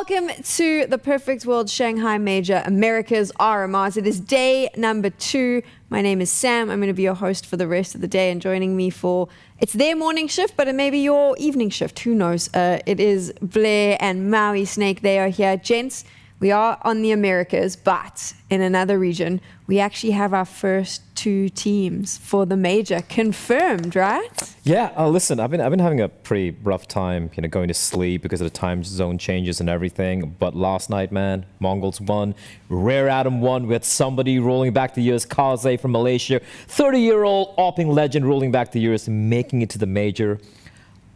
Welcome to the Perfect World Shanghai Major America's RMRs. It is day number 2. My name is Sam. I'm going to be your host for the rest of the day, and joining me for, it's their morning shift, but it may be your evening shift. Who knows? It is Blair and Maui Snake. They are here. Gents, we are on the Americas, but in another region, we actually have our first 2 teams for the major confirmed, right? Yeah, listen, I've been having a pretty rough time, going to sleep because of the time zone changes and everything. But last night, man, Mongols won, Rare Atom won. We had somebody rolling back the years, Kaze from Malaysia, 30-year-old Opping legend rolling back the years, making it to the major.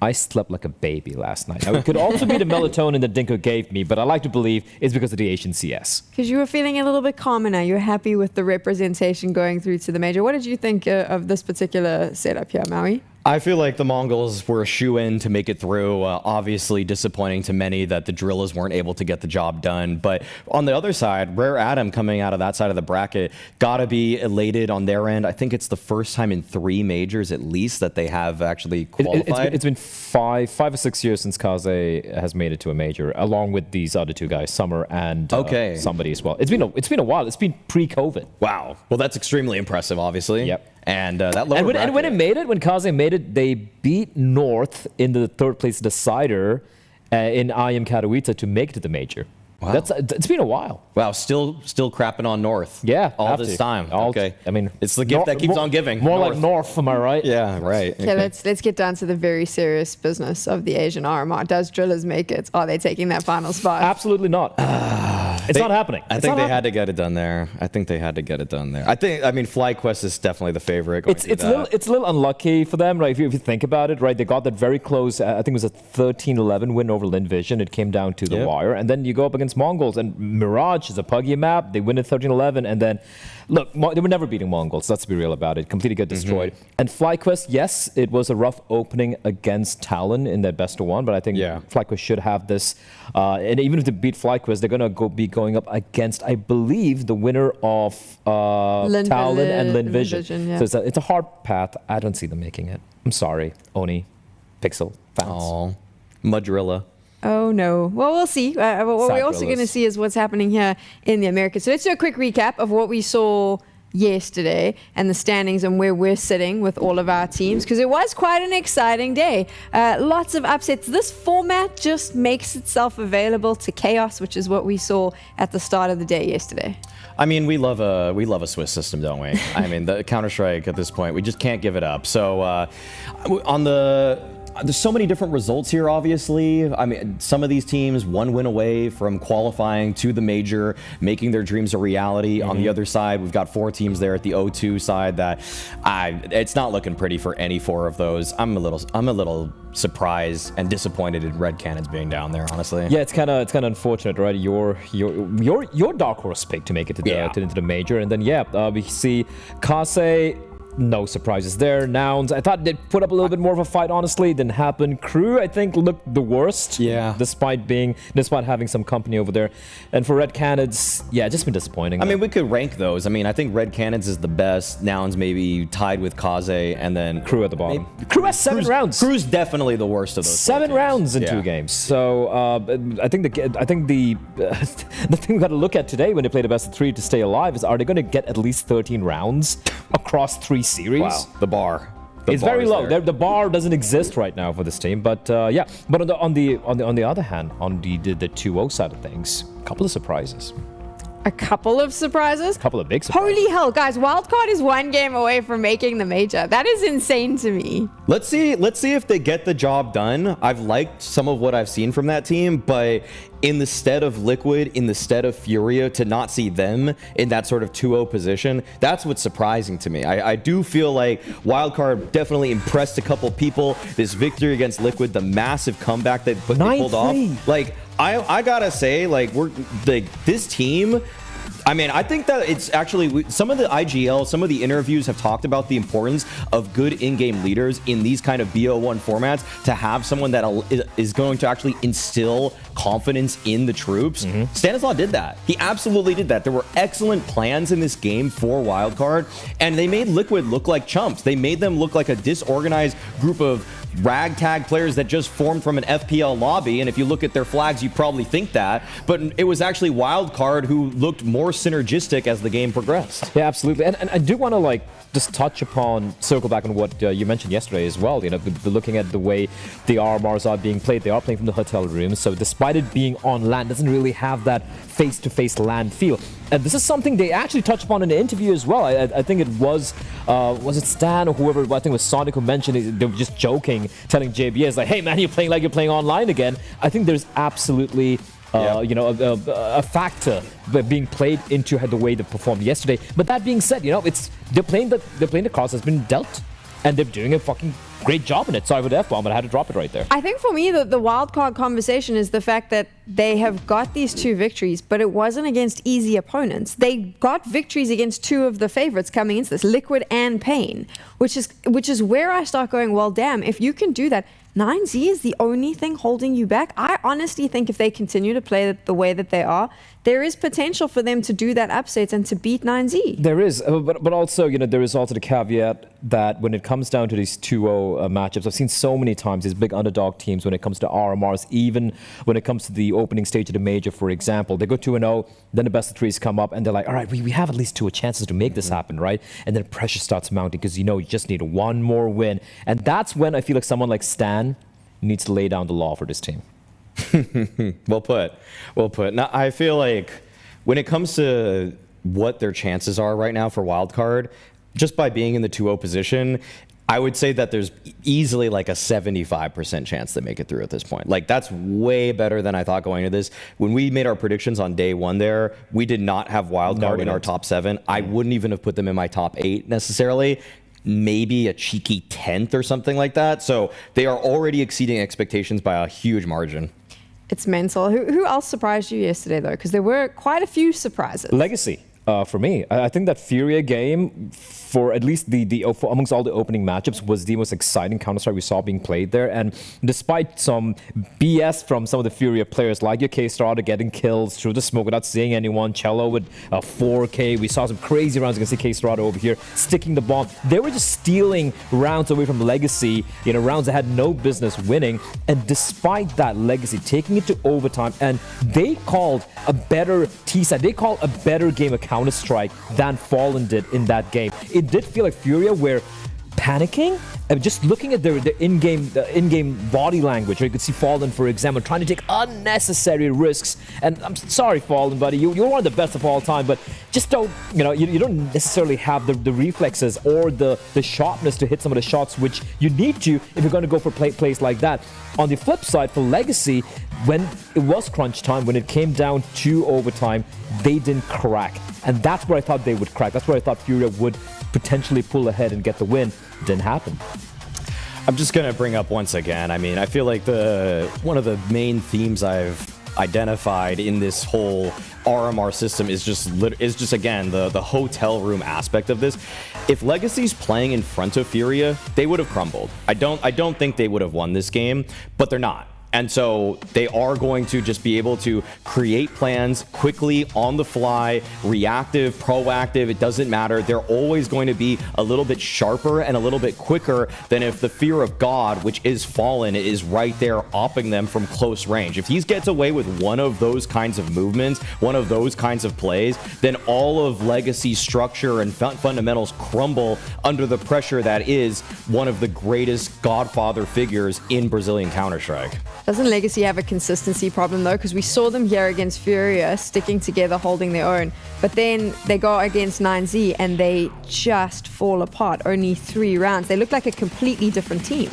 I slept like a baby last night. Now, it could also be the melatonin that Dinko gave me, but I like to believe it's because of the Asian CS. Because you were feeling a little bit calmer now. You're happy with the representation going through to the major. What did you think of this particular setup here, Maui? I feel like the Mongols were a shoe-in to make it through. Obviously disappointing to many that the Drillers weren't able to get the job done. But on the other side, Rare Atom coming out of that side of the bracket, gotta be elated on their end. I think it's the first time in 3 majors at least that they have actually qualified. It's been five or 6 years since Kaze has made it to a major, along with these other 2 guys, Summer and somebody as well. It's been a while. It's been pre-COVID. Wow. Well, that's extremely impressive, obviously. Yep. And that lower bracket. And when it made it, when Kaze made it, they beat North in the 3rd place decider in IM Katowice to make it to the major. Wow. It's been a while. Wow, still crapping on North. Yeah, all this time. Okay, I mean, it's the gift that keeps on giving. More like North, am I right? Yeah, right. Okay, let's get down to the very serious business of the Asian RMR. Does Drillers make it? Are they taking that final spot? Absolutely not. It's not happening. I think they had to get it done there. I mean, FlyQuest is definitely the favorite. It's a little unlucky for them, right? If you think about it, right? They got that very close. I think it was a 13-11 win over Lin Vision. It came down to the wire, and then you go up against Mongols, and Mirage is a puggy map. They win at 13-11, and then look, they were never beating Mongols. Let's be real about it. Completely get destroyed. And FlyQuest, yes, it was a rough opening against Talon in that best of 1, but I think FlyQuest should have this. And even if they beat FlyQuest, they're gonna be going up against, I believe, the winner of Talon and Lin Vision. Yeah. So it's a hard path. I don't see them making it. I'm sorry, Oni, Pixel fans. Oh, Mudrilla. Oh, no. Well, we'll see. What we're also going to see is what's happening here in the Americas. So let's do a quick recap of what we saw yesterday and the standings and where we're sitting with all of our teams, because it was quite an exciting day. Lots of upsets. This format just makes itself available to chaos, which is what we saw at the start of the day yesterday. I mean, we love a Swiss system, don't we? I mean, the Counter-Strike at this point, we just can't give it up. So there's so many different results here, obviously. I mean, some of these teams 1 win away from qualifying to the major, making their dreams a reality. On the other side, we've got 4 teams there at the O2 side that it's not looking pretty for any 4 of those. I'm a little surprised and disappointed in Red Canids being down there, honestly. Yeah, it's kind of unfortunate, right? Your dark horse pick to make it to the major, and then we see Kaze. No surprises there. Nouns, I thought they'd put up a little bit more of a fight, honestly. Didn't happen. KRÜ, I think, looked the worst. Yeah. Despite having some company over there. And for Red Canids, just been disappointing. I mean, we could rank those. I mean, I think Red Canids is the best. Nouns maybe tied with Kaze, and then KRÜ at the bottom. KRÜ has 7 rounds. KRÜ's definitely the worst of those. 7 rounds in 2 games. So I think the thing we got to look at today when they play the best of 3 to stay alive is, are they going to get at least 13 rounds across 3 series? Wow, the bar. It's very low. The bar doesn't exist right now for this team, but But on the other hand, on the 2-0 side of things, a couple of surprises. A couple of surprises? A couple of big surprises. Holy hell, guys. Wildcard is 1 game away from making the major. That is insane to me. Let's see if they get the job done. I've liked some of what I've seen from that team, but in the stead of Liquid, in the stead of Furia, to not see them in that sort of 2-0 position, that's what's surprising to me. I do feel like Wildcard definitely impressed a couple people. This victory against Liquid, the massive comeback that they pulled off. Like, I gotta say, like, this team, I mean, I think that it's actually, some of the IGL, some of the interviews have talked about the importance of good in-game leaders in these kind of BO1 formats, to have someone that is going to actually instill confidence in the troops. Stanislaw did that. He absolutely did that. There were excellent plans in this game for Wildcard, and they made Liquid look like chumps. They made them look like a disorganized group of ragtag players that just formed from an FPL lobby, and if you look at their flags, you probably think that, but it was actually Wildcard who looked more synergistic as the game progressed. Yeah, absolutely. And I do want to just touch upon, circle back on what you mentioned yesterday as well. Looking at the way the RMRs are being played, they are playing from the hotel rooms, so despite it being on land, doesn't really have that face-to-face land feel. And this is something they actually touched upon in the interview as well. I think it was it Stan or whoever, I think it was Sonic who mentioned it. They were just joking, telling JBS like, hey man, you're playing like you're playing online again. I think there's absolutely a factor being played into the way they performed yesterday. But that being said, they're playing the cards that's been dealt, and they're doing a fucking great job in it. Sorry for the F-bomb, but I had to drop it right there. I think for me, the wild card conversation is the fact that they have got these 2 victories, but it wasn't against easy opponents. They got victories against 2 of the favorites coming into this, Liquid and Pain, which is where I start going, well, damn, if you can do that, 9Z is the only thing holding you back. I honestly think if they continue to play the way that they are, there is potential for them to do that upset and to beat 9Z. There is, but also, there is also the caveat that when it comes down to these 2-0 matchups, I've seen so many times these big underdog teams when it comes to RMRs, even when it comes to the opening stage of the major, for example, they go 2-0, then the best of 3s come up, and they're like, all right, we have at least 2 chances to make this happen, right? And then pressure starts mounting because you just need one more win. And that's when I feel like someone like Stan needs to lay down the law for this team. Well put. Now, I feel like when it comes to what their chances are right now for Wildcard, just by being in the 2-0 position, I would say that there's easily like a 75% chance they make it through at this point. Like, that's way better than I thought going into this. When we made our predictions on day 1 there, we did not have Wildcard in our top 7. I wouldn't even have put them in my top 8 necessarily. Maybe a cheeky 10th or something like that. So they are already exceeding expectations by a huge margin. It's mental. Who else surprised you yesterday, though? Because there were quite a few surprises. Legacy. For me, I think that FURIA game, for at least for amongst all the opening matchups, was the most exciting Counter-Strike we saw being played there. And despite some BS from some of the FURIA players, like your K-Starter getting kills through the smoke without seeing anyone, Cello with 4K, we saw some crazy rounds against the K-Starter over here, sticking the bomb. They were just stealing rounds away from Legacy, rounds that had no business winning. And despite that, Legacy taking it to overtime, and they called a better T-side, they called a better game of Counter-Strike than Fallen did in that game. It did feel like FURIA were panicking, and just looking at their in-game body language. You could see Fallen, for example, trying to take unnecessary risks. And I'm sorry, Fallen, buddy, you're one of the best of all time, but just don't, you don't necessarily have the reflexes or the sharpness to hit some of the shots which you need to if you're going to go for plays like that. On the flip side, for Legacy, when it was crunch time, when it came down to overtime, they didn't crack. And that's where I thought they would crack. That's where I thought FURIA would potentially pull ahead and get the win. Didn't happen. I'm just going to bring up once again, I feel like one of the main themes I've identified in this whole RMR system is just again the hotel room aspect of this. If Legacy's playing in front of FURIA, they would have crumbled. I don't think they would have won this game, but they're not. And so they are going to just be able to create plans quickly, on the fly, reactive, proactive, it doesn't matter. They're always going to be a little bit sharper and a little bit quicker than if the fear of God, which is Fallen, is right there opping them from close range. If he gets away with one of those kinds of movements, one of those kinds of plays, then all of Legacy's structure and fundamentals crumble under the pressure that is one of the greatest godfather figures in Brazilian Counter-Strike. Doesn't Legacy have a consistency problem, though? Because we saw them here against FURIA, sticking together, holding their own. But then they go against 9Z and they just fall apart. Only 3 rounds. They look like a completely different team.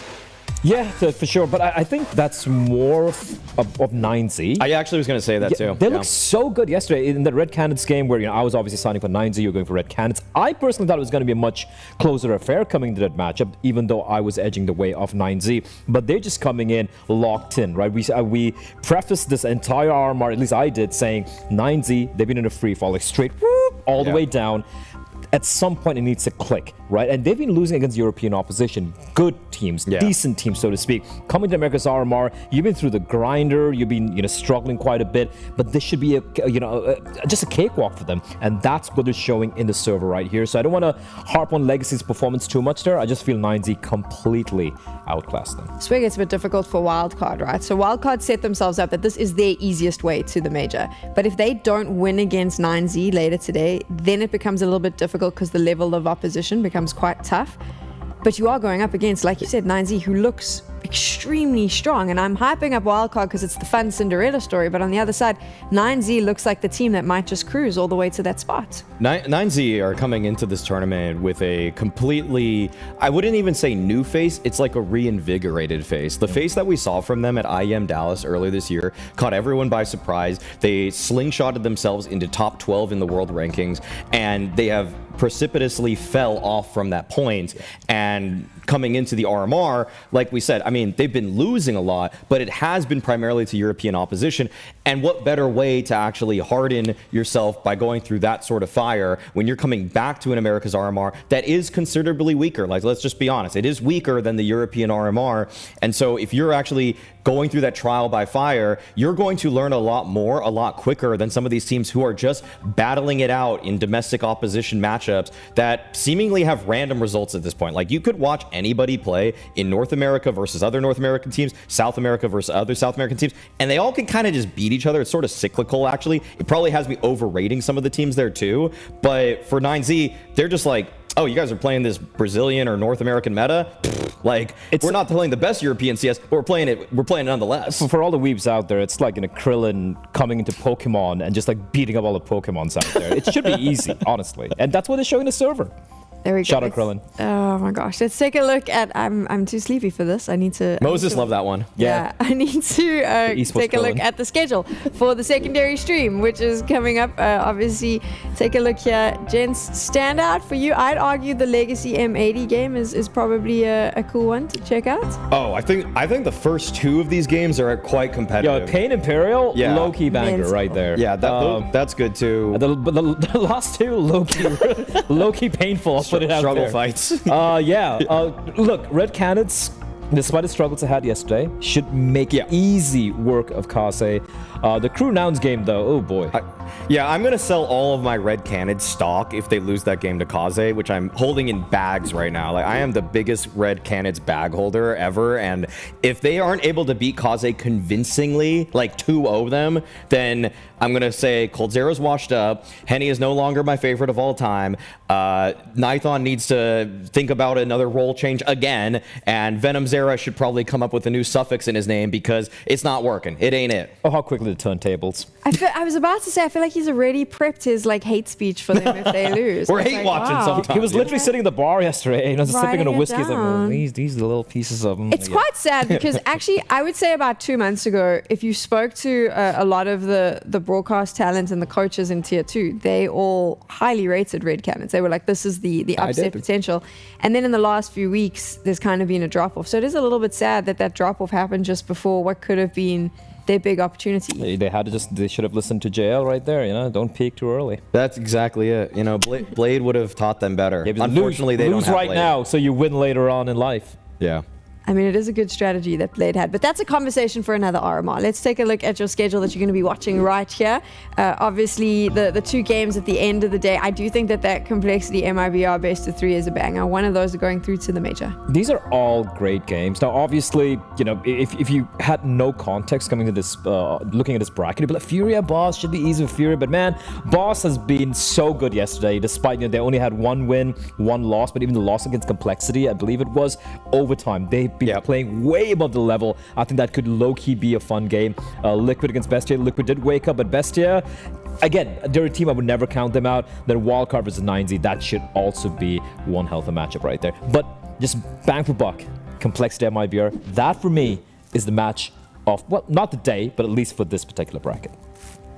Yeah, for sure. But I think that's more of 9Z. I actually was going to say that too. They looked so good yesterday in the Red Canids game where I was obviously signing for 9Z, you were going for Red Canids. I personally thought it was going to be a much closer affair coming to that matchup, even though I was edging the way of 9Z. But they're just coming in locked in, right? We prefaced this entire RMR, at least I did, saying 9Z, they've been in a free fall, like straight whoop, all the way down. at some point it needs to click, right? And they've been losing against European opposition, good teams, decent teams, so to speak. Coming to America's RMR, you've been through the grinder, you've been struggling quite a bit, but this should be just a cakewalk for them, and that's what they're showing in the server right here. So I don't want to harp on Legacy's performance too much there. I just feel 9Z completely outclassed them. This way gets a bit difficult for Wildcard, right? So Wildcard set themselves up that this is their easiest way to the major. But if they don't win against 9Z later today, then it becomes a little bit difficult because the level of opposition becomes quite tough. But you are going up against, like you said, 9Z, who looks extremely strong. And I'm hyping up Wildcard because it's the fun Cinderella story. But on the other side, 9Z looks like the team that might just cruise all the way to that spot. 9Z are coming into this tournament with a completely, I wouldn't even say new face, it's like a reinvigorated face. The face that we saw from them at IEM Dallas earlier this year caught everyone by surprise. They slingshotted themselves into top 12 in the world rankings, and they have precipitously fell off from that point. And coming into the RMR, like we said, I mean, they've been losing a lot, but it has been primarily to European opposition. And what better way to actually harden yourself by going through that sort of fire when you're coming back to an America's RMR that is considerably weaker. Like, let's just be honest, it is weaker than the European RMR. And so if you're actually going through that trial by fire, you're going to learn a lot more, a lot quicker than some of these teams who are just battling it out in domestic opposition matchups that seemingly have random results at this point. Like, you could watch anybody play in North America versus other North American teams, South America versus other South American teams, and they all can kind of just beat each other. It's sort of cyclical, actually. It probably has me overrating some of the teams there too, but for 9Z, they're just like, oh, you guys are playing this Brazilian or North American meta? Like, we're not playing the best European CS, but we're playing it nonetheless. For all the weebs out there, it's like Krillin coming into Pokemon and just like beating up all the Pokemons out there. It should be easy, honestly. And that's what they're showing the server. There we go. Shout out Krillin. Oh my gosh. Let's take a look at, I'm too sleepy for this. I need to. Moses loved that one. Yeah. I need to take a look at the schedule for the secondary stream, which is coming up. Obviously, take a look here. Gents, standout for you. I'd argue the Legacy M80 game is probably a cool one to check out. Oh, I think the first two of these games are quite competitive. Yeah, Pain Imperial, low-key banger right there. Yeah, that's good too. The last two, low-key painful. Put it out struggle there. Fights. Look, Red Canids, despite the struggles they had yesterday, should make easy work of Kase. The KRÜ Nouns game, though, oh boy. I'm going to sell all of my Red Canids stock if they lose that game to Kaze, which I'm holding in bags right now. Like, I am the biggest Red Canids bag holder ever, and if they aren't able to beat Kaze convincingly, like 2-0 them, then I'm going to say Cold Zero's washed up, Henny is no longer my favorite of all time, Nithon needs to think about another role change again, and Venom Zera should probably come up with a new suffix in his name because it's not working. It ain't it. Oh, how quickly the turntables. I was about to say, I feel like he's already prepped his hate speech for them if they lose. We're hate watching sometimes. He was literally sitting in the bar yesterday, just sipping on a whiskey. Like, these little pieces of them. It's quite sad because actually, I would say about 2 months ago, if you spoke to a lot of the broadcast talent and the coaches in Tier 2, they all highly rated Red Canids. They were like, this is the upset potential. And then in the last few weeks, there's kind of been a drop-off. So it is a little bit sad that drop-off happened just before what could have been their big opportunity. They should have listened to JL right there, don't peak too early. That's exactly it. Blade would have taught them better. Yeah, unfortunately, they lose don't have right Blade. Now, so you win later on in life. Yeah. I mean, it is a good strategy that Blade had, but that's a conversation for another RMR. Let's take a look at your schedule that you're going to be watching right here. Obviously, the two games at the end of the day, I do think that Complexity MIBR best of 3 is a banger. One of those are going through to the major. These are all great games. Now, obviously, if you had no context coming to this, looking at this bracket, you'd be like, FURIA Boss should be easy with FURIA, but man, Boss has been so good yesterday, despite they only had 1 win, 1 loss, but even the loss against Complexity, I believe it was overtime. They've been playing way above the level. I think that could low-key be a fun game. Liquid against Bestia. Liquid did wake up, but Bestia, again, they're a team I would never count them out. Then Wildcard versus 9Z, that should also be one hell of a matchup right there. But just bang for buck, Complexity MIBR, that for me is the match of, well, not the day, but at least for this particular bracket.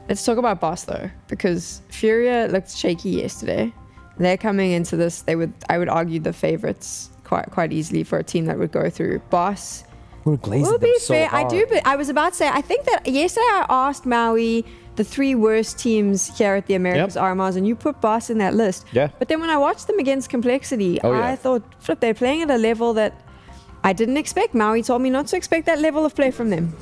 Let's talk about Boss though, because FURIA looked shaky yesterday. They're coming into this, I would argue, the favorites quite easily for a team that would go through. Boss we're glazing will be them so fair. hard. I do, but I was about to say, I think that yesterday I asked Maui the 3 worst teams here at the Americas RMRs, and you put Boss in that list. Yeah. But then when I watched them against Complexity, I thought, flip, they're playing at a level that I didn't expect. Maui told me not to expect that level of play from them.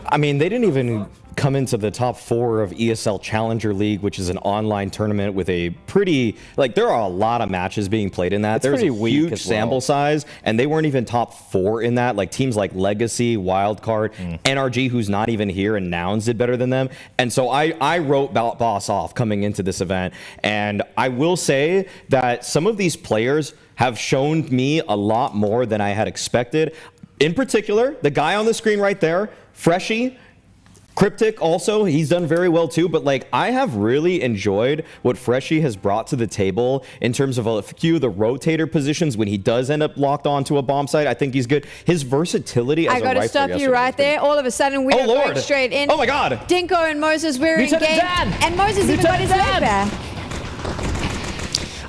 I mean, they didn't even come into the top 4 of ESL Challenger League, which is an online tournament with a pretty, like, there are a lot of matches being played in that. There's a huge sample size, and they weren't even top 4 in that. Like, teams like Legacy, Wildcard, NRG, who's not even here, and Nouns did better than them. And so I wrote Boss off coming into this event. And I will say that some of these players have shown me a lot more than I had expected. In particular, the guy on the screen right there, Freshie, Cryptic also, he's done very well too, but like I have really enjoyed what Freshie has brought to the table in terms of a few of the rotator positions when he does end up locked onto a bomb site. I think he's good. His versatility as a rifler. I got to stop you right there. All of a sudden we are going straight in. Oh my God. Dinko and Moses, we're in game. And Moses even got his leg back.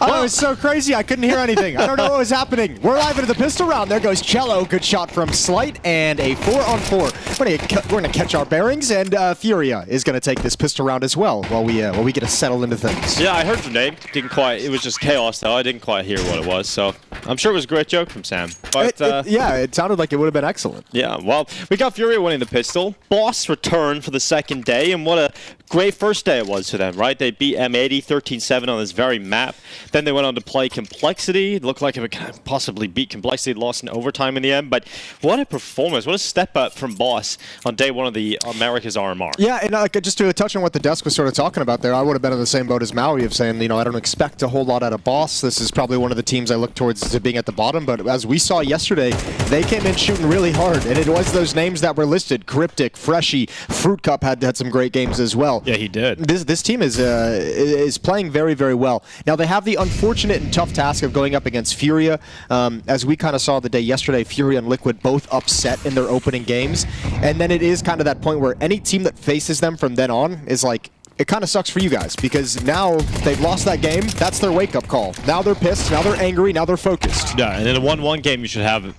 Oh, it was so crazy. I couldn't hear anything. I don't know what was happening. We're live into the pistol round. There goes Cello. Good shot from Slight and a 4-on-4. We're going to catch our bearings, and Furia is going to take this pistol round as well while we get to settle into things. Yeah, I heard the name. Didn't quite. It was just chaos, though. I didn't quite hear what it was. So I'm sure it was a great joke from Sam. But yeah, it sounded like it would have been excellent. Yeah, well, we got Furia winning the pistol. Boss returned for the second day, and what a great first day it was for them, right? They beat M80 13-7 on this very map. Then they went on to play Complexity. It looked like it would possibly beat Complexity, lost in overtime in the end. But what a performance. What a step up from Boss on day 1 of the Americas RMR. Yeah, and just to touch on what the desk was sort of talking about there, I would have been in the same boat as Maui of saying, you know, I don't expect a whole lot out of Boss. This is probably one of the teams I look towards to being at the bottom. But as we saw yesterday, they came in shooting really hard. And it was those names that were listed. Cryptic, Freshie, Fruit Cup had some great games as well. Yeah, he did. This team is playing very, very well. Now, they have the unfortunate and tough task of going up against Furia. As we kind of saw the day yesterday, Furia and Liquid both upset in their opening games. And then it is kind of that point where any team that faces them from then on is like, it kind of sucks for you guys because now they've lost that game. That's their wake-up call. Now they're pissed. Now they're angry. Now they're focused. Yeah, and in a 1-1 game, you should have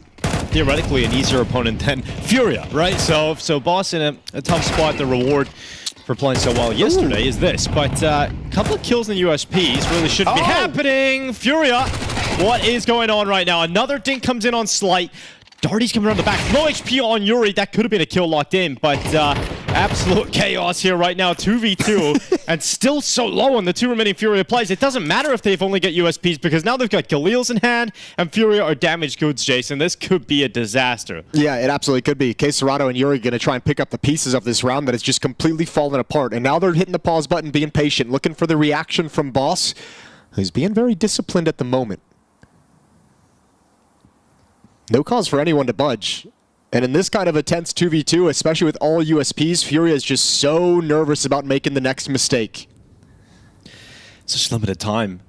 theoretically an easier opponent than Furia, right? So Boss in a tough spot. The reward for playing so well yesterday is this, but a couple of kills in the USPs really shouldn't be happening. Furia, what is going on right now? Another dink comes in on Slight. Darty's coming around the back. No HP on Yuri. That could have been a kill locked in, but absolute chaos here right now. 2v2, and still so low on the 2 remaining Furia plays. It doesn't matter if they've only got USPs because now they've got Galil's in hand, and Furia are damaged goods, Jason. This could be a disaster. Yeah, it absolutely could be. K Serrato and Yuri going to try and pick up the pieces of this round that has just completely fallen apart, and now they're hitting the pause button, being patient, looking for the reaction from Boss, who's being very disciplined at the moment. No cause for anyone to budge. And in this kind of a tense 2v2, especially with all USPs, Furia is just so nervous about making the next mistake. Such limited time.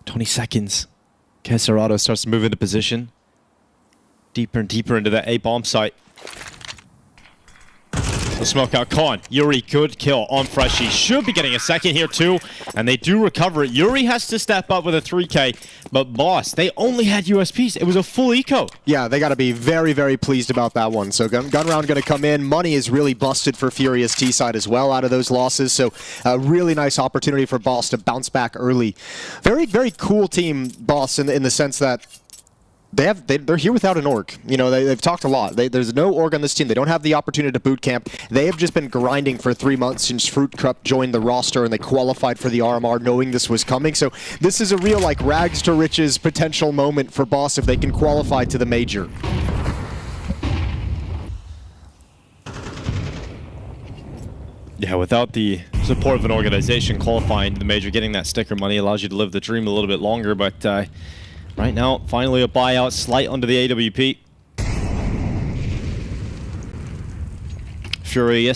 20 seconds. Keserato starts to move into position. Deeper and deeper into that A-bomb site. The smoke out. Khan. Yuri, good kill on Freshie. Should be getting a second here too. And they do recover it. Yuri has to step up with a 3K. But Boss, they only had USPs. It was a full eco. Yeah, they got to be very, very pleased about that one. So gun round going to come in. Money is really busted for Furia's T-side as well out of those losses. So a really nice opportunity for Boss to bounce back early. Very, very cool team, Boss, in the sense that they're here without an org. You know, they've talked a lot. There's no org on this team. They don't have the opportunity to boot camp. They have just been grinding for 3 months since Fruit Cup joined the roster and they qualified for the RMR knowing this was coming. So this is a real like rags to riches potential moment for Boss if they can qualify to the major. Yeah, without the support of an organization qualifying to the major, getting that sticker money allows you to live the dream a little bit longer, but right now, finally a buyout, Slight onto the AWP. Furia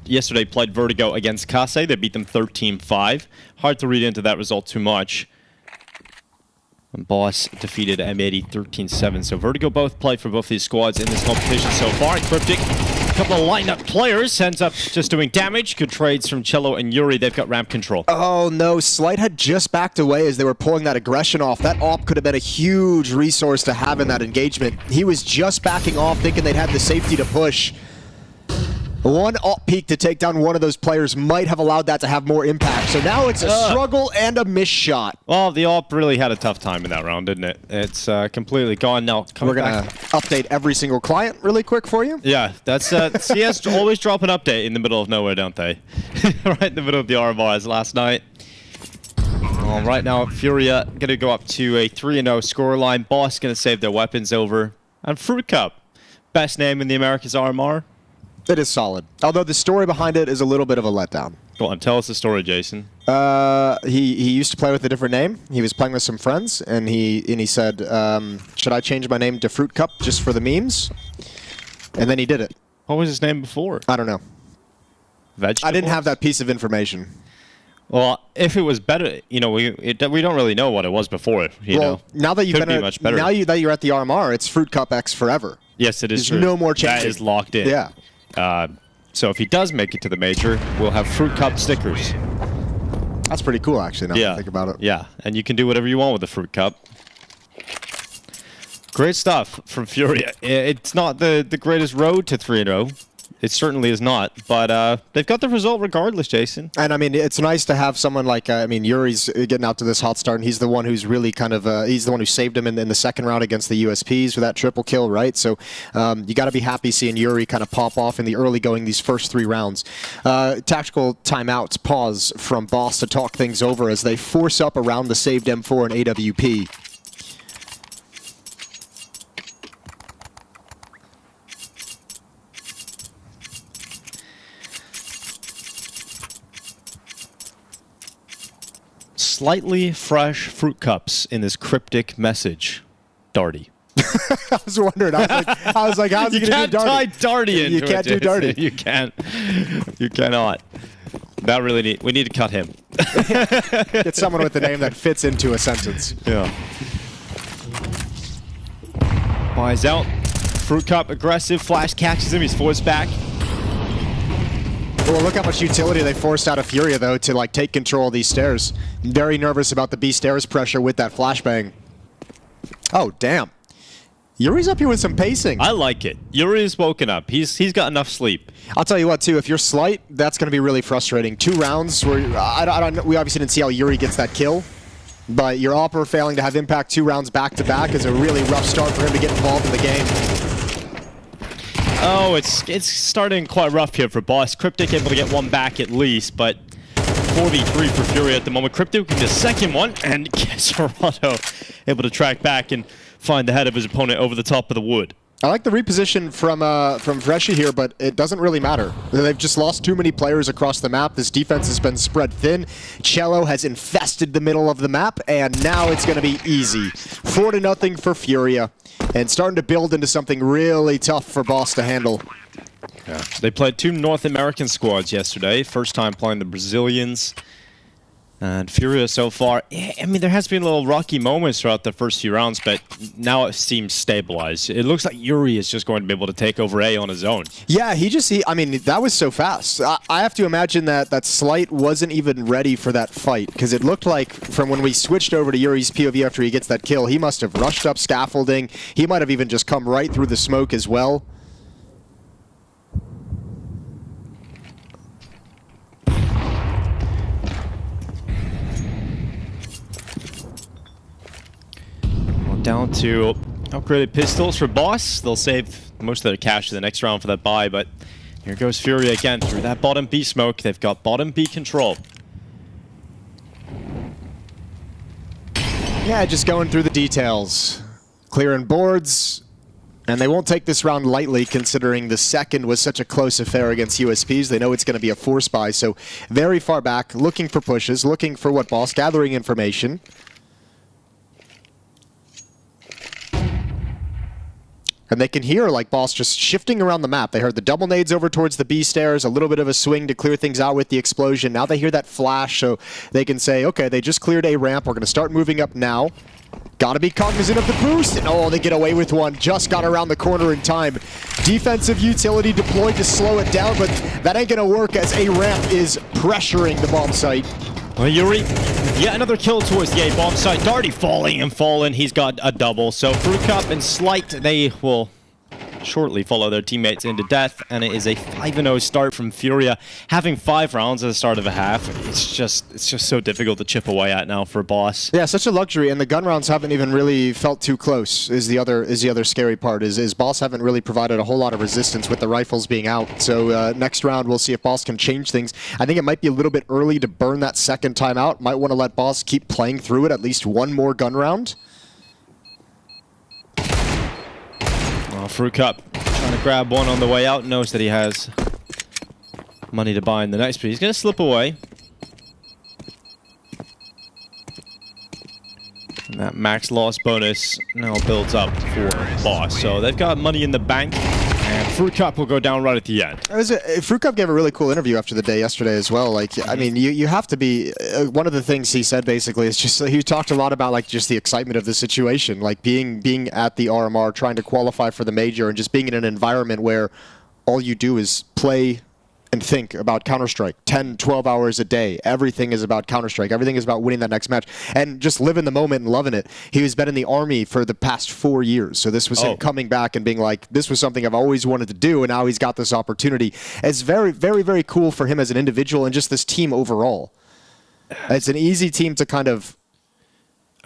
yesterday played Vertigo against Kase. They beat them 13-5. Hard to read into that result too much. And Boss defeated M80 13-7. So Vertigo both played for both these squads in this competition so far. Cryptic, a couple of lined-up players, ends up just doing damage. Good trades from Cello and Yuri. They've got ramp control. Oh no, Slight had just backed away as they were pulling that aggression off. That AWP could have been a huge resource to have in that engagement. He was just backing off, thinking they'd had the safety to push. One up peak to take down one of those players might have allowed that to have more impact. So now it's a struggle and a missed shot. Well, the AWP really had a tough time in that round, didn't it? It's completely gone now. We're going to update every single client really quick for you. Yeah, that's CS always drop an update in the middle of nowhere, don't they? Right in the middle of the RMR as last night. Right now, FURIA going to go up to a 3-0 scoreline. Boss going to save their weapons over. And Fruit Cup, best name in the Americas RMR. It is solid. Although the story behind it is a little bit of a letdown. Go on, tell us the story, Jason. He used to play with a different name. He was playing with some friends, and he said, should I change my name to Fruit Cup just for the memes? And then he did it. What was his name before? I don't know. Vegetables? I didn't have that piece of information. Well, if it was better, you know, we don't really know what it was before. You know, now that you've been much better. Now that you're at the RMR, it's Fruit Cup X forever. Yes, it is. There's true. no more changing. That is locked in. Yeah. So if he does make it to the major, we'll have Fruit Cup stickers. That's pretty cool, actually. Now that I think about it. Yeah, and you can do whatever you want with the Fruit Cup. Great stuff from FURIA. It's not the greatest road to 3-0. It certainly is not, but they've got the result regardless, Jason. And I mean, it's nice to have someone like, I mean, Yuri's getting out to this hot start, and he's the one who's really kind of, he's the one who saved him in the second round against the USPs with that triple kill, right? So you got to be happy seeing Yuri kind of pop off in the early going these first 3 rounds. Tactical timeouts, pause from Boss to talk things over as they force up around the saved M4 and AWP. Slightly fresh Fruit Cups in this cryptic message. Darty. I was wondering. I was like, how's he going to do Darty? You can't tie Darty into You can't do Darty. You can't. You cannot. That really we need to cut him. Get someone with a name that fits into a sentence. Yeah. Buys out. Fruit Cup aggressive. Flash catches him. He's forced back. Well, look how much utility they forced out of FURIA, though, to like take control of these stairs. Very nervous about the B stairs pressure with that flashbang. Oh, damn. Yuri's up here with some pacing. I like it. Yuri's woken up. He's got enough sleep. I'll tell you what, too. If you're slight, that's going to be really frustrating. 2 rounds where we obviously didn't see how Yuri gets that kill, but your Opera failing to have impact 2 rounds back-to-back is a really rough start for him to get involved in the game. Oh, it's starting quite rough here for Boss. Cryptic able to get 1 back at least, but 4v3 for FURIA at the moment. Cryptic with the second one, and Serato able to track back and find the head of his opponent over the top of the wood. I like the reposition from Freshie here, but it doesn't really matter. They've just lost too many players across the map. This defense has been spread thin. Cello has infested the middle of the map, and now it's going to be easy. 4-0 for FURIA, and starting to build into something really tough for Boss to handle. Yeah. They played 2 North American squads yesterday. First time playing the Brazilians. And FURIA so far, I mean, there has been little rocky moments throughout the first few rounds, but now it seems stabilized. It looks like Yuri is just going to be able to take over A on his own. Yeah, I mean, that was so fast. I have to imagine that Slight wasn't even ready for that fight, because it looked like from when we switched over to Yuri's POV after he gets that kill, he must have rushed up scaffolding. He might have even just come right through the smoke as well. Down to upgraded pistols for Boss. They'll save most of their cash to the next round for that buy, but here goes FURIA again through that bottom B smoke. They've got bottom B control. Yeah, just going through the details. Clearing boards, and they won't take this round lightly considering the second was such a close affair against USPs. They know it's going to be a force buy, so very far back, looking for pushes, looking for what Boss, gathering information. And they can hear, like, Boss just shifting around the map. They heard the double nades over towards the B stairs, a little bit of a swing to clear things out with the explosion. Now they hear that flash, so they can say, okay, they just cleared A ramp. We're going to start moving up now. Got to be cognizant of the boost. And oh, they get away with one. Just got around the corner in time. Defensive utility deployed to slow it down, but that ain't going to work as A ramp is pressuring the bomb site. Well, Yuri, yet another kill towards the A bomb site. Darty falling and falling. He's got a double. So Fruit Cup and Slight, they will shortly follow their teammates into death, and it is a 5-0 start from FURIA. Having 5 rounds at the start of a half, it's just so difficult to chip away at now for Boss. Yeah, such a luxury, and the gun rounds haven't even really felt too close. Is the other scary part? Is Boss haven't really provided a whole lot of resistance with the rifles being out. So next round we'll see if Boss can change things. I think it might be a little bit early to burn that second time out. Might want to let Boss keep playing through it at least one more gun round. Fruit Cup trying to grab one on the way out, knows that he has money to buy in the next, but he's going to slip away. And that max loss bonus now builds up for Boss. So they've got money in the bank, and Fruit Cup will go down right at the end. Fruit Cup gave a really cool interview after the day yesterday as well. Like, I mean, you have to be. One of the things he said basically is just he talked a lot about like just the excitement of the situation, like being at the RMR, trying to qualify for the major, and just being in an environment where all you do is play and think about Counter-Strike 10, 12 hours a day. Everything is about Counter-Strike. Everything is about winning that next match and just living the moment and loving it. He has been in the Army for the past 4 years. So this was him coming back and being like, this was something I've always wanted to do, and now he's got this opportunity. It's very, very, very cool for him as an individual and just this team overall. It's an easy team to kind of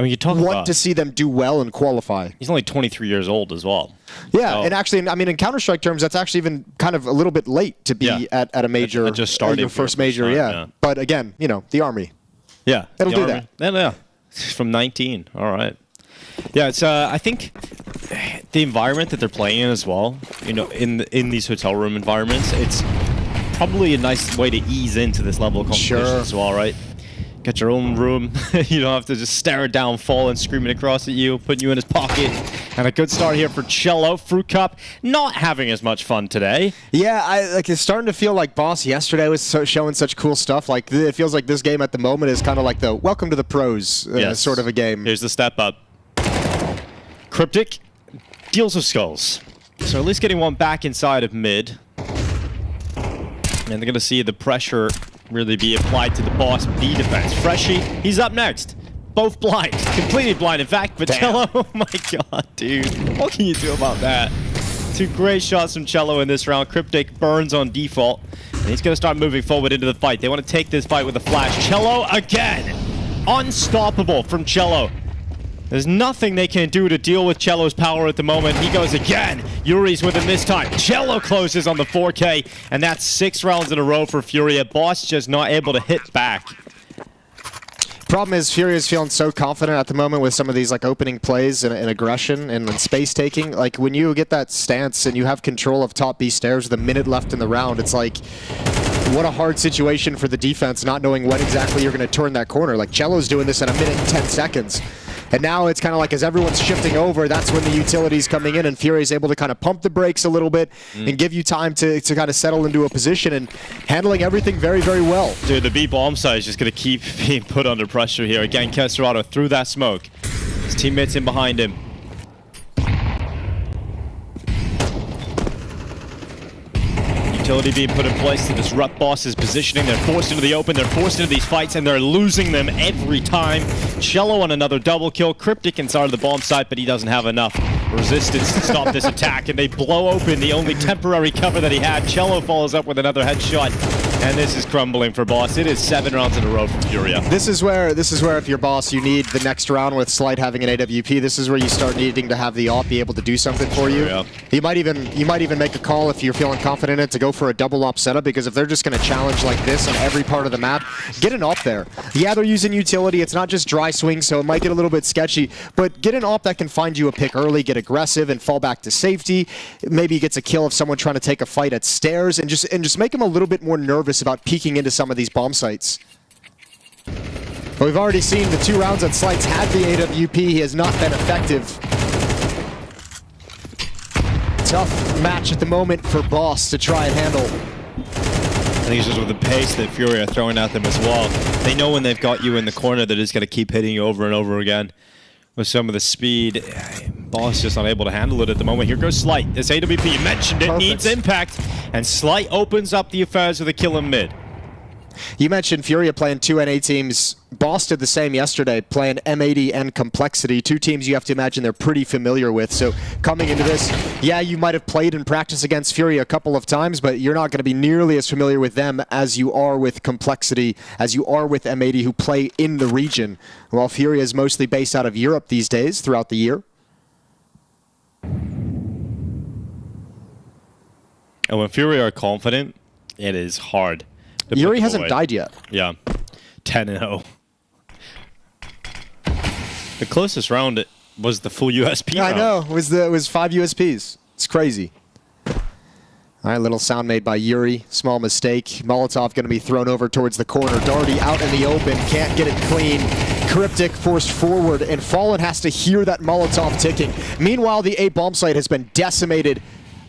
you talk want to see them do well and qualify. He's only 23 years old as well. Yeah, so, and actually, I mean, in Counter-Strike terms, that's actually even kind of a little bit late to be at a major. I just started your first major, yeah. But again, you know, the Army. Yeah, it'll do that. Yeah, from 19. All right. Yeah, it's. I think the environment that they're playing in as well. You know, in these hotel room environments, it's probably a nice way to ease into this level of competition as well, right? Got your own room. You don't have to just stare it down, falling, screaming across at you, putting you in his pocket. And a good start here for Cello. Fruit Cup not having as much fun today. Yeah, it's starting to feel like Boss yesterday was showing such cool stuff. Like it feels like this game at the moment is kind of like the welcome to the pros sort of a game. Here's the step up. Cryptic deals with skulls. So at least getting one back inside of mid. And they're going to see the pressure really be applied to the Boss B defense. Freshie, he's up next. Both blind. Completely blind, in fact. But Cello, oh my god, dude. What can you do about that? 2 great shots from Cello in this round. Cryptic burns on default. And he's going to start moving forward into the fight. They want to take this fight with a flash. Cello again. Unstoppable from Cello. There's nothing they can do to deal with Cello's power at the moment. He goes again. Yuri's with him this time. Cello closes on the 4K, and that's 6 rounds in a row for FURIA. Boss just not able to hit back. Problem is, FURIA is feeling so confident at the moment with some of these like opening plays and aggression and space taking. Like when you get that stance and you have control of top B stairs with a minute left in the round, it's like, what a hard situation for the defense, not knowing when exactly you're going to turn that corner. Like Cello's doing this in a minute and 10 seconds. And now it's kind of like as everyone's shifting over, that's when the utility's coming in and FURIA's able to kind of pump the brakes a little bit and give you time to kind of settle into a position and handling everything very, very well. Dude, the B bomb side is just going to keep being put under pressure here. Again, Kesterado through that smoke. His teammates in behind him. Utility being put in place to disrupt Boss's positioning. They're forced into the open, they're forced into these fights, and they're losing them every time. Cello on another double kill. Cryptic inside of the bomb site, but he doesn't have enough resistance to stop this attack, and they blow open the only temporary cover that he had. Cello follows up with another headshot, and this is crumbling for Boss. It is 7 rounds in a row for FURIA. This is where if you're Boss, you need the next round with Slight having an AWP. This is where you start needing to have the AWP be able to do something for you. Yeah. You might even make a call if you're feeling confident in it to go for a double AWP setup, because if they're just going to challenge like this on every part of the map, get an AWP there. Yeah, they're using utility. It's not just dry swing, so it might get a little bit sketchy, but get an AWP that can find you a pick early, get aggressive, and fall back to safety. Maybe he gets a kill if someone trying to take a fight at stairs, and just make him a little bit more nervous about peeking into some of these bomb sites. But we've already seen the 2 rounds that Slights had the AWP. He has not been effective. Tough match at the moment for Boss to try and handle. I think it's just with the pace that FURIA are throwing at them as well. They know when they've got you in the corner, they're just going to keep hitting you over and over again. With some of the speed, Boss just not able to handle it at the moment. Here goes Slight. This AWP, you mentioned it, needs impact. And Slight opens up the affairs with a kill in mid. You mentioned Furia playing 2 NA teams. Boss did the same yesterday, playing M80 and Complexity, 2 teams you have to imagine they're pretty familiar with. So coming into this, yeah, you might have played in practice against Furia a couple of times, but you're not going to be nearly as familiar with them as you are with Complexity, as you are with M80, who play in the region, while Furia is mostly based out of Europe these days throughout the year. And when Furia are confident, it is hard. Yuri hasn't died yet. Yeah. 10-0. The closest round was the full USP round. I know. It was 5 USPs. It's crazy. All right, little sound made by Yuri. Small mistake. Molotov going to be thrown over towards the corner. Darty out in the open. Can't get it clean. Cryptic forced forward, and Fallen has to hear that Molotov ticking. Meanwhile, the A bomb site has been decimated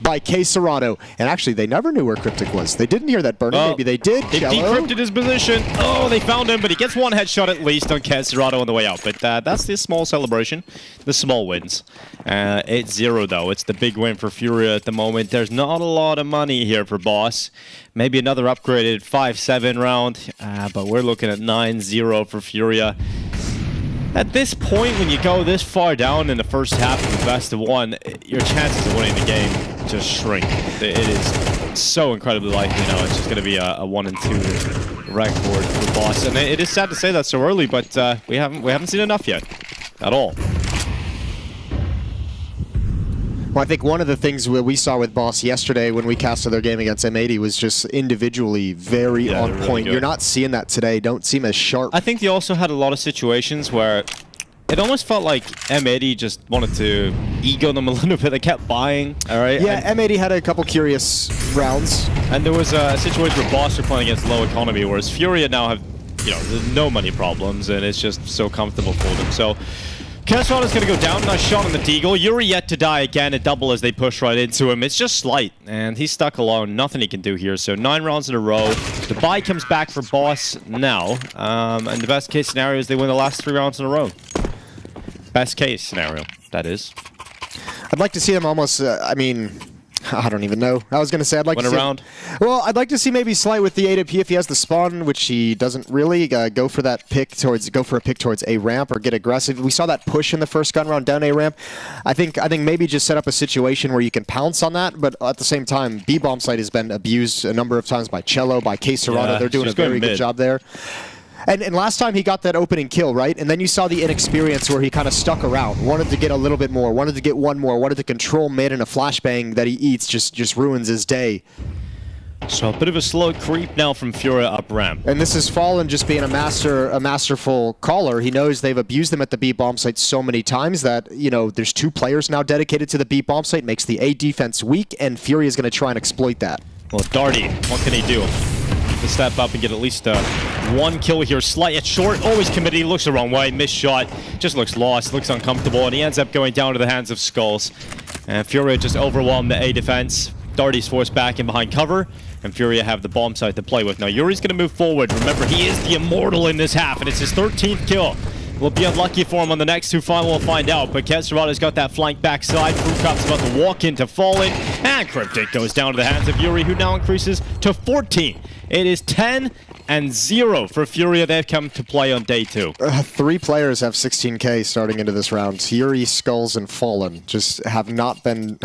by K Serrano. And actually, they never knew where Cryptic was. They didn't hear that burning. Maybe they did. They decrypted his position. Oh, they found him, but he gets 1 headshot at least on K Serrano on the way out. But that's the small celebration. The small wins. 8-0, though. It's the big win for Furia at the moment. There's not a lot of money here for Boss. Maybe another upgraded 5-7 round. But we're looking at 9-0 for Furia. At this point, when you go this far down in the first half of the best of 1, your chances of winning the game just shrink. It is so incredibly likely now. It's just going to be a 1-2 record for Boss, and it is sad to say that so early, but we haven't seen enough yet, at all. Well, I think one of the things we saw with Boss yesterday when we casted their game against M80 was just individually very on point. Really, you're not seeing that today. Don't seem as sharp. I think they also had a lot of situations where it almost felt like M80 just wanted to ego them a little bit. They kept buying, all right? Yeah, and M80 had a couple curious rounds. And there was a situation where Boss were playing against low economy, whereas Furia now have, no money problems, and it's just so comfortable for them. So Kesron is going to go down. Nice shot on the Deagle. Yuri yet to die again. A double as they push right into him. It's just slight, and he's stuck alone. Nothing he can do here. So 9 rounds in a row. The buy comes back for Boss now. And the best case scenario is they win the last 3 rounds in a row. Best case scenario, that is. I'd like to see them almost, I don't even know. I was going to say I'd like to see... round? Well, I'd like to see maybe Slight with the AWP if he has the spawn, which he doesn't really. Go for a pick towards A ramp or get aggressive. We saw that push in the first gun round down A ramp. I think maybe just set up a situation where you can pounce on that, but at the same time, B bomb site has been abused a number of times by Cello, by K Serrano. They're doing a very good job there. And last time he got that opening kill, right? And then you saw the inexperience where he kind of stuck around, wanted to get a little bit more, wanted to get one more, wanted to control mid, and a flashbang that he eats just ruins his day. So a bit of a slow creep now from Furia up ramp. And this is Fallen just being a masterful caller. He knows they've abused them at the B bomb site so many times that, there's 2 players now dedicated to the B bomb site, makes the A defense weak, and Furia is going to try and exploit that. Well, Darty, what can he do? To step up and get at least 1 kill here. Slight, it's short, always committed. He looks the wrong way, missed shot, just looks lost, looks uncomfortable, and he ends up going down to the hands of Skulls. And Furia just overwhelmed the A defense. Darty's forced back in behind cover, and Furia have the bomb site to play with. Now Yuri's going to move forward. Remember, he is the immortal in this half, and it's his 13th kill. Will be unlucky for him on the next 2 final, we'll find out. But Kesserato's got that flank backside. Krukop's about to walk into Fallen. And Cryptic goes down to the hands of Yuri, who now increases to 14. It is 10-0 for Furia. They've come to play on day 2. 3 players have 16K starting into this round. Yuri, Skulls, and Fallen just have not been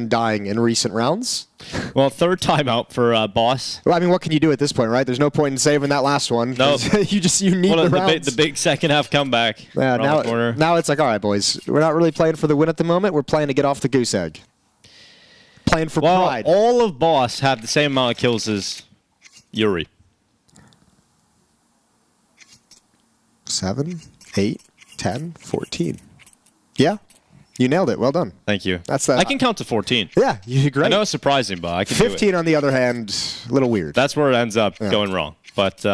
dying in recent rounds. Well, 3rd timeout for Boss. Well, what can you do at this point, right? There's no point in saving that last one. No, you need the rounds. The big second half comeback. Yeah, now it's like, all right, boys, we're not really playing for the win at the moment. We're playing to get off the goose egg. Playing for pride. All of Boss have the same amount of kills as Yuri. 7, 8, 10, 14. Yeah. You nailed it. Well done. Thank you. That's that. I can count to 14. Yeah, you're great. I know it's surprising, but I can 15, do it. On the other hand, a little weird. That's where it ends up going wrong. But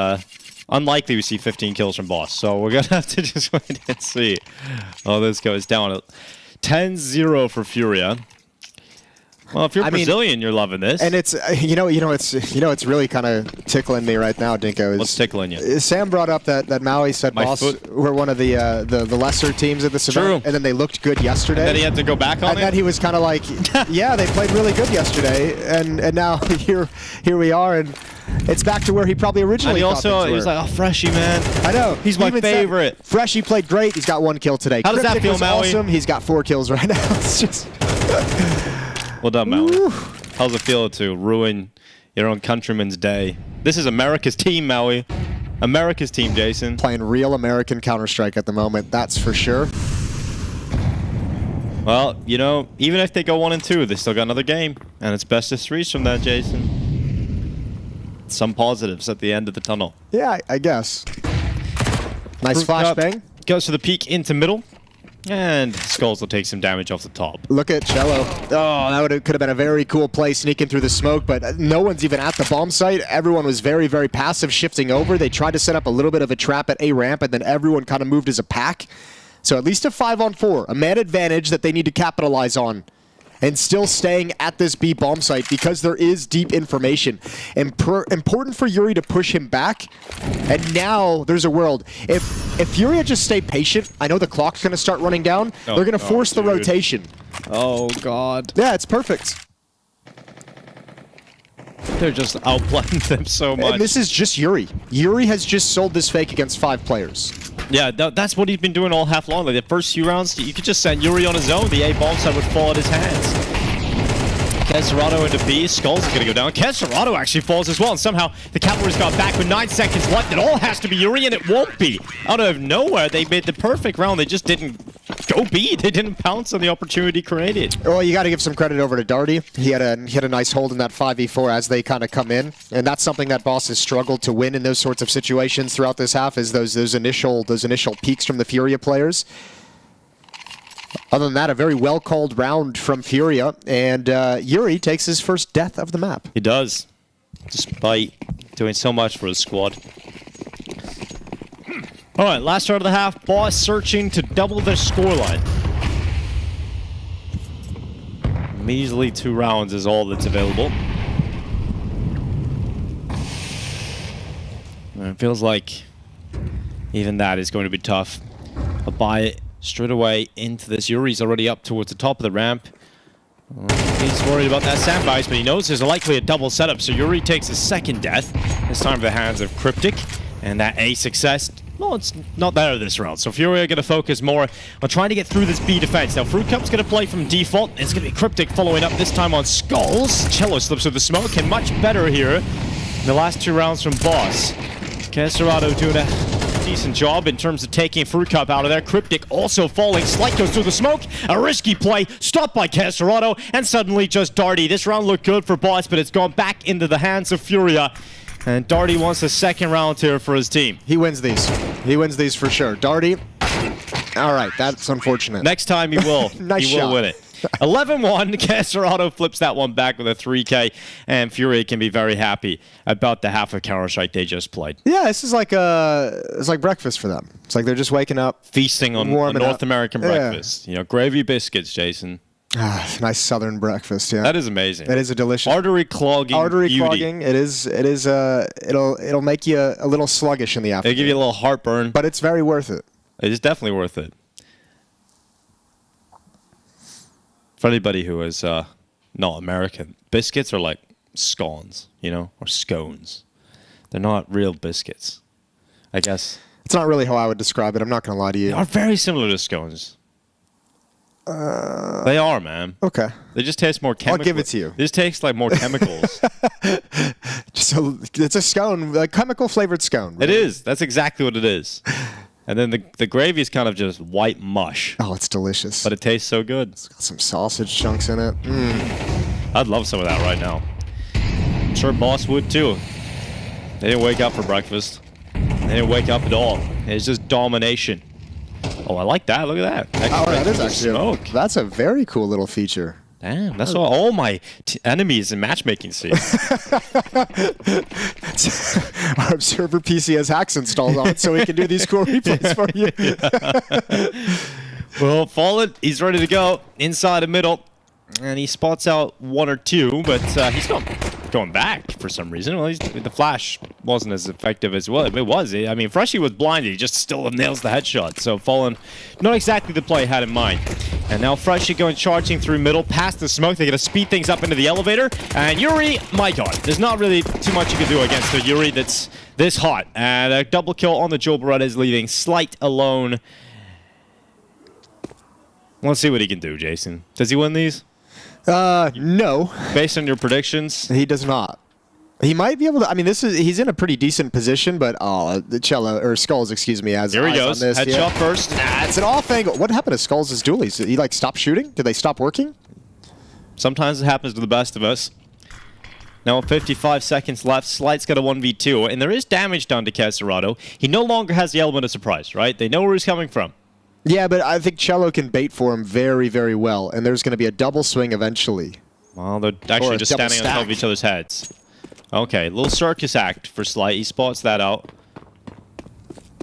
unlikely we see 15 kills from Boss. So we're going to have to just wait and see how this goes down. 10-0 for Furia. Well, if you're Brazilian, you're loving this. And it's it's really kind of tickling me right now, Dinko. What's tickling you? Sam brought up that Maui said Boss were one of the lesser teams at this event, and then they looked good yesterday. And then he had to go back on it. And then he was kind of like, yeah, they played really good yesterday, and now here we are, and It's back to where he probably originally And thought he was like, oh, Freshie, man. I know. He's my Even said, favorite. Freshie played great. He's got 1 kill today. How does that Cryptic feel, was Maui? awesome. He's got 4 kills right now. It's just... Well done, Maui. How does it feel to ruin your own countryman's day? This is America's team, Maui. America's team, Jason. Playing real American Counter-Strike at the moment, that's for sure. Well, you know, even if they go 1-2, they still got another game. And it's best of 3s from that, Jason. Some positives at the end of the tunnel. Yeah, I guess. Nice flashbang. Goes to the peak into middle. And Skulls will take some damage off the top. Look at Cello. Oh, that could have been a very cool play, sneaking through the smoke, but no one's even at the bomb site. Everyone was very, very passive, shifting over. They tried to set up a little bit of a trap at A ramp, and then everyone kind of moved as a pack. So at least a 5-on-4, a man advantage that they need to capitalize on. And still staying at this B bomb site because there is deep information. Important for Yuri to push him back. And now there's a world. If Furia just stay patient, I know the clock's going to start running down. They're going to force the rotation. Oh, God. Yeah, it's perfect. They're just outplaying them so much. And this is just Yuri. Yuri has just sold this fake against 5 players. Yeah, that's what he's been doing all half long. Like the first few rounds, you could just send Yuri on his own. The A bomb site would fall at his hands. Kesserado into B. Skulls are going to go down. Kesserado actually falls as well. And somehow the Cavalry's got back with 9 seconds left. It all has to be Yuri, and it won't be. Out of nowhere, they made the perfect round. They just didn't go B. They didn't pounce on the opportunity created. Well, you got to give some credit over to Darty. He had a nice hold in that 5v4 as they kind of come in. And that's something that Boss has struggled to win in those sorts of situations throughout this half, is those initial peaks from the Furia players. Other than that, a very well-called round from Furia, and Yuri takes his first death of the map. He does, despite doing so much for his squad. All right, last round of the half, Boss searching to double their scoreline. Measly 2 rounds is all that's available. And it feels like even that is going to be tough. A buy straight away into this. Yuri's already up towards the top of the ramp. He's worried about that sandbags, but he knows there's likely a double setup. So Yuri takes his second death, this time at the hands of Cryptic. And that A success, well, it's not there this round. So Furia are going to focus more on trying to get through this B defense. Now, Fruit Cup's going to play from default. It's going to be Cryptic following up this time on Skulls. Cello slips with the smoke, and much better here in the last 2 rounds from Boss. Kesserado doing a decent job in terms of taking Fruit Cup out of there. Cryptic also falling. Slight goes through the smoke. A risky play, stopped by Kesserado, and suddenly just Darty. This round looked good for Boss, but it's gone back into the hands of Furia. And Darty wants the second round here for his team. He wins these. He wins these for sure. Darty. All right, that's unfortunate. Next time he will. Nice he will shot. win it. 11-1, Kesserado flips that one back with a 3K, and Fury can be very happy about the half of Counter-Strike they just played. Yeah, this is like it's like breakfast for them. It's like they're just waking up, feasting on a North American breakfast. You know, gravy biscuits, Jason. Nice southern breakfast. Yeah, that is amazing. It is a delicious artery clogging. Clogging. It is. It'll make you a little sluggish in the afternoon. It'll give you a little heartburn, but it's very worth it. It is definitely worth it. For anybody who is not American, biscuits are like scones, you know, or scones. They're not real biscuits, I guess. It's not really how I would describe it. I'm not going to lie to you. They are very similar to scones. They are, man. Okay. They just taste more chemical. I'll give it to you. This tastes like more chemicals. It's a scone, a chemical flavored scone. Really. It is. That's exactly what it is. And then the gravy is kind of just white mush. Oh, it's delicious. But it tastes so good. It's got some sausage chunks in it. I'd love some of that right now. I'm sure Boss would too. They didn't wake up for breakfast. They didn't wake up at all. It's just domination. Oh, I like that. Look at that. That is actually that's a very cool little feature. Damn, that's all my enemies in matchmaking see. Our server PC has hacks installed on it, so we can do these cool replays for you. Well, Fallen, he's ready to go inside the middle, and he spots out 1 or 2, but he's not going back for some reason. Well, the flash wasn't as effective as well. It was. I mean, Freshie was blinded. He just still nails the headshot. So Fallen, not exactly the play he had in mind. And now Freshie going charging through middle, past the smoke. They're going to speed things up into the elevator. And Yuri, my god, there's not really too much you can do against a Yuri that's this hot. And a double kill on the Joel Beretta is leaving Slight alone. Let's see what he can do, Jason. Does he win these? No. Based on your predictions? He does not. He might be able to. I mean, he's in a pretty decent position, but the Cello or Skulls, excuse me, has here he eyes goes. on this. Headshot first. Nah, it's an off angle. What happened to Skulls' dualies? Did he like stop shooting? Did they stop working? Sometimes it happens to the best of us. Now 55 seconds left. Slight's got a 1v2, and there is damage done to Caserato. He no longer has the element of surprise, right? They know where he's coming from. Yeah, but I think Cello can bait for him very, very well, and there's going to be a double swing eventually. Well, they're actually just standing on top of each other's heads. Okay, little circus act for Slight. He spots that out.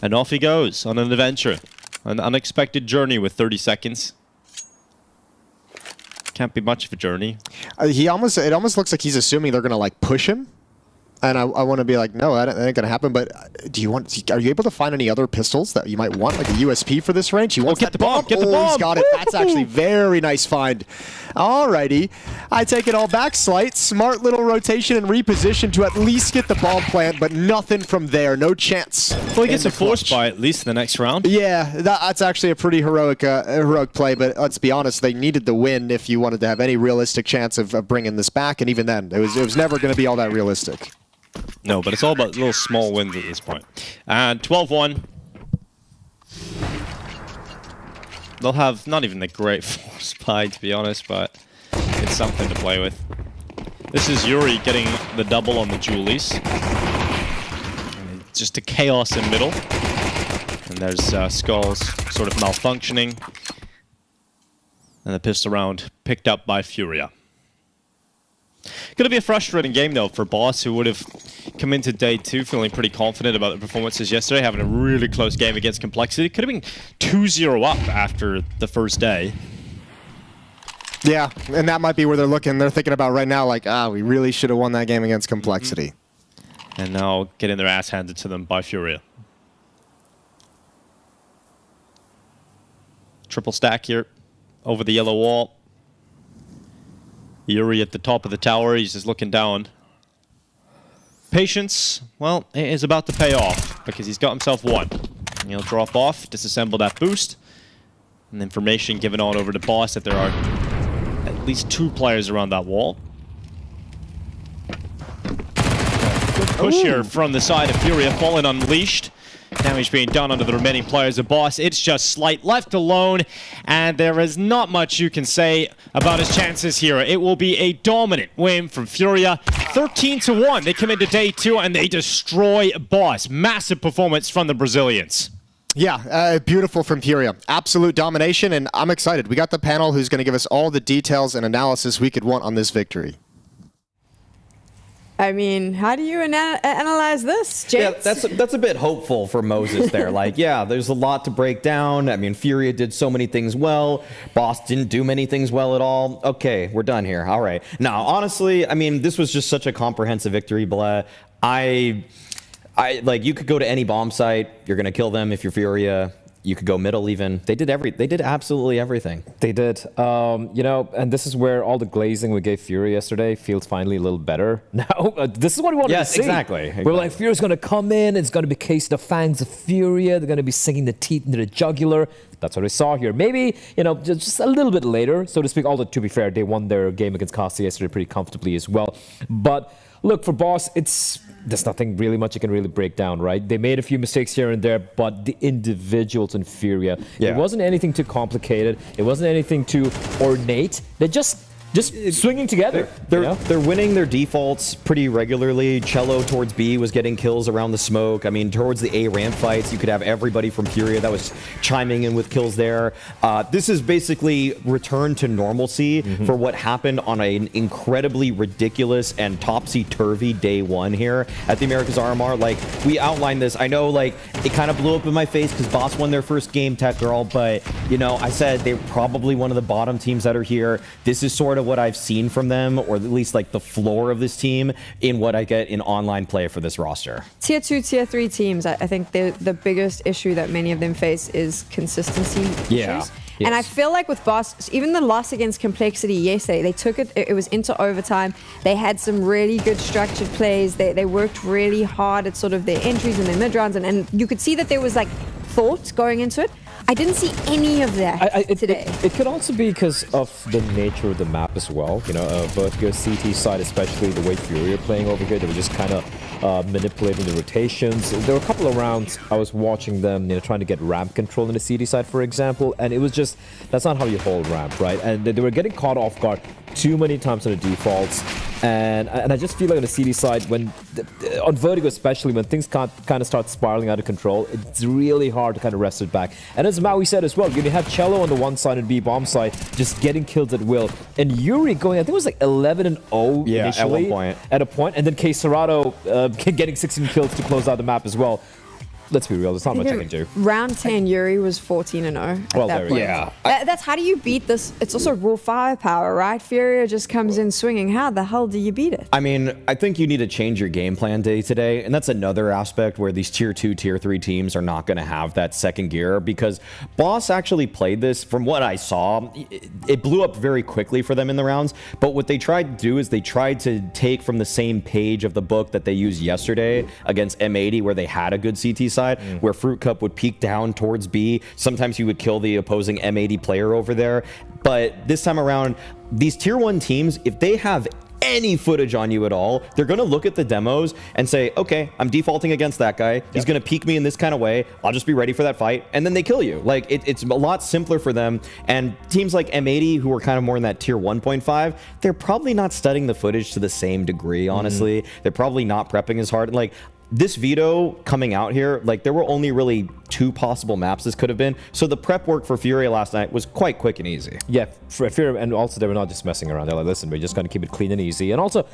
And off he goes on an adventure. An unexpected journey with 30 seconds. Can't be much of a journey. It almost looks like he's assuming they're going to like push him. And I want to be like, no, that ain't going to happen. But are you able to find any other pistols that you might want, like a USP for this range? He wants get the bomb, get the bomb. He's got it. That's actually very nice find. Alrighty. I take it all back, Slight. Smart little rotation and reposition to at least get the bomb plant, but nothing from there. No chance. Well, he gets a force buy at least in the next round. Yeah, that's actually a pretty heroic play, but let's be honest, they needed the win if you wanted to have any realistic chance of bringing this back, and even then, it was never going to be all that realistic. No, but it's all about little small wins at this point. And 12-1. They'll have not even a great force buy, to be honest, but it's something to play with. This is Yuri getting the double on the Julies. And just a chaos in middle. And there's Skulls sort of malfunctioning. And the pistol round picked up by FURIA. Going to be a frustrating game, though, for Boss, who would have come into day 2 feeling pretty confident about the performances yesterday, having a really close game against Complexity. Could have been 2-0 up after the first day. Yeah, and that might be where they're looking. They're thinking about right now, like, we really should have won that game against Complexity. And now getting their ass handed to them by FURIA. Triple stack here over the yellow wall. Yuri at the top of the tower, he's just looking down. Patience, well, it is about to pay off because he's got himself one. And he'll drop off, disassemble that boost. And information given on over to Boss that there are at least 2 players around that wall. Good push here from the side of FURIA, falling unleashed. Damage being done under the remaining players of Boss. It's just Slight left alone, and there is not much you can say about his chances here. It will be a dominant win from FURIA. 13-1. They come into day 2 and they destroy Boss. Massive performance from the Brazilians. Yeah, beautiful from FURIA. Absolute domination, and I'm excited. We got the panel who's going to give us all the details and analysis we could want on this victory. I mean, how do you analyze this, James? Yeah, that's a bit hopeful for Moses there. Like, yeah, there's a lot to break down. I mean, FURIA did so many things well. Boss didn't do many things well at all. Okay, we're done here. All right. Now, honestly, I mean, this was just such a comprehensive victory, Blah. I like, you could go to any bomb site. You're going to kill them if you're FURIA. You could go middle even. They did absolutely everything. They did. You know, and this is where all the glazing we gave FURIA yesterday feels finally a little better. Now, this is what we wanted to see. Exactly. We're like, FURIA's going to come in. It's going to be case the fangs of FURIA. They're going to be sinking the teeth into the jugular. That's what we saw here. Maybe, you know, just a little bit later, so to speak. Although, to be fair, they won their game against Costa yesterday pretty comfortably as well. But look, for Boss, there's nothing really much you can really break down, right? They made a few mistakes here and there, but the individuals in FURIA, it wasn't anything too complicated. It wasn't anything too ornate. They just swinging together. They're winning their defaults pretty regularly. Cello towards B was getting kills around the smoke. I mean, towards the A ramp fights, you could have everybody from FURIA that was chiming in with kills there. This is basically return to normalcy for what happened on an incredibly ridiculous and topsy-turvy day 1 here at the Americas RMR. Like, we outlined this. I know, like, it kind of blew up in my face because Boss won their first game, Tech Girl, but, you know, I said they're probably one of the bottom teams that are here. This is sort of what I've seen from them, or at least like the floor of this team in what I get in online play for this roster. Tier 2, Tier 3 teams, I think the biggest issue that many of them face is consistency issues. And I Yes. feel like with Boss, even the loss against Complexity yesterday, they took it, it was into overtime. They had some really good structured plays. They worked really hard at sort of their entries and their mid-rounds, and you could see that there was like thought going into it. I didn't see any of that today. It could also be because of the nature of the map as well. You know, Vertigo CT side, especially the way FURIA are playing over here, they were just kind of manipulating the rotations. There were a couple of rounds I was watching them, you know, trying to get ramp control in the CT side, for example, and it was just, that's not how you hold ramp, right? And they were getting caught off guard too many times on the defaults. And I just feel like on the CD side, when on Vertigo especially, when things kind of start spiraling out of control, it's really hard to kind of wrest it back. And as Maui said as well, you have Cello on the one side and B-Bomb side, just getting kills at will. And Yuri going, I think it was like 11-0 initially. At a point. And then K Serrato getting 16 kills to close out the map as well. Let's be real, there's not much I can do. Round 10, Yuri was 14-0 at Well, that there point. we go. That's how do you beat this? It's also raw firepower, right? FURIA just comes in swinging. How the hell do you beat it? I mean, I think you need to change your game plan day to day, and that's another aspect where these tier 2, tier 3 teams are not going to have that second gear, because Boss actually played this, from what I saw, it blew up very quickly for them in the rounds, but what they tried to do is they tried to take from the same page of the book that they used yesterday against M80, where they had a good CT side, where Fruit Cup would peek down towards B. Sometimes he would kill the opposing M80 player over there. But this time around, these tier 1 teams, if they have any footage on you at all, they're going to look at the demos and say, okay, I'm defaulting against that guy. He's going to peek me in this kind of way. I'll just be ready for that fight. And then they kill you. Like, it's a lot simpler for them. And teams like M80, who are kind of more in that tier 1.5, they're probably not studying the footage to the same degree, honestly. They're probably not prepping as hard. Like, this veto coming out here, like, there were only really 2 possible maps this could have been. So the prep work for FURIA last night was quite quick and easy. Yeah, for FURIA, and also they were not just messing around. They're like, listen, we're just going to keep it clean and easy. And also,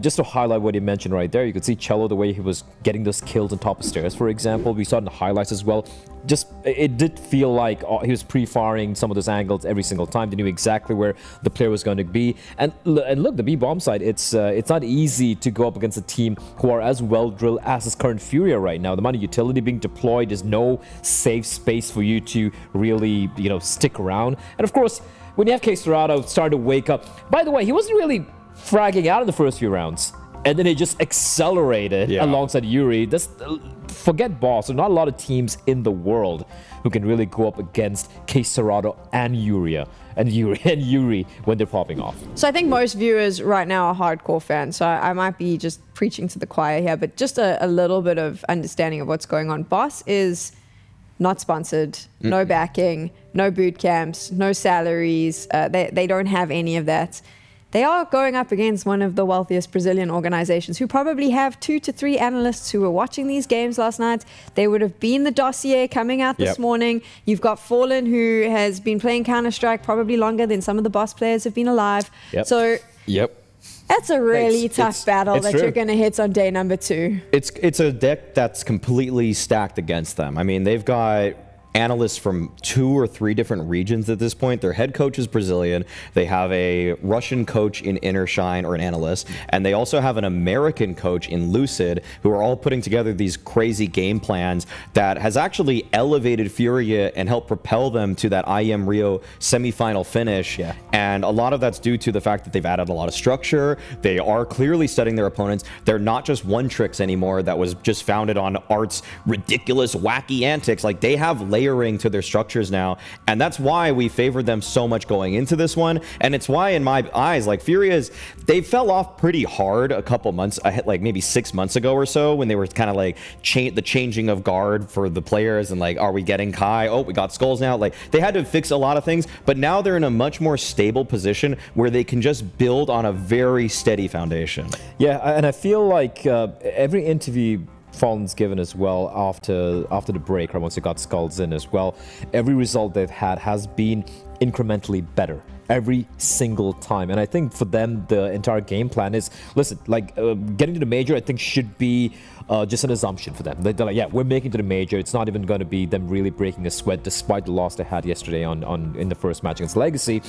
just to highlight what you mentioned right there, you could see Cello, the way he was getting those kills on top of stairs, for example. We saw it in the highlights as well. Just, it did feel like he was pre-firing some of those angles every single time. They knew exactly where the player was going to be. And look, the B-Bomb side, it's not easy to go up against a team who are as well-drilled as this current FURIA right now. The amount of utility being deployed, there's no safe space for you to really, you know, stick around. And of course, when you have K Serrato start to wake up, by the way, he wasn't really fragging out in the first few rounds. And then it just accelerated alongside Yuri. Just forget Boss. There's not a lot of teams in the world who can really go up against K Serrato and Yuri when they're popping off. So I think most viewers right now are hardcore fans. So I might be just preaching to the choir here, but just a little bit of understanding of what's going on. Boss is not sponsored, no backing, no boot camps, no salaries. They don't have any of that. They are going up against one of the wealthiest Brazilian organizations who probably have 2 to 3 analysts who were watching these games last night. They would have been the dossier coming out this morning. You've got Fallen, who has been playing Counter-Strike probably longer than some of the Boss players have been alive. So that's a really tough battle that you're going to hit on day number 2. It's a deck that's completely stacked against them. I mean, they've got analysts from 2 or 3 different regions at this point. Their head coach is Brazilian. They have a Russian coach in Innershine, or an analyst, and they also have an American coach in Lucid, who are all putting together these crazy game plans that has actually elevated FURIA and helped propel them to that IEM Rio semifinal finish. And a lot of that's due to the fact that they've added a lot of structure. They are clearly studying their opponents. They're not just one tricks anymore that was just founded on Art's ridiculous, wacky antics. Like, they have layering to their structures now, and that's why we favored them so much going into this one. And it's why, in my eyes, like, FURIA's, they fell off pretty hard a couple months ahead, like maybe 6 months ago or so, when they were kind of like the changing of guard for the players, and like, are we getting Kai? Oh, we got Skulls now. Like, they had to fix a lot of things, but now they're in a much more stable position where they can just build on a very steady foundation. Yeah, and I feel like every interview Fallen's given as well after the break, right, once they got Skulls in as well, every result they've had has been incrementally better every single time. And I think for them, the entire game plan is, listen, like, getting to the major, I think, should be just an assumption for them. They're like, yeah, we're making to the major. It's not even going to be them really breaking a sweat, despite the loss they had yesterday in the first match against Legacy.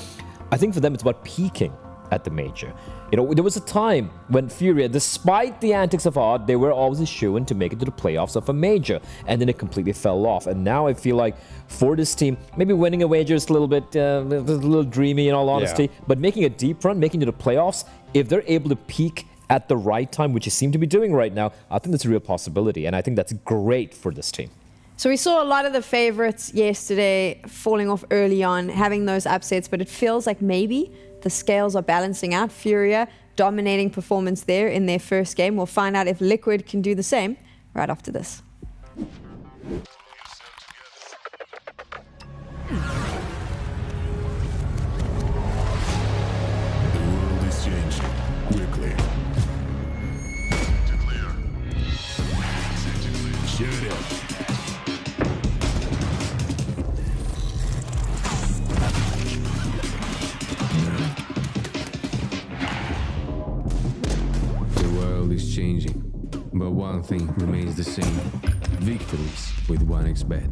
I think for them, it's about peaking at the major. You know, there was a time when FURIA, despite the antics of odd, they were always a shoo-in to make it to the playoffs of a major, and then it completely fell off. And now I feel like for this team, maybe winning a major is a little bit a little dreamy in all honesty, but making a deep run, making it to the playoffs, if they're able to peak at the right time, which you seem to be doing right now, I think that's a real possibility, and I think that's great for this team. So we saw a lot of the favorites yesterday falling off early on, having those upsets, but it feels like maybe the scales are balancing out. FURIA dominating performance there in their first game. We'll find out if Liquid can do the same right after this. Is changing, but one thing remains the same: victories with 1xBet.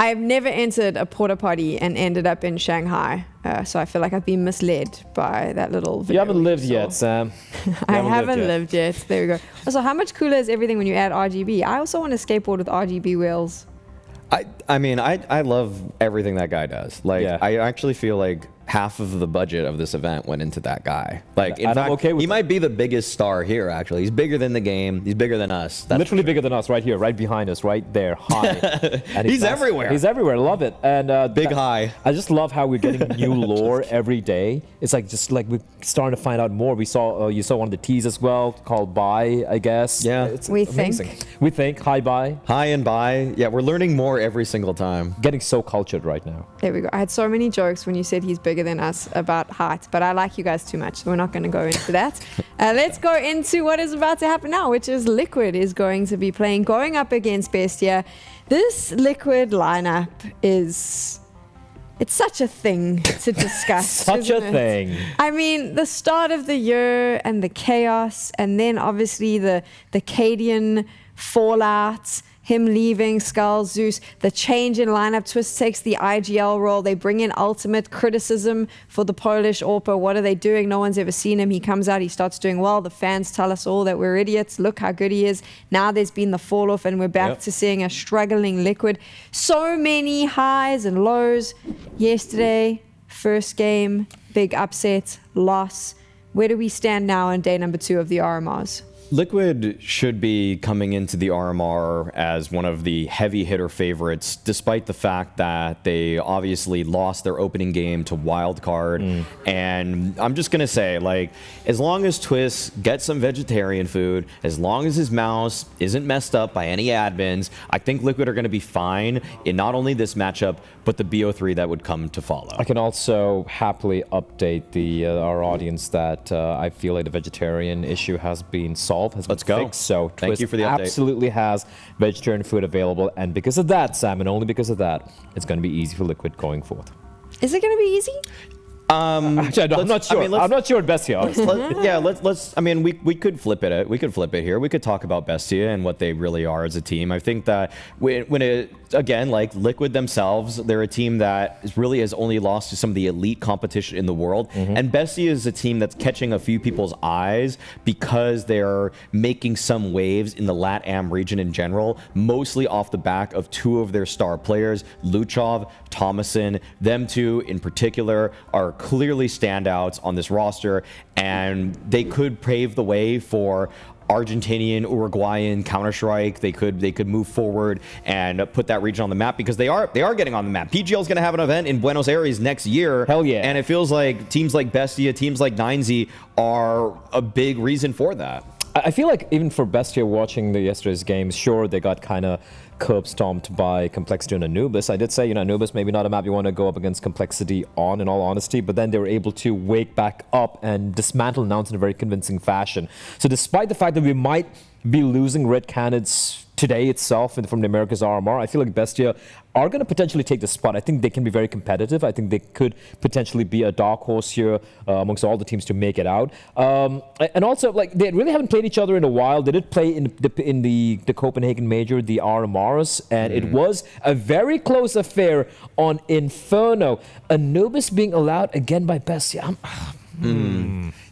I've never entered a porta potty and ended up in Shanghai, so I feel like I've been misled by that little video. You haven't lived we saw. yet, Sam. I haven't lived yet. There we go. Also, how much cooler is everything when you add RGB? I also want to skateboard with RGB wheels. I mean, I love everything that guy does. Like, Yeah. I actually feel like half of the budget of this event went into that guy. Like, in And I'm fact, okay with he that. might be the biggest star here, actually. He's bigger than the game. He's bigger than us. That's Literally bigger than us, right here, right behind us, right there, high. And He's massive. everywhere. He's everywhere. Love it. And Big high. I just love how we're getting new lore every day. It's like just like we're starting to find out more. We saw you saw one of the teas as well called Bye, I guess. Yeah. It's We amazing. think. We think hi bye. High and by. Yeah, we're learning more every single time. Getting so cultured right now. There we go. I had so many jokes when you said he's bigger than us about height, but I like you guys too much, so we're not going to go into that. Let's go into what is about to happen now, which is Liquid is going to be going up against Bestia. This Liquid lineup it's such a thing to discuss. Such a isn't it? thing. I mean, the start of the year and the chaos, and then obviously the Cadian fallout, him leaving, Skull, Zeus, the change in lineup. Twist takes the IGL role. They bring in ultimate criticism for the Polish Orpa. What are they doing? No one's ever seen him. He comes out, he starts doing well. The fans tell us all that we're idiots. Look how good he is. Now there's been the fall off, and we're back to seeing a struggling Liquid. So many highs and lows. Yesterday, first game, big upset, loss. Where do we stand now on day number 2 of the RMRs? Liquid should be coming into the RMR as one of the heavy hitter favorites, despite the fact that they obviously lost their opening game to Wildcard. And I'm just going to say, like, as long as Twist gets some vegetarian food, as long as his mouse isn't messed up by any admins, I think Liquid are going to be fine in not only this matchup, but the BO3 that would come to follow. I can also happily update our audience that I feel like the vegetarian issue has been solved. Let's go. Fixed, so Thank Twist you for the update. absolutely has vegetarian food available, and because of that, Sam, and only because of that, it's going to be easy for Liquid going forth. Is it going to be easy? Actually, I'm not sure. I'm not sure at Bestia. Let's. I mean, we could flip it. We could flip it here. We could talk about Bestia and what they really are as a team. I think that when it again, like Liquid themselves, they're a team that really has only lost to some of the elite competition in the world. And Bestia is a team that's catching a few people's eyes because they're making some waves in the LATAM region in general, mostly off the back of 2 of their star players, Luchov, Thomason. Them 2 in particular are clearly standouts on this roster, and they could pave the way for Argentinian, Uruguayan Counter-Strike. They could move forward and put that region on the map, because they are getting on the map. PGL is going to have an event in Buenos Aires next year. Hell yeah. And it feels like teams like Bestia, teams like Nouns are a big reason for that. I feel like even for Bestia watching yesterday's game, sure, they got kind of curb stomped by Complexity and Anubis. I did say, Anubis maybe not a map you want to go up against Complexity on, in all honesty, but then they were able to wake back up and dismantle Nouns in a very convincing fashion. So despite the fact that we might be losing Red Canids today itself from the Americas RMR, I feel like Bestia are going to potentially take the spot. I think they can be very competitive. I think they could potentially be a dark horse here amongst all the teams to make it out. And also, like, they really haven't played each other in a while. They did play in the Copenhagen Major, the RMRs, and it was a very close affair on Inferno. Anubis being allowed again by Bestia.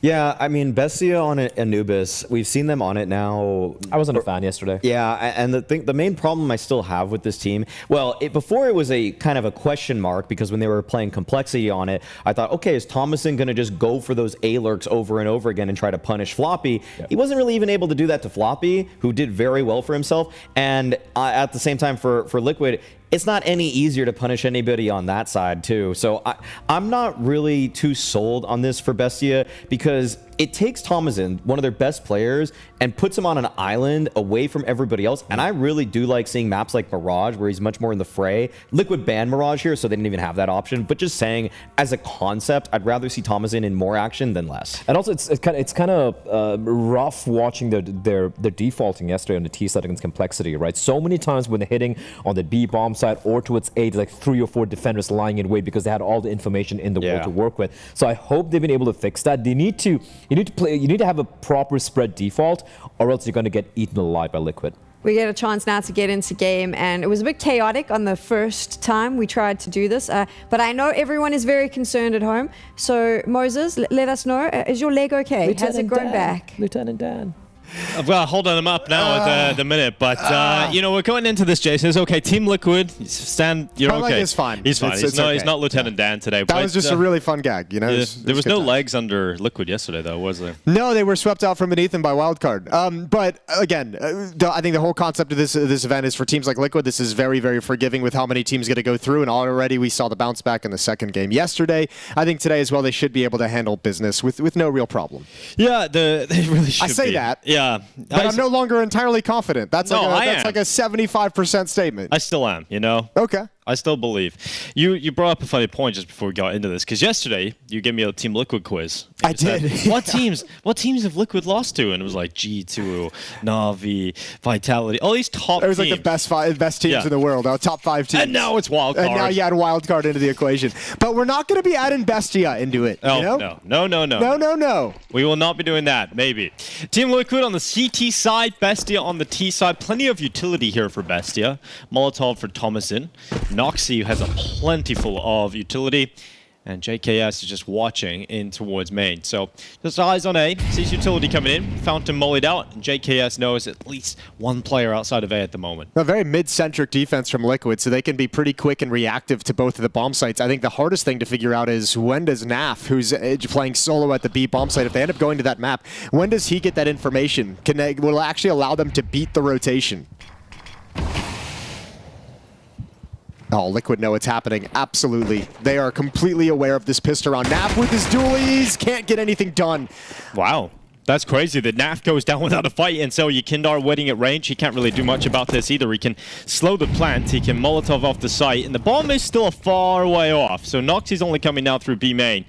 Yeah, I mean, Bestia on Anubis, we've seen them on it now. I wasn't a fan yesterday. Yeah, and the main problem I still have with this team, well, before it was a kind of a question mark, because when they were playing Complexity on it, I thought, okay, is Thomason going to just go for those A-lurks over and over again and try to punish Floppy? Yeah. He wasn't really even able to do that to Floppy, who did very well for himself. And at the same time for Liquid, it's not any easier to punish anybody on that side too. So I'm not really too sold on this for Bestia, because it takes Thomason, one of their best players, and puts him on an island away from everybody else. And I really do like seeing maps like Mirage, where he's much more in the fray. Liquid banned Mirage here, so they didn't even have that option. But just saying, as a concept, I'd rather see Thomason in more action than less. And also, it's kind of rough watching their defaulting yesterday on the T side against Complexity, right? So many times when they're hitting on the B bomb side or towards A, like 3 or 4 defenders lying in wait because they had all the information in the world to work with. So I hope they've been able to fix that. You need to have a proper spread default, or else you're going to get eaten alive by Liquid. we get a chance now to get into game, and it was a bit chaotic on the first time we tried to do this, but I know everyone is very concerned at home. So Moses, let us know, is your leg okay? Has it grown back? Lieutenant Dan. Well, holding him up now at the minute, but you know, we're going into this, Jason. It's okay. Team Liquid, you're okay. Like he's fine. He's fine. It's okay. He's not Lieutenant Dan today. That was just a really fun gag, you know. Yeah, there was no legs under Liquid yesterday, though, was there? No, they were swept out from beneath them by Wildcard. But again, I think the whole concept of this event is for teams like Liquid. This is very, very forgiving with how many teams get to go through, and already we saw the bounce back in the second game yesterday. I think today as well they should be able to handle business with no real problem. Yeah, they really should. I say that. Yeah, but I'm no longer entirely confident. That's like a 75% statement. I still am, you know? Okay. I still believe. You brought up a funny point just before we got into this, because yesterday you gave me a Team Liquid quiz. I did. What teams have Liquid lost to? And it was like G2, Na'Vi, Vitality, all these top teams. It was like the best teams in the world, top 5 teams. And now it's Wildcard. And now you add Wildcard into the equation. But we're not going to be adding Bestia into it. Oh, you know? No. We will not be doing that, maybe. Team Liquid on the CT side, Bestia on the T side. Plenty of utility here for Bestia. Molotov for Thomason. Noxy has a plentiful of utility, and JKS is just watching in towards main. So just eyes on A, sees utility coming in, Fountain mollied out, and JKS knows at least one player outside of A at the moment. A very mid-centric defense from Liquid, so they can be pretty quick and reactive to both of the bomb sites. I think the hardest thing to figure out is when does Naf, who's playing solo at the B bomb site, if they end up going to that map, when does he get that information? Will it actually allow them to beat the rotation? Oh, Liquid know what's happening. Absolutely. They are completely aware of this pistol round. Naf with his dualies can't get anything done. Wow. That's crazy that Naf goes down without a fight, and so Yekindar waiting at range. He can't really do much about this either. He can slow the plant, he can Molotov off the site, and the bomb is still a far way off. So Noxy's only coming now through B main.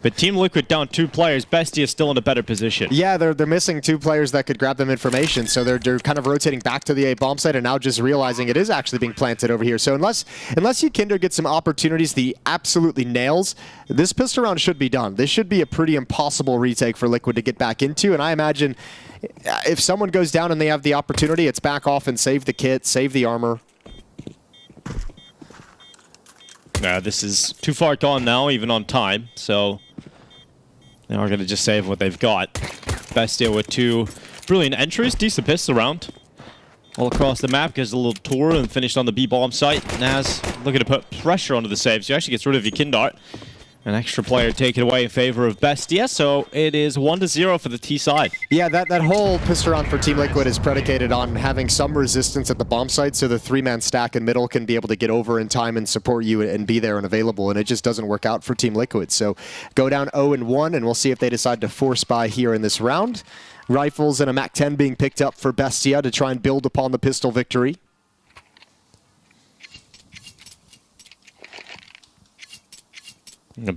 But Team Liquid down 2 players. Bestia is still in a better position. Yeah, they're missing 2 players that could grab them information, so they're kind of rotating back to the A bomb site and now just realizing it is actually being planted over here. So unless Yekindar gets some opportunities that he absolutely nails, this pistol round should be done. This should be a pretty impossible retake for Liquid to get back into, and I imagine if someone goes down and they have the opportunity, it's back off and save the kit, save the armor. This is too far gone now, even on time, so they are going to just save what they've got. Bestia with 2 brilliant entries, decent pistol round. All across the map, gives a little tour and finished on the B-bomb site. Naz looking to put pressure onto the saves. He actually gets rid of Yekindar. An extra player taken away in favor of Bestia, so it is 1-0 for the T side. Yeah, that whole pistol round for Team Liquid is predicated on having some resistance at the bomb site, so the 3-man stack in middle can be able to get over in time and support you and be there and available, and it just doesn't work out for Team Liquid. So go down 0-1, and we'll see if they decide to force buy here in this round. Rifles and a MAC-10 being picked up for Bestia to try and build upon the pistol victory.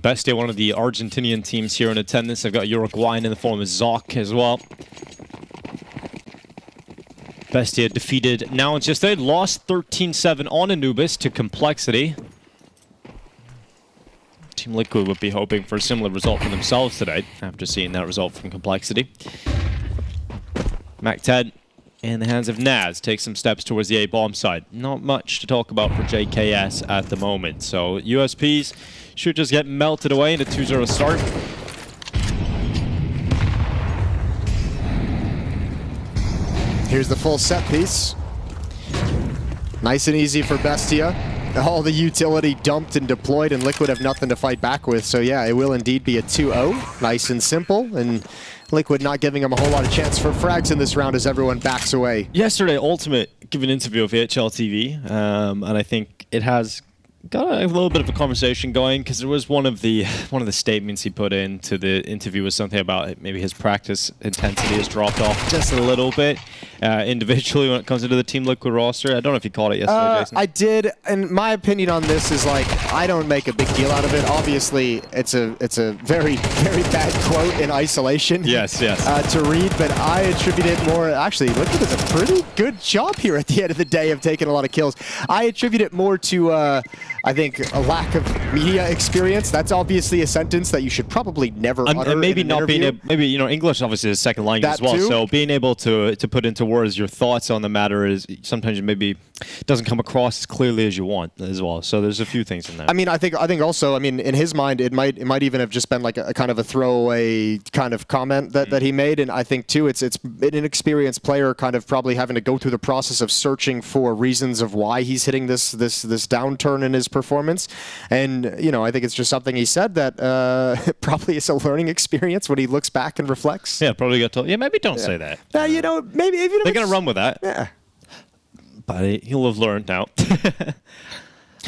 Bestia, one of the Argentinian teams here in attendance. They've got Uruguayan in the form of Zoc as well. Bestia defeated Nouns yesterday, lost 13-7 on Anubis to Complexity. Team Liquid would be hoping for a similar result for themselves today after seeing that result from Complexity. MAC-10 in the hands of Naz takes some steps towards the A-bomb side. Not much to talk about for JKS at the moment. So USPs should just get melted away in a 2-0 start. Here's the full set piece. Nice and easy for Bestia. All the utility dumped and deployed, and Liquid have nothing to fight back with. So yeah, it will indeed be a 2-0. Nice and simple, and Liquid not giving them a whole lot of chance for frags in this round as everyone backs away. Yesterday, Ultimate gave an interview of VHL TV, and I think it has got a little bit of a conversation going, because there was one of the statements he put into the interview was something about maybe his practice intensity has dropped off just a little bit individually when it comes into the Team Liquid roster. I don't know if you caught it yesterday, Jason. I did, and my opinion on this is, like, I don't make a big deal out of it. Obviously, it's a very, very bad quote in isolation. Yes. To read, but I attribute it more. Actually, Liquid does a pretty good job here at the end of the day of taking a lot of kills. I attribute it more to I think a lack of media experience. That's obviously a sentence that you should probably never utter and maybe in an not interview. being maybe English obviously is a second language That as well. too. So being able to put into words your thoughts on the matter is sometimes maybe doesn't come across as clearly as you want as well. So there's a few things in that. I mean, I think also, I mean, in his mind, it might even have just been like a kind of a throwaway kind of comment that he made, and I think too, it's an inexperienced player kind of probably having to go through the process of searching for reasons of why he's hitting this downturn in his performance, and I think it's just something he said that probably is a learning experience when he looks back and reflects. Yeah, probably got told. Yeah, maybe don't say that. Maybe even if They're gonna run with that. Yeah. But he'll have learned now.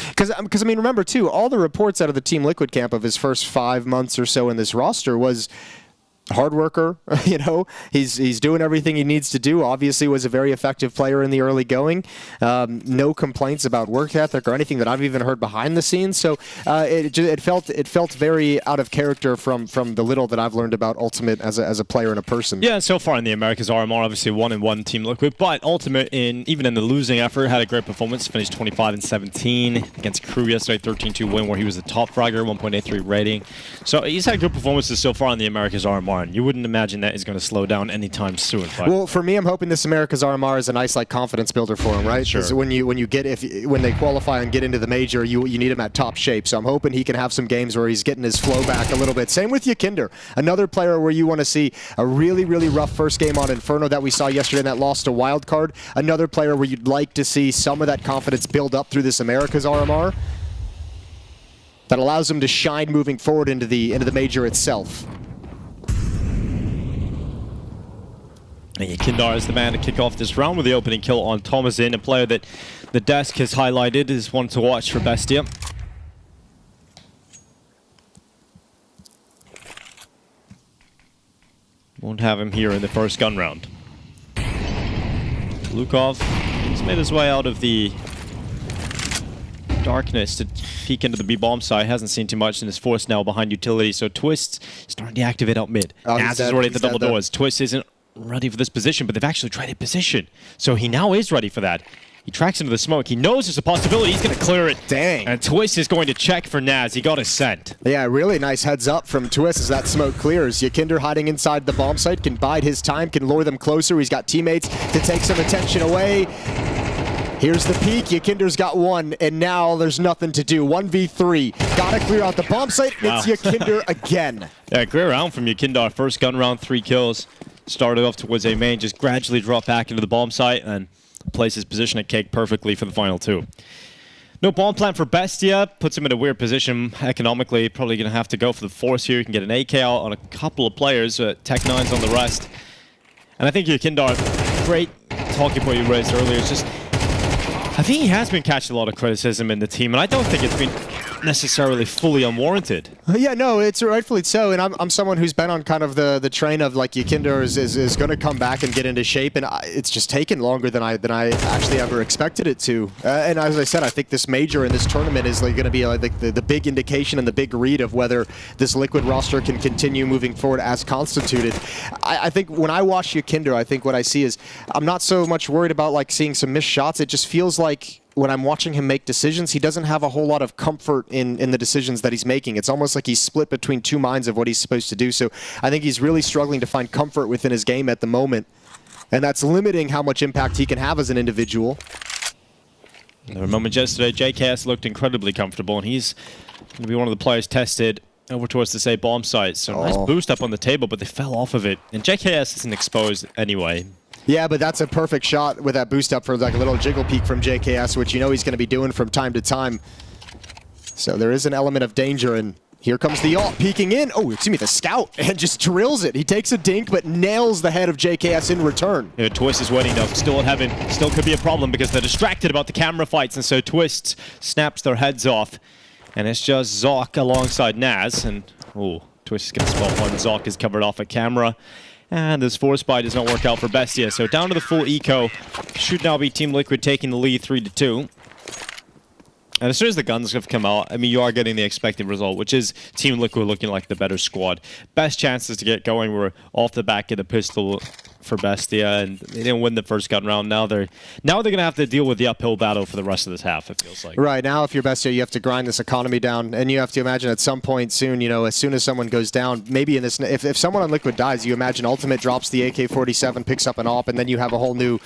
Because I mean, remember too, all the reports out of the Team Liquid camp of his first 5 months or so in this roster was hard worker. He's doing everything he needs to do. Obviously, was a very effective player in the early going. No complaints about work ethic or anything that I've even heard behind the scenes. So it felt very out of character from the little that I've learned about Ultimate as a player and a person. Yeah, so far in the Americas RMR, obviously 1-1 Team Liquid, but Ultimate even in the losing effort had a great performance. Finished 25-17 against KRÜ yesterday, 13-2 win where he was the top fragger, 1.83 rating. So he's had good performances so far in the Americas RMR. You wouldn't imagine that is going to slow down anytime soon. But well, for me, I'm hoping this America's RMR is a nice confidence builder for him, right? Sure. Because when they qualify and get into the major, you need him at top shape. So I'm hoping he can have some games where he's getting his flow back a little bit. Same with Yakinder, another player where you want to see a really, really rough first game on Inferno that we saw yesterday in that loss to Wildcard. Another player where you'd like to see some of that confidence build up through this America's RMR that allows him to shine moving forward into the major itself. And Yakinder is the man to kick off this round with the opening kill on Thomasin, a player that the desk has highlighted as one to watch for Bestia. Won't have him here in the first gun round. Lukov has made his way out of the darkness to peek into the B-bomb side. Hasn't seen too much and is forced now behind utility. So Twist starting to activate out mid. Naz is already at the double doors. Twist isn't ready for this position, but they've actually traded position. So he now is ready for that. He tracks into the smoke. He knows there's a possibility. He's going to clear it. Dang. And Twist is going to check for Naz. He got his scent. Yeah, really nice heads up from Twist as that smoke clears. Yakinder hiding inside the bomb site can bide his time, can lure them closer. He's got teammates to take some attention away. Here's the peek. Yakinder's got one, and now there's nothing to do. 1v3. Gotta clear out the bomb site. Wow. It's Yakinder again. Yeah, great round from Yakinder. First gun round, 3 kills. Started off towards A main, just gradually dropped back into the bomb site and places his position at cake perfectly for the final 2. No bomb plant for Bestia. Puts him in a weird position economically. Probably going to have to go for the force here. You can get an AK out on a couple of players. Tech 9's on the rest. And I think Yakinder, great talking point you raised earlier. It's just, I think he has been catching a lot of criticism in the team, and I don't think it's been necessarily fully unwarranted. Yeah, no, it's rightfully so, and I'm someone who's been on kind of the train of Yakinder is going to come back and get into shape, and it's just taken longer than I actually ever expected it to. And as I said, I think this major in this tournament is going to be the big indication and the big read of whether this Liquid roster can continue moving forward as constituted. I think when I watch Yakinder, I think what I see is I'm not so much worried about seeing some missed shots. It just feels like when I'm watching him make decisions, he doesn't have a whole lot of comfort in the decisions that he's making. It's almost like he's split between two minds of what he's supposed to do. So I think he's really struggling to find comfort within his game at the moment. And that's limiting how much impact he can have as an individual. There were moments yesterday, JKS looked incredibly comfortable, and he's going to be one of the players tested over towards the say bomb site. So nice boost up on the table, but they fell off of it. And JKS isn't exposed anyway. Yeah, but that's a perfect shot with that boost up for a little jiggle peek from JKS, which he's going to be doing from time to time. So there is an element of danger, and here comes the ult peeking in. Oh, excuse me, the scout, and just drills it. He takes a dink, but nails the head of JKS in return. Yeah, Twist is waiting though, still at heaven. Still could be a problem because they're distracted about the camera fights, and so Twist snaps their heads off. And it's just Zoc alongside Naz, and Twist is going to spot one. Zoc is covered off at camera. And this force buy does not work out for Bestia. So down to the full eco. Should now be Team Liquid taking the lead 3-2. And as soon as the guns have come out, I mean, you are getting the expected result, which is Team Liquid looking like the better squad. Best chances to get going were off the back of the pistol for Bestia, and they didn't win the first gun round. Now they're going to have to deal with the uphill battle for the rest of this half, it feels like. Right, now if you're Bestia, you have to grind this economy down, and you have to imagine at some point soon, you know, as soon as someone goes down, maybe in this, if someone on Liquid dies, you imagine Ultimate drops the AK-47, picks up an AWP, and then you have a whole new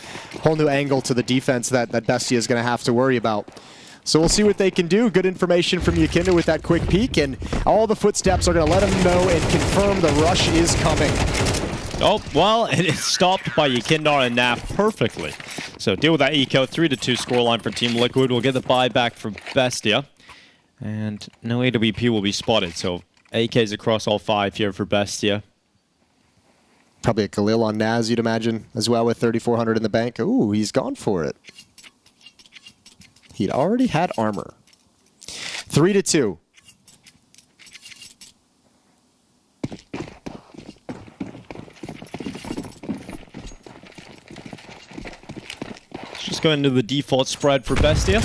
angle to the defense that Bestia is going to have to worry about. So we'll see what they can do. Good information from Yukinda with that quick peek, and all the footsteps are going to let him know and confirm the rush is coming. Oh, well, it is stopped by Yukindar and Naf perfectly. So deal with that eco, 3-2 scoreline for Team Liquid. We'll get the buyback for Bestia. And no AWP will be spotted, so AKs across all 5 here for Bestia. Probably a Khalil on Naz, you'd imagine, as well, with 3,400 in the bank. Ooh, he's gone for it. He'd already had armor. 3-2. Let's just go into the default spread for Bestia.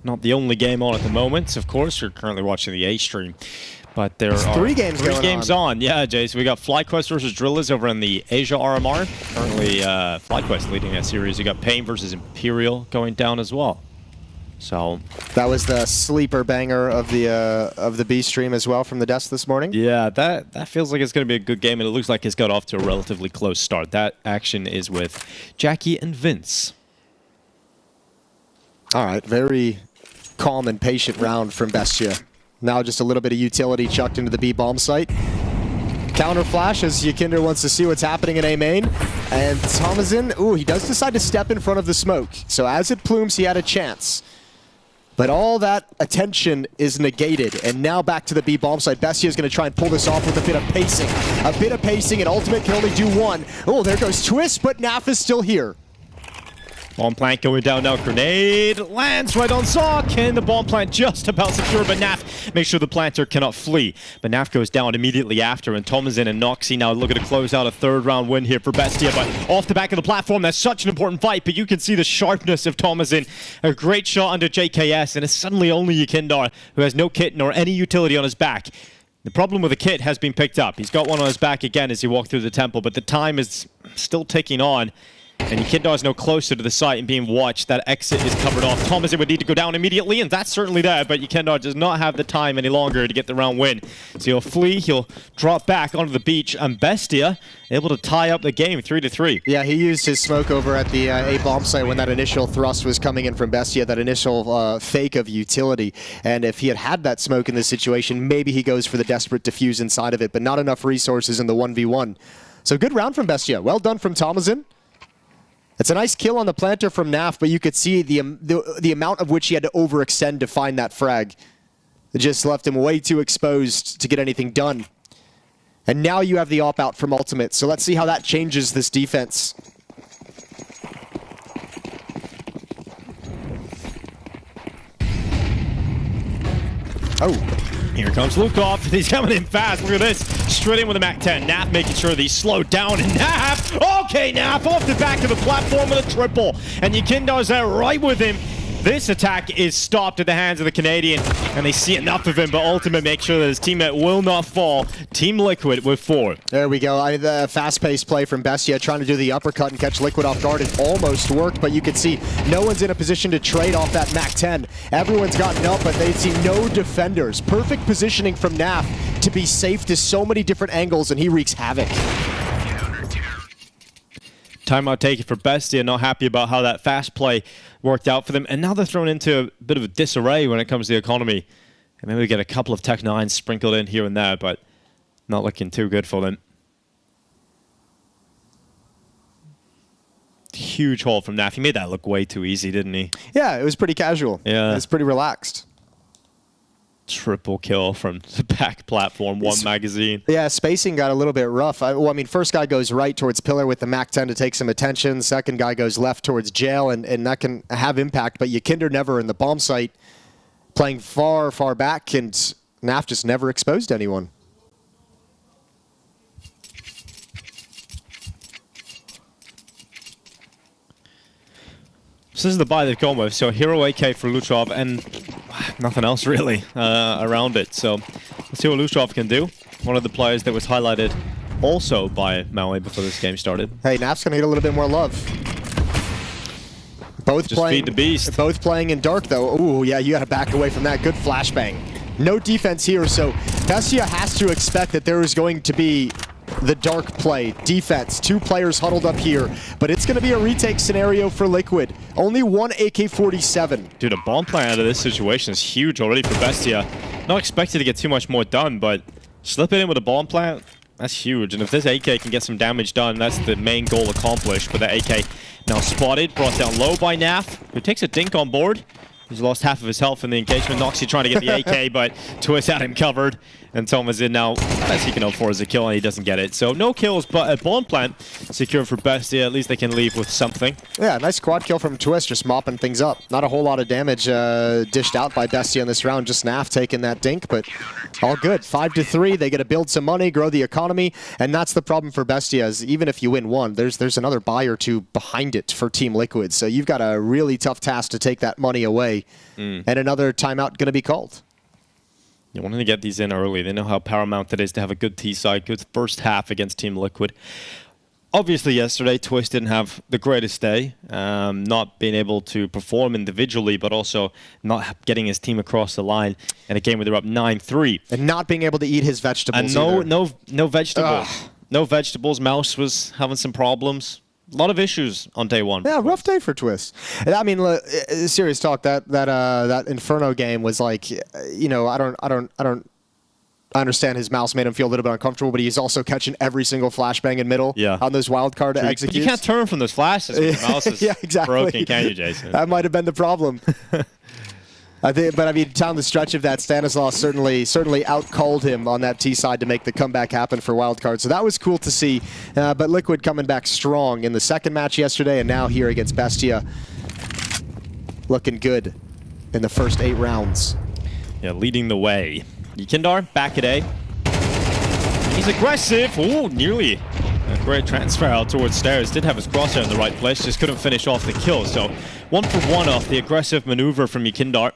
Not the only game on at the moment. Of course, you're currently watching the A stream. But there are 3 games on. Yeah, Jay. So we got FlyQuest versus Drillers over in the Asia RMR. Currently, FlyQuest leading that series. You got Pain versus Imperial going down as well. So that was the sleeper banger of the B stream as well from the desk this morning. Yeah, that feels like it's going to be a good game, and it looks like it's got off to a relatively close start. That action is with Jackie and Vince. All right, very calm and patient round from Bestia. Now just a little bit of utility chucked into the B bomb site. Counter flash as Yukinder wants to see what's happening in A main. And Thomasin, ooh, he does decide to step in front of the smoke. So as it plumes, he had a chance. But all that attention is negated. And now back to the B bomb site. Bestia is going to try and pull this off with a bit of pacing. A bit of pacing, and Ultimate can only do one. Oh, there goes Twist, but Naf is still here. Bomb plant going down now. Grenade lands right on Zoc, and the bomb plant just about secure, but Naf makes sure the planter cannot flee. But Naf goes down immediately after, and Thomasin and Noxy now looking to close out a 3rd round win here for Bestia. But off the back of the platform, that's such an important fight, but you can see the sharpness of Thomasin. A great shot under JKS, and it's suddenly only Yukindar, who has no kit nor any utility on his back. The problem with the kit has been picked up. He's got one on his back again as he walked through the temple, but the time is still ticking on. And Yukindar is now closer to the site and being watched. That exit is covered off. Thomasin would need to go down immediately, and that's certainly there, but Yukindar does not have the time any longer to get the round win. So he'll flee, he'll drop back onto the beach, and Bestia able to tie up the game 3-3. Yeah, he used his smoke over at the A bomb site when that initial thrust was coming in from Bestia, that initial fake of utility. And if he had had that smoke in this situation, maybe he goes for the desperate defuse inside of it, but not enough resources in the 1v1. So good round from Bestia. Well done from Thomasin. It's a nice kill on the planter from Naf, but you could see the amount of which he had to overextend to find that frag. It just left him way too exposed to get anything done. And now you have the op out from Ultimate, so let's see how that changes this defense. Oh. Here comes Lukov. He's coming in fast. Look at this. Straight in with a MAC-10. Naf making sure that he's slowed down. And Naf! Okay, Naf off the back of the platform with a triple. And Yukindar's there right with him. This attack is stopped at the hands of the Canadian, and they see enough of him, but Ultimate makes sure that his teammate will not fall. Team Liquid with 4. There we go. The fast-paced play from Bestia, trying to do the uppercut and catch Liquid off guard. It almost worked, but you can see no one's in a position to trade off that MAC-10. Everyone's gotten up, but they see no defenders. Perfect positioning from Naf to be safe to so many different angles, and he wreaks havoc. Timeout taken for Bestia, not happy about how that fast play worked out for them. And now they're thrown into a bit of a disarray when it comes to the economy. And maybe we get a couple of Tech 9s sprinkled in here and there, but not looking too good for them. Huge haul from Naf. He made that look way too easy, didn't he? Yeah, it was pretty casual. Yeah. It was pretty relaxed. Triple kill from the back platform, 1 magazine. Yeah, spacing got a little bit rough. I mean, first guy goes right towards Pillar with the MAC-10 to take some attention. Second guy goes left towards Jail, and that can have impact. But Yukinder never in the bomb site, playing far, far back, and Naf just never exposed anyone. So this is the buy they've gone with. So Hero AK for Lutrov and nothing else really around it. So let's see what Lutrov can do. One of the players that was highlighted also by Maui before this game started. Hey, Naf's going to get a little bit more love. Both Just playing, feed the beast. Both playing in dark, though. Ooh, yeah, you got to back away from that. Good flashbang. No defense here, so Bestia has to expect that there is going to be the dark play. Defense, 2 players huddled up here, but it's going to be a retake scenario for Liquid. Only 1 AK-47. Dude, a bomb plan out of this situation is huge already for Bestia. Not expected to get too much more done, but slip it in with a bomb plant, that's huge. And if this AK can get some damage done, that's the main goal accomplished. But the AK now spotted, brought down low by Naf, who takes a dink on board. He's lost half of his health in the engagement. Noxy trying to get the AK, but Twist had him covered. And Thomas in now, as he can hope for is a kill, and he doesn't get it. So no kills, but a bomb plant secured for Bestia. At least they can leave with something. Yeah, nice quad kill from Twist, just mopping things up. Not a whole lot of damage dished out by Bestia in this round. Just Naf taking that dink, but all good. 5-3, they get to build some money, grow the economy, and that's the problem for Bestia, is even if you win one, there's another buy or two behind it for Team Liquid. So you've got a really tough task to take that money away, and another timeout going to be called. You wanted to get these in early. They know how paramount it is to have a good T-side, good first half against Team Liquid. Obviously, yesterday, Twist didn't have the greatest day, not being able to perform individually, but also not getting his team across the line in a game where they're up 9-3. And not being able to eat his vegetables And no vegetables. No vegetables. Mouse was having some problems. A lot of issues on day one. Yeah, rough day for Twist. I mean, serious talk. That Inferno game was like, you know, I understand his mouse made him feel a little bit uncomfortable, but he's also catching every single flashbang in middle on those wildcard executes. You can't turn from those flashes when the mouse is exactly. broken, can you, Jason? That might have been the problem. I think, but I mean, down the stretch of that, Stanislaus certainly out-called him on that T side to make the comeback happen for Wildcard. So that was cool to see. But Liquid coming back strong in the second match yesterday, and now here against Bestia, looking good in the first 8 rounds. Yeah, leading the way. Yikindar back at A. He's aggressive. Ooh, nearly a great transfer out towards stairs. Did have his crosshair in the right place, just couldn't finish off the kill. So 1 for 1 off the aggressive maneuver from Yikindar.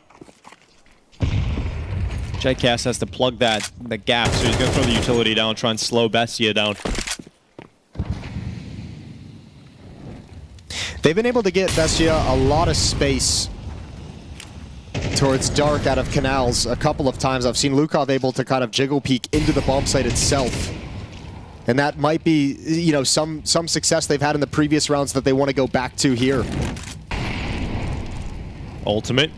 JCast has to plug the gap, so he's going to throw the utility down, try and slow Bestia down. They've been able to get Bestia a lot of space towards dark out of canals a couple of times. I've seen Lukov able to kind of jiggle peek into the bomb site itself. And that might be, you know, some success they've had in the previous rounds that they want to go back to here. Ultimate.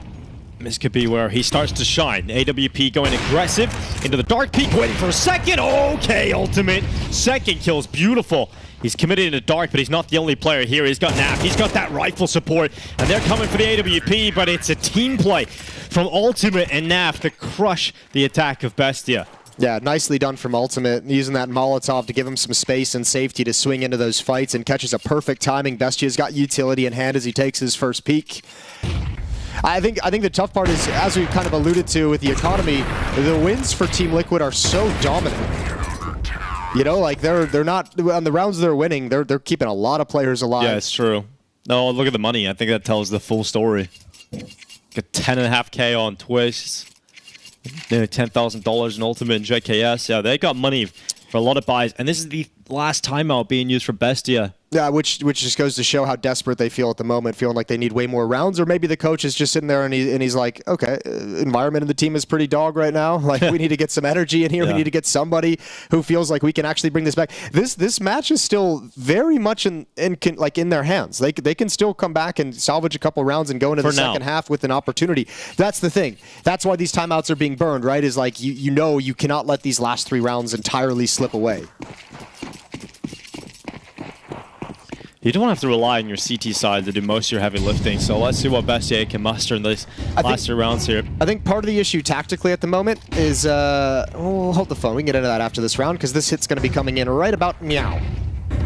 This could be where he starts to shine. AWP going aggressive into the dark peak, waiting for a second. Okay, Ultimate. Second kill's beautiful. He's committed into dark, but he's not the only player here. He's got Naf. He's got that rifle support, and they're coming for the AWP, but it's a team play from Ultimate and Naf to crush the attack of Bestia. Yeah, nicely done from Ultimate, using that Molotov to give him some space and safety to swing into those fights, and catches a perfect timing. Bestia's got utility in hand as he takes his first peek. I think the tough part is, as we kind of alluded to with the economy, the wins for Team Liquid are so dominant. You know, like they're not on the rounds they're winning. They're keeping a lot of players alive. Yeah, it's true. No, look at the money. I think that tells the full story. Got 10.5K on Twist. Nearly $10,000 in Ultimate and JKS. Yeah, they got money for a lot of buys, and this is the last timeout being used for Bestia. Yeah, which just goes to show how desperate they feel at the moment, feeling like they need way more rounds, or maybe the coach is just sitting there and he's like, okay, environment in the team is pretty dog right now. Like, we need to get some energy in here. We need to get somebody who feels like we can actually bring this back. This match is still very much in their hands. They can still come back and salvage a couple rounds and go into the second half with an opportunity. That's the thing. That's why these timeouts are being burned, right? Is like you know you cannot let these last 3 rounds entirely slip away. You don't have to rely on your CT side to do most of your heavy lifting, so let's see what Bestia can muster in these last 3 rounds here. I think part of the issue tactically at the moment is, we'll hold the phone, we can get into that after this round, because this hit's going to be coming in right about meow.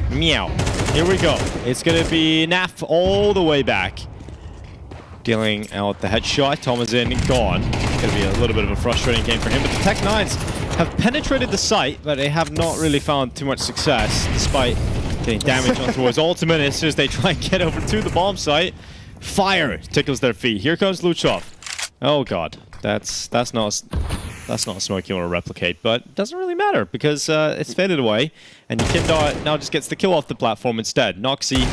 Meow. Here we go. It's going to be Naf all the way back. Dealing out the headshot. Tom is in, gone. It's going to be a little bit of a frustrating game for him, but the Tech-9s have penetrated the site, but they have not really found too much success, despite getting damage on towards Ultimate. As soon as they try and get over to the bomb site, Fire tickles their feet. Here comes Luchov. Oh god, that's not a smoke you want to replicate, but it doesn't really matter because it's faded away, and Yekindar now just gets the kill off the platform instead. Noxy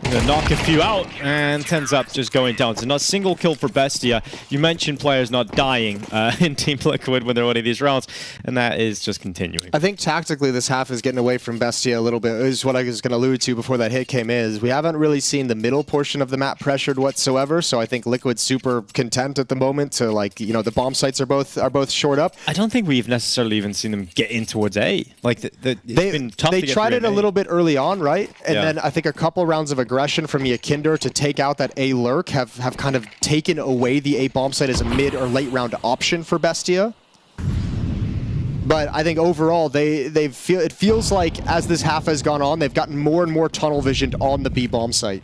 gonna knock a few out, and ends up just going down. So not a single kill for Bestia. You mentioned players not dying in Team Liquid when they're winning these rounds, and that is just continuing. I think tactically this half is getting away from Bestia a little bit. Is what I was going to allude to before that hit came in. Is we haven't really seen the middle portion of the map pressured whatsoever, so I think Liquid's super content at the moment to, like, you know, the bomb sites are both shored up. I don't think we've necessarily even seen them get in towards A. Like it's been tough to get tried it a little bit early on, right? And Yeah. then I think a couple rounds of aggression from Yekindar to take out that A lurk have kind of taken away the A bomb site as a mid or late round option for Bestia. But I think overall it feels like as this half has gone on, they've gotten more and more tunnel visioned on the B bomb site.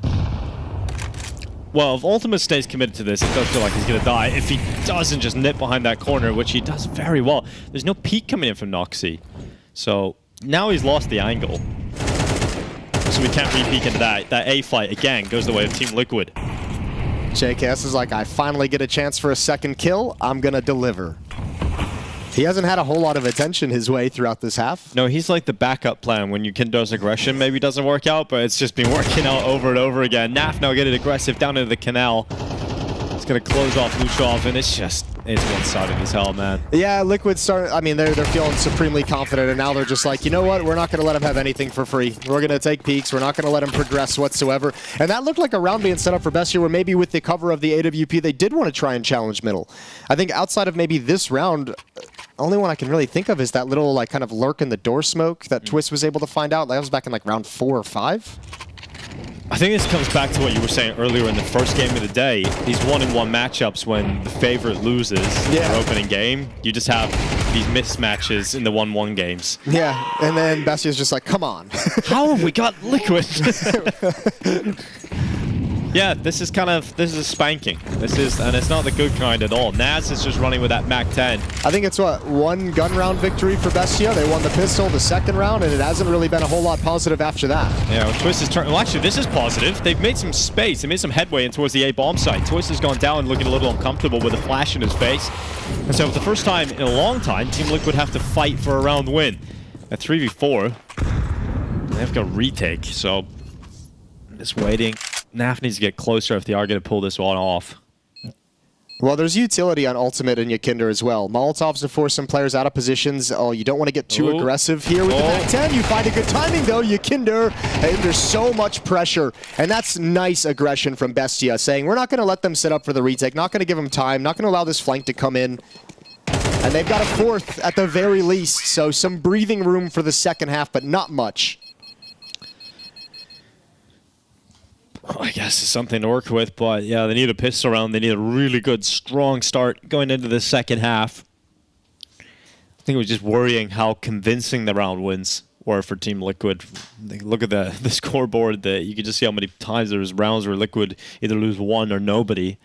Well, if Ultimate stays committed to this, it does feel like he's going to die. If he doesn't just nip behind that corner, which he does very well. There's no peek coming in from Noxy. So now he's lost the angle. So we can't re-peek into that. That A fight, again, goes the way of Team Liquid. JKS is like, I finally get a chance for a second kill. I'm going to deliver. He hasn't had a whole lot of attention his way throughout this half. No, he's like the backup plan when Yukindo's aggression maybe doesn't work out, but it's just been working out over and over again. Naf now getting aggressive down into the canal. It's going to close off Luchov, and it's one-sided as hell, man. Yeah, Liquid they're feeling supremely confident, and now they're just like, you know what? We're not going to let him have anything for free. We're going to take peeks. We're not going to let him progress whatsoever. And that looked like a round being set up for Bestia, where maybe with the cover of the AWP, they did want to try and challenge middle. I think outside of maybe this round, only one I can really think of is that little, like, kind of lurk in the door smoke that Twist was able to find out. That was back in, like, round 4 or 5. I think this comes back to what you were saying earlier in the first game of the day. These 1-on-1 matchups when the favorite loses their opening game, you just have these mismatches in the 1-1 games. Yeah, and then Bestia's just like, come on. How have we got Liquid? Yeah, this is a spanking. And it's not the good kind at all. Naz is just running with that MAC-10. I think it's one gun round victory for Bestia. They won the pistol the second round, and it hasn't really been a whole lot positive after that. Yeah, well, Twist is turning. Well, actually, this is positive. They've made some space. They made some headway in towards the A bomb site. Twist has gone down, looking a little uncomfortable with a flash in his face. And so, for the first time in a long time, Team Liquid have to fight for a round win. At 3v4, they've got a retake. So, just waiting. Naf needs to get closer if they are going to pull this one off. Well, there's utility on Ultimate and Yekindar as well. Molotovs to force some players out of positions. Oh, you don't want to get too aggressive here with the MAC-10. You find a good timing, though. Yekindar, and there's so much pressure. And that's nice aggression from Bestia, saying we're not going to let them set up for the retake, not going to give them time, not going to allow this flank to come in. And they've got a fourth at the very least, so some breathing room for the second half, but not much. I guess it's something to work with, but yeah, they need a pistol round. They need a really good, strong start going into the second half. I think it was just worrying how convincing the round wins were for Team Liquid. Look at the scoreboard. You could just see how many times there was rounds where Liquid either lose one or nobody.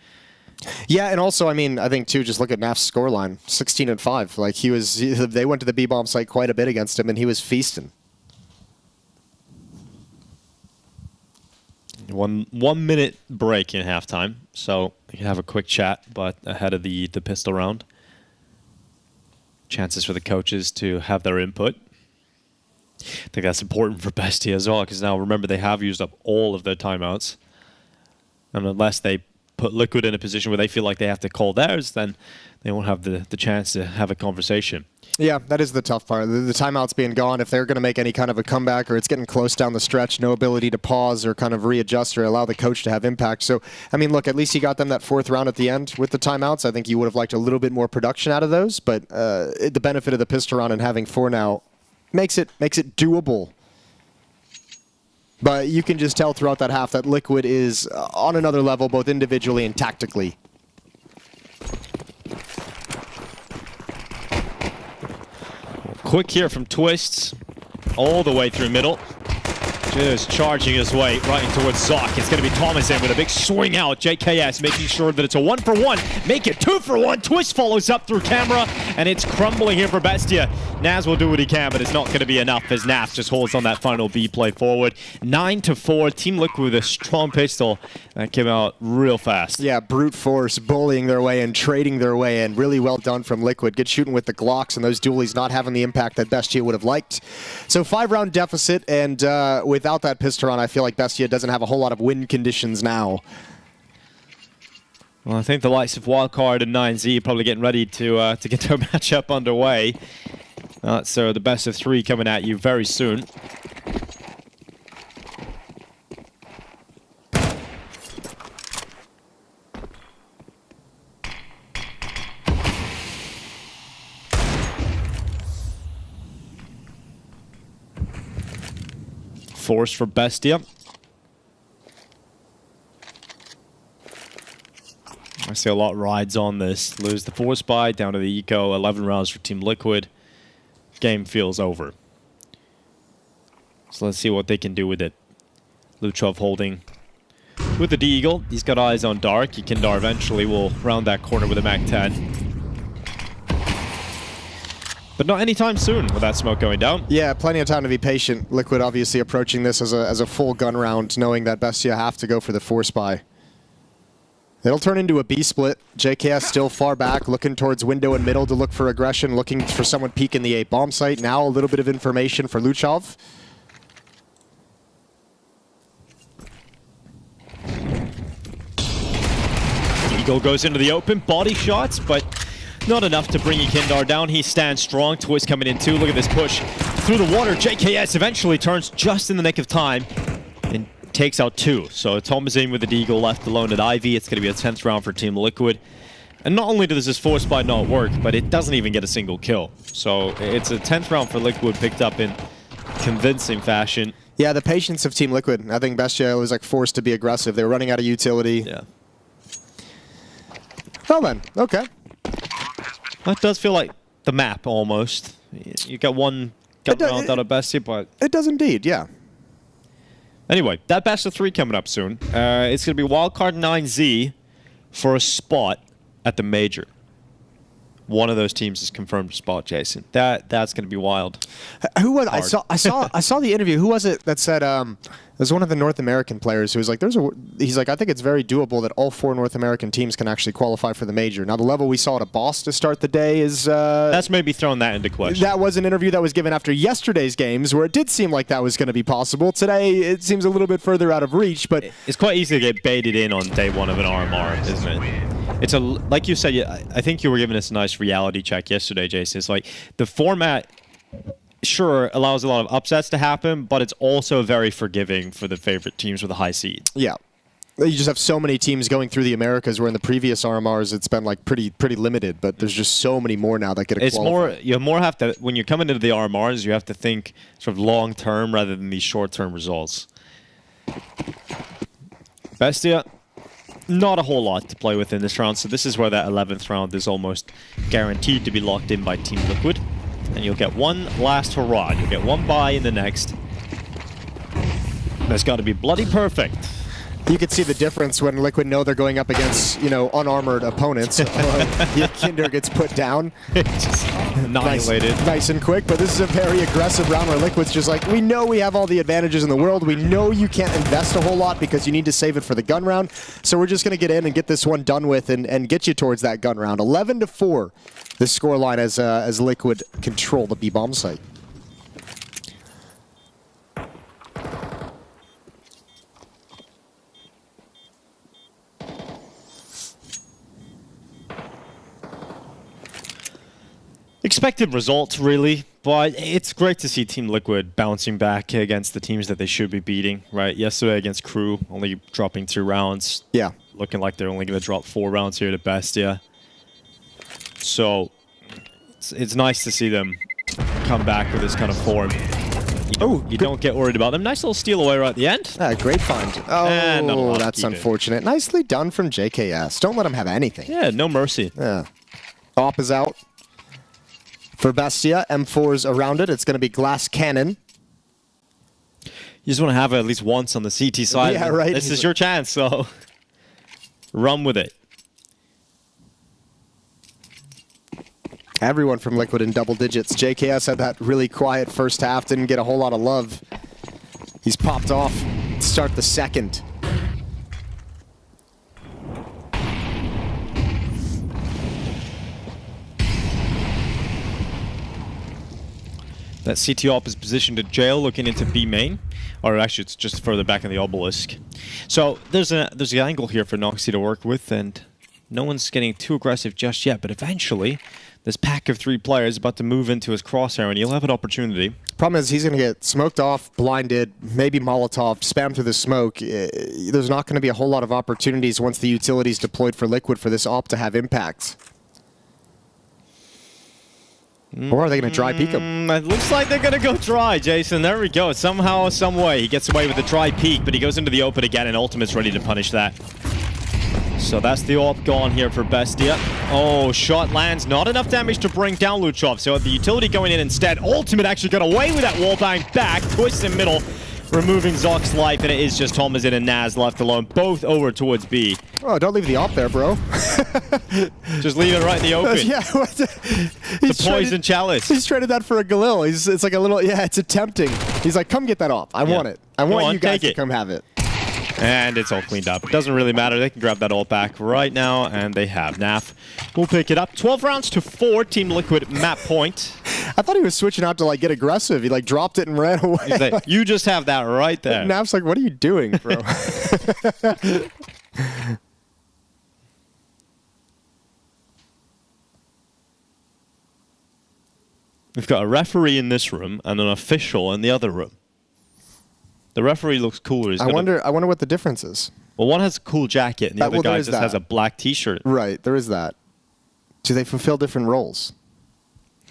Yeah, and also, I mean, I think, too, just look at Naf's scoreline, 16-5. Like, they went to the B-bomb site quite a bit against him, and he was feasting. One minute break in halftime, so you can have a quick chat, but ahead of the pistol round. Chances for the coaches to have their input. I think that's important for Bestia as well, because now, remember, they have used up all of their timeouts. And unless they put Liquid in a position where they feel like they have to call theirs, then they won't have the chance to have a conversation. Yeah, that is the tough part. The timeout's being gone. If they're going to make any kind of a comeback or it's getting close down the stretch, no ability to pause or kind of readjust or allow the coach to have impact. So, I mean, look, at least he got them that fourth round at the end with the timeouts. I think you would have liked a little bit more production out of those, but the benefit of the pistol round and having 4 now makes it doable. But you can just tell throughout that half that Liquid is on another level, both individually and tactically. Quick here from Twists, all the way through middle. Just charging his way right in towards Zoc. It's going to be Thomasin with a big swing out. JKS making sure that it's a 1-for-1. Make it 2-for-1. Twist follows up through camera, and it's crumbling here for Bestia. Naz will do what he can, but it's not going to be enough as Naf just holds on that final B play forward. 9-4. Team Liquid with a strong pistol that came out real fast. Yeah, brute force, bullying their way and trading their way in. Really well done from Liquid. Good shooting with the Glocks, and those dualies not having the impact that Bestia would have liked. So 5-round deficit, and without that Pisteron, I feel like Bestia doesn't have a whole lot of win conditions now. Well, I think the likes of Wildcard and 9Z probably getting ready to get their matchup underway. So the best of 3 coming at you very soon. Force for Bestia. I see a lot rides on this. Lose the force buy, down to the eco, 11 rounds for Team Liquid. Game feels over. So let's see what they can do with it. Luchov holding with the D-Eagle. He's got eyes on Dark. Kindar eventually will round that corner with a MAC-10. But not anytime soon with that smoke going down. Yeah, plenty of time to be patient. Liquid obviously approaching this as a full gun round, knowing that Bestia have to go for the force buy. It'll turn into a B split. JKS still far back, looking towards window and middle to look for aggression, looking for someone peeking the A bomb site. Now a little bit of information for Luchov. Eagle goes into the open, body shots, but not enough to bring Kindar down. He stands strong. Twist coming in too. Look at this push through the water. JKS eventually turns just in the nick of time and takes out 2. So Thomasin with the D-Eagle left alone at Ivy. It's going to be a 10th round for Team Liquid. And not only does this force buy not work, but it doesn't even get a single kill. So it's a 10th round for Liquid picked up in convincing fashion. Yeah, the patience of Team Liquid. I think Bestia was like forced to be aggressive. They were running out of utility. Yeah. Well then, okay. That does feel like the map almost. You got one gun round out of Bestia, but it does indeed, yeah. Anyway, that best of 3 coming up soon. It's going to be Wildcard 9Z for a spot at the Major. One of those teams is confirmed to spot Jason. That's going to be wild. Who was I saw the interview. Who was it that said it was one of the North American players who was like he's like, I think it's very doable that all 4 North American teams can actually qualify for the Major. Now the level we saw at a boss to start the day is that's maybe throwing that into question. That was an interview that was given after yesterday's games where it did seem like that was going to be possible. Today it seems a little bit further out of reach, but it's quite easy to get baited in on day 1 of an RMR, isn't it? It's like you said, I think you were giving us a nice reality check yesterday, Jason. It's like the format, sure, allows a lot of upsets to happen, but it's also very forgiving for the favorite teams with a high seed. Yeah. You just have so many teams going through the Americas, where in the previous RMRs it's been like pretty limited, but there's just so many more now that get a qualify. You more have to, when you're coming into the RMRs, you have to think sort of long term rather than these short term results. Bestia, not a whole lot to play with in this round, so this is where that 11th round is almost guaranteed to be locked in by Team Liquid. And you'll get one last hurrah. You'll get one bye in the next. That's got to be bloody perfect. You can see the difference when Liquid know they're going up against, you know, unarmored opponents. Kinder gets put down. Just annihilated. Nice and quick, but this is a very aggressive round where Liquid's just like, we know we have all the advantages in the world. We know you can't invest a whole lot because you need to save it for the gun round. So we're just going to get in and get this one done with and get you towards that gun round. 11-4, the scoreline as Liquid control the B-bomb site. Expected results, really, but it's great to see Team Liquid bouncing back against the teams that they should be beating, right? Yesterday against KRÜ, only dropping 2 rounds. Yeah. Looking like they're only going to drop 4 rounds here to Bestia. So, it's nice to see them come back with this kind of form. You don't get worried about them. Nice little steal away right at the end. Great find. Oh, that's unfortunate. Nicely done from JKS. Don't let him have anything. Yeah, no mercy. Yeah. Op is out. For Bestia, M4's around it. It's going to be Glass Cannon. You just want to have it at least once on the CT side. Yeah, right. This is your chance, so run with it. Everyone from Liquid in double digits. JKS had that really quiet first half, didn't get a whole lot of love. He's popped off to start the second. That CT op is positioned at jail, looking into B main. Or actually, it's just further back in the obelisk. So there's an angle here for Noxy to work with, and no one's getting too aggressive just yet. But eventually, this pack of 3 players is about to move into his crosshair, and he'll have an opportunity. Problem is, he's going to get smoked off, blinded, maybe Molotov, spam through the smoke. There's not going to be a whole lot of opportunities once the utility's deployed for Liquid for this op to have impact. Or are they going to dry peek him? It looks like they're going to go dry, Jason. There we go. Somehow, some way, he gets away with the dry peek, but he goes into the open again, and Ultimate's ready to punish that. So that's the AWP gone here for Bestia. Oh, shot lands. Not enough damage to bring down Luchov. So the utility going in instead. Ultimate actually got away with that wallbang back. Twists in middle, removing Zock's life, and it is just Thomas and Naz left alone. Both over towards B. Oh, don't leave the op there, bro. Just leave it right in the open. Yeah, The poison chalice. He's traded that for a Galil. It's like a little, yeah, it's tempting. He's like, come get that op. I want it. I want you guys to come have it. And it's all cleaned up. Doesn't really matter. They can grab that ult back right now, and they have. Naf will pick it up. 12 rounds to 4. Team Liquid map point. I thought he was switching out to like get aggressive. He like dropped it and ran away. He's like, you just have that right there. Naf's like, what are you doing, bro? We've got a referee in this room and an official in the other room. The referee looks cooler. I wonder what the difference is. Well, one has a cool jacket, and the other guy just that. has a black T-shirt. Right, there is that. Do they fulfill different roles?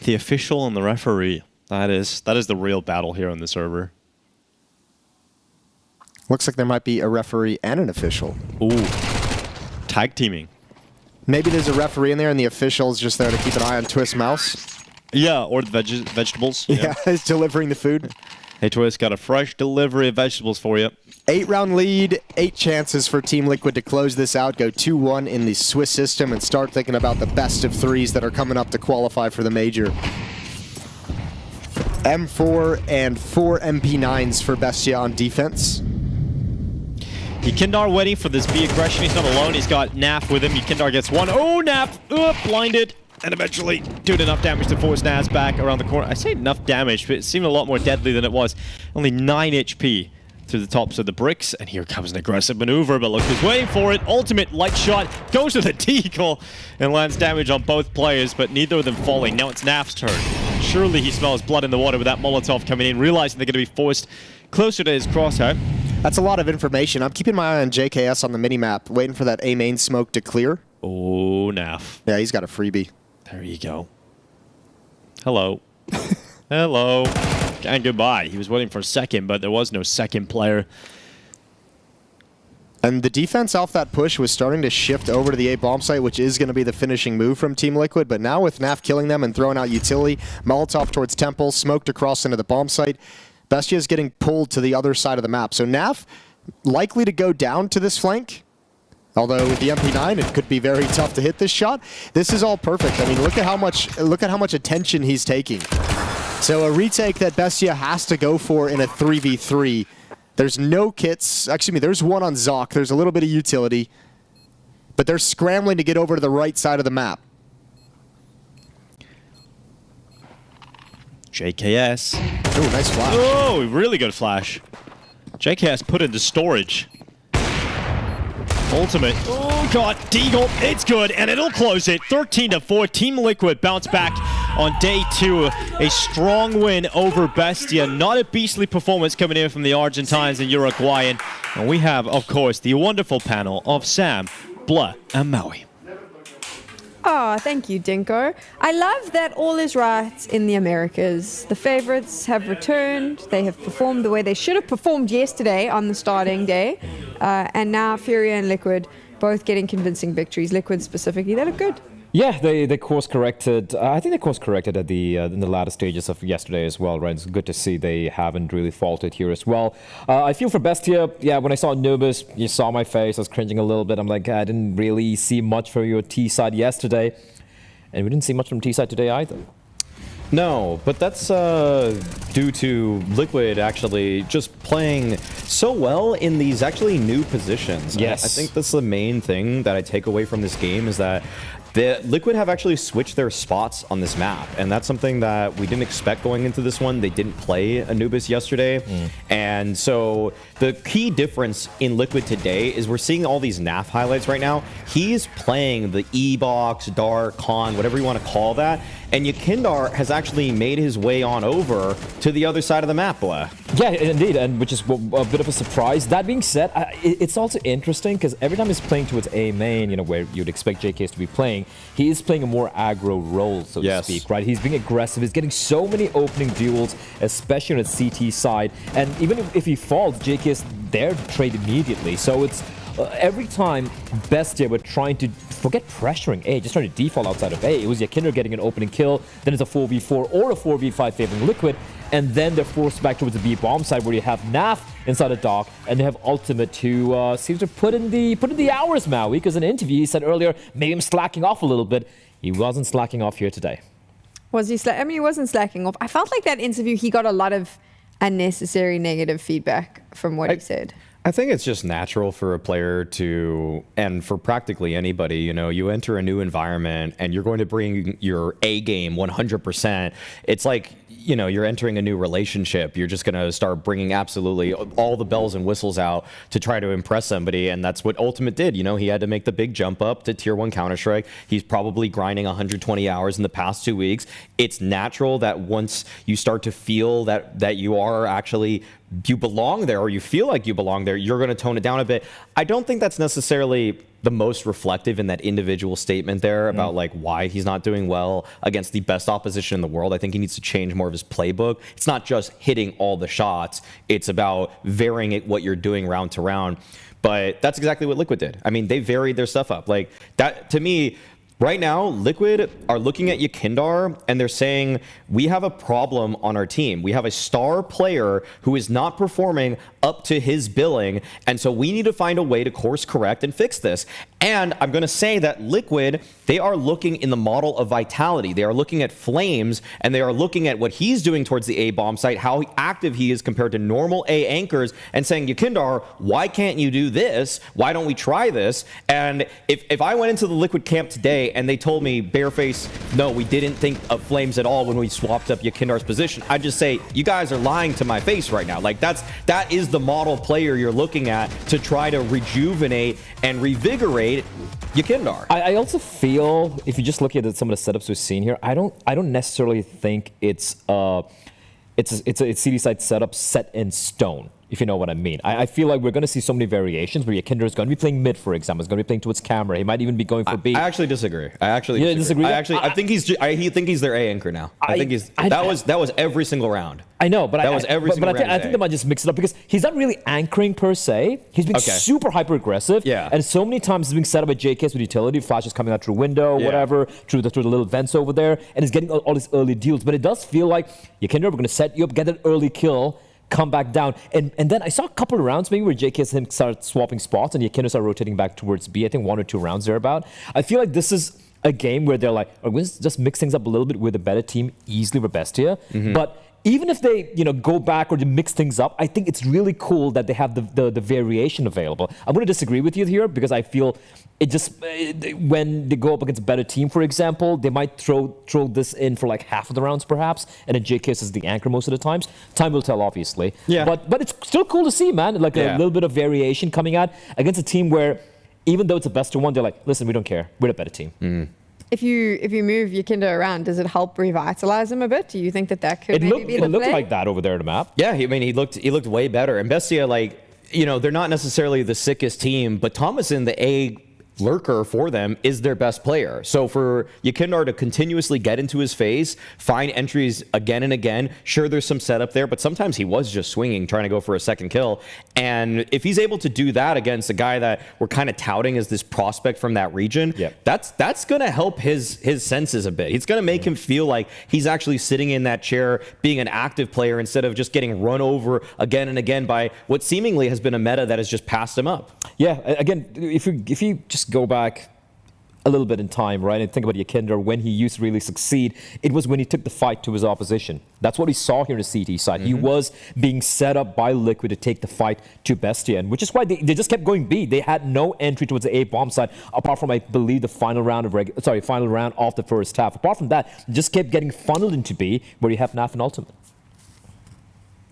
The official and the referee. That is the real battle here on the server. Looks like there might be a referee and an official. Ooh, tag teaming. Maybe there's a referee in there, and the official's just there to keep an eye on Twist Mouse. Yeah, or the vegetables. Yeah, he's delivering the food. Hey, Twist, got a fresh delivery of vegetables for you. 8-round lead, 8 chances for Team Liquid to close this out, go 2-1 in the Swiss system, and start thinking about the best of 3s that are coming up to qualify for the Major. M4 and 4 MP9s for Bestia on defense. Yekindar waiting for this B aggression. He's not alone. He's got Naf with him. Yekindar gets one. Oh, Naf! Blinded. And eventually doing enough damage to force Naz back around the corner. I say enough damage, but it seemed a lot more deadly than it was. Only 9 HP through the tops of the bricks. And here comes an aggressive maneuver, but look who's waiting for it. Ultimate light shot goes to the deagle and lands damage on both players, but neither of them falling. Now it's Naf's turn. Surely he smells blood in the water with that Molotov coming in, realizing they're going to be forced closer to his crosshair. That's a lot of information. I'm keeping my eye on JKS on the minimap, waiting for that A main smoke to clear. Oh, Naf. Yeah, he's got a freebie. There you go. Hello. Hello. And goodbye. He was waiting for a second, but there was no second player. And the defense off that push was starting to shift over to the A bomb site, which is going to be the finishing move from Team Liquid. But now with Naf killing them and throwing out utility, Molotov towards Temple, smoked across into the bomb site, Bestia is getting pulled to the other side of the map. So Naf likely to go down to this flank. Although with the MP9, it could be very tough to hit this shot. This is all perfect. I mean, look at how much attention he's taking. So a retake that Bestia has to go for in a 3v3. There's no kits. Excuse me, there's one on Zock. There's a little bit of utility. But they're scrambling to get over to the right side of the map. JKS. Oh, nice flash. Oh, really good flash. JKS put into storage. Ultimate. Oh, God. Deagle. It's good, and it'll close it. 13-4. Team Liquid bounce back on day 2. A strong win over Bestia. Not a beastly performance coming in from the Argentines and Uruguayan. And we have, of course, the wonderful panel of Sam, Blah, and Maui. Oh, thank you, Dinko. I love that all is right in the Americas. The favorites have returned. They have performed the way they should have performed yesterday on the starting day. And now FURIA and Liquid both getting convincing victories. Liquid specifically, they look good. Yeah, they course corrected. I think they course corrected at the in the latter stages of yesterday as well, right? It's good to see they haven't really faltered here as well. I feel for Bestia. Yeah, when I saw Nubis, you saw my face. I was cringing a little bit. I'm like, I didn't really see much from your T side yesterday, and we didn't see much from T side today either. No, but that's due to Liquid actually just playing so well in these actually new positions. Yes. I think that's the main thing that I take away from this game is that the Liquid have actually switched their spots on this map, and that's something that we didn't expect going into this one. They didn't play Anubis yesterday, and so the key difference in Liquid today is we're seeing all these NAF highlights right now. He's playing the E-Box, Dark, Con, whatever you want to call that, and Yakindar has actually made his way on over to the other side of the map, Blah. Yeah, indeed, and which is a bit of a surprise. That being said, it's also interesting because every time he's playing towards A main, you know, where you'd expect JKs to be playing, he is playing a more aggro role, so to speak, right? He's being aggressive. He's getting so many opening duels, especially on the CT side. And even if he falls, JKs there to trade immediately. So it's every time Bestia were trying to forget pressuring A, just trying to default outside of A. It was Yakindar getting an opening kill, then it's a 4v4 or a 4v5 favoring Liquid, and then they're forced back towards the B bomb side where you have Naf inside a dock, and they have Ultimate who seems to put in the hours, Maui, because in an interview he said earlier, maybe I'm slacking off a little bit. He wasn't slacking off here today. Was he? I mean, he wasn't slacking off. I felt like that interview, he got a lot of unnecessary negative feedback from what he said. I think it's just natural for a player to, and for practically anybody, you know, you enter a new environment and you're going to bring your A game 100%. It's like, you know, you're entering a new relationship. You're just going to start bringing absolutely all the bells and whistles out to try to impress somebody. And that's what Ultimate did. You know, he had to make the big jump up to Tier 1 Counter-Strike. He's probably grinding 120 hours in the past 2 weeks. It's natural that once you start to feel that you are actually, you belong there, or you feel like you belong there, you're going to tone it down a bit. I don't think that's necessarily the most reflective in that individual statement there about like why he's not doing well against the best opposition in the world. I think he needs to change more of his playbook. It's not just hitting all the shots. It's about varying it what you're doing round to round. But that's exactly what Liquid did. I mean, they varied their stuff up. Like that, to me, right now, Liquid are looking at Yakindar and they're saying, we have a problem on our team. We have a star player who is not performing up to his billing, and so we need to find a way to course correct and fix this. And I'm going to say that Liquid, they are looking in the model of Vitality. They are looking at Flames, and they are looking at what he's doing towards the A bomb site, how active he is compared to normal A anchors, and saying, Yakindar, why can't you do this? Why don't we try this? And if I went into the Liquid camp today and they told me, bareface, no, we didn't think of Flames at all when we swapped up Yakindar's position, I'd just say, you guys are lying to my face right now. Like that is the model player you're looking at to try to rejuvenate and revigorate Yakindar. I also feel, if you just look at some of the setups we've seen here, I don't necessarily think it's a CD side setup set in stone, if you know what I mean. I feel like we're going to see so many variations where Yakindar is going to be playing mid, for example. He's going to be playing towards camera. He might even be going for B. I actually disagree. I think he's their A anchor now. That was every single round. I know, but I think they might just mix it up because he's not really anchoring per se. He's being super hyper aggressive. Yeah. And so many times he's being set up at JKs with utility, flashes coming out through window, whatever, through the little vents over there, and he's getting all these early deals. But it does feel like Yakindar, we're going to set you up, get an early kill, come back down. And then I saw a couple of rounds maybe where JKs him started swapping spots and Yakindar started rotating back towards B. I think 1 or 2 rounds thereabout. I feel like this is a game where they're like, we're going to just mix things up a little bit with a better team, easily with Bestia. But even if they, go back or they mix things up, I think it's really cool that they have the variation available. I'm going to disagree with you here because I feel it just, when they go up against a better team, for example, they might throw this in for like half of the rounds perhaps, and then JKS is the anchor most of the times. Time will tell, obviously. Yeah. But it's still cool to see, man. Like a little bit of variation coming out against a team where, even though it's a best of one, they're like, listen, we don't care. We're a better team. If you move Yakindar around, does it help revitalize him a bit? Do you think that could maybe be the play? It looked like that over there on the map. Yeah, I mean, he looked way better. And Bestia, they're not necessarily the sickest team, but Thomas in the lurker for them is their best player. So for Yekindar to continuously get into his face, find entries again and again, sure, there's some setup there, but sometimes he was just swinging, trying to go for a second kill. And if he's able to do that against a guy that we're kind of touting as this prospect from that region, that's going to help his senses a bit. It's going to make him feel like he's actually sitting in that chair, being an active player instead of just getting run over again and again by what seemingly has been a meta that has just passed him up. Yeah, again, if you just go back a little bit in time, right, and think about Yekindar, when he used to really succeed, it was when he took the fight to his opposition. That's what we saw here in the CT side. He was being set up by Liquid to take the fight to Bestia, and which is why they just kept going B. They had no entry towards the A bomb side, apart from, I believe, the final round of the first half. Apart from that, just kept getting funneled into B, where you have NAF and Ultimate.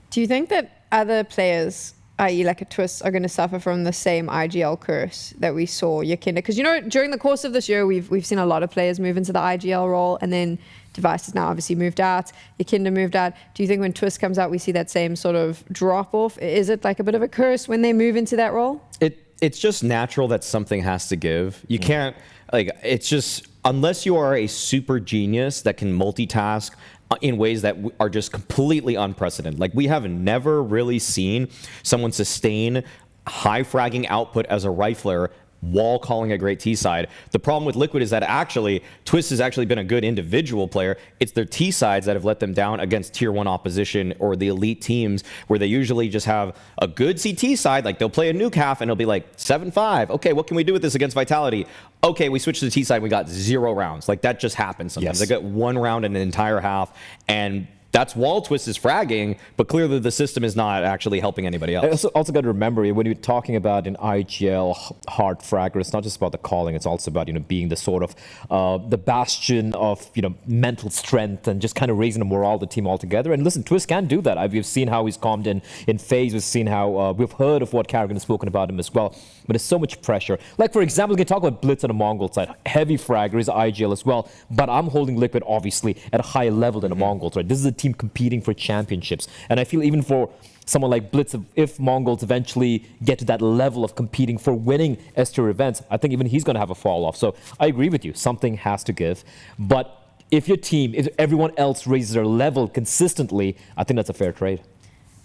Do you think that other players, i.e. like a Twist, are going to suffer from the same IGL curse that we saw Yekindar? Because, you know, during the course of this year, we've seen a lot of players move into the IGL role, and then Device has now obviously moved out, Yekindar moved out. Do you think when Twist comes out, we see that same sort of drop-off? Is it like a bit of a curse when they move into that role? It's just natural that something has to give. You can't, like, it's just, unless you are a super genius that can multitask in ways that are just completely unprecedented. Like, we have never really seen someone sustain high fragging output as a rifler while calling a great T-side. The problem with Liquid is that actually, Twist has actually been a good individual player. It's their T-sides that have let them down against tier 1 opposition or the elite teams, where they usually just have a good CT side. Like, they'll play a Nuke half and it'll be like 7-5. Okay, what can we do with this against Vitality? Okay, we switched to the T side, we got 0 rounds. Like, that just happens sometimes. They get 1 round in an entire half, and that's while Twist is fragging, but clearly the system is not actually helping anybody else. Also got to remember, when you're talking about an IGL hard fragger, it's not just about the calling, it's also about, you know, being the sort of the bastion of, you know, mental strength and just kind of raising the morale of the team altogether. And listen, Twist can do that. We've seen how he's calmed in phase. We've seen how we've heard of what Karrigan has spoken about him as well. But there's so much pressure. Like, for example, we can talk about Blitz on the Mongol side. Heavy fragger is IGL as well. But I'm holding Liquid, obviously, at a higher level than the Mongols, right? This is a team competing for championships. And I feel even for someone like Blitz, if Mongols eventually get to that level of competing for winning S-tier events, I think even he's going to have a fall off. So I agree with you. Something has to give. But if your team, if everyone else raises their level consistently, I think that's a fair trade.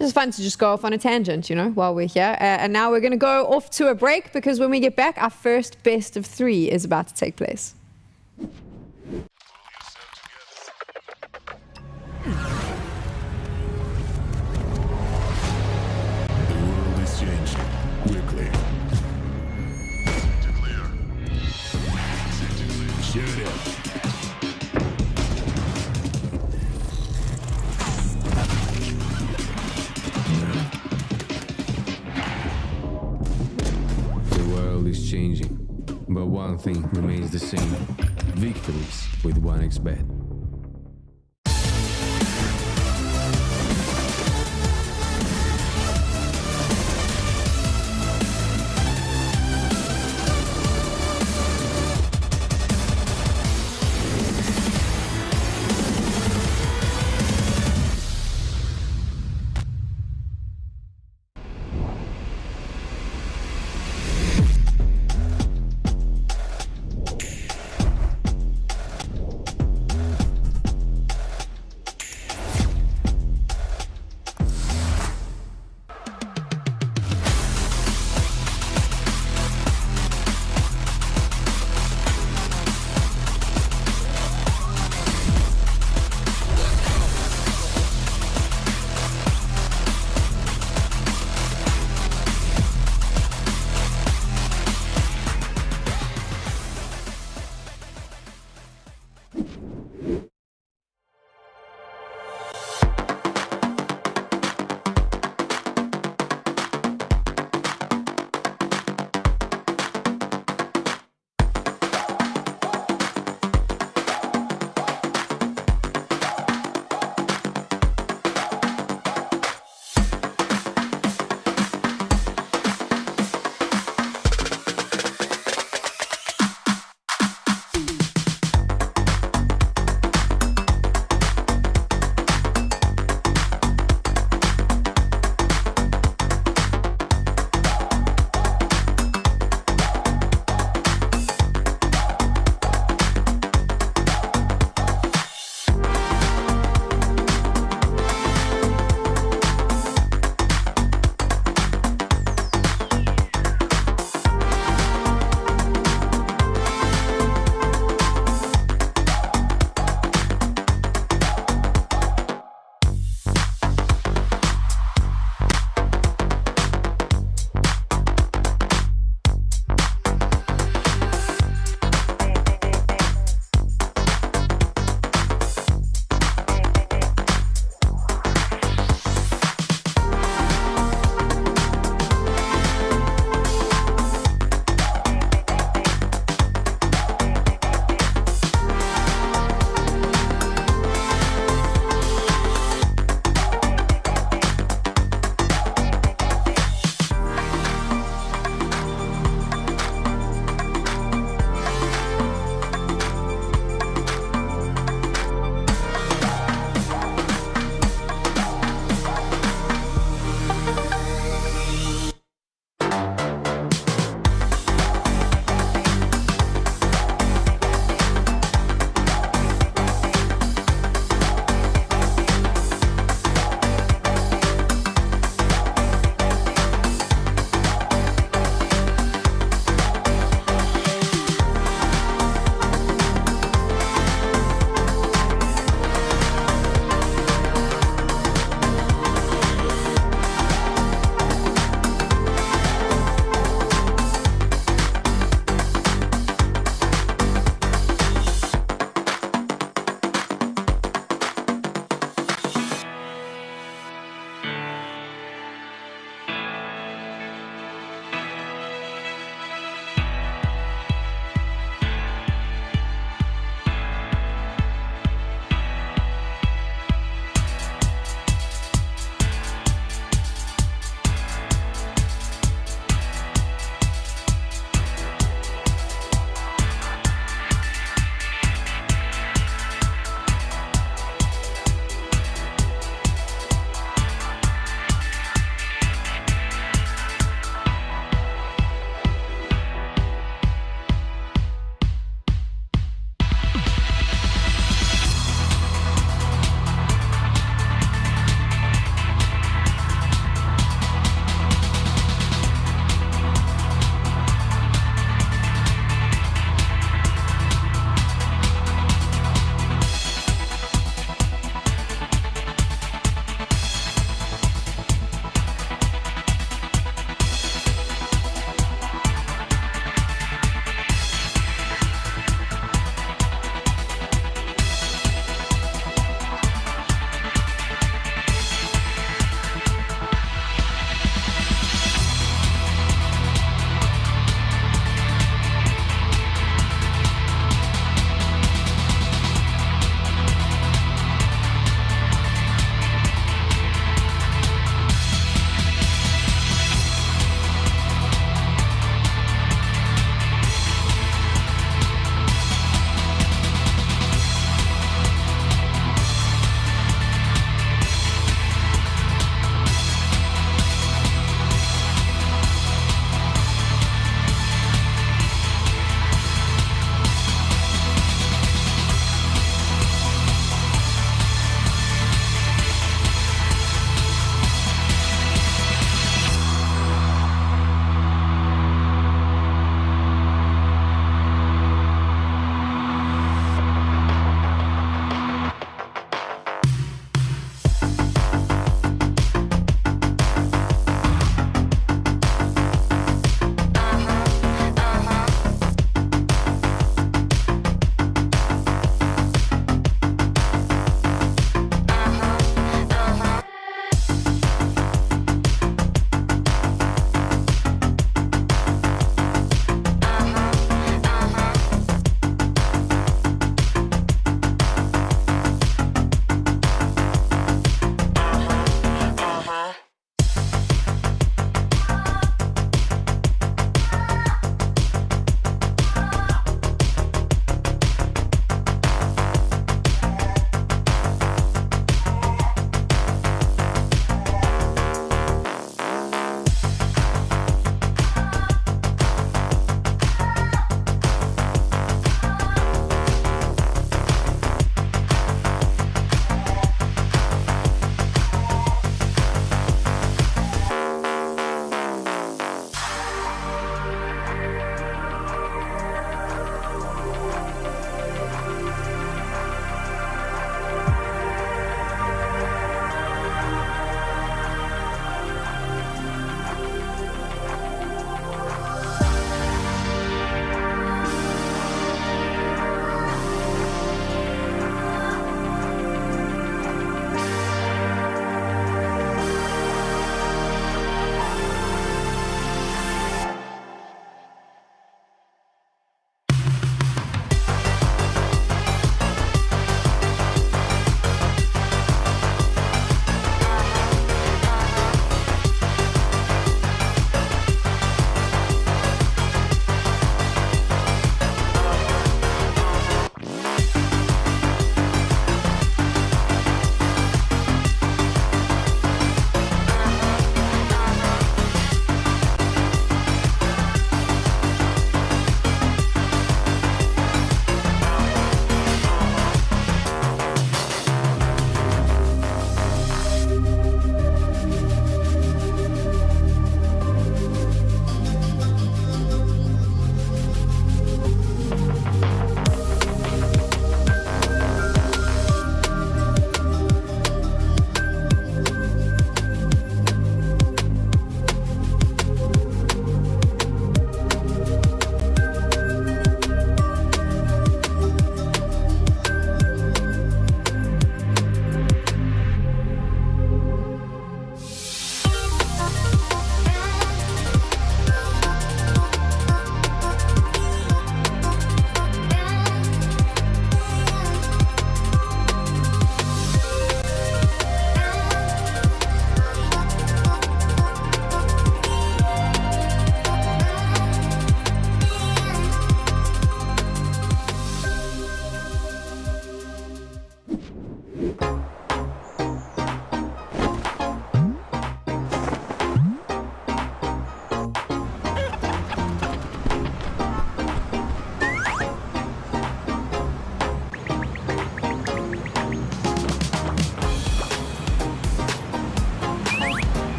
It's fun to just go off on a tangent, you know, while we're here. And now we're going to go off to a break, because when we get back, our first best of 3 is about to take place. Quickly. Shoot it. The world is changing, but one thing remains the same: victories with 1xBet.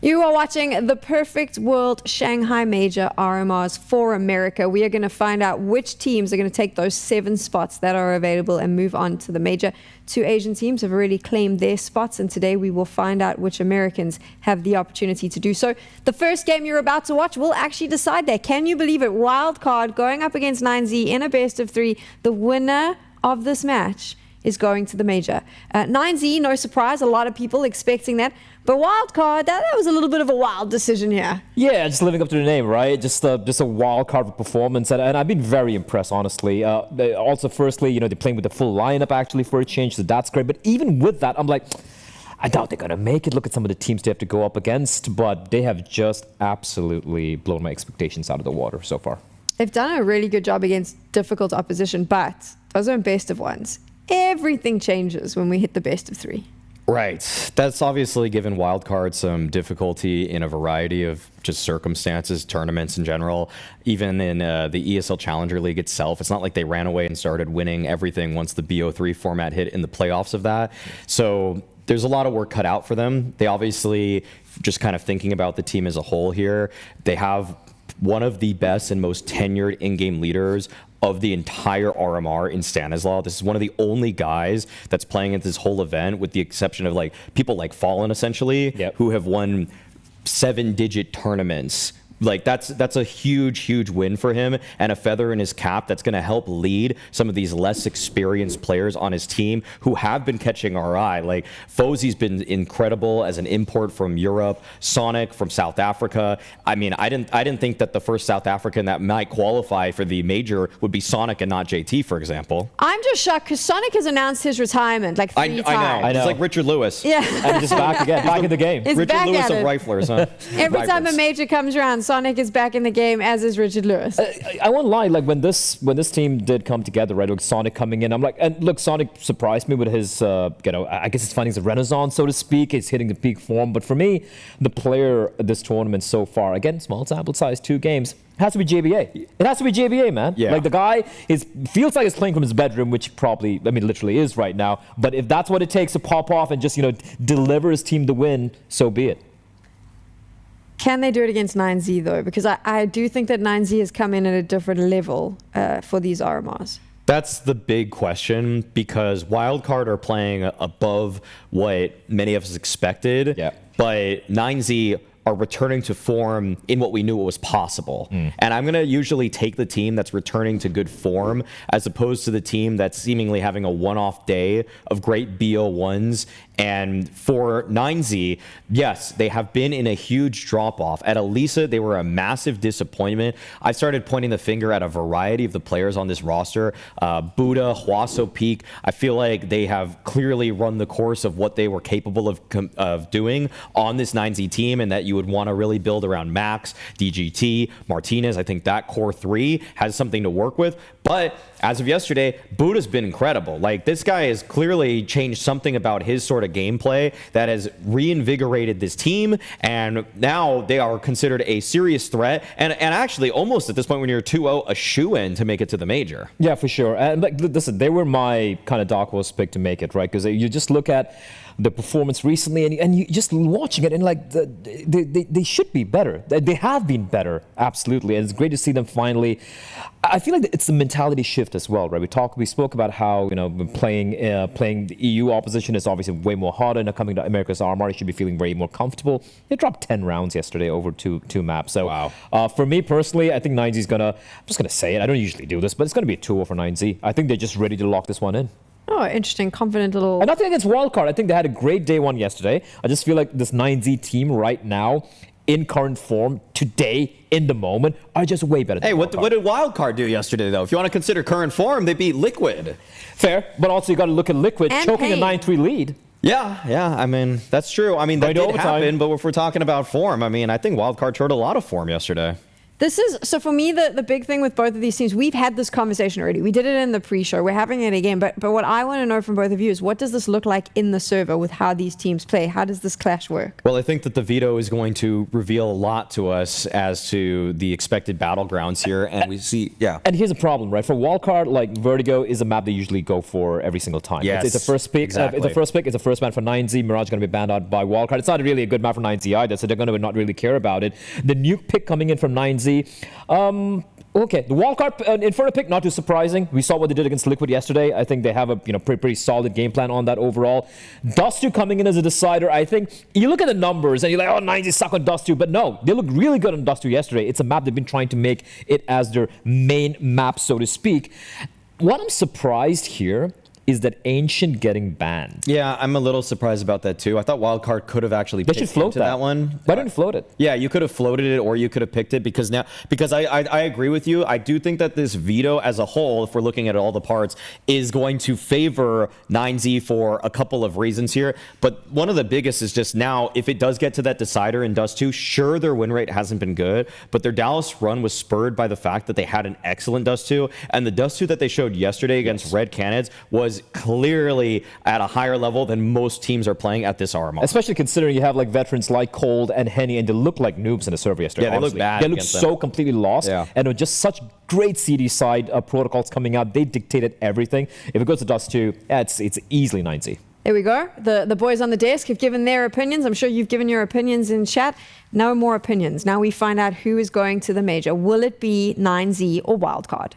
You are watching the Perfect World Shanghai Major RMRs for America. We are going to find out which teams are going to take those 7 spots that are available and move on to the major. 2 Asian teams have already claimed their spots, and today we will find out which Americans have the opportunity to do so. The first game you're about to watch will actually decide that. Can you believe it? Wildcard going up against Nouns in a best of 3. The winner of this match is going to the major. Nouns, no surprise, a lot of people expecting that. But Wildcard, that was a little bit of a wild decision here. Yeah, just living up to the name, right? Just a wild card performance, and I've been very impressed, honestly. Also, firstly, they're playing with the full lineup actually for a change, so that's great. But even with that, I'm like, I doubt they're gonna make it. Look at some of the teams they have to go up against, but they have just absolutely blown my expectations out of the water so far. They've done a really good job against difficult opposition, but those aren't best of ones. Everything changes when we hit the best of 3. Right. That's obviously given Wildcard some difficulty in a variety of just circumstances, tournaments in general. Even in the ESL Challenger League itself, it's not like they ran away and started winning everything once the BO3 format hit in the playoffs of that. So there's a lot of work cut out for them. They obviously, just kind of thinking about the team as a whole here, they have one of the best and most tenured in-game leaders of the entire RMR in Stanislaw. This is one of the only guys that's playing at this whole event, with the exception of people like Fallen, essentially, who have won 7-digit tournaments. That's a huge win for him, and a feather in his cap that's going to help lead some of these less experienced players on his team who have been catching our eye. Like Fozy's been incredible as an import from Europe, Sonic from South Africa. I mean, I didn't think that the first South African that might qualify for the major would be Sonic and not JT, for example. I'm just shocked because Sonic has announced his retirement 3 times. I know. It's like Richard Lewis. Yeah. And just back again, back in the game. It's Richard back Lewis at of it. riflers, huh? Every time a major comes around, Sonic is back in the game, as is Richard Lewis. I won't lie, when this team did come together, right, with Sonic coming in, I'm like, and look, Sonic surprised me with his, I guess he's finding his renaissance, so to speak. He's hitting the peak form. But for me, the player of this tournament so far, again, small sample size, 2 games, it has to be JBA. It has to be JBA, man. Yeah. The guy feels like he's playing from his bedroom, which probably, literally is right now. But if that's what it takes to pop off and just, deliver his team the win, so be it. Can they do it against Nouns though? Because I do think that Nouns has come in at a different level for these RMRs. That's the big question, because Wildcard are playing above what many of us expected. Yeah. But Nouns are returning to form in what we knew was possible. And I'm going to usually take the team that's returning to good form as opposed to the team that's seemingly having a one-off day of great BO1s. And for Nouns, yes, they have been in a huge drop-off. At Elisa, they were a massive disappointment. I started pointing the finger at a variety of the players on this roster. Buddha, Huaso Peak, I feel like they have clearly run the course of what they were capable of doing on this Nouns team, and that you would want to really build around Max, DGT, Martinez. I think that core 3 has something to work with. But as of yesterday, Buddha's been incredible. This guy has clearly changed something about his sort of gameplay that has reinvigorated this team, and now they are considered a serious threat, and actually almost at this point when you're 2-0, a shoo-in to make it to the major. Yeah, for sure. And listen, they were my kind of dark horse pick to make it, right? Because you just look at the performance recently, and you just watching it, and they should be better. They have been better, absolutely, and it's great to see them finally. I feel like it's the mentality shift as well, right? We spoke about how playing the EU opposition is obviously way more harder. Now coming to America's RMR, you should be feeling very more comfortable. They dropped 10 rounds yesterday over two maps. So wow. For me personally, I think Nouns I'm just gonna say it. I don't usually do this, but it's gonna be a 2-0 for Nouns. I think they're just ready to lock this one in. Oh, interesting, confident little. And nothing against Wildcard. I think they had a great day 1 yesterday. I just feel like this Nouns team right now, in current form, today, in the moment, are just way better than Hey, what Wildcard. did Wildcard do yesterday, though? If you want to consider current form, they beat Liquid. Fair, but also you got to look at Liquid And choking Pain. a 9-3 lead. Yeah, I mean, that's true. I mean, that Right did overtime. happen, but if we're talking about form, I mean, I think Wildcard showed a lot of form yesterday. This is, so for me, the big thing with both of these teams, we've had this conversation already. We did it in the pre-show. We're having it again. But what I want to know from both of you is, what does this look like in the server with how these teams play? How does this clash work? Well, I think that the veto is going to reveal a lot to us as to the expected battlegrounds here. And we see, And here's a problem, right? For Wildcard, like, Vertigo is a map they usually go for every single time. Yes, it's a first pick. exactly. It's a first pick. It's a first man for 9Z. Mirage is going to be banned out by Wildcard. It's not really a good map for 9Z either, so they're going to not really care about it. The Nuke pick coming in from 9Z. Okay, the Wildcard Inferno pick, not too surprising. We saw what they did against Liquid yesterday. I think they have a pretty solid game plan on that overall. Dust2 coming in as a decider. I think you look at the numbers and you're like, oh, 9Z suck on Dust2, but no, they look really good on Dust2 yesterday. It's a map they've been trying to make it as their main map, so to speak. What I'm surprised here is that Ancient getting banned. Yeah, I'm a little surprised about that too. I thought Wildcard could have actually They picked should float into that one. Why didn't you float it? Yeah, you could have floated it or you could have picked it because I agree with you. I do think that this veto as a whole, if we're looking at all the parts, is going to favor 9Z for a couple of reasons here. But one of the biggest is just now, if it does get to that decider in Dust2, sure, their win rate hasn't been good, but their Dallas run was spurred by the fact that they had an excellent Dust2, and the Dust2 that they showed yesterday against Red Canids was clearly at a higher level than most teams are playing at this RMR. Especially considering you have like veterans like Cold and Henny, and they look like noobs in the server yesterday. Yeah, they honestly. look bad. They look so completely lost. Yeah. And with just such great CD side protocols coming out, they dictated everything. If it goes to Dust2, it's easily 9Z. There we go. The boys on the desk have given their opinions. I'm sure you've given your opinions in chat. No more opinions. Now we find out who is going to the major. Will it be 9Z or Wildcard?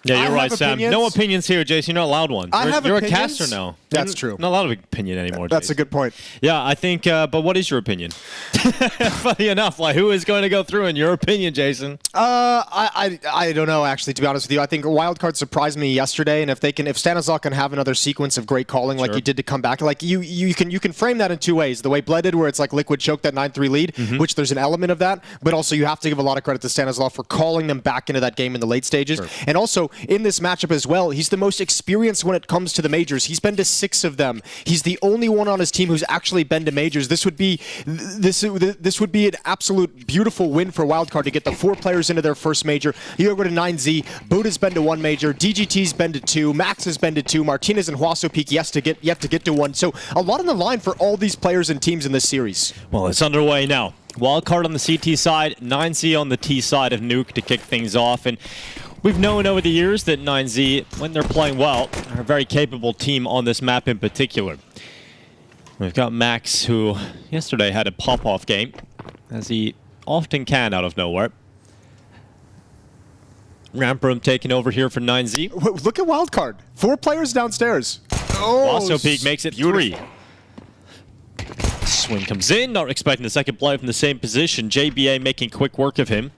Yeah, you're I right, have Sam. opinions. No opinions here, Jason. You're not allowed one. You're a caster now. That's You're true. Not allowed an opinion anymore, That's Jason. a good point. Yeah, I think, but what is your opinion? Funny enough, like, who is going to go through in your opinion, Jason? I don't know, actually, to be honest with you. I think Wildcard surprised me yesterday, and if Stanislaw can have another sequence of great calling like he did to come back, like you can frame that in two ways. The way Bled did, where it's like Liquid choked that 9-3 lead, which there's an element of that, but also you have to give a lot of credit to Stanislaw for calling them back into that game in the late stages. And also, in this matchup as well, he's the most experienced when it comes to the majors. He's been to 6 of them. He's the only one on his team who's actually been to majors. This would be an absolute beautiful win for Wildcard to get the 4 players into their first major. You go to 9Z. Buddha's been to 1 major. DGT's been to 2. Max has been to 2. Martinez and Huaso Peak yet to get to 1. So a lot on the line for all these players and teams in this series. Well, it's underway now. Wildcard on the CT side, 9Z on the T side of Nuke to kick things off. And we've known over the years that 9Z, when they're playing well, are a very capable team on this map in particular. We've got Max, who yesterday had a pop-off game, as he often can out of nowhere. Ramp Room taking over here for 9Z. Look at Wildcard. 4 players downstairs. Huaso Peak makes it 3. Swing comes in, not expecting the second play from the same position. JBA making quick work of him.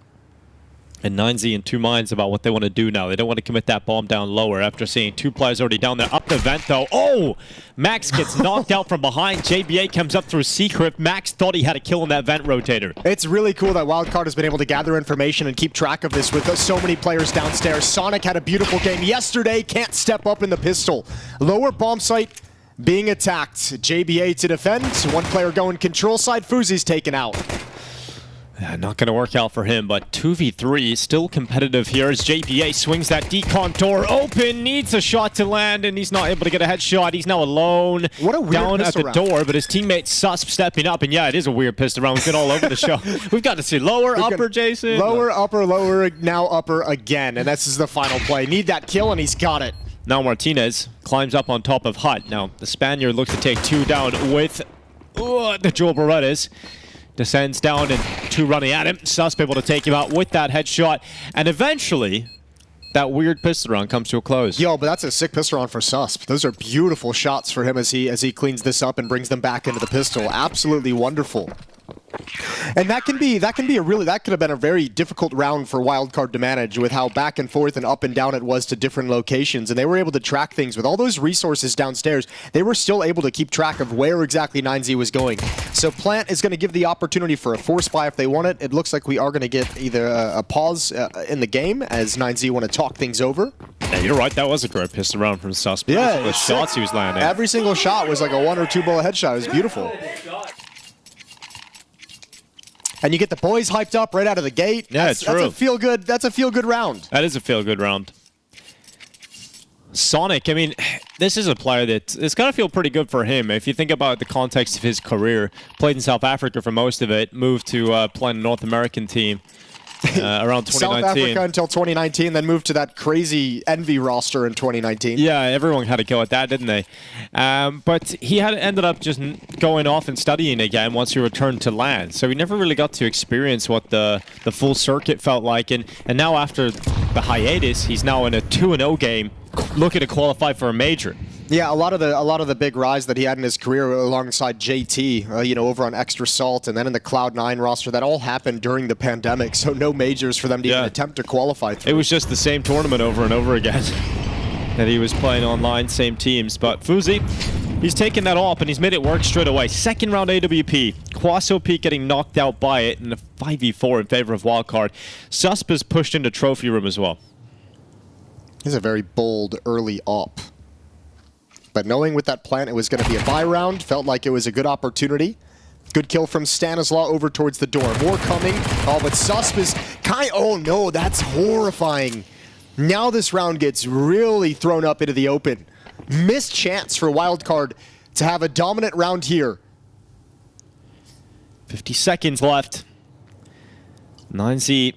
And 9Z in 2 minds about what they want to do now. They don't want to commit that bomb down lower after seeing 2 players already down there. Up the vent, though. Oh! Max gets knocked out from behind. JBA comes up through Secret. Max thought he had a kill on that vent rotator. It's really cool that Wildcard has been able to gather information and keep track of this with so many players downstairs. Sonic had a beautiful game yesterday. Can't step up in the pistol. Lower bomb site being attacked. JBA to defend. 1 player going control side. Fuzi's taken out. Not going to work out for him, but 2v3 still competitive here as JBA swings that decon door open, needs a shot to land, and he's not able to get a headshot. He's now alone what a weird down at the round. door, but his teammate Susp stepping up, and yeah, it is a weird pistol round. We've been all over the show. We've got to see lower, upper, Jason. Lower, upper, lower, now upper again, and this is the final play. Need that kill, and he's got it. Now Martinez climbs up on top of Hut. Now the Spaniard looks to take 2 down with the Joel Berettas. Descends down and 2 running at him. Susp able to take him out with that headshot. And eventually, that weird pistol round comes to a close. Yo, but that's a sick pistol round for Susp. Those are beautiful shots for him as he cleans this up and brings them back into the pistol. Absolutely wonderful. And that could have been a very difficult round for Wildcard to manage with how back and forth and up and down it was to different locations. And they were able to track things with all those resources downstairs. They were still able to keep track of where exactly 9Z was going. So Plant is going to give the opportunity for a force buy if they want it. It looks like we are going to get either a pause in the game as 9Z want to talk things over. Yeah, you're right. That was a great pistol round from Susp. Yeah, the shots he was landing. Every single shot was like a 1 or 2 bullet headshot. It was beautiful. And you get the boys hyped up right out of the gate. Yeah, that's true. That's a feel-good round. That is a feel-good round. Sonic, I mean, this is a player that it's got to feel pretty good for him. If you think about the context of his career, played in South Africa for most of it, moved to play in a North American team around 2019. South Africa until 2019, then moved to that crazy Envy roster in 2019. Yeah, everyone had a go at that, didn't they? But he had ended up just going off and studying again once he returned to LAN. So he never really got to experience what the full circuit felt like. And now after the hiatus, he's now in a 2-0 game, looking to qualify for a major. Yeah, a lot of the big rise that he had in his career alongside JT, you know, over on Extra Salt and then in the Cloud9 roster, that all happened during the pandemic, so no majors for them to even attempt to qualify through. It was just the same tournament over and over again that he was playing online, same teams. But Fuzi, he's taken that off and he's made it work straight away. Second round AWP, Quaso Peak getting knocked out by it in a 5v4 in favor of Wildcard. Susp is pushed into trophy room as well. He's a very bold early op. But knowing with that plant it was going to be a buy round, felt like it was a good opportunity. Good kill from Stanislaw over towards the door. More coming. Oh, but Susp is oh no, that's horrifying. Now this round gets really thrown up into the open. Missed chance for Wildcard to have a dominant round here. 50 seconds left. 9Z.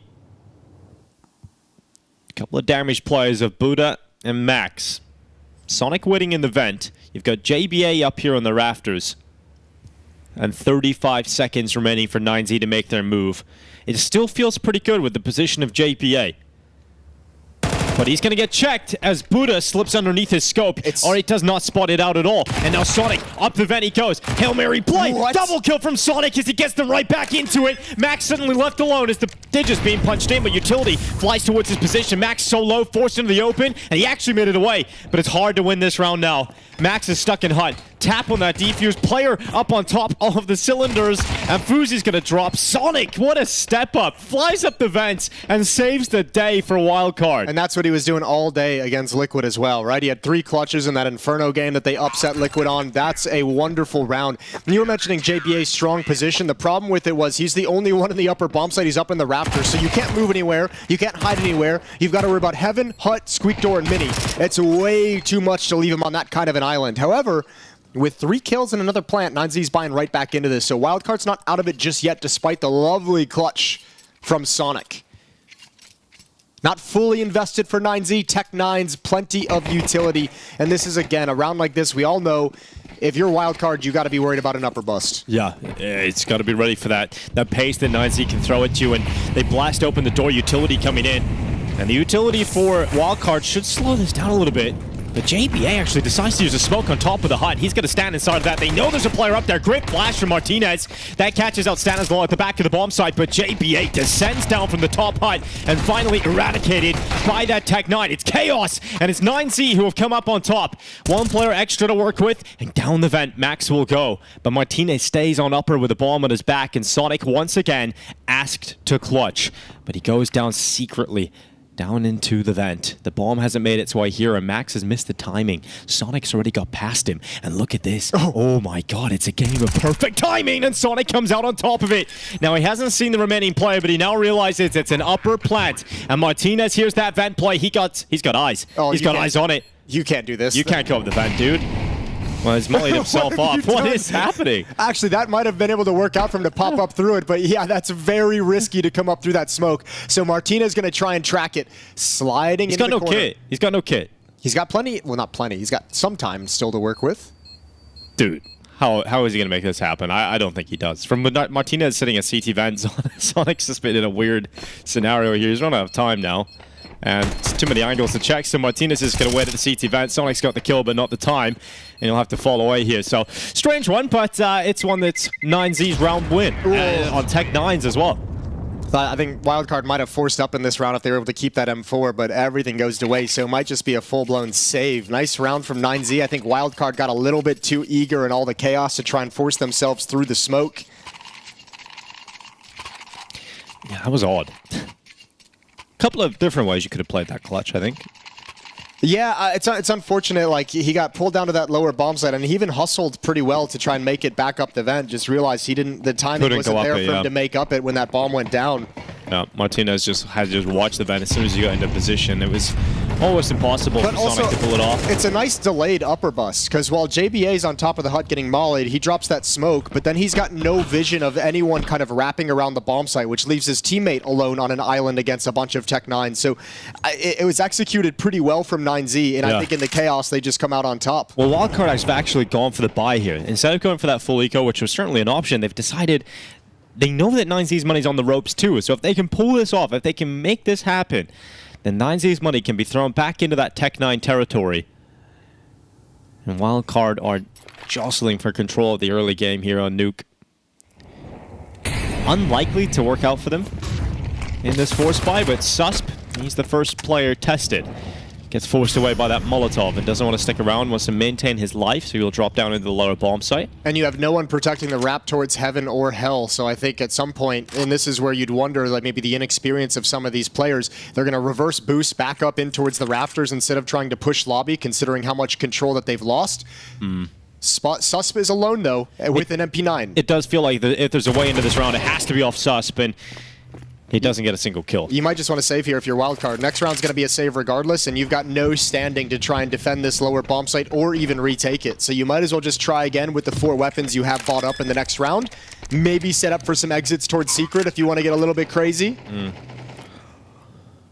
A couple of damage plays of Buddha and Max. Sonic waiting in the vent. You've got JBA up here on the rafters. And 35 seconds remaining for 9Z to make their move. It still feels pretty good with the position of JBA. But he's going to get checked as Buddha slips underneath his scope. Or he does not spot it out at all. And now Sonic, up the vent he goes. Hail Mary play. What? Double kill from Sonic as he gets them right back into it. Max suddenly left alone as the Digi's being punched in, but Utility flies towards his position. Max so low, forced into the open, and he actually made it away. But it's hard to win this round now. Max is stuck in HUD. Tap on that defuse. Player up on top of the cylinders. And Fuzi's going to drop. Sonic, what a step up. Flies up the vents and saves the day for Wildcard. And that's what he was doing all day against Liquid as well, right? He had 3 clutches in that Inferno game that they upset Liquid on. That's a wonderful round. And you were mentioning JBA's strong position. The problem with it was he's the only one in the upper bomb site. He's up in the rafters, so you can't move anywhere. You can't hide anywhere. You've got to worry about Heaven, Hut, Squeak Door, and Mini. It's way too much to leave him on that kind of an island. However, with 3 kills and another plant, 9Z's buying right back into this. So Wildcard's not out of it just yet, despite the lovely clutch from Sonic. Not fully invested for 9Z. Tech9's plenty of utility. And this is, again, a round like this, we all know, if you're Wildcard, you got to be worried about an upper bust. Yeah, it's got to be ready for that pace that 9Z can throw at you. And they blast open the door, Utility coming in. And the utility for Wildcard should slow this down a little bit. But JBA actually decides to use a smoke on top of the HUD. He's going to stand inside of that. They know there's a player up there. Great flash from Martinez. That catches out Stanislaw at the back of the bomb site. But JBA descends down from the top HUD and finally eradicated by that Tech9. It's Chaos and it's 9Z who have come up on top. 1 player extra to work with and down the vent Max will go. But Martinez stays on upper with a bomb on his back and Sonic once again asked to clutch. But he goes down secretly. Down into the vent. The bomb hasn't made its way here, and Max has missed the timing. Sonic's already got past him. And look at this. Oh my god, it's a game of perfect timing, and Sonic comes out on top of it. Now, he hasn't seen the remaining player, but he now realizes it's an upper plant. And Martinez hears that vent play. He's got eyes. He's got eyes on it. You can't do this. You can't go up the vent, dude. Well, he's mullied himself off. What is happening? Actually, that might have been able to work out for him to pop up through it, but yeah, that's very risky to come up through that smoke. So Martinez is going to try and track it, sliding into the corner. He's got no kit. He's got plenty, well, not plenty. He's got some time still to work with. Dude, how is he going to make this happen? I don't think he does. From Martinez sitting at CT vent, Sonic's just been in a weird scenario here. He's running out of time now. And it's too many angles to check, so Martinez is going to wait at the CT vent. Sonic's got the kill, but not the time. And he'll have to fall away here. So, strange one, but it's one that's 9Z's round win. On Tech9's as well. I think Wildcard might have forced up in this round if they were able to keep that M4, but everything goes to waste, so it might just be a full-blown save. Nice round from 9Z. I think Wildcard got a little bit too eager in all the chaos to try and force themselves through the smoke. Yeah, that was odd. Couple of different ways you could have played that clutch, I think. Yeah, it's unfortunate. Like, he got pulled down to that lower bomb site, and he even hustled pretty well to try and make it back up the vent. Just realized the timing wasn't there for him to make up it when that bomb went down. Martinez just had to watch the vent as soon as he got into position. It was almost impossible for Sonic to pull it off. It's a nice delayed upper bust, because while JBA's on top of the hut getting mollied, he drops that smoke, but then he's got no vision of anyone kind of wrapping around the bomb site, which leaves his teammate alone on an island against a bunch of Tech 9. So it was executed pretty well from 9Z, and I think in the chaos, they just come out on top. Well, Wildcard has actually gone for the buy here. Instead of going for that full eco, which was certainly an option, they've decided they know that 9Z's money's on the ropes too. So if they can pull this off, if they can make this happen, then 9Z's money can be thrown back into that Tech 9 territory. And Wildcard are jostling for control of the early game here on Nuke. Unlikely to work out for them in this force buy, but Susp, he's the first player tested. Gets forced away by that Molotov and doesn't want to stick around, wants to maintain his life, so he'll drop down into the lower bomb site. And you have no one protecting the wrap towards heaven or hell, so I think at some point, and this is where you'd wonder, like maybe the inexperience of some of these players, they're going to reverse boost back up in towards the rafters instead of trying to push lobby, considering how much control that they've lost. Susp is alone, though, with an MP9. It does feel like if there's a way into this round, it has to be off Susp, and he doesn't get a single kill. You might just want to save here if you're Wildcard. Next round's going to be a save regardless, and you've got no standing to try and defend this lower bomb site or even retake it. So you might as well just try again with the 4 weapons you have bought up in the next round. Maybe set up for some exits towards Secret if you want to get a little bit crazy.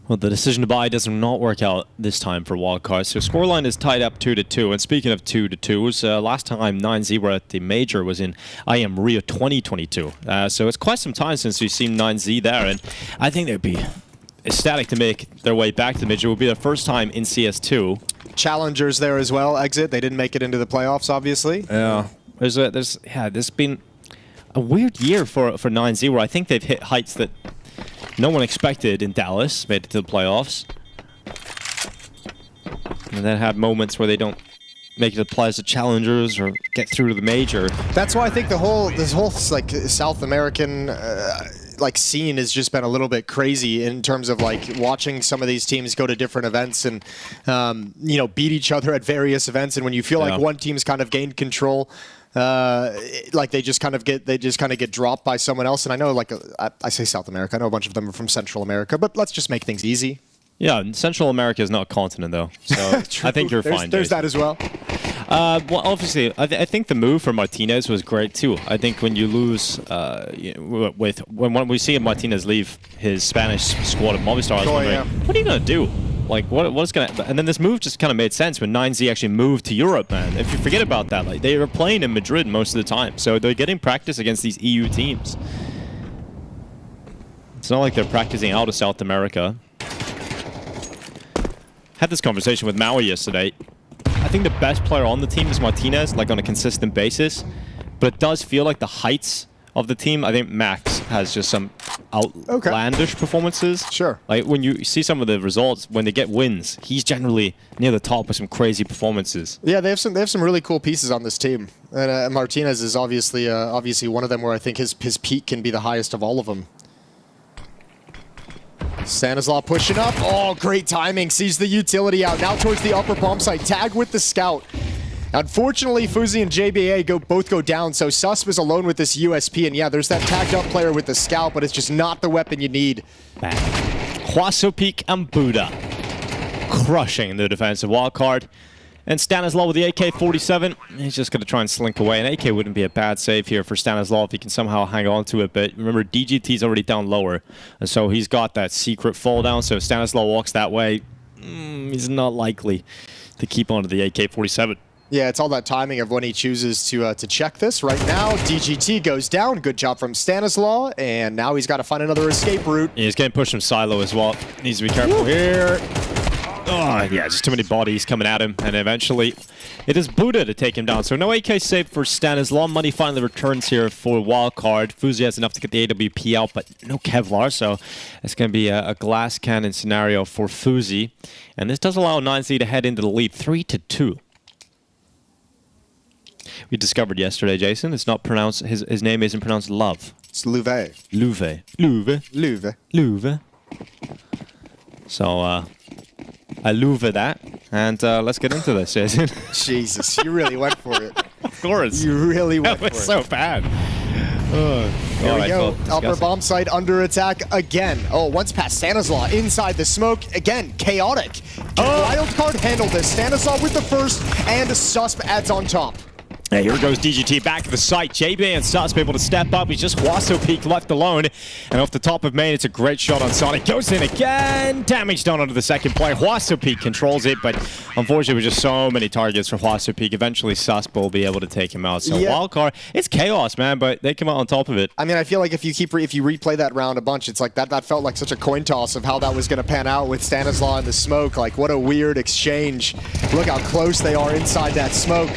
Well, the decision to buy does not work out this time for Wildcard. So scoreline is tied up 2-2. And speaking of 2-2s, last time 9Z were at the Major was in IM Rio 2022. So it's quite some time since we've seen 9Z there. And I think they'd be ecstatic to make their way back to the Major. It will be their first time in CS2. Challengers there as well, exit. They didn't make it into the playoffs, obviously. Yeah. There's been a weird year for 9Z where I think they've hit heights that no one expected in Dallas, made it to the playoffs. And then have moments where they don't make it to the playoffs of challengers or get through to the Major. That's why I think this whole like South American like scene has just been a little bit crazy in terms of like watching some of these teams go to different events and you know, beat each other at various events. And when you feel like one team's kind of gained control, like they just kind of get dropped by someone else. And I know, like, I say South America, I know a bunch of them are from Central America, but let's just make things easy. Yeah, Central America is not a continent, though. So I think you're fine. There's that as well. Well, obviously, I think the move for Martinez was great too. I think when you lose, when we see Martinez leave his Spanish squad of Movistar, I was wondering, what are you gonna do? Like, what's gonna? And then this move just kind of made sense when 9Z actually moved to Europe, man. If you forget about that, like they were playing in Madrid most of the time, so they're getting practice against these EU teams. It's not like they're practicing out of South America. Had this conversation with Maui yesterday. I think the best player on the team is Martinez, like on a consistent basis, but it does feel like the heights of the team. I think Max has just some outlandish performances. Sure. Like when you see some of the results, when they get wins, he's generally near the top with some crazy performances. Yeah, they have some really cool pieces on this team, and Martinez is obviously one of them where I think his peak can be the highest of all of them. Stanislaw pushing up. Oh, great timing. Sees the utility out. Now towards the upper bomb site. Tag with the scout. Unfortunately, Fuzi and JBA both go down, so Susp is alone with this USP. And yeah, there's that tagged up player with the scout, but it's just not the weapon you need. Hwasopik and Buddha crushing the defensive wildcard. And Stanislaw with the AK-47, he's just going to try and slink away. And AK wouldn't be a bad save here for Stanislaw if he can somehow hang on to it. But remember, DGT's already down lower. And so he's got that secret fall down. So if Stanislaw walks that way, he's not likely to keep on to the AK-47. Yeah, it's all that timing of when he chooses to check this. Right now, DGT goes down. Good job from Stanislaw. And now he's got to find another escape route. Yeah, he's getting pushed from Silo as well. Needs to be careful here. Oh, yeah, just too many bodies coming at him, and eventually it is Buddha to take him down. So no AK save for Stanislaw. Money finally returns here for Wildcard. Fuzi has enough to get the AWP out, but no Kevlar, so it's going to be a glass cannon scenario for Fuzi. And this does allow 9Z to head into the lead, 3-2. We discovered yesterday, Jason, it's not pronounced, his name isn't pronounced Love. It's Louvet. Louvet. Louvet. Louvet. Louvet. So, I louve that, And let's get into this, Jason. Jesus, you really went for it. Of course. You really went for That was it. so bad. Here we go. Upper bomb site under attack again. Oh, once past Stanislaw inside the smoke. Again, chaotic. Can Wildcard handle this? Stanislaw with the first, and Susp adds on top. Yeah, here goes DGT back to the site. JB and Susp able to step up. He's just Huaso Peak left alone. And off the top of main, it's a great shot on Sonic. Goes in again. Damage done onto the second play. Huaso Peak controls it, but unfortunately, with just so many targets for Huaso Peak, eventually Susp will be able to take him out. So Wildcard, it's chaos, man, but they come out on top of it. I mean, I feel like if you replay that round a bunch, it's like that felt like such a coin toss of how that was going to pan out with Stanislaw in the smoke. Like, what a weird exchange. Look how close they are inside that smoke.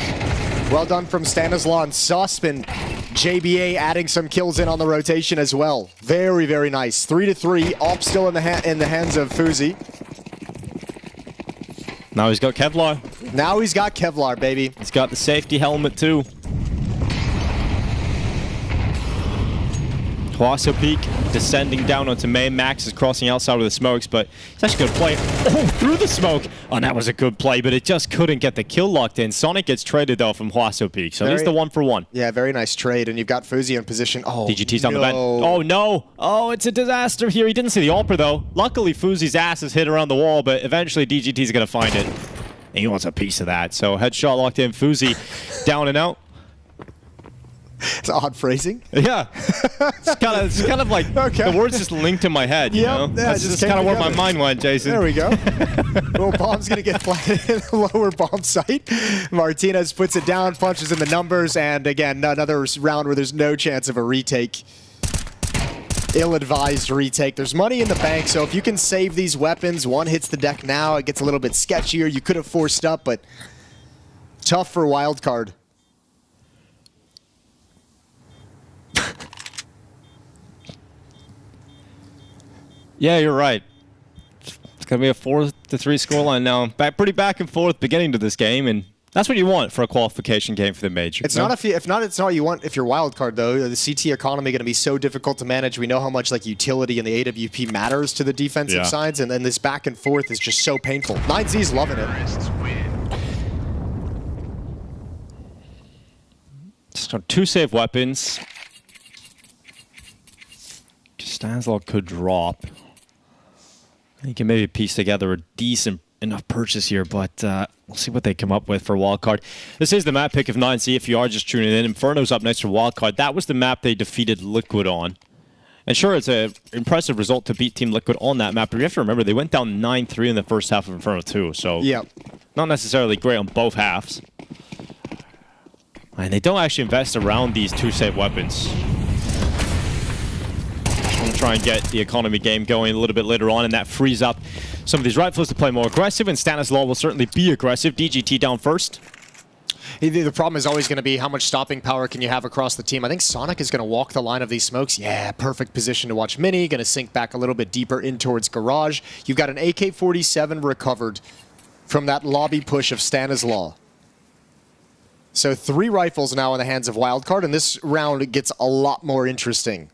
Well done from Stanislaw and Susp, and JBA adding some kills in on the rotation as well. Very, very nice. 3-3. Op still in the hands of Fuzi. Now he's got Kevlar. Now he's got Kevlar, baby. He's got the safety helmet too. Huaso Peak descending down onto main. Max is crossing outside with the smokes, but it's actually a good play. Oh, through the smoke. Oh, that was a good play, but it just couldn't get the kill locked in. Sonic gets traded, though, from Huaso Peak, so at least the 1-for-1. Yeah, very nice trade, and you've got Fuzi in position. Oh, DGT's on the vent. Oh, no. Oh, it's a disaster here. He didn't see the AWPer, though. Luckily, Fuzi's ass is hit around the wall, but eventually DGT's going to find it. And he wants a piece of that. So headshot locked in. Fuzi down and out. It's odd phrasing. Yeah. It's kind of like the words just linked in my head, you know? Yeah, That's just kind of where my mind went, Jason. There we go. Well, bomb's going to get planted in the lower bomb site. Martinez puts it down, punches in the numbers, and again, another round where there's no chance of a retake. Ill-advised retake. There's money in the bank, so if you can save these weapons, one hits the deck now, it gets a little bit sketchier. You could have forced up, but tough for Wildcard. Yeah, you're right. It's going to be a 4-3 scoreline now. Pretty back and forth beginning to this game, and that's what you want for a qualification game for the major. It's not it's not what you want if you're Wildcard, though. The CT economy going to be so difficult to manage. We know how much like utility in the AWP matters to the defensive sides, and then this back and forth is just so painful. 9Z's loving it. So 2 save weapons. Stanislaw could drop. You can maybe piece together a decent enough purchase here, but we'll see what they come up with for Wildcard. This is the map pick of 9Z if you are just tuning in. Inferno's up next for Wildcard. That was the map they defeated Liquid on. And sure, it's an impressive result to beat Team Liquid on that map, but you have to remember, they went down 9-3 in the first half of Inferno 2, so not necessarily great on both halves. And they don't actually invest around these 2 save weapons. Try and get the economy game going a little bit later on, and that frees up some of these rifles to play more aggressive, and Stanislaw will certainly be aggressive. DGT down first. The problem is always going to be how much stopping power can you have across the team. I think Sonic is going to walk the line of these smokes. Yeah, perfect position to watch Mini. Going to sink back a little bit deeper in towards Garage. You've got an AK-47 recovered from that lobby push of Stanislaw. So 3 rifles now in the hands of Wildcard, and this round gets a lot more interesting.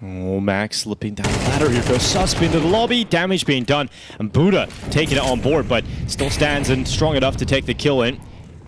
Oh, Max slipping down the ladder. Here goes Susp into the lobby. Damage being done. And Buddha taking it on board, but still stands and strong enough to take the kill in.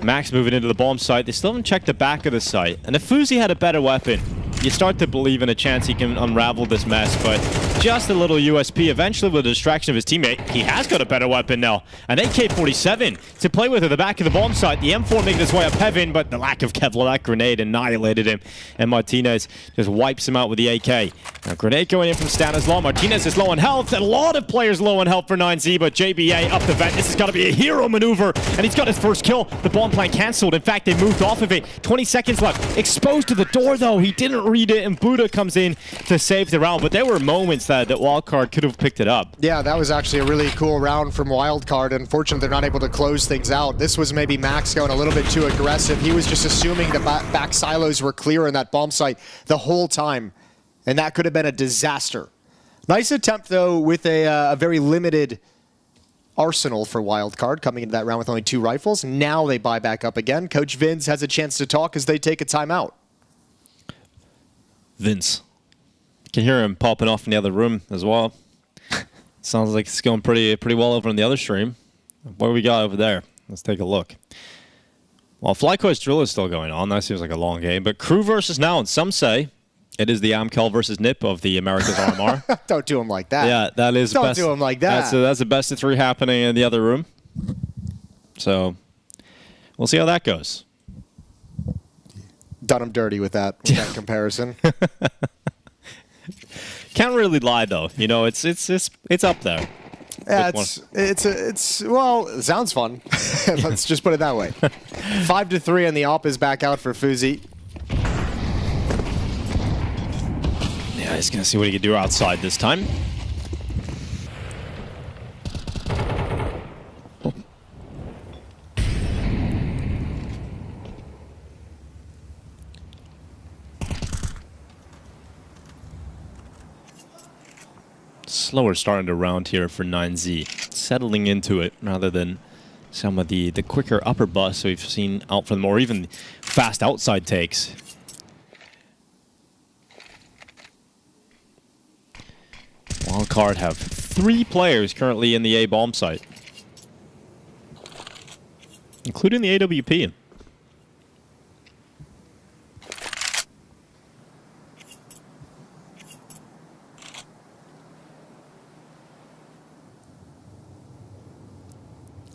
Max moving into the bomb site. They still haven't checked the back of the site. And if Fuzi had a better weapon, you start to believe in a chance he can unravel this mess, but just a little USP. Eventually, with the distraction of his teammate, he has got a better weapon now. An AK-47 to play with at the back of the bomb site. The M4 making its way up heaven, but the lack of Kevlar, that grenade annihilated him. And Martinez just wipes him out with the AK. Now, grenade going in from Stanislaw. Martinez is low on health. A lot of players low on health for 9Z, but JBA up the vent. This has got to be a hero maneuver, and he's got his first kill. The bomb plan canceled. In fact, they moved off of it. 20 seconds left. Exposed to the door, though. He didn't read it, and Buddha comes in to save the round. But there were moments that Wildcard could have picked it up. Yeah, that was actually a really cool round from Wildcard. Unfortunately, they're not able to close things out. This was maybe Max going a little bit too aggressive. He was just assuming the back silos were clear in that bomb site the whole time, and that could have been a disaster. Nice attempt, though, with a very limited arsenal for Wildcard coming into that round with only 2 rifles. Now they buy back up again. Coach Vince has a chance to talk as they take a timeout. Vince. You can hear him popping off in the other room as well. Sounds like it's going pretty well over on the other stream. What do we got over there? Let's take a look. Well, FlyQuest Drill is still going on. That seems like a long game. But KRÜ versus Nouns. Some say it is the Amcal versus NIP of the Americas RMR. Don't do him like that. Yeah, that is Don't do him like that. That's the best of 3 happening in the other room. So we'll see how that goes. Done him dirty with that comparison. Can't really lie though. You know, it's up there. Yeah, well, it sounds fun. Let's just put it that way. 5-3 and the op is back out for Fuzi. Yeah, he's gonna see what he can do outside this time. Slower starting to round here for 9Z. Settling into it rather than some of the quicker upper busts we've seen out from them, or even fast outside takes. Wildcard have 3 players currently in the A bomb site, including the AWP.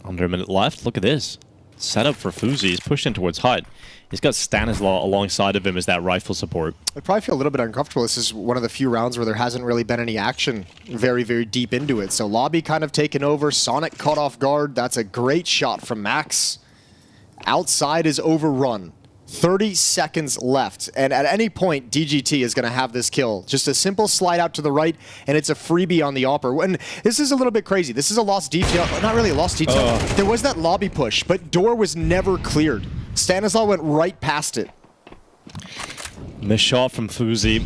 Under a minute left. Look at this. Set up for Fuzi. He's pushed in towards Hut. He's got Stanislaw alongside of him as that rifle support. I probably feel a little bit uncomfortable. This is one of the few rounds where there hasn't really been any action very, very deep into it. So Lobby kind of taken over. Sonic caught off guard. That's a great shot from Max. Outside is overrun. 30 seconds left, and at any point, DGT is going to have this kill. Just a simple slide out to the right, and it's a freebie on the opper. And this is a little bit crazy. This is a lost detail. Not really a lost detail. There was that lobby push, but door was never cleared. Stanislaw went right past it. Missed shot from Fuzi.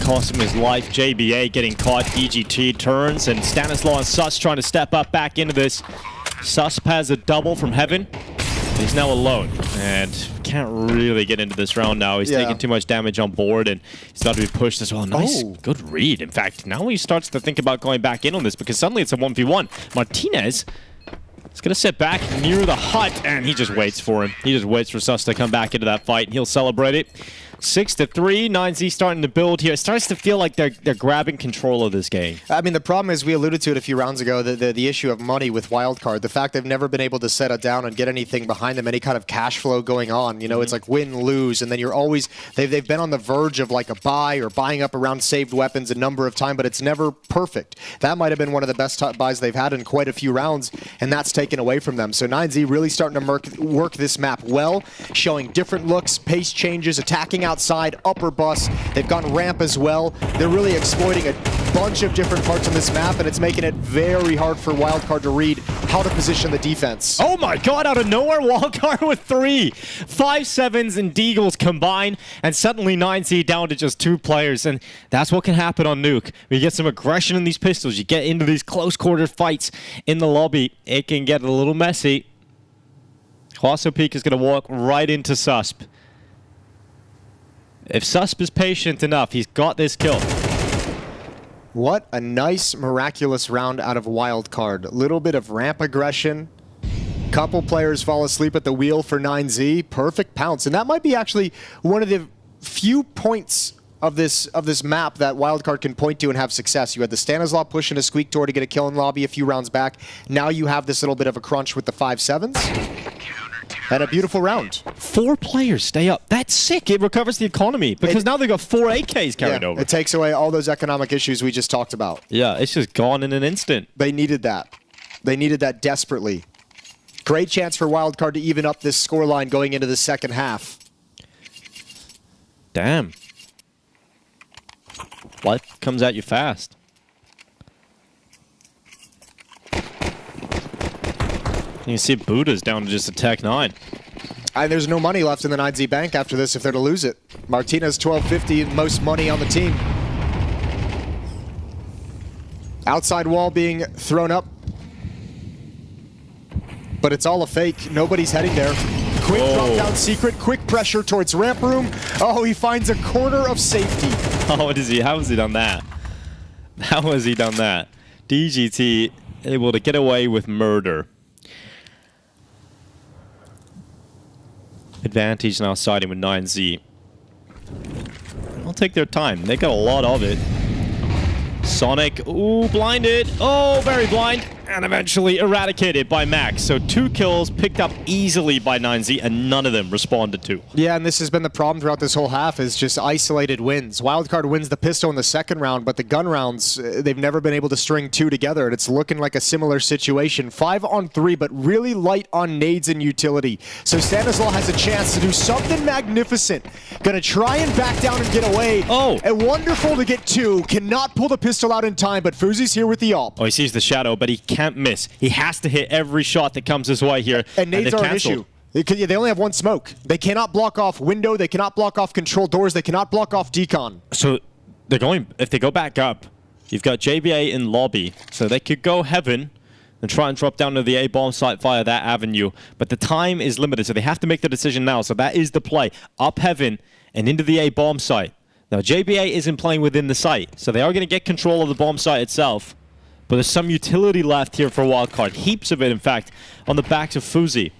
Cost him his life. JBA getting caught. DGT turns, and Stanislaw and Sus trying to step up back into this. Susp has a double from Heaven. He's now alone and can't really get into this round now. He's taking too much damage on board, and he's about to be pushed as well. Nice, good read. In fact, now he starts to think about going back in on this because suddenly it's a 1v1. Martinez is going to sit back near the hut, and he just waits for him. He just waits for Sus to come back into that fight, and he'll celebrate it. 6-3, 9Z starting to build here. It starts to feel like they're grabbing control of this game. I mean, the problem is, we alluded to it a few rounds ago, the issue of money with Wildcard. The fact they've never been able to set it down and get anything behind them, any kind of cash flow going on. You know, it's like win, lose, and then you're always, they've been on the verge of like a buy or buying up around saved weapons a number of times, but it's never perfect. That might have been one of the best buys they've had in quite a few rounds, and that's taken away from them. So 9Z really starting to work this map well, showing different looks, pace changes, attacking outside, upper bus. They've gone ramp as well. They're really exploiting a bunch of different parts of this map, and it's making it very hard for Wildcard to read how to position the defense. Oh my god, out of nowhere, Wildcard with 3. 5-7s and Deagles combined, and suddenly 9Z down to just 2 players, and that's what can happen on Nuke. When you get some aggression in these pistols, you get into these close quarter fights in the lobby, it can get a little messy. Hwaso Peak is going to walk right into Susp. If Susp is patient enough, he's got this kill. What a nice, miraculous round out of Wildcard. A little bit of ramp aggression. Couple players fall asleep at the wheel for 9Z. Perfect pounce. And that might be actually one of the few points of this map that Wildcard can point to and have success. You had the Stanislaw push in a squeak door to get a kill in lobby a few rounds back. Now you have this little bit of a crunch with the 5-7s. And a beautiful round. 4 players stay up. That's sick. It recovers the economy because now they've got 4 AKs carried over. It takes away all those economic issues we just talked about. Yeah, it's just gone in an instant. They needed that. They needed that desperately. Great chance for Wildcard to even up this scoreline going into the second half. Damn. Life comes at you fast. You can see Buddha's down to just a Tech 9. And there's no money left in the 9Z bank after this if they're to lose it. Martinez, 1250, most money on the team. Outside wall being thrown up. But it's all a fake. Nobody's heading there. Quick drop down secret, quick pressure towards ramp room. Oh, he finds a corner of safety. Oh, what is he? How has he done that? How has he done that? DGT able to get away with murder. Advantage now siding with 9Z. They'll take their time. They got a lot of it. Sonic, ooh, blinded. Oh, very blind. And eventually eradicated by Max. So 2 kills picked up easily by 9Z, and none of them responded to. Yeah, and this has been the problem throughout this whole half, is just isolated wins. Wildcard wins the pistol in the second round, but the gun rounds, they've never been able to string 2 together, and it's looking like a similar situation. 5 on 3, but really light on nades and utility. So Stanislaw has a chance to do something magnificent. Gonna try and back down and get away. Oh! And wonderful to get 2. Cannot pull the pistol out in time, but Fuzi's here with the AWP. Oh, he sees the shadow, but he can't miss. He has to hit every shot that comes his way here. And nades are an issue. They only have 1 smoke. They cannot block off window. They cannot block off control doors. They cannot block off decon. So they're going, if they go back up, you've got JBA in lobby. So they could go heaven and try and drop down to the A bomb site via that avenue. But the time is limited, so they have to make the decision now. So that is the play. Up heaven and into the A bomb site. Now JBA isn't playing within the site, so they are going to get control of the bomb site itself. But there's some utility left here for Wildcard. Heaps of it, in fact, on the backs of Fuzi.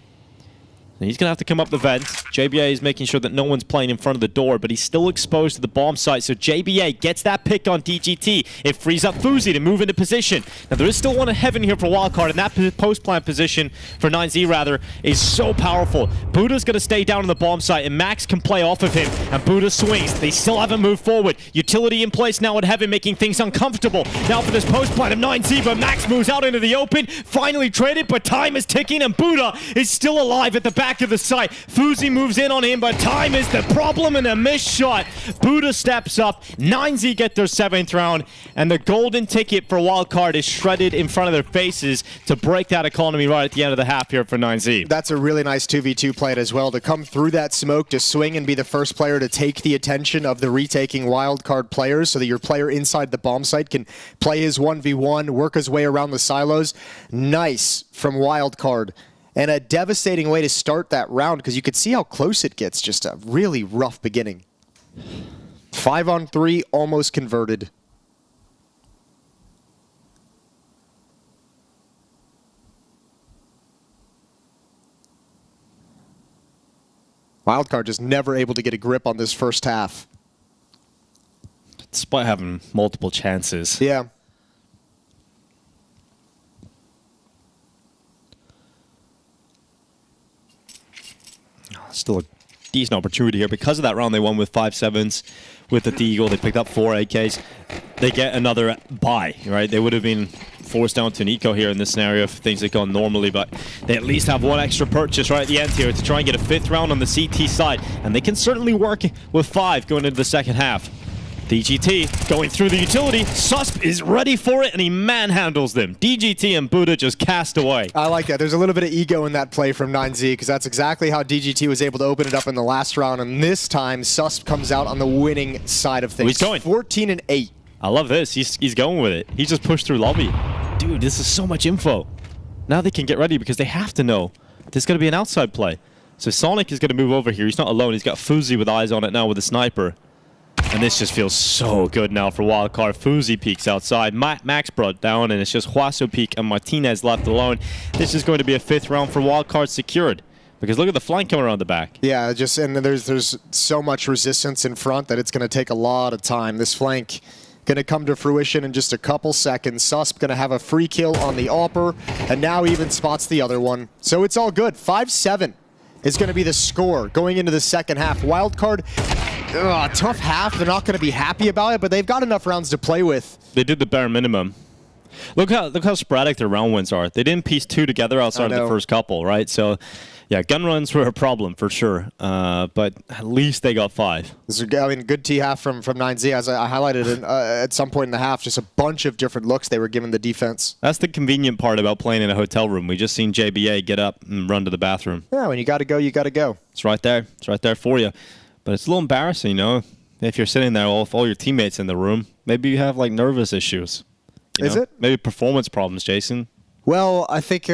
And he's going to have to come up the vent. JBA is making sure that no one's playing in front of the door, but he's still exposed to the bomb site. So JBA gets that pick on DGT. It frees up Fuzi to move into position. Now, there is still one in heaven here for Wildcard, and that post-plant position for 9Z, rather, is so powerful. Buddha's going to stay down on the bomb site, and Max can play off of him, and Buddha swings. They still haven't moved forward. Utility in place now at heaven, making things uncomfortable. Now for this post-plant of 9Z, but Max moves out into the open, finally traded, but time is ticking, and Buddha is still alive at the back of the site. Fuzi moves in on him, but time is the problem, and a missed shot. Buddha steps up. 9Z get their 7th round, and the golden ticket for Wildcard is shredded in front of their faces to break that economy right at the end of the half here for 9Z. That's a really nice 2v2 play as well, to come through that smoke, to swing and be the first player to take the attention of the retaking Wildcard players, so that your player inside the bomb site can play his 1v1, work his way around the silos. Nice from Wildcard. And a devastating way to start that round, because you could see how close it gets. Just a really rough beginning. 5 on 3, almost converted. Wildcard just never able to get a grip on this first half. Despite having multiple chances. Yeah. Still a decent opportunity here. Because of that round, they won with 5-7s. With the Deagle, they picked up 4 AKs. They get another buy, right? They would have been forced down to an eco here in this scenario if things had gone normally, but they at least have 1 extra purchase right at the end here to try and get a 5th round on the CT side. And they can certainly work with 5 going into the second half. DGT going through the utility. Susp is ready for it, and he manhandles them. DGT and Buddha just cast away. I like that. There's a little bit of ego in that play from 9Z, because that's exactly how DGT was able to open it up in the last round. And this time, Susp comes out on the winning side of things. He's going 14 and 8. I love this. He's going with it. He just pushed through lobby. Dude, this is so much info. Now they can get ready, because they have to know there's going to be an outside play. So Sonic is going to move over here. He's not alone. He's got Fuzi with eyes on it now with a sniper. And this just feels so good now for Wildcard. Fuzi peeks outside. Max brought down, and it's just Huaso peek and Martinez left alone. This is going to be a 5th round for Wildcard secured. Because look at the flank coming around the back. Yeah, and there's so much resistance in front that it's going to take a lot of time. This flank going to come to fruition in just a couple seconds. Susp going to have a free kill on the AWPer, and now even spots the other one. So it's all good. 5-7 is going to be the score going into the second half. Wildcard, tough half. They're not going to be happy about it, but they've got enough rounds to play with. They did the bare minimum. Look how sporadic their round wins are. They didn't piece 2 together outside of the first couple, right? So, yeah, gun runs were a problem for sure, but at least they got 5. This is, I mean, good T half from 9Z. As I highlighted at some point in the half, just a bunch of different looks they were giving the defense. That's the convenient part about playing in a hotel room. We just seen JBA get up and run to the bathroom. Yeah, when you got to go, you got to go. It's right there. It's right there for you. But it's a little embarrassing, you know, if you're sitting there with all your teammates in the room. Maybe you have, like, nervous issues. You Is know? it? Maybe performance problems, Jason. Well, I think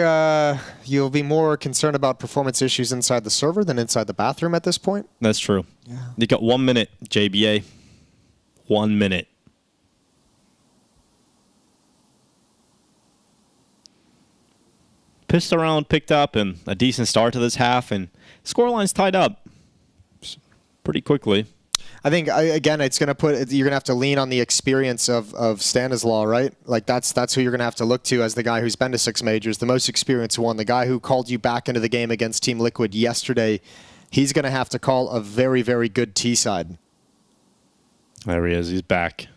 you'll be more concerned about performance issues inside the server than inside the bathroom at this point. That's true. Yeah. You got 1 minute, JBA. 1 minute. Pissed around, picked up, and a decent start to this half, and scoreline's tied up pretty quickly. I think again, it's going to put you're going to have to lean on the experience of Stanislaw, right? Like that's who you're going to have to look to as the guy who's been to 6 majors, the most experienced one, the guy who called you back into the game against Team Liquid yesterday. He's going to have to call a very, very good T side. There he is. He's back.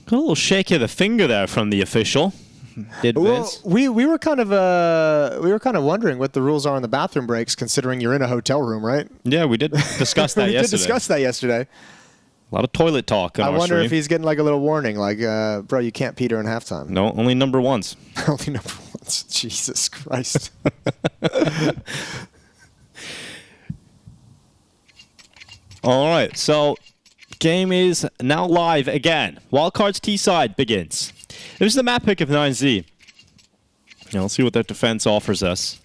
Got a little shake of the finger there from the official. Did well, Vince? we were kind of wondering what the rules are on the bathroom breaks, considering you're in a hotel room, right? Yeah, we did discuss that we yesterday. did discuss that yesterday. A lot of toilet talk on I our wonder stream. if he's getting like a little warning, like, bro, you can't pee during halftime. No, only number ones. Only number ones. Jesus Christ. All right, so game is now live again. Wildcard's T side begins. This is the map pick of 9Z. Now, let's see what that defense offers us.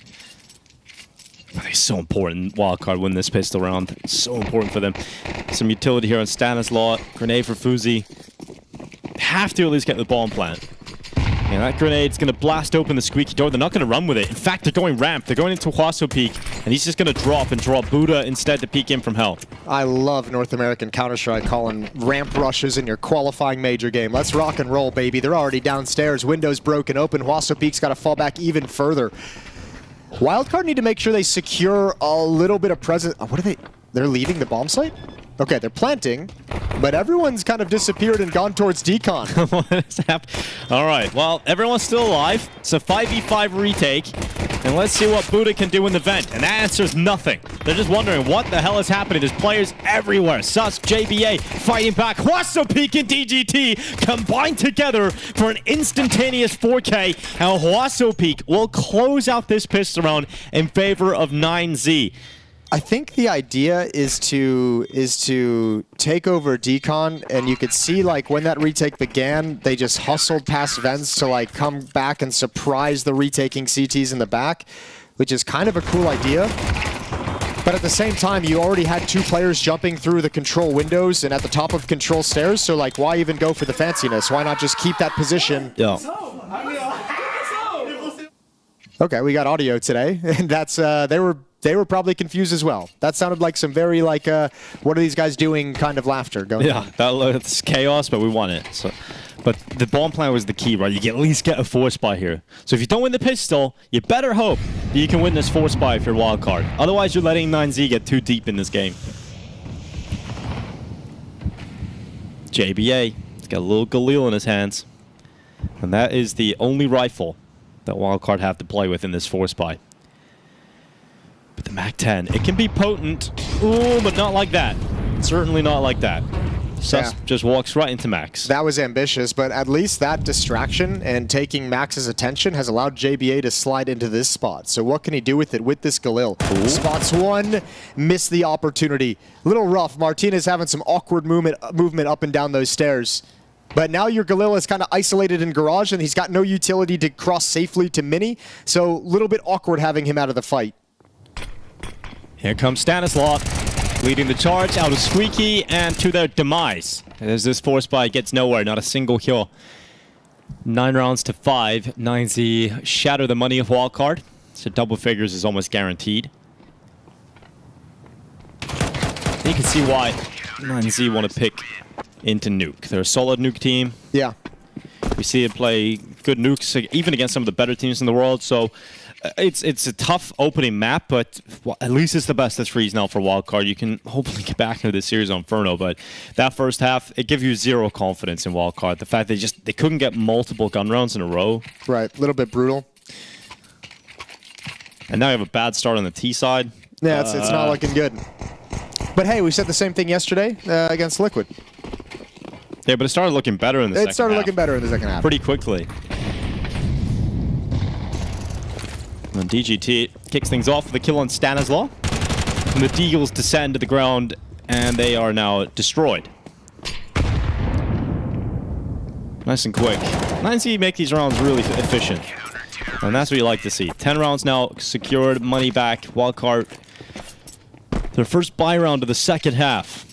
It's so important. Wildcard win this pistol round. It's so important for them. Some utility here on Stanislaw. Grenade for Fuzi. Have to at least get the bomb plant. And that grenade's going to blast open the squeaky door. They're not going to run with it. In fact, they're going ramp. They're going into Huaso peak. And he's just going to drop and draw Buddha instead to peek in from hell. I love North American Counter-Strike calling ramp rushes in your qualifying major game. Let's rock and roll, baby. They're already downstairs. Windows broken open. Huaso peak's got to fall back even further. Wildcard need to make sure they secure a little bit of presence. What are they? They're leaving the bomb site? Okay, they're planting, but everyone's kind of disappeared and gone towards decon. What is happening? All right, well, everyone's still alive. It's a 5v5 retake, and let's see what Buddha can do in the vent. And that answers nothing. They're just wondering what the hell is happening. There's players everywhere. Sus, JBA fighting back. Huaso Peak and DGT combined together for an instantaneous 4K. And Huaso Peak will close out this pistol round in favor of 9Z. I think the idea is to take over decon, and you could see like when that retake began, they just hustled past vents to like come back and surprise the retaking CTs in the back, which is kind of a cool idea. But at the same time, you already had 2 players jumping through the control windows and at the top of control stairs, so like why even go for the fanciness? Why not just keep that position? Yeah. Okay, we got audio today, and that's they were probably confused as well. That sounded like some very like what are these guys doing kind of laughter going on. That's chaos, but we won it. So, but the bomb plan was the key, right? You can at least get a 4-spy here. So if you don't win the pistol, you better hope that you can win this 4-spy if you're wildcard. Otherwise, you're letting 9Z get too deep in this game. JBA, he's got a little Galil in his hands. And that is the only rifle that wildcard have to play with in this 4-spy. But the MAC-10, it can be potent. Ooh, but not like that. Certainly not like that. Sus just walks right into Max. That was ambitious, but at least that distraction and taking Max's attention has allowed JBA to slide into this spot. So what can he do with it with this Galil? Spots one, missed the opportunity. A little rough. Martinez having some awkward movement up and down those stairs. But now your Galil is kind of isolated in garage, and he's got no utility to cross safely to Mini. So a little bit awkward having him out of the fight. Here comes Stanislaw, leading the charge out of Squeaky and to their demise. As this 4-spy gets nowhere, not a single kill. 9 rounds to 5. 9Z shatter the money of wildcard. So double figures is almost guaranteed. You can see why 9Z want to pick into Nuke. They're a solid Nuke team. Yeah. We see it play good nukes, even against some of the better teams in the world. So it's a tough opening map, but at least it's the best that's freeze now for wildcard. You can hopefully get back into this series on Inferno, but that first half, it gives you zero confidence in wildcard. The fact they couldn't get multiple gun rounds in a row. Right, a little bit brutal. And now you have a bad start on the T side. Yeah, it's not looking good. But hey, we said the same thing yesterday against Liquid. Yeah, but it started looking better in the second half. It started looking better in the second half. Pretty quickly. And DGT kicks things off with a kill on Stanislaw. And the Deagles descend to the ground, and they are now destroyed. Nice and quick. 9Z make these rounds really efficient. And that's what you like to see. 10 rounds now secured, money back, wildcard. Their first buy round of the second half.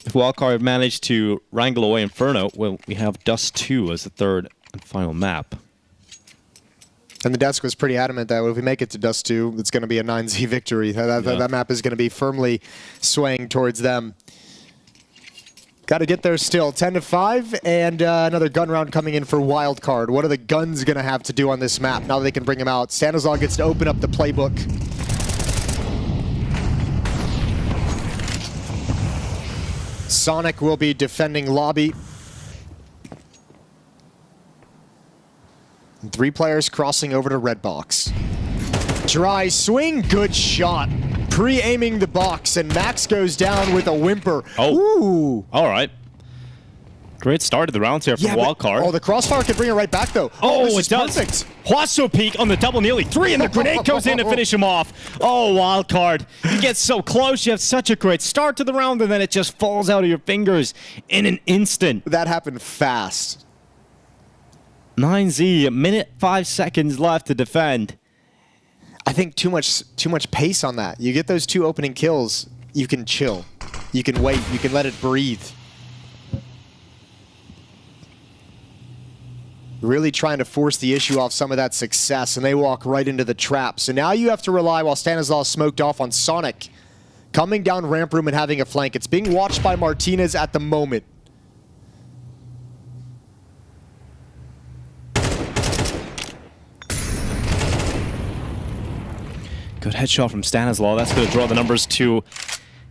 If wildcard managed to wrangle away Inferno, well, we have Dust 2 as the third and final map. And the desk was pretty adamant that if we make it to Dust 2, it's going to be a 9Z victory. That map is going to be firmly swaying towards them. Got to get there still. 10-5, and another gun round coming in for Wildcard. What are the guns going to have to do on this map now that they can bring them out? Stanislaw gets to open up the playbook. Sonic will be defending lobby. And 3 players crossing over to red box. Dry swing, good shot. Pre-aiming the box, and Max goes down with a whimper. Oh, ooh. All right. Great start of the rounds here for Wildcard. Oh, the crossfire can bring it right back, though. Oh, this it is does. Perfect. Hwaso peek on the double nearly 3, and the grenade goes in to finish him off. Oh, Wildcard. You get so close. You have such a great start to the round, and then it just falls out of your fingers in an instant. That happened fast. 9Z, a minute 5 seconds left to defend. I think too much pace on that. You get those 2 opening kills, you can chill. You can wait. You can let it breathe. Really trying to force the issue off some of that success, and they walk right into the trap. So now you have to rely, while Stanislaw smoked off, on Sonic coming down ramp room and having a flank. It's being watched by Martinez at the moment. Good headshot from Stanislaw. That's going to draw the numbers to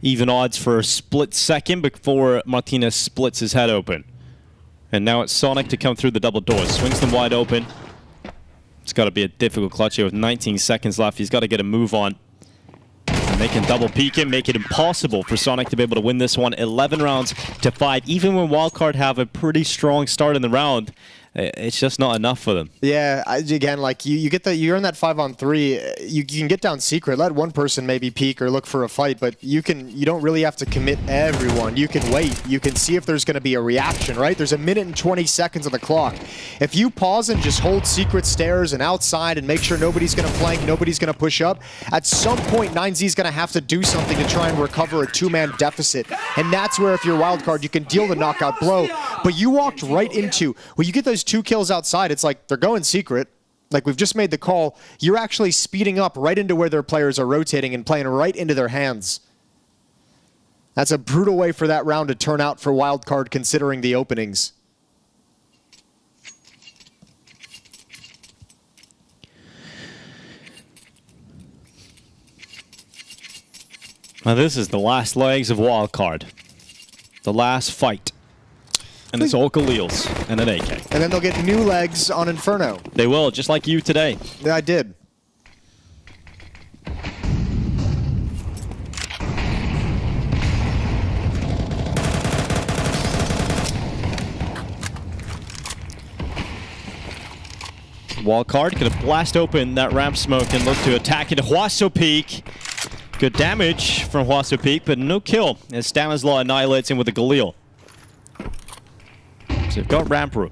even odds for a split second before Martinez splits his head open. And now it's Sonic to come through the double doors. Swings them wide open. It's got to be a difficult clutch here with 19 seconds left. He's got to get a move on. And they can double peek him, make it impossible for Sonic to be able to win this one. 11 rounds to 5. Even when Wildcard have a pretty strong start in the round, it's just not enough for them. Yeah, again, like you get that, you're in that 5-on-3. You can get down secret. Let one person maybe peek or look for a fight, but you don't really have to commit everyone. You can wait. You can see if there's going to be a reaction, right? There's a minute and 20 seconds on the clock. If you pause and just hold secret stairs and outside and make sure nobody's going to flank, nobody's going to push up, at some point 9Z is going to have to do something to try and recover a 2-man deficit. And that's where, if you're Wildcard, you can deal the knockout blow. But you walked right into, when you get those 2 kills outside, it's like they're going secret. Like, we've just made the call. You're actually speeding up right into where their players are rotating and playing right into their hands. That's a brutal way for that round to turn out for Wildcard, considering the openings. Now this is the last legs of Wildcard. The last fight. And it's all Khalils and an AK. And then they'll get new legs on Inferno. They will, just like you today. Yeah, I did. Wildcard gonna blast open that ramp smoke and look to attack into Hwaso peek. Good damage from Hwaso peek, but no kill as Stanislaw annihilates him with a Galil. So they've got ramp room.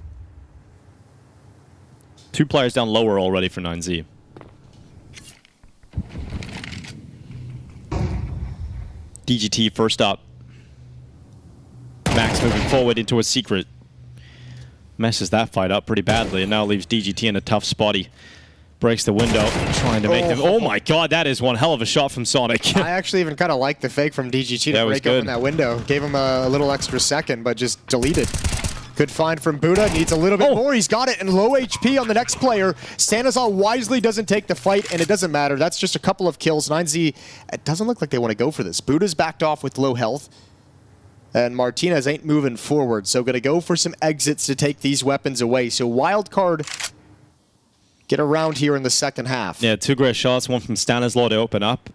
2 players down lower already for 9Z. DGT first up. Max moving forward into a secret. Messes that fight up pretty badly and now leaves DGT in a tough spot. He breaks the window, trying to make them. Oh my god, that is one hell of a shot from Sonic. I actually even kind of like the fake from DGT to break open that window. Gave him a little extra second, but just deleted. Good find from Buddha. Needs a little bit more. He's got it, and low HP on the next player. Stanislaw wisely doesn't take the fight, and it doesn't matter. That's just a couple of kills. 9Z, it doesn't look like they want to go for this. Buddha's backed off with low health, and Martinez ain't moving forward. So going to go for some exits to take these weapons away. So Wildcard get around here in the second half. Yeah, 2 great shots. One from Stanislaw to open up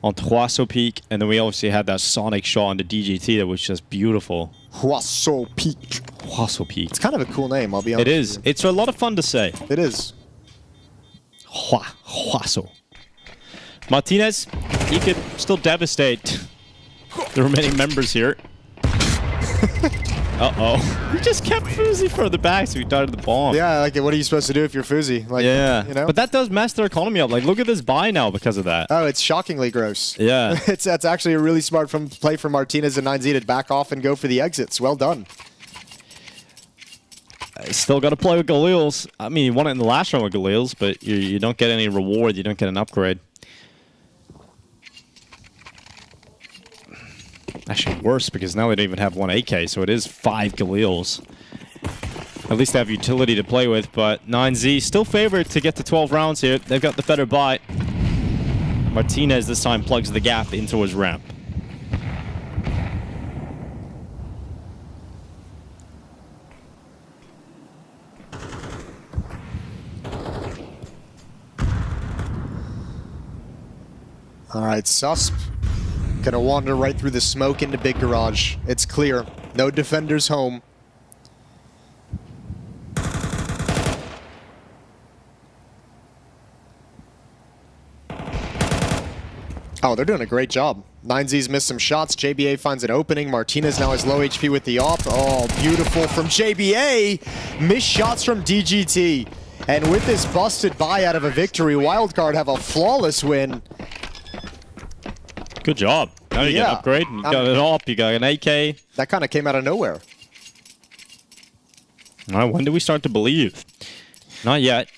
on Hwaso peek, and then we obviously had that Sonic shot on the DGT that was just beautiful. Hwaso peek. Hwaso peek. It's kind of a cool name, I'll be honest. It is. It's a lot of fun to say. It is. Hwaso. Martinez, he could still devastate the remaining members here. Uh-oh. He just kept Fuzi further back, so he darted the bomb. Yeah, like, what are you supposed to do if you're Fuzi? Like, Yeah. you know? But that does mess their economy up. Like, look at this buy now because of that. Oh, it's shockingly gross. Yeah. That's actually a really smart play from Martinez and 9Z to back off and go for the exits. Well done. Still got to play with Galil's. I mean, you won it in the last round with Galil's, but you don't get any reward. You don't get an upgrade. Actually, worse, because now they don't even have one AK, so it is 5 Galil's. At least they have utility to play with, but 9Z still favored to get to 12 rounds here. They've got the better buy. Martinez this time plugs the gap into his ramp. All right, Susp. Gonna wander right through the smoke into Big Garage. It's clear. No defenders home. Oh, they're doing a great job. 9Z's missed some shots. JBA finds an opening. Martinez now has low HP with the op. Oh, beautiful from JBA. Missed shots from DGT. And with this busted buy out of a victory, Wildcard have a flawless win. Good job. Now you get an upgrade. You got an op, you got an AK. That kind of came out of nowhere. All right, when do we start to believe? Not yet.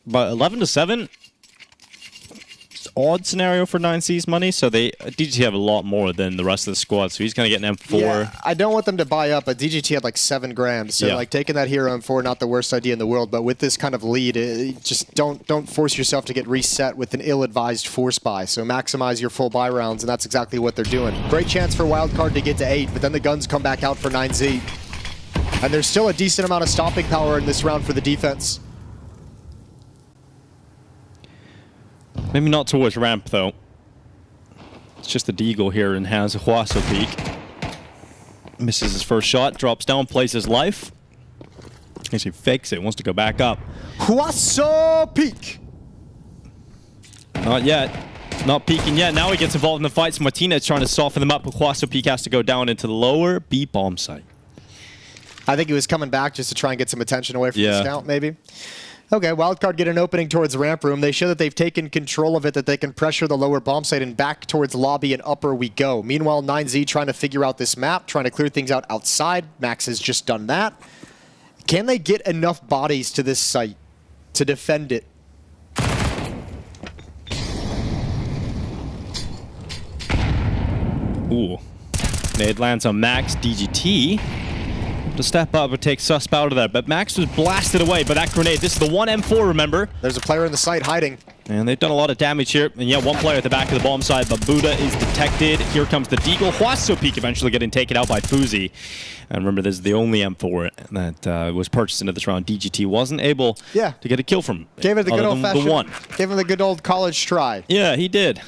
But 11-7. Odd scenario for 9C's money, so DGT have a lot more than the rest of the squad, so he's going to get an M4. Yeah, I don't want them to buy up, but DGT had like 7 grand, so like taking that hero M4, not the worst idea in the world, but with this kind of lead, just don't force yourself to get reset with an ill-advised force buy, so maximize your full buy rounds, and that's exactly what they're doing. Great chance for Wildcard to get to 8, but then the guns come back out for 9Z. And there's still a decent amount of stopping power in this round for the defense. Maybe not towards ramp, though. It's just the Deagle here and has a Huaso peek. Misses his first shot, drops down, plays his life. As he fakes it, wants to go back up. Huaso peek! Not yet. Not peeking yet. Now he gets involved in the fights. Martinez trying to soften them up, but Huaso peek has to go down into the lower B bomb site. I think he was coming back just to try and get some attention away from the scout, maybe. Okay, Wildcard get an opening towards ramp room. They show that they've taken control of it, that they can pressure the lower bomb site, and back towards lobby and upper we go. Meanwhile, 9Z trying to figure out this map, trying to clear things out outside. Max has just done that. Can they get enough bodies to this site to defend it? Ooh. Nade lands on Max. DGT to step up and take Susp out of there, but Max was blasted away by that grenade. This is the one M4, remember? There's a player in the site hiding. And they've done a lot of damage here. And yeah, one player at the back of the bomb side, but Buddha is detected. Here comes the Deagle. Huaso peek eventually getting taken out by Fuzi. And remember, this is the only M4 that was purchased into this round. DGT wasn't able to get a kill from Gave it the good old-fashioned, the one. Gave him the good old college try. Yeah, he did.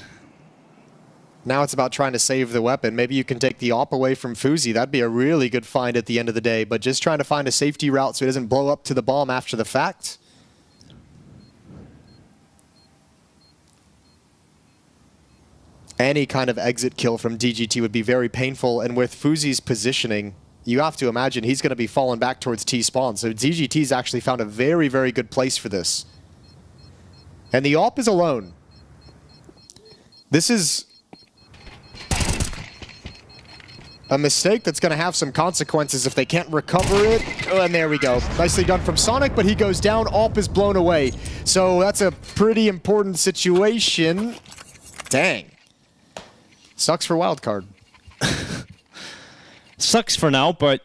Now it's about trying to save the weapon. Maybe you can take the op away from Fuzi. That'd be a really good find at the end of the day, but just trying to find a safety route so it doesn't blow up to the bomb after the fact. Any kind of exit kill from DGT would be very painful, and with Fuzi's positioning, you have to imagine he's going to be falling back towards T-spawn, so DGT's actually found a very, very good place for this. And the op is alone. This is a mistake that's going to have some consequences if they can't recover it. Oh, and there we go. Nicely done from Sonic, but he goes down. Alp is blown away. So that's a pretty important situation. Dang. Sucks for Wildcard. Sucks for now, but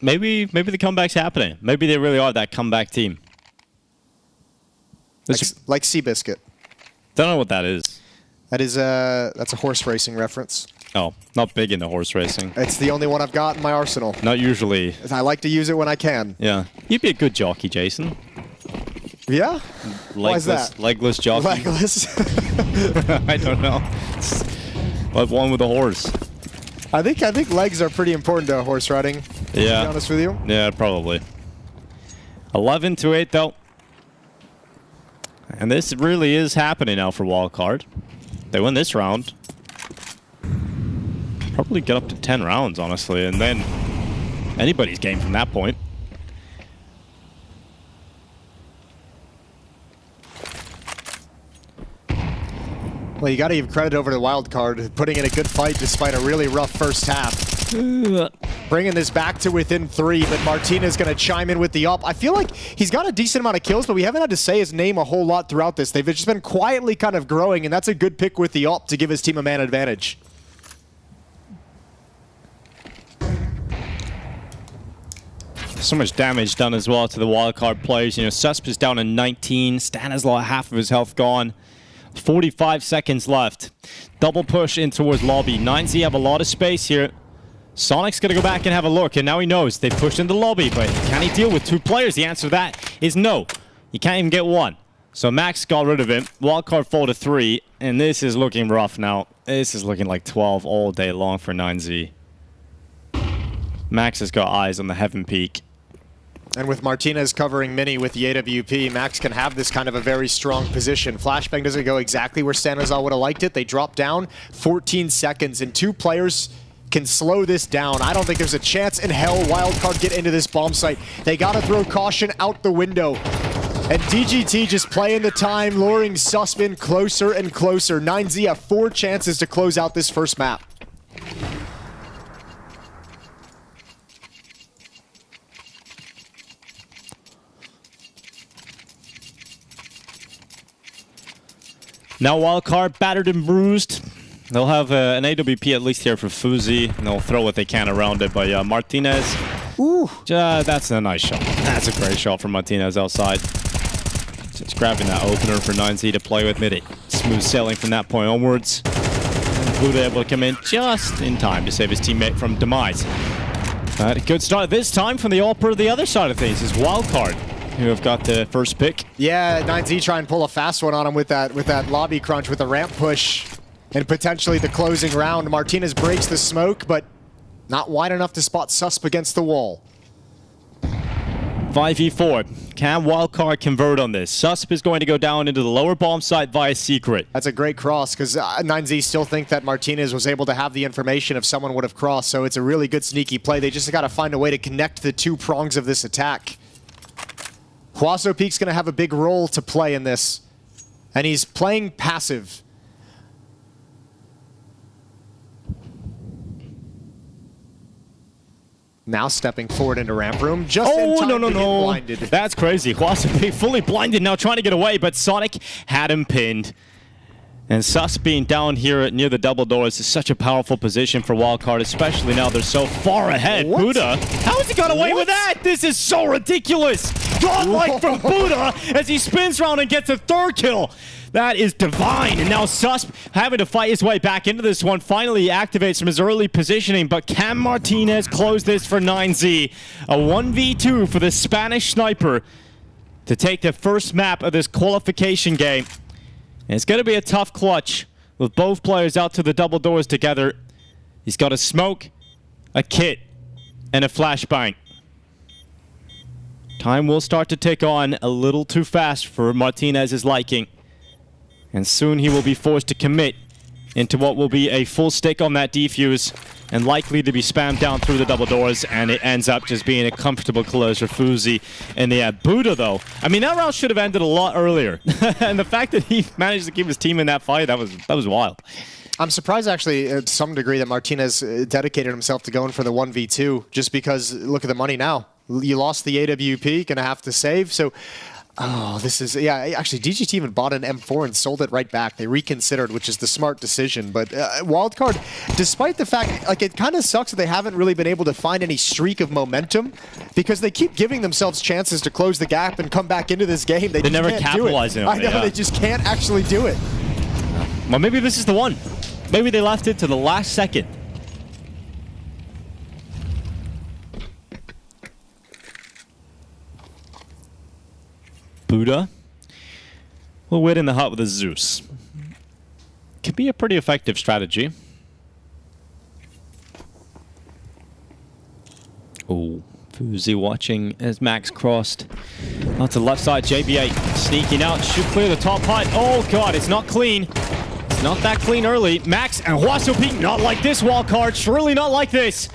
maybe the comeback's happening. Maybe they really are that comeback team. Like Seabiscuit. Don't know what that is. That is that's a horse racing reference. Oh, not big into horse racing. It's the only one I've got in my arsenal. Not usually. I like to use it when I can. Yeah. You'd be a good jockey, Jason. Yeah? Why is that? Legless jockey. Legless? I don't know. Like one with a horse. I think legs are pretty important to horse riding. Yeah. To be honest with you. Yeah, probably. 11-8 though. And this really is happening now for Wildcard. They win this round. Probably get up to 10 rounds, honestly, and then anybody's game from that point. Well, you got to give credit over to Wildcard, putting in a good fight despite a really rough first half. Bringing this back to within 3, but Martinez going to chime in with the up. I feel like he's got a decent amount of kills, but we haven't had to say his name a whole lot throughout this. They've just been quietly kind of growing, and that's a good pick with the up to give his team a man advantage. So much damage done as well to the wildcard players. You know, Susp is down to 19. Stanislaw, half of his health gone. 45 seconds left. Double push in towards lobby. Nouns have a lot of space here. Sonic's going to go back and have a look, and now he knows they pushed into lobby, but can he deal with 2 players? The answer to that is no. He can't even get 1. So Max got rid of him. Wildcard fall to 3, and this is looking rough now. This is looking like 12 all day long for Nouns. Max has got eyes on the Heaven Peak. And with Martinez covering Mini with the AWP, Max can have this kind of a very strong position. Flashbang doesn't go exactly where Stanislaw would have liked it. They drop down 14 seconds, and 2 players can slow this down. I don't think there's a chance in hell Wildcard get into this bomb site. They gotta throw caution out the window. And DGT just playing the time, luring Susp closer and closer. Nouns have 4 chances to close out this first map. Now Wildcard battered and bruised. They'll have an AWP at least here for Fuzi, and they'll throw what they can around it. But Martinez, that's a nice shot. That's a great shot from Martinez outside. Just grabbing that opener for Nouns to play with mid. Smooth sailing from that point onwards. Buda able to come in just in time to save his teammate from demise. A good start this time from the AWPer. The other side of things is Wildcard, who have got the first pick. Yeah, Nouns try and pull a fast one on him with that lobby crunch with the ramp push and potentially the closing round. Martinez breaks the smoke, but not wide enough to spot Susp against the wall. 5v4. Can Wildcard convert on this? Susp is going to go down into the lower bomb site via secret. That's a great cross, because Nouns still think that Martinez was able to have the information if someone would have crossed, so it's a really good sneaky play. They just got to find a way to connect the 2 prongs of this attack. Huaso Peak's going to have a big role to play in this, and he's playing passive. Now stepping forward into ramp room, just in time to get blinded. That's crazy. Huaso Peak fully blinded now, trying to get away, but Sonic had him pinned. And Sus being down here near the double doors is such a powerful position for Wildcard, especially now they're so far ahead. What? Buda, how has he got away with that? This is so ridiculous. Godlike from Buda as he spins around and gets a 3rd kill. That is divine. And now Susp having to fight his way back into this one. Finally activates from his early positioning, but can Martinez close this for Nouns? A 1v2 for the Spanish sniper to take the first map of this qualification game. And it's going to be a tough clutch with both players out to the double doors together. He's got a smoke, a kit, and a flashbang. Time will start to tick on a little too fast for Martinez's liking. And soon he will be forced to commit into what will be a full stick on that defuse and likely to be spammed down through the double doors, and it ends up just being a comfortable close for Fuzi. And yeah, Buda though, I mean that round should have ended a lot earlier. And the fact that he managed to keep his team in that fight, that was wild. I'm surprised actually to some degree that Martinez dedicated himself to going for the 1v2 just because look at the money now. You lost the AWP, gonna have to save, so oh, this is, yeah, actually, DGT even bought an M4 and sold it right back. They reconsidered, which is the smart decision. But Wildcard, despite the fact, like, it kind of sucks that they haven't really been able to find any streak of momentum because they keep giving themselves chances to close the gap and come back into this game. They just never can't capitalize do it. on it. I know, they just can't actually do it. Well, maybe this is the one. Maybe they left it to the last second. Buda will wait in the hut with a Zeus. Could be a pretty effective strategy. Oh, Fuzi watching as Max crossed. Onto the left side, JB8 sneaking out, should clear the top hut. Oh god, it's not clean. It's not that clean early. Max and Huaso Peak, not like this Wildcard, surely not like this.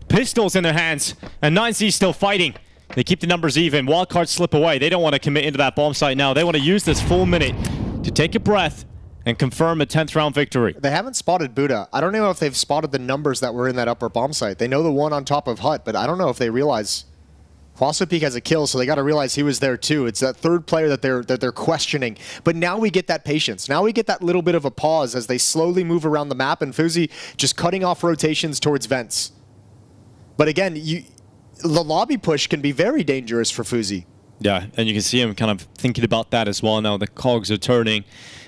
pistols in their hands, and 9Z still fighting. They keep the numbers even. Wildcard slip away. They don't want to commit into that bomb site now. They want to use this full minute to take a breath and confirm a 10th round victory. They haven't spotted Buddha. I don't know if they've spotted the numbers that were in that upper bomb site. They know the one on top of Hut, but I don't know if they realize Hwasopeak has a kill, so they got to realize he was there too. It's that third player that they're questioning. But now we get that patience. Now we get that little bit of a pause as they slowly move around the map, and Fuzi just cutting off rotations towards vents. But again, the lobby push can be very dangerous for Fuzi. Yeah, and you can see him kind of thinking about that as well now. The cogs are turning,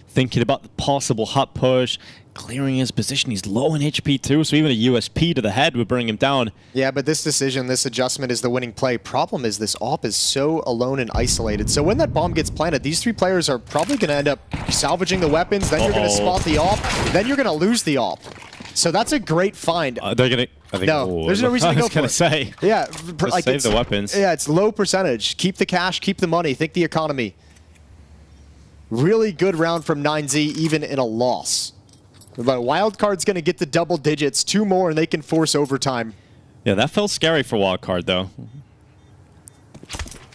thinking about the possible Hut push, clearing his position. He's low in HP too, so even a USP to the head would bring him down. Yeah, but this decision, this adjustment is the winning play. Problem is this AWP is so alone and isolated. So when that bomb gets planted, these three players are probably going to end up salvaging the weapons, then you're going to spot the AWP, then you're going to lose the AWP. So that's a great find. They're going to... No, there's no reason to go for it. I was going to say. Yeah, like save the weapons. Yeah, it's low percentage. Keep the cash, keep the money, think the economy. Really good round from 9Z, even in a loss. But Wildcard's going to get the double digits, 2 more, and they can force overtime. Yeah, that felt scary for Wildcard, though.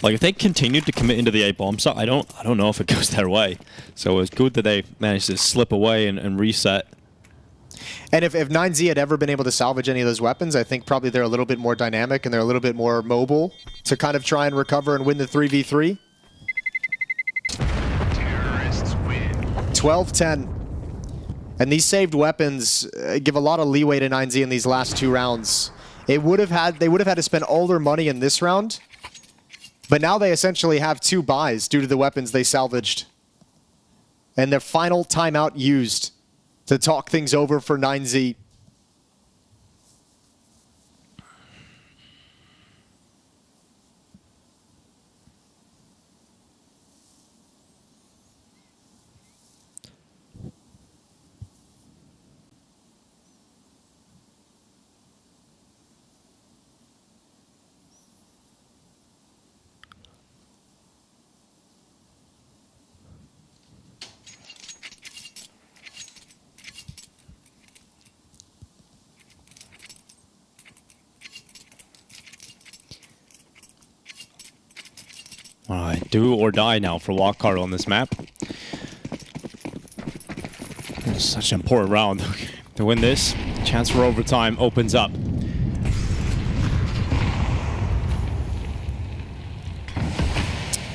Like, if they continued to commit into the A bomb site, I don't know if it goes their way. So it was good that they managed to slip away and reset. And if 9Z had ever been able to salvage any of those weapons, I think probably they're a little bit more dynamic and they're a little bit more mobile to kind of try and recover and win the 3v3. 12-10. And these saved weapons give a lot of leeway to 9Z in these last 2 rounds. They would have had to spend all their money in this round, but now they essentially have 2 buys due to the weapons they salvaged. And their final timeout used to talk things over for 9Z. Do or die now for Wildcard on this map. It's such an important round. To win this, chance for overtime opens up.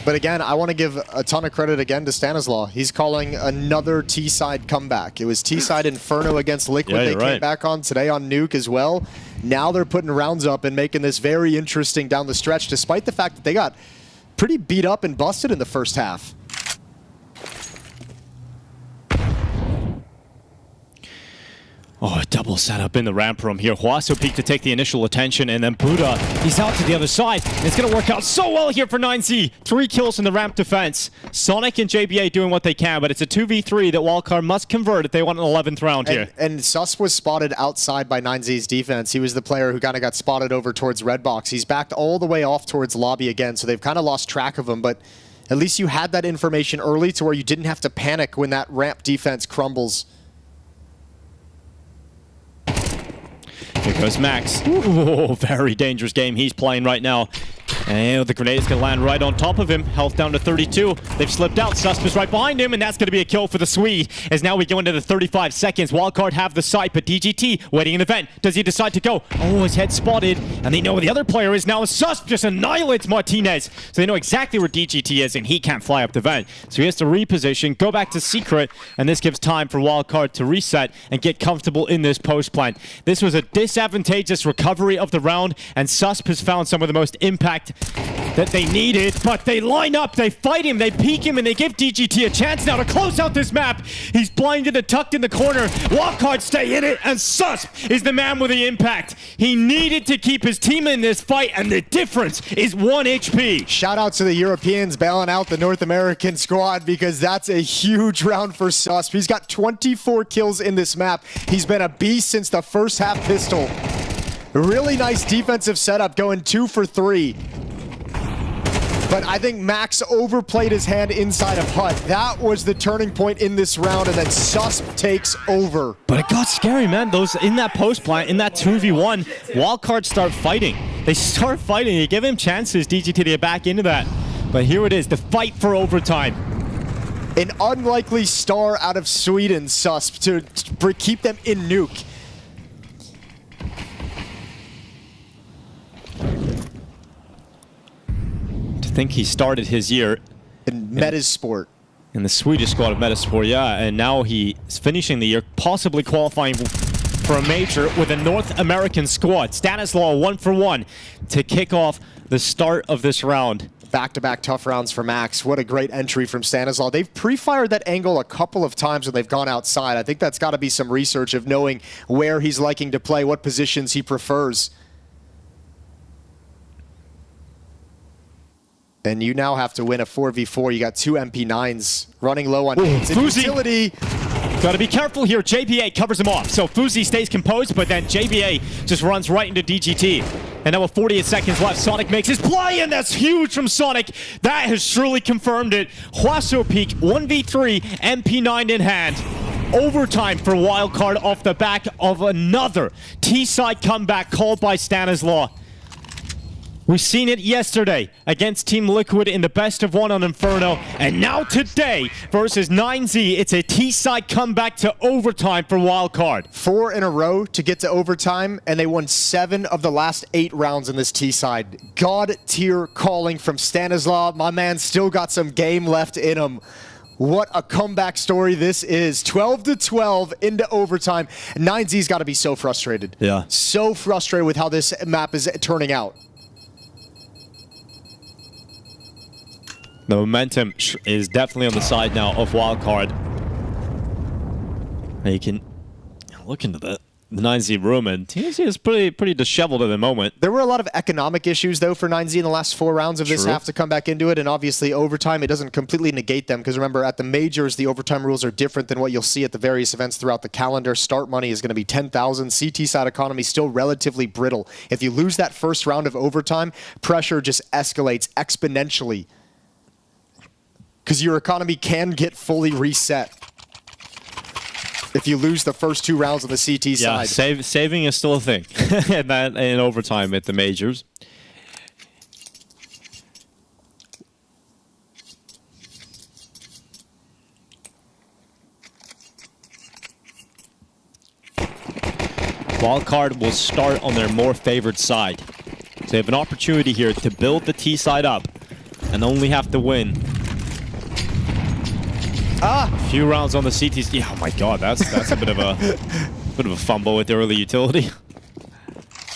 But again, I want to give a ton of credit again to Stanislaw. He's calling another T-side comeback. It was T-side Inferno against Liquid they came back on today on Nuke as well. Now they're putting rounds up and making this very interesting down the stretch, despite the fact that they got pretty beat up and busted in the first half. Oh, a double setup in the ramp room here. Hwasopeak to take the initial attention, and then Buddha, he's out to the other side. It's going to work out so well here for 9Z. 3 kills in the ramp defense. Sonic and JBA doing what they can, but it's a 2v3 that Wildcard must convert if they want an 11th round here. And Sus was spotted outside by 9Z's defense. He was the player who kind of got spotted over towards Red Box. He's backed all the way off towards lobby again, so they've kind of lost track of him, but at least you had that information early to where you didn't have to panic when that ramp defense crumbles. Here goes Max. Ooh, very dangerous game he's playing right now. And the grenade's going to land right on top of him. Health down to 32. They've slipped out. Susp right behind him, and that's going to be a kill for the Swede. As now we go into the 35 seconds. Wildcard have the site, but DGT waiting in the vent. Does he decide to go? Oh, his head spotted. And they know where the other player is now. Susp just annihilates Martinez. So they know exactly where DGT is, and he can't fly up the vent. So he has to reposition, go back to secret, and this gives time for Wildcard to reset and get comfortable in this post plant. This was a disadvantageous recovery of the round, and Susp has found some of the most impact that they needed, but they line up, they fight him, they peek him, and they give DGT a chance now to close out this map. He's blinded and tucked in the corner. Wildcard stay in it, and Susp is the man with the impact. He needed to keep his team in this fight, and the difference is 1 HP. Shout out to the Europeans bailing out the North American squad, because that's a huge round for Susp. He's got 24 kills in this map. He's been a beast since the first half pistol. Really nice defensive setup, going 2 for 3. But I think Max overplayed his hand inside of Hut. That was the turning point in this round, and then Susp takes over. But it got scary, man. Those in that post plant, in that 2v1, Wildcard start fighting. They start fighting. You give him chances, DGT, to get back into that. But here it is, the fight for overtime. An unlikely star out of Sweden, Susp, to keep them in Nuke. To think he started his year In Metasport. in the Swedish squad of Metasport, yeah, and now he's finishing the year, possibly qualifying for a major with a North American squad. Stanislaw 1-for-1 to kick off the start of this round. Back-to-back tough rounds for Max. What a great entry from Stanislaw. They've pre-fired that angle a couple of times when they've gone outside. I think that's got to be some research of knowing where he's liking to play, what positions he prefers. And you now have to win a 4v4. You got two MP9s running low on hits and utility. Got to be careful here. JBA covers him off. So Fuzi stays composed, but then JBA just runs right into DGT. And now with 48 seconds left, Sonic makes his play, and that's huge from Sonic. That has surely confirmed it. Huaso Peak, 1v3, MP9 in hand. Overtime for Wildcard off the back of another T-side comeback called by Stanislaw. We've seen it yesterday against Team Liquid in the best of one on Inferno, and now today versus 9Z, it's a T-side comeback to overtime for Wildcard. 4 in a row to get to overtime, and they won 7 of the last 8 rounds in this T-side. God-tier calling from Stanislaw. My man still got some game left in him. What a comeback story this is. 12-12 into overtime. 9Z's got to be so frustrated. Yeah. So frustrated with how this map is turning out. The momentum is definitely on the side now of Wildcard. And you can look into the 9Z room, and TNC is pretty disheveled at the moment. There were a lot of economic issues, though, for 9Z in the last 4 rounds of this True. have to come back into it, and obviously overtime, it doesn't completely negate them, because remember, at the majors, the overtime rules are different than what you'll see at the various events throughout the calendar. Start money is going to be 10,000. CT side economy still relatively brittle. If you lose that first round of overtime, pressure just escalates exponentially, because your economy can get fully reset if you lose the first 2 rounds on the CT side. Yeah, saving is still a thing in overtime at the majors. Wildcard will start on their more favored side. So they have an opportunity here to build the T side up and only have to win a few rounds on the CTs. Yeah, oh my god, that's a bit of a fumble with the early utility.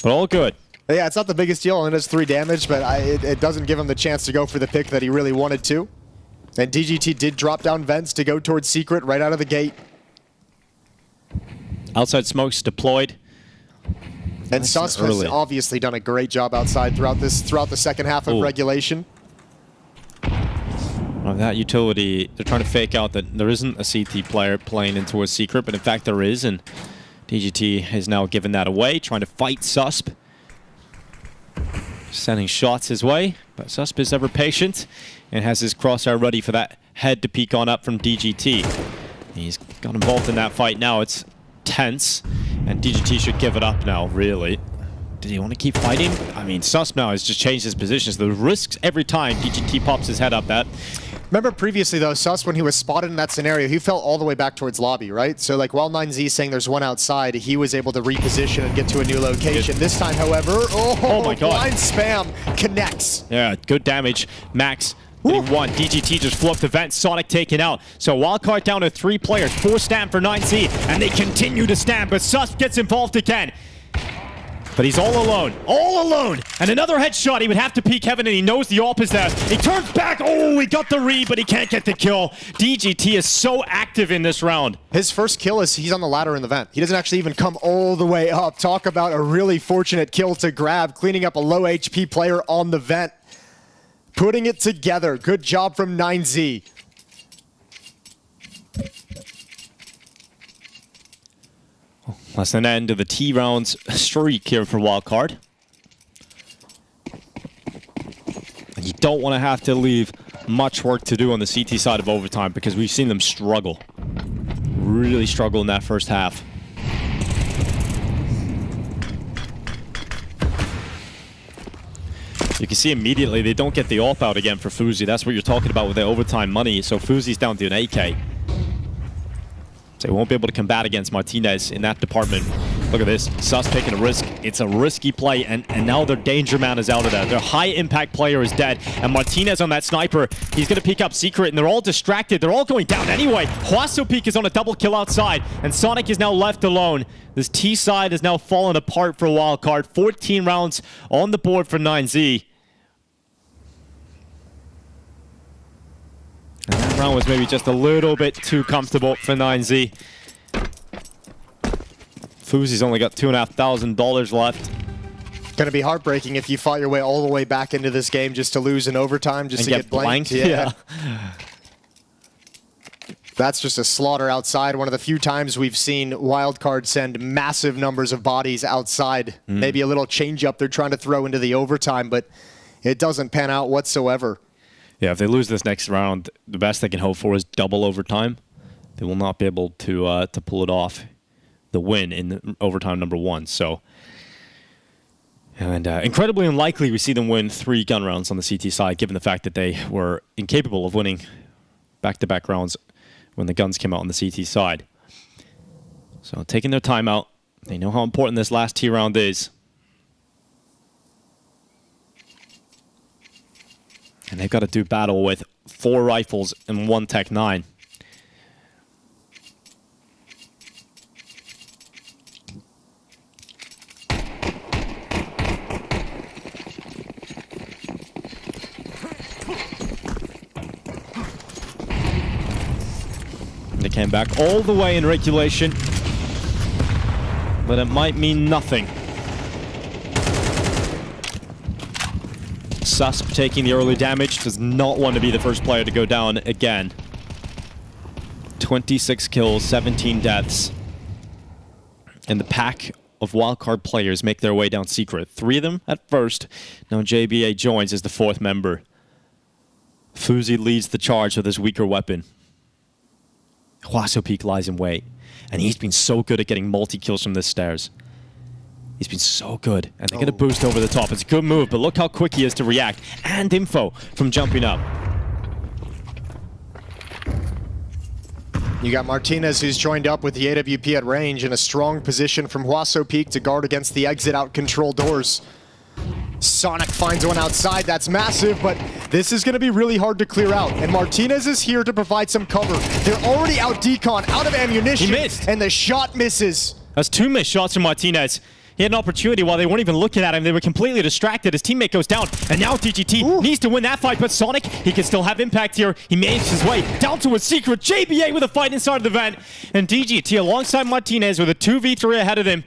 But all good. Yeah, it's not the biggest deal, and it does 3 damage, but it doesn't give him the chance to go for the pick that he really wanted to. And DGT did drop down vents to go towards Secret right out of the gate. Outside smokes deployed. And Susp has obviously done a great job outside throughout the second half of regulation. That utility, they're trying to fake out that there isn't a CT player playing in towards Secret, but in fact there is, and DGT has now given that away, trying to fight Susp. Sending shots his way, but Susp is ever patient and has his crosshair ready for that head to peek on up from DGT. He's got involved in that fight now. It's tense, and DGT should give it up now, really. Did he want to keep fighting? I mean, Susp now has just changed his positions. The risks every time DGT pops his head up that. Remember previously, though, Susp, when he was spotted in that scenario, he fell all the way back towards lobby, right? So, like, while 9Z is saying there's one outside, he was able to reposition and get to a new location. This time, however, oh my god, blind spam connects. Yeah, good damage. Max getting 1. DGT just flew up the vent. Sonic taken out. So Wildcard down to 3 players. 4 stand for 9Z, and they continue to stand, but Susp gets involved again. But he's all alone. All alone! And another headshot. He would have to peek heaven, and he knows the AWP is there. He turns back. Oh, he got the read, but he can't get the kill. DGT is so active in this round. His first kill is he's on the ladder in the vent. He doesn't actually even come all the way up. Talk about a really fortunate kill to grab, cleaning up a low HP player on the vent. Putting it together. Good job from 9Z. Less than an end of the T rounds streak here for Wildcard. And you don't want to have to leave much work to do on the CT side of overtime because we've seen them struggle. Really struggle in that first half. You can see immediately they don't get the AWP out again for Fuzi. That's what you're talking about with the overtime money. So Fuzi's down to an AK. So he won't be able to combat against Martinez in that department. Look at this. Sus taking a risk. It's a risky play, and now their danger man is out of there. Their high-impact player is dead, and Martinez on that sniper, he's going to peek up Secret, and they're all distracted. They're all going down anyway. Hwasopeak is on a double kill outside, and Sonic is now left alone. This T side has now fallen apart for Wildcard. 14 rounds on the board for 9Z. And that round was maybe just a little bit too comfortable for 9Z. Fuzi's only got $2,500 left. Going to be heartbreaking if you fought your way all the way back into this game just to lose in overtime, just to get blanked. Yeah. That's just a slaughter outside. One of the few times we've seen Wildcard send massive numbers of bodies outside. Maybe a little change up they're trying to throw into the overtime, but it doesn't pan out whatsoever. Yeah, if they lose this next round, the best they can hope for is double overtime. They will not be able to pull it off, the win in overtime number 1. So, and incredibly unlikely we see them win 3 gun rounds on the CT side, given the fact that they were incapable of winning back-to-back rounds when the guns came out on the CT side. So taking their time out, they know how important this last T round is. And they've got to do battle with 4 rifles and 1 Tech 9. They came back all the way in regulation, but it might mean nothing. Susp taking the early damage, does not want to be the first player to go down again. 26 kills, 17 deaths. And the pack of wildcard players make their way down Secret. 3 of them at first. Now JBA joins as the 4th member. Fuzi leads the charge with his weaker weapon. Hwasopeak lies in wait. And he's been so good at getting multi-kills from the stairs. He's been so good, and they're going to boost over the top. It's a good move, but look how quick he is to react. And info from jumping up. You got Martinez, who's joined up with the AWP at range in a strong position from Hwasopeak to guard against the exit out control doors. Sonic finds one outside. That's massive, but this is going to be really hard to clear out. And Martinez is here to provide some cover. They're already out decon, out of ammunition. He missed. And the shot misses. That's 2 missed shots from Martinez. He had an opportunity while they weren't even looking at him. They were completely distracted. His teammate goes down. And now DGT needs to win that fight. But Sonic, he can still have impact here. He makes his way down to a Secret. JBA with a fight inside of the vent. And DGT alongside Martinez with a 2v3 ahead of him.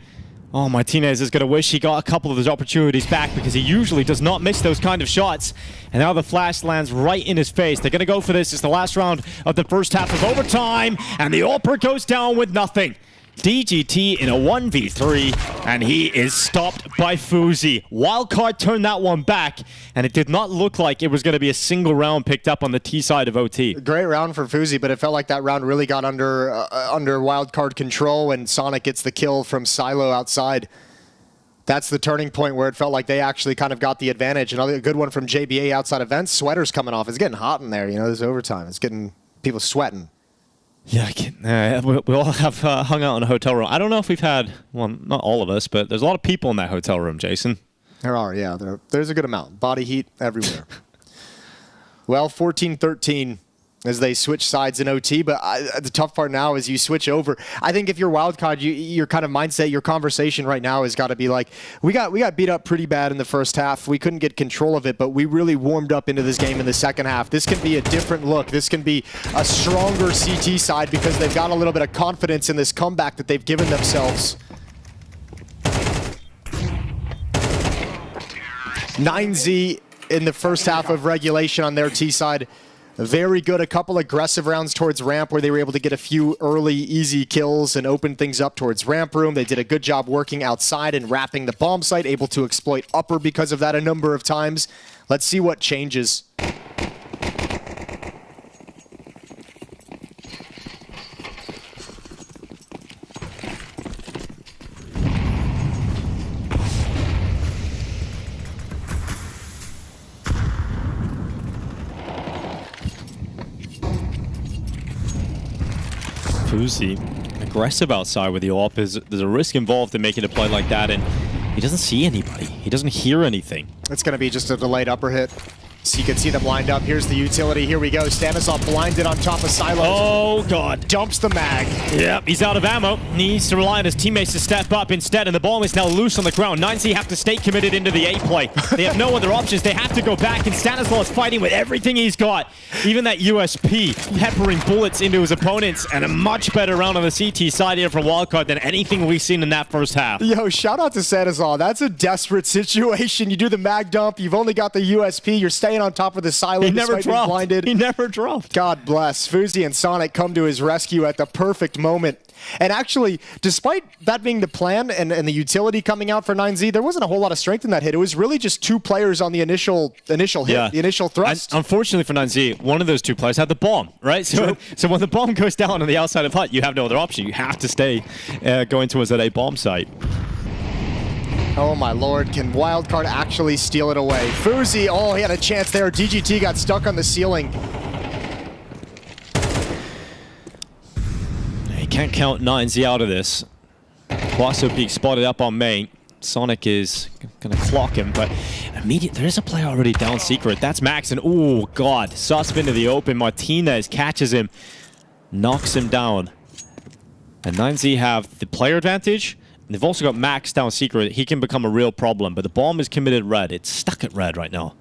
Oh, Martinez is going to wish he got a couple of those opportunities back because he usually does not miss those kind of shots. And now the flash lands right in his face. They're going to go for this. It's the last round of the first half of overtime. And the AWP goes down with nothing. DGT in a 1v3, and he is stopped by Fuzi. Wildcard turned that one back, and it did not look like it was going to be a single round picked up on the T side of OT. Great round for Fuzi, but it felt like that round really got under Wildcard control, and Sonic gets the kill from Silo outside. That's the turning point where it felt like they actually kind of got the advantage. Another good one from JBA outside of vents. Sweater's coming off. It's getting hot in there, you know, this overtime. It's getting people sweating. Yeah, we all have hung out in a hotel room. I don't know if we've had, well, not all of us, but there's a lot of people in that hotel room, Jason. There are, yeah. There's a good amount. Body heat everywhere. Well, 14-13 as they switch sides in OT, but the tough part now is you switch over. I think if you're Wildcard, your kind of mindset, your conversation right now has got to be like, we got beat up pretty bad in the first half. We couldn't get control of it, but we really warmed up into this game in the second half. This can be a different look. This can be a stronger CT side because they've got a little bit of confidence in this comeback that they've given themselves. 9Z in the first half of regulation on their T side. Very good. A couple aggressive rounds towards ramp where they were able to get a few early easy kills and open things up towards ramp room. They did a good job working outside and wrapping the bomb site, able to exploit upper because of that a number of times. Let's see what changes. FUZI aggressive outside with the AWP. There's a risk involved in making a play like that, and he doesn't see anybody. He doesn't hear anything. It's going to be just a delayed upper hit. So you can see them lined up. Here's the utility. Here we go. Stanislav blinded on top of Silos. Oh, God. Dumps the mag. Yep, he's out of ammo. Needs to rely on his teammates to step up instead, and the ball is now loose on the ground. Nouns have to stay committed into the A play. They have no other options. They have to go back, and Stanislav is fighting with everything he's got. Even that USP, peppering bullets into his opponents, and a much better round on the CT side here for Wildcard than anything we've seen in that first half. Yo, shout out to Stanislav. That's a desperate situation. You do the mag dump. You've only got the USP. You're staying on top of the silo. He never dropped. Blinded. He never dropped. God bless. FUZI and Sonic come to his rescue at the perfect moment. And actually, despite that being the plan and the utility coming out for Nouns, there wasn't a whole lot of strength in that hit. It was really just two players on the initial hit, the initial thrust. And unfortunately for Nouns, one of those two players had the bomb, right? So when the bomb goes down on the outside of hut, you have no other option. You have to stay going towards that A bomb site. Oh my lord, can Wildcard actually steal it away? FUZI, oh, he had a chance there. DGT got stuck on the ceiling. He can't count Nouns out of this. Quasso Peak spotted up on main. Sonic is going to clock him, but there is a player already down secret. That's Max, and oh god, Susp into the open. Martinez catches him, knocks him down. And Nouns have the player advantage. And they've also got Max down secret. He can become a real problem, but the bomb is committed red. It's stuck at red right now.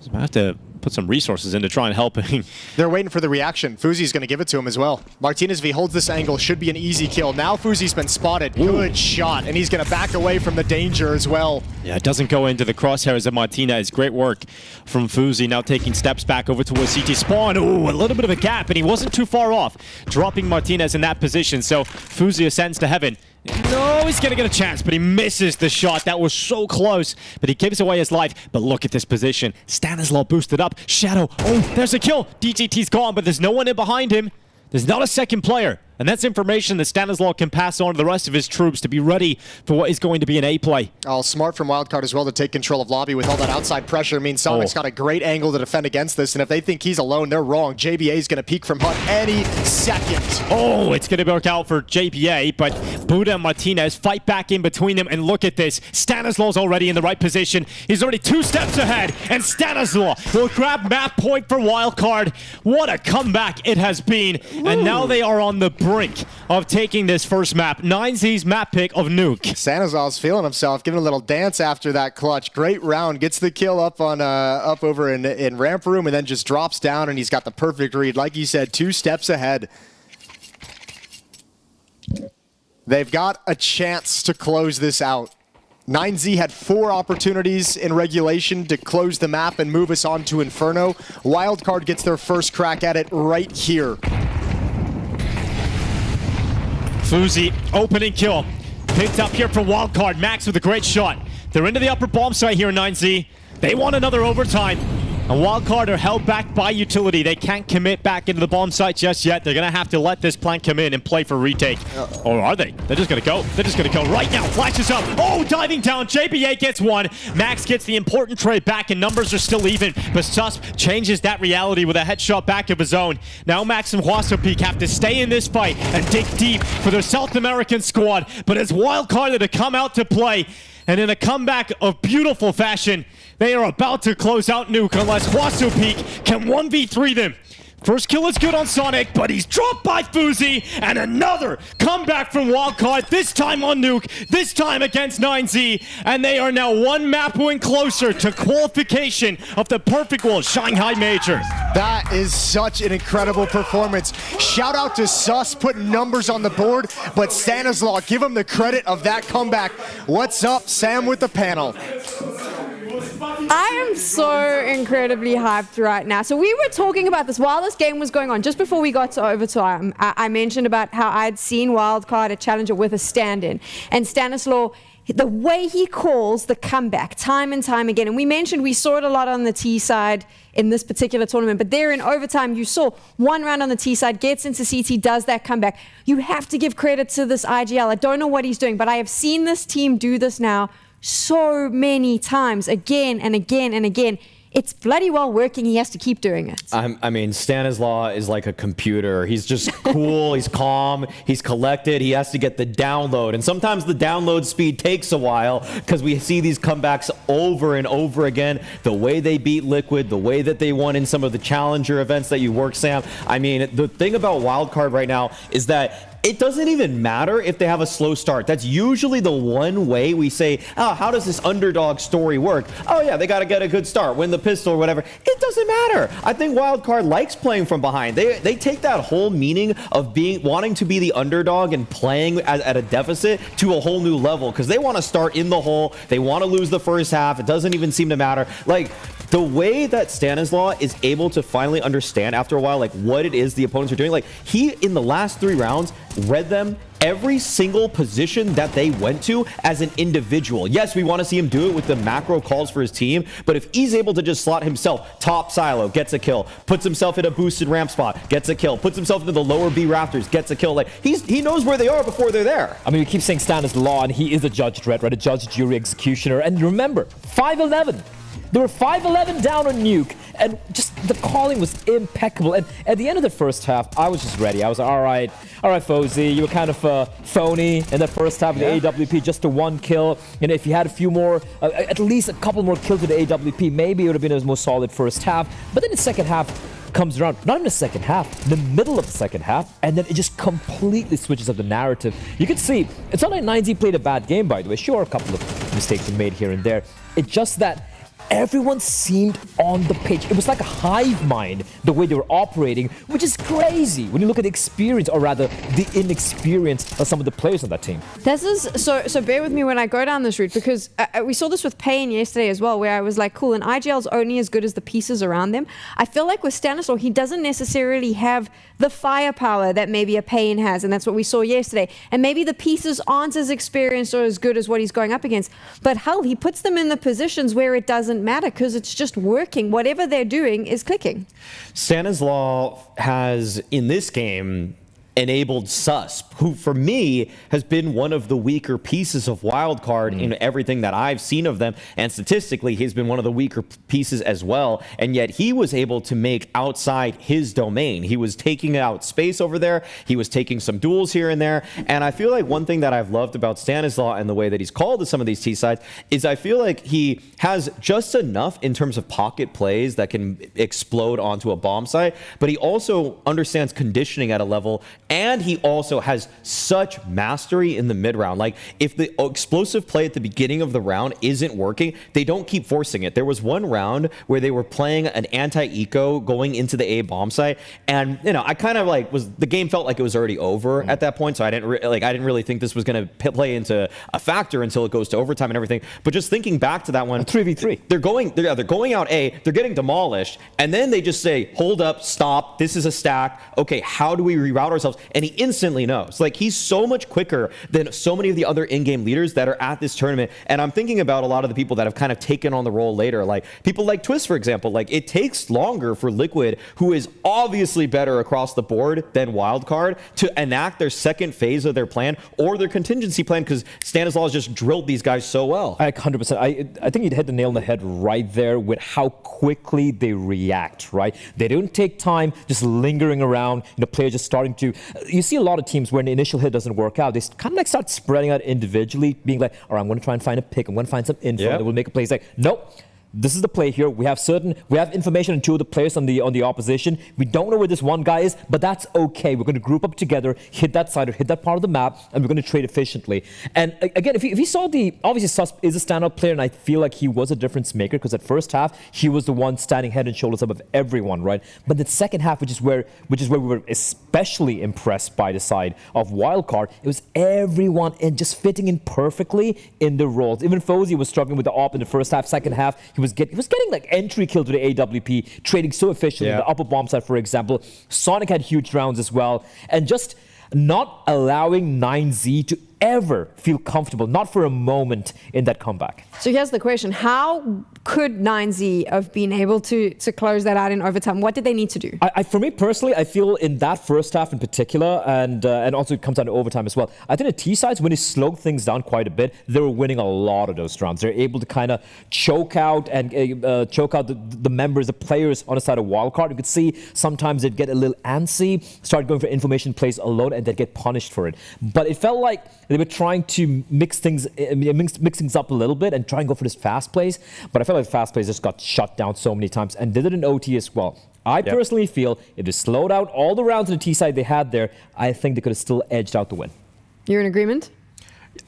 So I have to put some resources into try and helping. They're waiting for the reaction. FUZI's going to give it to him as well. Martinez, if he holds this angle, should be an easy kill. Now FUZI's been spotted. Ooh. Good shot, and he's going to back away from the danger as well. Yeah, it doesn't go into the crosshairs of Martinez. Great work from FUZI, now taking steps back over towards CT spawn. Ooh, a little bit of a gap, and he wasn't too far off, dropping Martinez in that position. So FUZI ascends to heaven. No, he's going to get a chance, but he misses the shot. That was so close, but he gives away his life. But look at this position. Stanislav boosted up. Shadow. Oh, there's a kill. DGT's gone, but there's no one in behind him. There's not a second player. And that's information that Stanislav can pass on to the rest of his troops to be ready for what is going to be an A play. Oh, smart from Wildcard as well to take control of lobby with all that outside pressure. I mean, Sonic's got a great angle to defend against this, and if they think he's alone, they're wrong. JBA is going to peek from hut any second. Oh, it's going to work out for JBA, but Buddha and Martinez fight back in between them, and look at this. Stanislav's already in the right position. He's already 2 steps ahead, and Stanislav will grab map point for Wildcard. What a comeback it has been, and now they are on the brink of taking this first map. Nouns' map pick of Nuke. Stanislav's feeling himself, giving a little dance after that clutch. Great round, gets the kill up on up over in ramp room, and then just drops down, and he's got the perfect read. Like you said, 2 steps ahead. They've got a chance to close this out. Nouns had 4 opportunities in regulation to close the map and move us on to Inferno. Wildcard gets their first crack at it right here. FUZI, opening kill. Picked up here for Wildcard. Max with a great shot. They're into the upper bomb site here in Nouns. They want another overtime. And Wildcard are held back by utility. They can't commit back into the bomb site just yet. They're going to have to let this plant come in and play for retake. Or are they? They're just going to go. They're just going to go right now. Flashes up. Oh, diving down. JBA gets 1. Max gets the important trade back, and numbers are still even. But Susp changes that reality with a headshot back of his own. Now Max and Quasso Peak have to stay in this fight and dig deep for their South American squad. But it's Wildcard that come out to play. And in a comeback of beautiful fashion, they are about to close out Nuke unless Quasso Peak can 1v3 them. First kill is good on Sonic, but he's dropped by FUZI, and another comeback from Wildcard, this time on Nuke, this time against Nouns, and they are now 1 map win closer to qualification of the perfect world Shanghai Major. That is such an incredible performance. Shout out to Sus putting numbers on the board, but Stanislav, give him the credit of that comeback. What's up, Sam with the panel? I am so incredibly hyped right now. So we were talking about this while this game was going on. Just before we got to overtime, I mentioned about how I'd seen Wildcard a challenger with a stand-in. And Stanislaw, the way he calls the comeback time and time again, and we mentioned we saw it a lot on the T side in this particular tournament, but there in overtime you saw one round on the T side, gets into CT, does that comeback. You have to give credit to this IGL. I don't know what he's doing, but I have seen this team do this now so many times, again and again and again. It's bloody well working. He has to keep doing it. I mean, Stanislaw is like a computer. He's just cool. He's calm. He's collected. He has to get the download. And sometimes the download speed takes a while because we see these comebacks over and over again. The way they beat Liquid, the way that they won in some of the challenger events that you work, Sam. I mean, the thing about Wildcard right now is that it doesn't even matter if they have a slow start. That's usually the one way we say, oh, how does this underdog story work? Oh yeah, they got to get a good start, win the pistol or whatever. It doesn't matter. I think Wildcard likes playing from behind. They take that whole meaning of wanting to be the underdog and playing at a deficit to a whole new level because they want to start in the hole. They want to lose the first half. It doesn't even seem to matter. Like, the way that Stanislaw is able to finally understand after a while, like, what it is the opponents are doing, like, he, in the last 3 rounds, read them every single position that they went to as an individual. Yes, we want to see him do it with the macro calls for his team, but if he's able to just slot himself top silo, gets a kill, puts himself in a boosted ramp spot, gets a kill, puts himself into the lower B rafters, gets a kill, like, he knows where they are before they're there. I mean, we keep saying Stanislaw, and he is a judge threat, right? A judge, jury, executioner. And remember, 5'11". They were 5'11" down on Nuke, and just the calling was impeccable. And at the end of the first half, I was just ready. I was like, all right, Fozy, you were kind of phony in that first half of the AWP, just a 1 kill. And if you had a few more, at least a couple more kills with the AWP, maybe it would have been a more solid first half. But then the second half comes around, not in the second half, the middle of the second half, and then it just completely switches up the narrative. You can see, it's not like 9Z played a bad game, by the way. Sure, a couple of mistakes were made here and there. It's just that everyone seemed on the pitch. It was like a hive mind, the way they were operating, which is crazy when you look at the experience, or rather the inexperience of some of the players on that team. This is, so bear with me when I go down this route, because we saw this with Payne yesterday as well, where I was like, cool, and IGL's only as good as the pieces around them. I feel like with Stanislaw, he doesn't necessarily have the firepower that maybe a Payne has, and that's what we saw yesterday. And maybe the pieces aren't as experienced or as good as what he's going up against. But hell, he puts them in the positions where it doesn't matter because it's just working. Whatever they're doing is clicking. Stanislaw has, in this game, enabled Sus, who for me has been one of the weaker pieces of Wildcard in everything that I've seen of them, and statistically he's been one of the weaker pieces as well, and yet he was able to make outside his domain. He was taking out space over there, he was taking some duels here and there, and I feel like one thing that I've loved about Stanislaw and the way that he's called to some of these T-sides is I feel like he has just enough in terms of pocket plays that can explode onto a bomb site, but he also understands conditioning at a level. And he also has such mastery in the mid-round. Like, if the explosive play at the beginning of the round isn't working, they don't keep forcing it. There was one round where they were playing an anti-eco going into the A bomb site, and you know, I kind of like the game felt like it was already over at that point. So I didn't really think this was going to play into a factor until it goes to overtime and everything. But just thinking back to that one, 3v3, they're going out A, they're getting demolished, and then they just say, hold up, stop, this is a stack. Okay, how do we reroute ourselves? And he instantly knows. Like, he's so much quicker than so many of the other in-game leaders that are at this tournament. And I'm thinking about a lot of the people that have kind of taken on the role later, like people like Twist, for example. Like, it takes longer for Liquid, who is obviously better across the board than Wildcard, to enact their second phase of their plan or their contingency plan, because Stanislaw has just drilled these guys so well. 100%. I think you'd hit the nail on the head right there with how quickly they react, right? They don't take time just lingering around, players just starting to... You see a lot of teams where the initial hit doesn't work out, they kind of like start spreading out individually, being like, all right, I'm going to try and find a pick, I'm going to find some info that will make a play. It's like, nope. This is the play here. We have information on 2 of the players on the opposition. We don't know where this one guy is, but that's okay. We're going to group up together, hit that side or hit that part of the map, and we're going to trade efficiently. And again, if you saw obviously Sus is a standout player, and I feel like he was a difference maker, because at first half he was the one standing head and shoulders above everyone, right? But the second half, which is where we were especially impressed by the side of Wildcard, it was everyone and just fitting in perfectly in the roles. Even Fozy was struggling with the op in the first half. Second half, he was getting like entry kill to the AWP, trading so efficiently in the upper bomb side, for example. Sonic had huge rounds as well, and just not allowing 9Z to ever feel comfortable, not for a moment, in that comeback. So here's the question. How could 9Z have been able to close that out in overtime? What did they need to do? For me personally, I feel in that first half in particular, and also it comes down to overtime as well, I think the T sides, when they slowed things down quite a bit, they were winning a lot of those rounds. They're able to kind of choke out the members, the players on the side of Wildcard. You could see sometimes they'd get a little antsy, start going for information plays alone, and they'd get punished for it. But it felt like they were trying to mix things up a little bit and try and go for this fast plays. But I felt like fast plays just got shut down so many times, and they did it in OT as well. I personally feel if they slowed out all the rounds on the T side they had there, I think they could have still edged out the win. You're in agreement?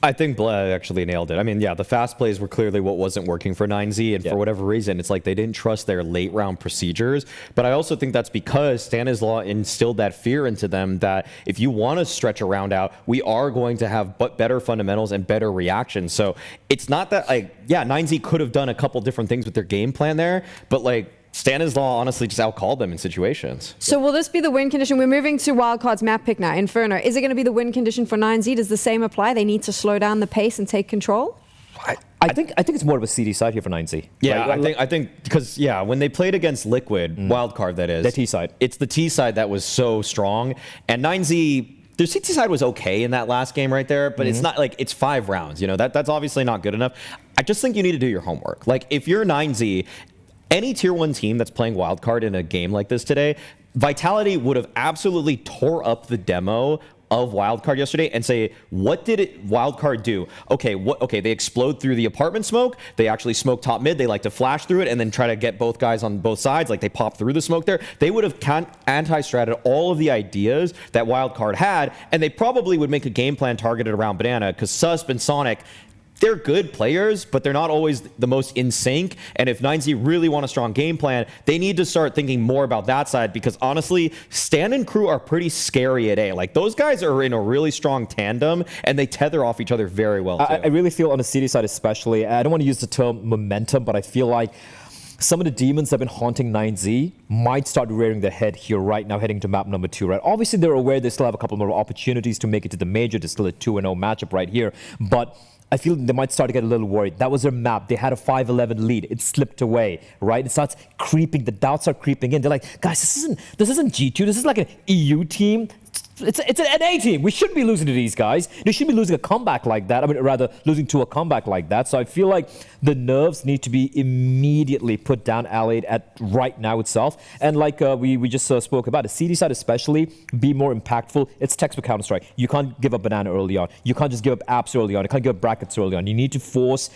I think Bled actually nailed it. I mean, yeah, the fast plays were clearly what wasn't working for 9Z, and for whatever reason, it's like they didn't trust their late round procedures. But I also think that's because Stanislaw instilled that fear into them that if you want to stretch a round out, we are going to have better fundamentals and better reactions. So it's not that, like, yeah, 9Z could have done a couple different things with their game plan there, but like, Stanislaw honestly just outcalled them in situations. So will this be the win condition? We're moving to Wildcard's map pick now, Inferno. Is it going to be the win condition for 9Z? Does the same apply? They need to slow down the pace and take control? I think it's more of a CD side here for 9Z. Yeah, right? I think because when they played against Liquid, Wildcard that is, the T side. It's the T side that was so strong, and 9Z. Their CT side was okay in that last game right there, but it's not like it's 5 rounds. You know, that's obviously not good enough. I just think you need to do your homework. Like if you're 9Z. Any tier 1 team that's playing Wildcard in a game like this today, Vitality would have absolutely tore up the demo of Wildcard yesterday and say, what did Wildcard do? Okay, they explode through the apartment smoke. They actually smoke top mid. They like to flash through it and then try to get both guys on both sides. Like they pop through the smoke there. They would have anti-stratted all of the ideas that Wildcard had, and they probably would make a game plan targeted around Banana because Susp and Sonic, they're good players, but they're not always the most in sync. And if 9Z really want a strong game plan, they need to start thinking more about that side because honestly, Stan and KRÜ are pretty scary at A. Like those guys are in a really strong tandem and they tether off each other very well. I really feel on the CD side especially, I don't want to use the term momentum, but I feel like some of the demons that have been haunting 9Z might start rearing their head here right now, heading to map number 2, right? Obviously, they're aware they still have a couple more opportunities to make it to the major. There's still a 2-0 matchup right here, but I feel they might start to get a little worried. That was their map. They had a 5-11 lead. It slipped away, right? It starts creeping. The doubts start creeping in. They're like, guys, this isn't G2. This is like an EU team. It's an A team. We shouldn't be losing to these guys. They shouldn't be losing a comeback like that. I mean, rather losing to a comeback like that. So I feel like the nerves need to be immediately put down Allied at right now itself. And like we just spoke about, the CD side especially, be more impactful. It's textbook Counter-Strike. You can't give up Banana early on. You can't just give up apps early on. You can't give up brackets early on. You need to force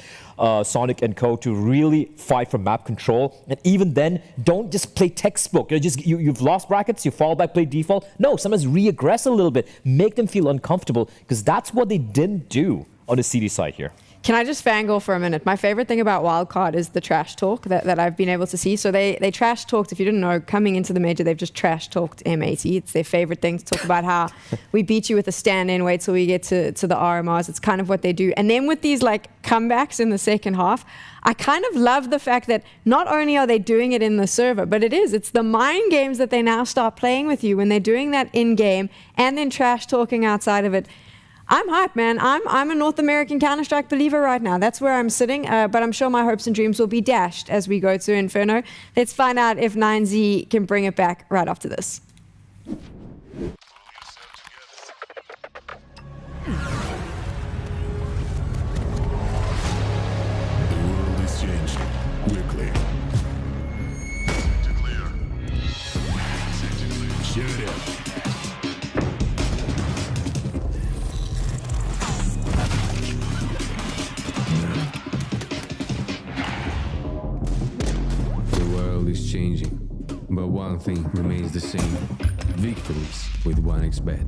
Sonic and Co to really fight for map control, and even then, don't just play textbook. You've lost brackets, you fall back, play default. No, sometimes re-aggress a little bit, make them feel uncomfortable, because that's what they didn't do on the CD side here. Can I just fangirl for a minute? My favorite thing about Wildcard is the trash talk that I've been able to see. So they trash talked, if you didn't know, coming into the major, they've just trash talked M80. It's their favorite thing to talk about how we beat you with a stand-in, wait till we get to the RMRs. It's kind of what they do. And then with these like comebacks in the second half, I kind of love the fact that not only are they doing it in the server, but it's the mind games that they now start playing with you when they're doing that in-game and then trash talking outside of it. I'm hyped, man. I'm a North American Counter-Strike believer right now. That's where I'm sitting, but I'm sure my hopes and dreams will be dashed as we go to Inferno. Let's find out if 9Z can bring it back right after this. Changing, but one thing remains the same: victories with 1xBet.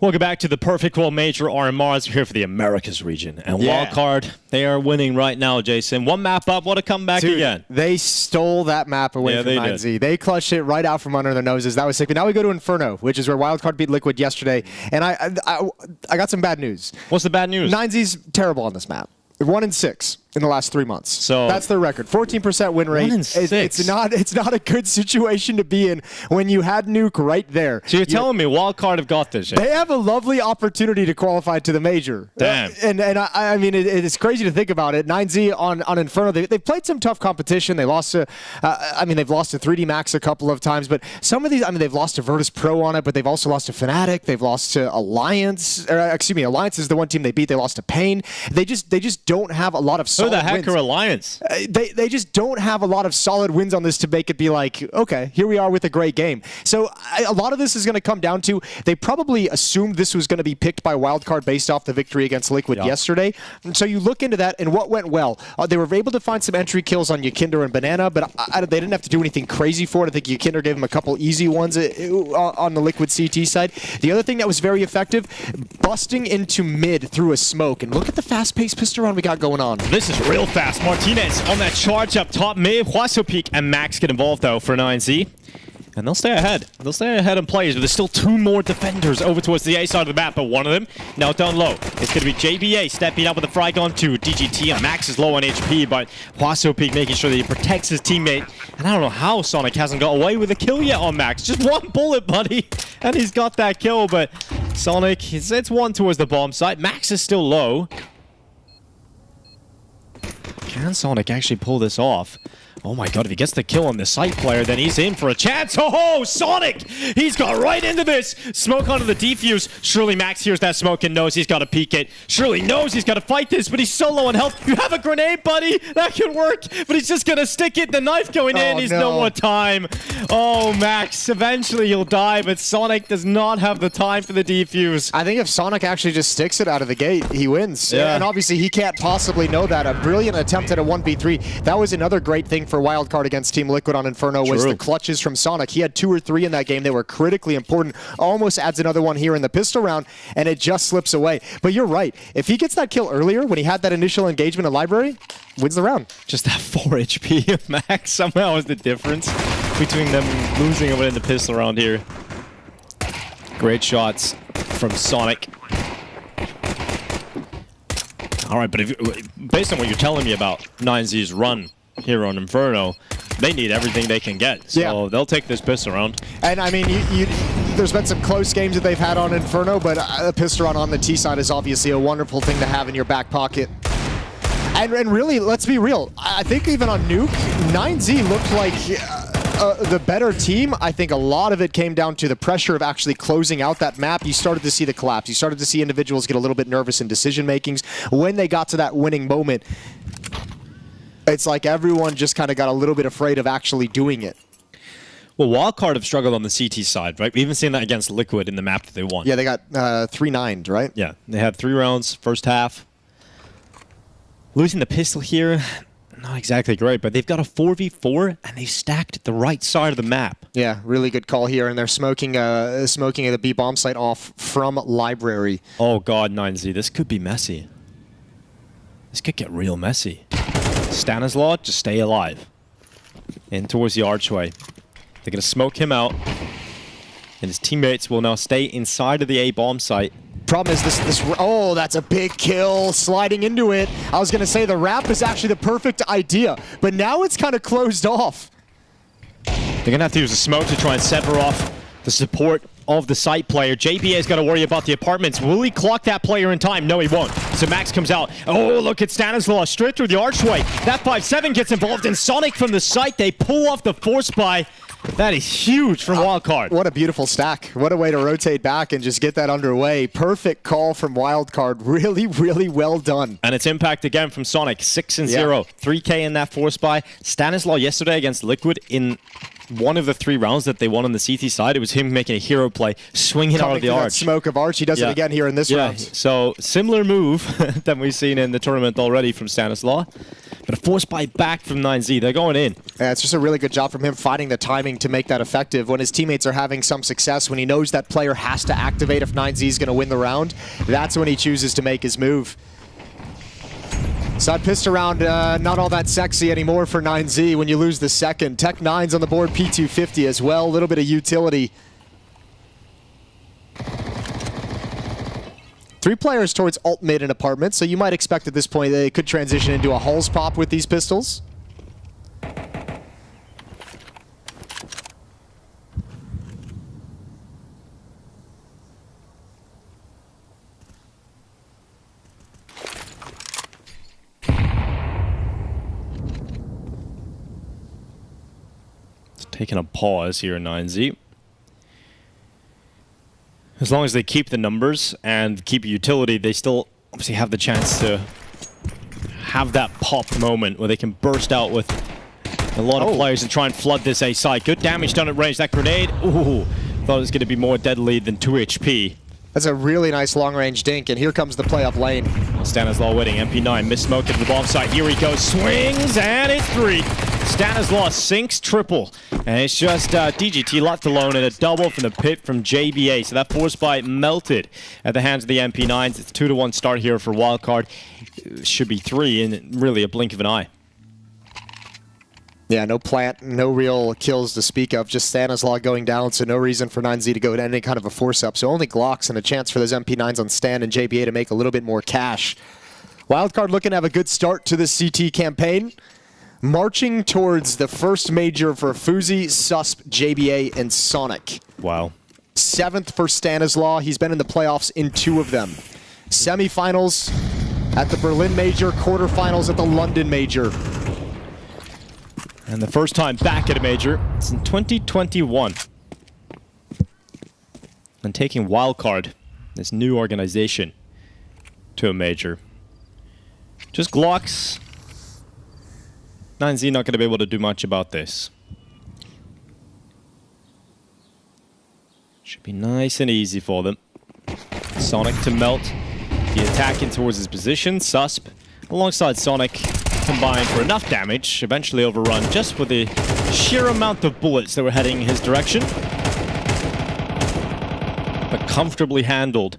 Welcome back to the Perfect World Major RMRs. We're here for the Americas region. And Yeah. Wildcard, they are winning right now, Jason. One map up, what a comeback again. They stole that map away Yeah, from they 9Z. They clutched it right out from under their noses. That was sick. But now we go to Inferno, which is where Wildcard beat Liquid yesterday. And I got some bad news. What's the bad news? 9Z's terrible on this map. 1-6 in the last 3 months. So that's their record. 14% win rate. 1-6. It's not a good situation to be in when you had Nuke right there. So you're telling me Wildcard have got this? They have a lovely opportunity to qualify to the major. Damn. And I mean, it's crazy to think about it. 9Z on Inferno, they played some tough competition. They lost to, they've lost to 3D Max a couple of times, but some of these, they've lost to Virtus Pro on it, but they've also lost to Fnatic. They've lost to Alliance. Alliance is the one team they beat. They lost to Pain. They just don't have a lot of solid Who the heck wins. are Alliance? They just don't have a lot of solid wins on this to make it be like, okay, here we are with a great game. So a lot of this is going to come down to, they probably assumed this was going to be picked by Wildcard based off the victory against Liquid yesterday. And so you look into that, and what went well? They were able to find some entry kills on Yakinder and Banana, but they didn't have to do anything crazy for it. I think Yakinder gave them a couple easy ones on the Liquid CT side. The other thing that was very effective, busting into mid through a smoke. And look at the fast-paced pistol round we got going on. This is real fast. Martinez on that charge up top mid. Huaso Peak and Max get involved though for 9Z. And they'll stay ahead. They'll stay ahead in plays, but there's still two more defenders over towards the A side of the map, but one of them now down low. It's going to be JBA stepping up with the frag on to DGT, and Max is low on HP, but Huaso Peak making sure that he protects his teammate. And I don't know how Sonic hasn't got away with a kill yet on Max. Just one bullet, buddy, and he's got that kill, but Sonic, it's one towards the bomb site. Max is still low. Can Sonic actually pull this off? Oh my god, if he gets the kill on the site player, then he's in for a chance. Oh, Sonic! He's got right into this! Smoke onto the defuse. Surely Max hears that smoke and knows he's got to peek it. Surely knows he's got to fight this, but he's so low on health. You have a grenade, buddy! That could work, but he's just gonna stick it. The knife going in. He's no more time. Oh, Max, eventually he'll die, but Sonic does not have the time for the defuse. I think if Sonic actually just sticks it out of the gate, he wins. Yeah. And obviously he can't possibly know that. A brilliant attempt at a 1v3. That was another great thing for Wildcard against Team Liquid on Inferno was the clutches from Sonic. He had 2 or 3 in that game. They were critically important. Almost adds another one here in the pistol round, and it just slips away. But you're right. If he gets that kill earlier, when he had that initial engagement in Library, wins the round. Just that 4 HP of Max somehow is the difference between them losing and winning the pistol round here. Great shots from Sonic. All right, but based on what you're telling me about 9Z's run here on Inferno, they need everything they can get. So they'll take this pistol round. And I mean, there's been some close games that they've had on Inferno, but a pistol round on the T side is obviously a wonderful thing to have in your back pocket. And really, let's be real. I think even on Nuke, 9Z looked like the better team. I think a lot of it came down to the pressure of actually closing out that map. You started to see the collapse. You started to see individuals get a little bit nervous in decision makings. When they got to that winning moment, it's like everyone just kind of got a little bit afraid of actually doing it. Well, Wildcard have struggled on the CT side, right? We've even seen that against Liquid in the map that they won. Yeah, they got 3-9'd, right? Yeah, they had 3 rounds, first half. Losing the pistol here, not exactly great, but they've got a 4v4, and they've stacked the right side of the map. Yeah, really good call here, and they're smoking the B bomb site off from Library. Oh god, 9Z, this could be messy. This could get real messy. Stanislaw, just stay alive. In towards the archway. They're going to smoke him out. And his teammates will now stay inside of the A bomb site. Problem is oh, that's a big kill, sliding into it. I was going to say the wrap is actually the perfect idea, but now it's kind of closed off. They're going to have to use a smoke to try and sever off the support of the site player. JBA's got to worry about the apartments. Will he clock that player in time? No, he won't. So Max comes out. Oh, look at Stanislaw straight through the archway. That 5-7 gets involved in Sonic from the site. They pull off the force buy. That is huge from Wildcard. What a beautiful stack. What a way to rotate back and just get that underway. Perfect call from Wildcard. Really, really well done. And it's impact again from Sonic. 6-0. 3K in that force buy. Stanislaw yesterday against Liquid in one of the 3 rounds that they won on the CT side. It was him making a hero play, swinging out of the arch. Smoke of arch. He does it again here in this round. So similar move than we've seen in the tournament already from Stanislaw. But a force buy back from 9Z. They're going in. Yeah, it's just a really good job from him finding the timing to make that effective. When his teammates are having some success, when he knows that player has to activate if 9Z is going to win the round, that's when he chooses to make his move. Side pissed around, not all that sexy anymore for 9Z when you lose the second. Tech 9's on the board, P250 as well, a little bit of utility. 3 players towards ultimate and apartment, so you might expect at this point they could transition into a Hulls pop with these pistols. It's taking a pause here in 9Z. As long as they keep the numbers and keep utility, they still obviously have the chance to have that pop moment where they can burst out with a lot of players and try and flood this A side. Good damage done at range. That grenade, ooh, thought it was going to be more deadly than 2 HP. That's a really nice long-range dink, and here comes the play up lane. Stanislaw waiting. MP9 missmoked at the bomb site. Here he goes. Swings, and it's 3. Stanislaw sinks triple. And it's just DGT left alone in a double from the pit from JBA. So that force buy melted at the hands of the MP9s. It's 2-1 start here for Wildcard. Should be 3 in really a blink of an eye. Yeah, no plant, no real kills to speak of, just Stanislaw going down, so no reason for 9Z to go to any kind of a force-up. So only Glocks and a chance for those MP9s on Stan and JBA to make a little bit more cash. Wildcard looking to have a good start to the CT campaign. Marching towards the first major for Fuzi, Susp, JBA, and Sonic. Wow. 7th for Stanislaw. He's been in the playoffs in 2 of them. Semifinals at the Berlin Major, quarterfinals at the London Major. And the first time back at a major, it's in 2021. And taking Wildcard, this new organization, to a major. Just Glocks. 9Z not going to be able to do much about this. Should be nice and easy for them. Sonic to melt. He attacking towards his position. Susp alongside Sonic combined for enough damage. Eventually overrun just with the sheer amount of bullets that were heading his direction. But comfortably handled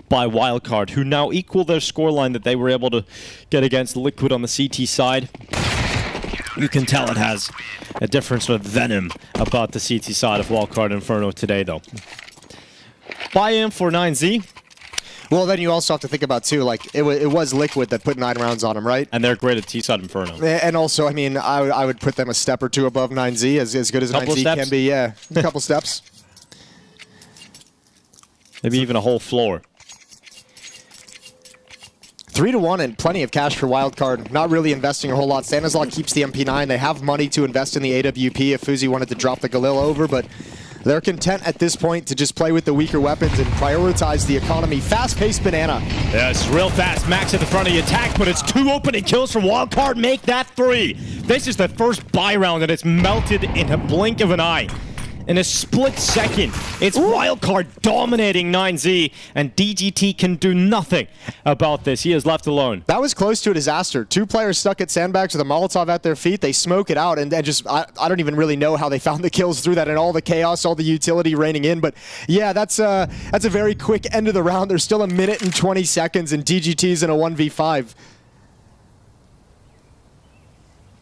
by Wildcard, who now equal their scoreline that they were able to get against Liquid on the CT side. You can tell it has a different sort of venom about the CT side of Wildcard Inferno today, though. Buy-in for 9Z. Well, then you also have to think about, too, like, it was Liquid that put 9 rounds on him, right? And they're great at T-side Inferno. And also, I mean, I would put them a step or 2 above 9Z, as good as 9Z can be. Yeah, a couple steps. Maybe even a whole floor. 3-1 and plenty of cash for Wildcard. Not really investing a whole lot. Stanislaw keeps the MP9. They have money to invest in the AWP if Fuzi wanted to drop the Galil over, but they're content at this point to just play with the weaker weapons and prioritize the economy. Fast-paced Banana. Yes, real fast. Max at the front of the attack, but it's 2 opening kills from Wildcard. Make that 3. This is the first buy round, and it's melted in a blink of an eye. In a split second, it's Wildcard dominating 9Z, and DGT can do nothing about this. He is left alone. That was close to a disaster. 2 players stuck at sandbags with a Molotov at their feet. They smoke it out, and just I don't even really know how they found the kills through that and all the chaos, all the utility raining in. But yeah, that's a very quick end of the round. There's still 1 minute and 20 seconds, and DGT's in a 1v5.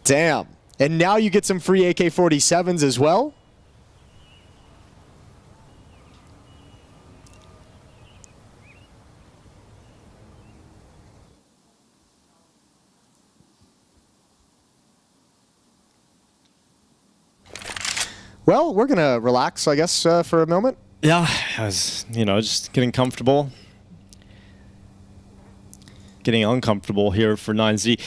Damn. And now you get some free AK-47s as well. Well, we're going to relax, I guess, for a moment. Yeah, I was, just getting comfortable. Getting uncomfortable here for 9Z.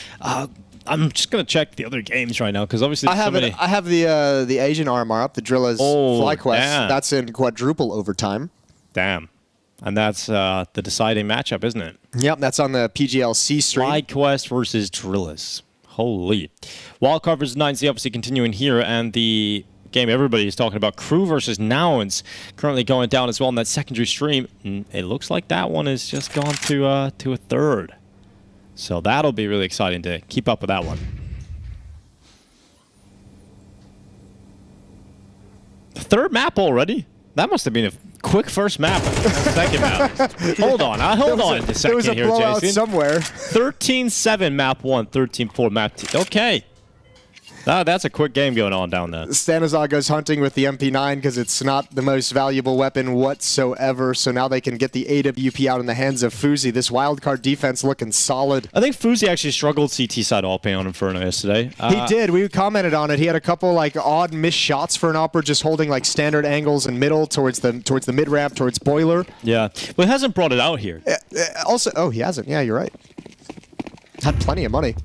I'm just going to check the other games right now, because obviously I have the Asian RMR up, the Drilla's FlyQuest. Damn. That's in quadruple overtime. Damn. And that's the deciding matchup, isn't it? Yep, that's on the PGLC stream. FlyQuest versus Drillas. Holy. Wildcard versus 9Z obviously continuing here, and the game everybody is talking about, KRÜ versus Nouns, currently going down as well in that secondary stream. It looks like that one has just gone to a third. So that'll be really exciting to keep up with that one. Third map already? That must have been a quick first map. Second map. Hold on a second there was a here, blowout Jason. somewhere. 13-7 map 1, 13-4 map 2. Okay. That's a quick game going on down there. Stanislaw goes hunting with the MP9 because it's not the most valuable weapon whatsoever. So now they can get the AWP out in the hands of Fuzi. This wildcard defense looking solid. I think Fuzi actually struggled CT side Alpay on Inferno yesterday. He did. We commented on it. He had a couple like odd missed shots for an Opera, just holding like standard angles in middle towards the mid ramp, towards Boiler. Yeah, but he hasn't brought it out here. Also, oh, he hasn't. Yeah, you're right. Had plenty of money.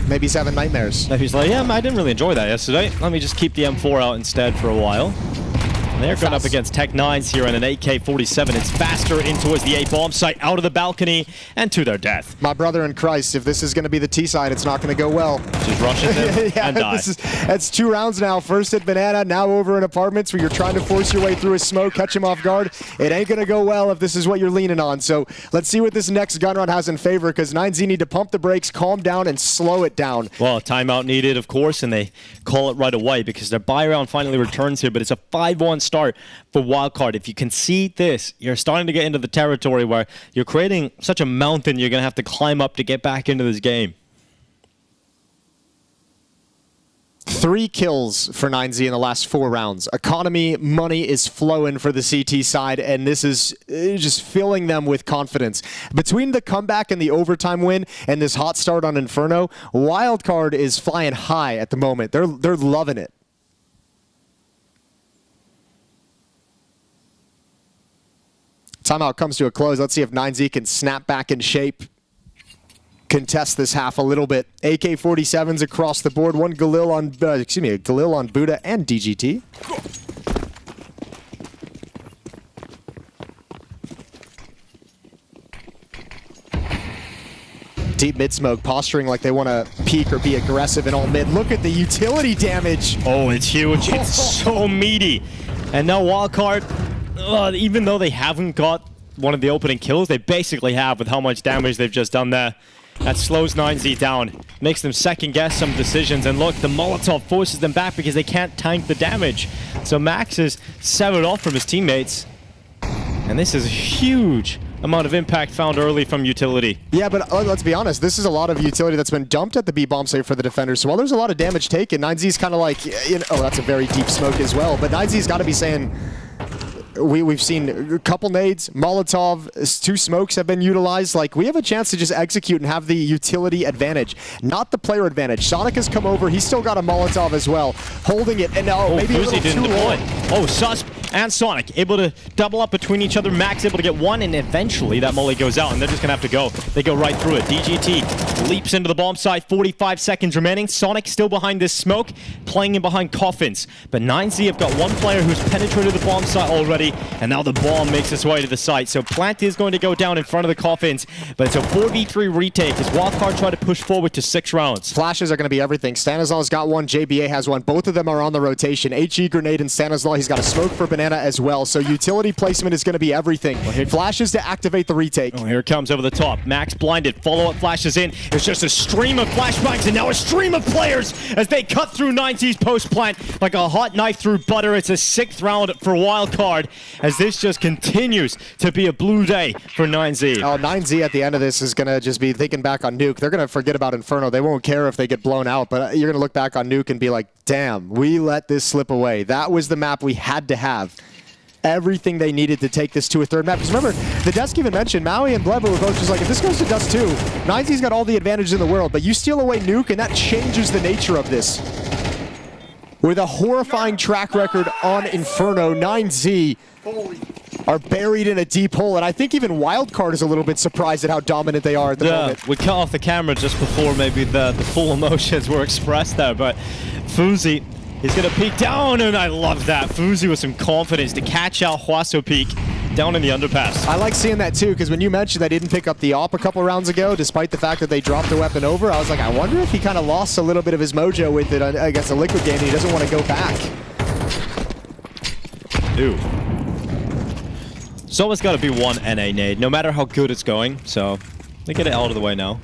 Maybe he's having nightmares. Maybe he's like, yeah, I didn't really enjoy that yesterday. Let me just keep the M4 out instead for a while. And they're going up against Tech 9s here in an AK-47. It's faster in towards the A bomb site, out of the balcony, and to their death. My brother in Christ, if this is going to be the T side, it's not going to go well. Just rush at them and die. That's 2 rounds now. First at Banana, now over in Apartments where you're trying to force your way through a smoke, catch him off guard. It ain't going to go well if this is what you're leaning on. So let's see what this next gun run has in favor, because 9Z need to pump the brakes, calm down, and slow it down. Well, timeout needed, of course, and they call it right away because their buy round finally returns here, but it's a 5-1 start for Wildcard. If you concede this, you're starting to get into the territory where you're creating such a mountain you're going to have to climb up to get back into this game. 3 kills for 9Z in the last 4 rounds. Economy, money is flowing for the CT side, and this is just filling them with confidence. Between the comeback and the overtime win and this hot start on Inferno, Wildcard is flying high at the moment. They're loving it. Timeout comes to a close. Let's see if 9Z can snap back in shape. Contest this half a little bit. AK-47s across the board. One Galil on, Galil on Buddha and DGT. Deep mid smoke, posturing like they want to peek or be aggressive in all mid. Look at the utility damage. Oh, it's huge. It's so meaty. And now Wildcard, even though they haven't got one of the opening kills, they basically have with how much damage they've just done there. That slows 9Z down, makes them second guess some decisions, and look, the Molotov forces them back because they can't tank the damage. So Max is severed off from his teammates, and this is a huge amount of impact found early from utility. Yeah, but let's be honest, this is a lot of utility that's been dumped at the B bomb site for the defenders. So while there's a lot of damage taken, 9Z's kind of like, oh, that's a very deep smoke as well, but 9Z's got to be saying, we've seen a couple nades, Molotov, 2 smokes have been utilized. Like, we have a chance to just execute and have the utility advantage, not the player advantage. Sonic has come over. He's still got a Molotov as well, holding it. And now maybe a little too long. Oh, Susp and Sonic able to double up between each other. Max able to get one, and eventually that molly goes out, and they're just going to have to go. They go right through it. DGT leaps into the bomb site. 45 seconds remaining. Sonic still behind this smoke, playing in behind coffins. But 9Z have got one player who's penetrated the bomb site already, and now the bomb makes its way to the site. So Plant is going to go down in front of the coffins, but it's a 4v3 retake as Wildcard try to push forward to 6 rounds. Flashes are going to be everything. Stanislaw's got one, JBA has one. Both of them are on the rotation. HE grenade and Stanislaw, he's got a smoke for Banana as well. So utility placement is going to be everything. Flashes to activate the retake. Oh, here it comes over the top. Max blinded. Follow-up flashes in. It's just a stream of flashbangs and now a stream of players as they cut through 9Z's post plant like a hot knife through butter. It's a 6th round for Wildcard as this just continues to be a blue day for 9Z. Oh, 9Z at the end of this is going to just be thinking back on Nuke. They're going to forget about Inferno. They won't care if they get blown out, but you're going to look back on Nuke and be like, damn, we let this slip away. That was the map we had to have. Everything they needed to take this to a 3rd map. Because remember, the desk even mentioned, Maui and Bleva were both just like, if this goes to Dust 2, 9Z's got all the advantages in the world, but you steal away Nuke and that changes the nature of this. With a horrifying track record on Inferno, 9Z are buried in a deep hole, and I think even Wildcard is a little bit surprised at how dominant they are at the moment. We cut off the camera just before maybe the full emotions were expressed there, but Fuzi is going to peek down, and I love that. Fuzi with some confidence to catch out Huaso peak down in the underpass. I like seeing that too, because when you mentioned they didn't pick up the AWP a couple rounds ago, despite the fact that they dropped the weapon over, I was like, I wonder if he kind of lost a little bit of his mojo with it against a Liquid game, and he doesn't want to go back. Ooh. It's always got to be one NA nade, no matter how good it's going, so They get it out of the way now.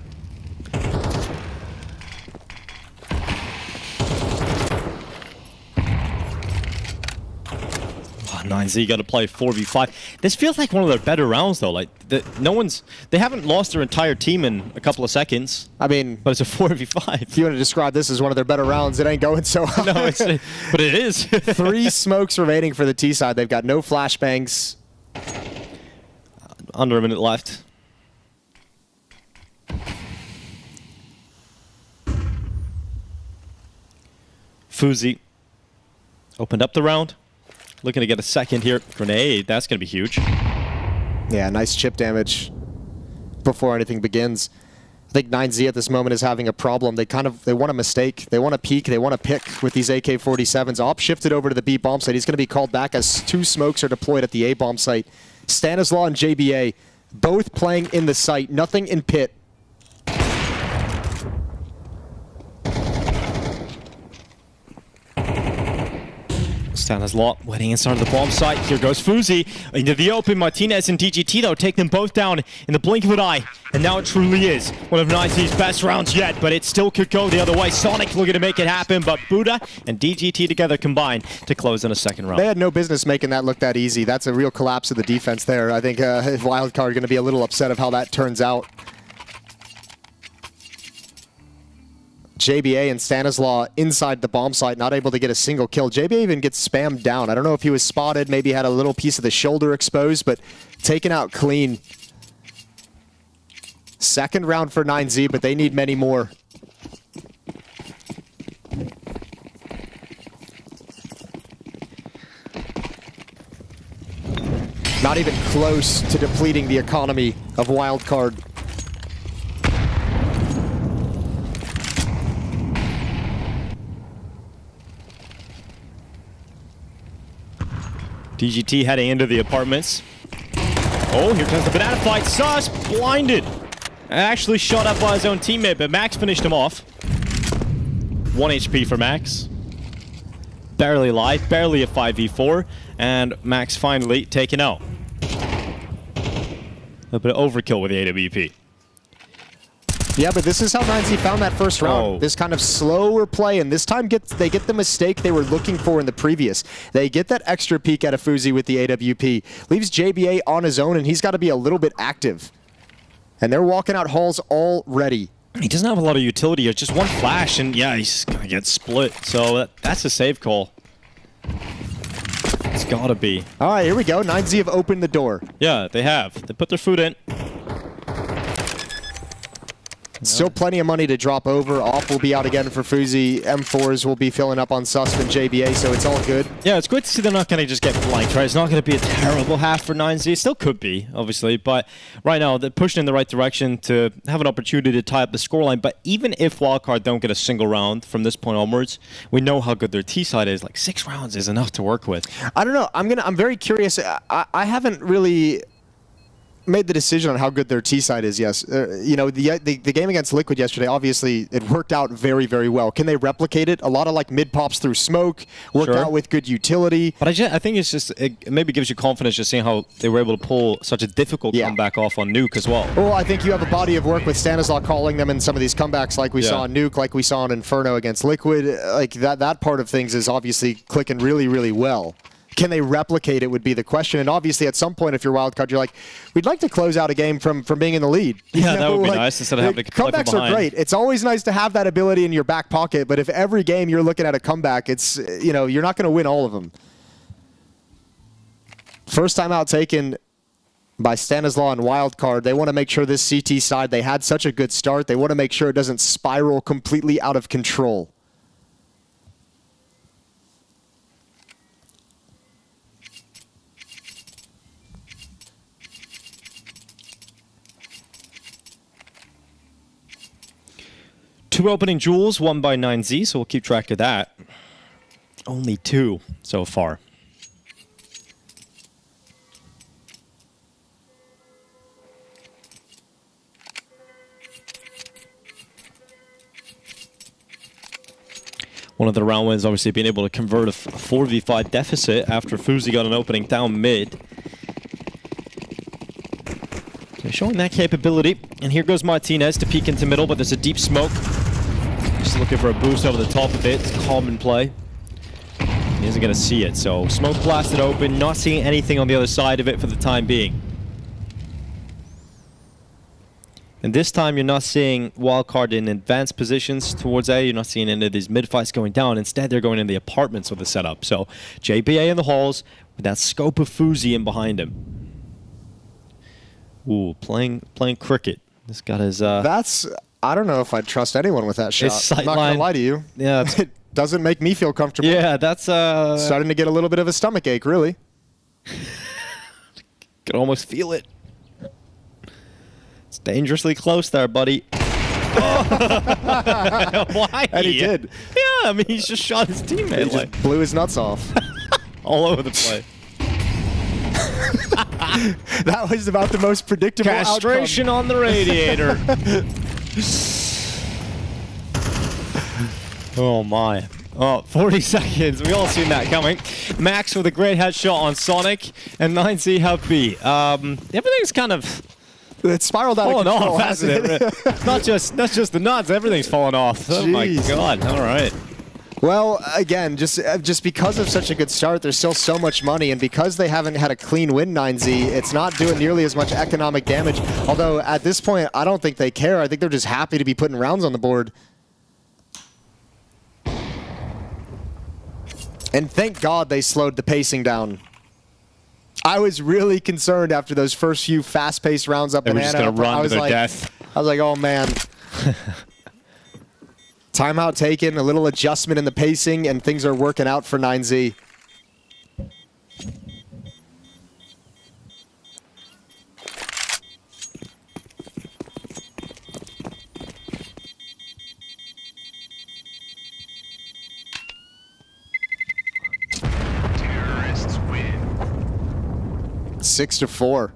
Oh, 9Z got to play 4v5. This feels like one of their better rounds, though. Like, they haven't lost their entire team in a couple of seconds. I mean, but it's a 4v5. If you want to describe this as one of their better rounds, it ain't going so hard. No, but it is. 3 smokes remaining for the T side. They've got no flashbangs. Under a minute left. Fuzi opened up the round. Looking to get a second here. Grenade, that's going to be huge. Yeah, nice chip damage before anything begins. I think 9Z at this moment is having a problem. They want a mistake. They want to peek. They want to pick with these AK-47s. Op shifted over to the B bomb site. He's going to be called back as 2 smokes are deployed at the A bomb site. Stanislaw and JBA both playing in the site. Nothing in pit. Stanislaw waiting inside of the bomb site. Here goes Fuzi into the open. Martinez and DGT, though, take them both down in the blink of an eye. And now it truly is one of 9Z's best rounds yet, but it still could go the other way. Sonic looking to make it happen, but Buddha and DGT together combined to close in a second round. They had no business making that look that easy. That's a real collapse of the defense there. I think Wildcard going to be a little upset of how that turns out. JBA and Stanislaw inside the bomb site, not able to get a single kill. JBA even gets spammed down. I don't know if he was spotted, maybe had a little piece of the shoulder exposed, but taken out clean. Second round for 9Z, but they need many more. Not even close to depleting the economy of Wildcard. DGT heading into the apartments. Oh, here comes the banana fight. Sus blinded. Actually shot up by his own teammate, but Max finished him off. 1 HP for Max. Barely alive, barely a 5v4, and Max finally taken out. A bit of overkill with the AWP. Yeah, but this is how 9Z found that first round. Oh. This kind of slower play, and this time they get the mistake they were looking for in the previous. They get that extra peek out of Fuzi with the AWP. Leaves JBA on his own, and he's got to be a little bit active. And they're walking out halls already. He doesn't have a lot of utility here, just one flash, and yeah, he's gonna get split. So that's a save call. It's gotta be. All right, here we go. 9Z have opened the door. Yeah, they have. They put their foot in. Still plenty of money to drop over. Off will be out again for Fuzi. M4s will be filling up on Sus and JBA, so it's all good. Yeah, it's good to see they're not going to just get blanked, right? It's not going to be a terrible half for 9Z. It still could be, obviously, but right now they're pushing in the right direction to have an opportunity to tie up the scoreline. But even if Wildcard don't get a single round from this point onwards, we know how good their T side is. Like 6 rounds is enough to work with. I don't know. I'm very curious. I haven't really made the decision on how good their T side is. Yes, you know, the game against Liquid yesterday, obviously it worked out very, very well. Can they replicate it? A lot of like mid pops through smoke worked out with good utility. But I think it's just, it maybe gives you confidence just seeing how they were able to pull such a difficult comeback off on Nuke as well. Well, I think you have a body of work with Stanislaw calling them in some of these comebacks, like we saw on Nuke, like we saw on Inferno against Liquid. Like that part of things is obviously clicking really, really well. Can they replicate it would be the question. And obviously at some point if you're Wildcard, you're like, we'd like to close out a game from being in the lead. Yeah, that would be nice instead of having to play from comebacks behind. are great. It's always nice to have that ability in your back pocket, but if every game you're looking at a comeback, it's, you know, you're not going to win all of them. First time out taken by Stanislaw and Wildcard. They want to make sure this CT side, they had such a good start. They want to make sure it doesn't spiral completely out of control. Two opening jewels, one by 9Z, so we'll keep track of that. Only 2 so far. One of the round wins, obviously, being able to convert a 4v5 deficit after Fuzi got an opening down mid. They're showing that capability. And here goes Martinez to peek into middle, but there's a deep smoke. Just looking for a boost over the top of it. It's common play. He isn't going to see it, so smoke blasted open, not seeing anything on the other side of it for the time being. And this time you're not seeing Wildcard in advanced positions towards A. You're not seeing any of these mid-fights going down. Instead, they're going in the apartments with the setup. So JBA in the halls with that scope of Fuzi in behind him. Ooh, playing cricket. This got his... That's... I don't know if I'd trust anyone with that shot. I'm not going to lie to you. Yeah, it doesn't make me feel comfortable. Yeah, that's... starting to get a little bit of a stomach ache, really. Could almost feel it. It's dangerously close there, buddy. Why? And he did. Yeah, I mean, he's just shot his teammate. He just blew his nuts off. All over the place. That was about the most predictable Castration on the radiator. Oh, my. Oh, 40 seconds. We all seen that coming. Max with a great headshot on Sonic, and 9Z have B. Everything's kind of... It spiraled out of control, hasn't it? Not just the nuts. Everything's falling off. Oh my God! All right. Well, again, just because of such a good start, there's still so much money, and because they haven't had a clean win, 9Z, it's not doing nearly as much economic damage. Although at this point, I don't think they care. I think they're just happy to be putting rounds on the board. And thank God they slowed the pacing down. I was really concerned after those first few fast-paced rounds up They were Banana. just gonna run to their like, death. I was like, oh man. Timeout taken, a little adjustment in the pacing, and things are working out for 9Z. Terrorists win. 6-4.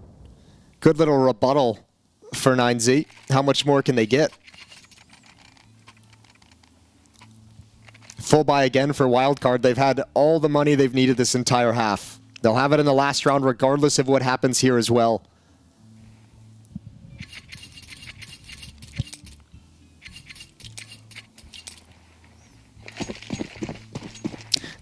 Good little rebuttal for 9Z. How much more can they get? Full buy again for Wildcard. They've had all the money they've needed this entire half. They'll have it in the last round regardless of what happens here as well.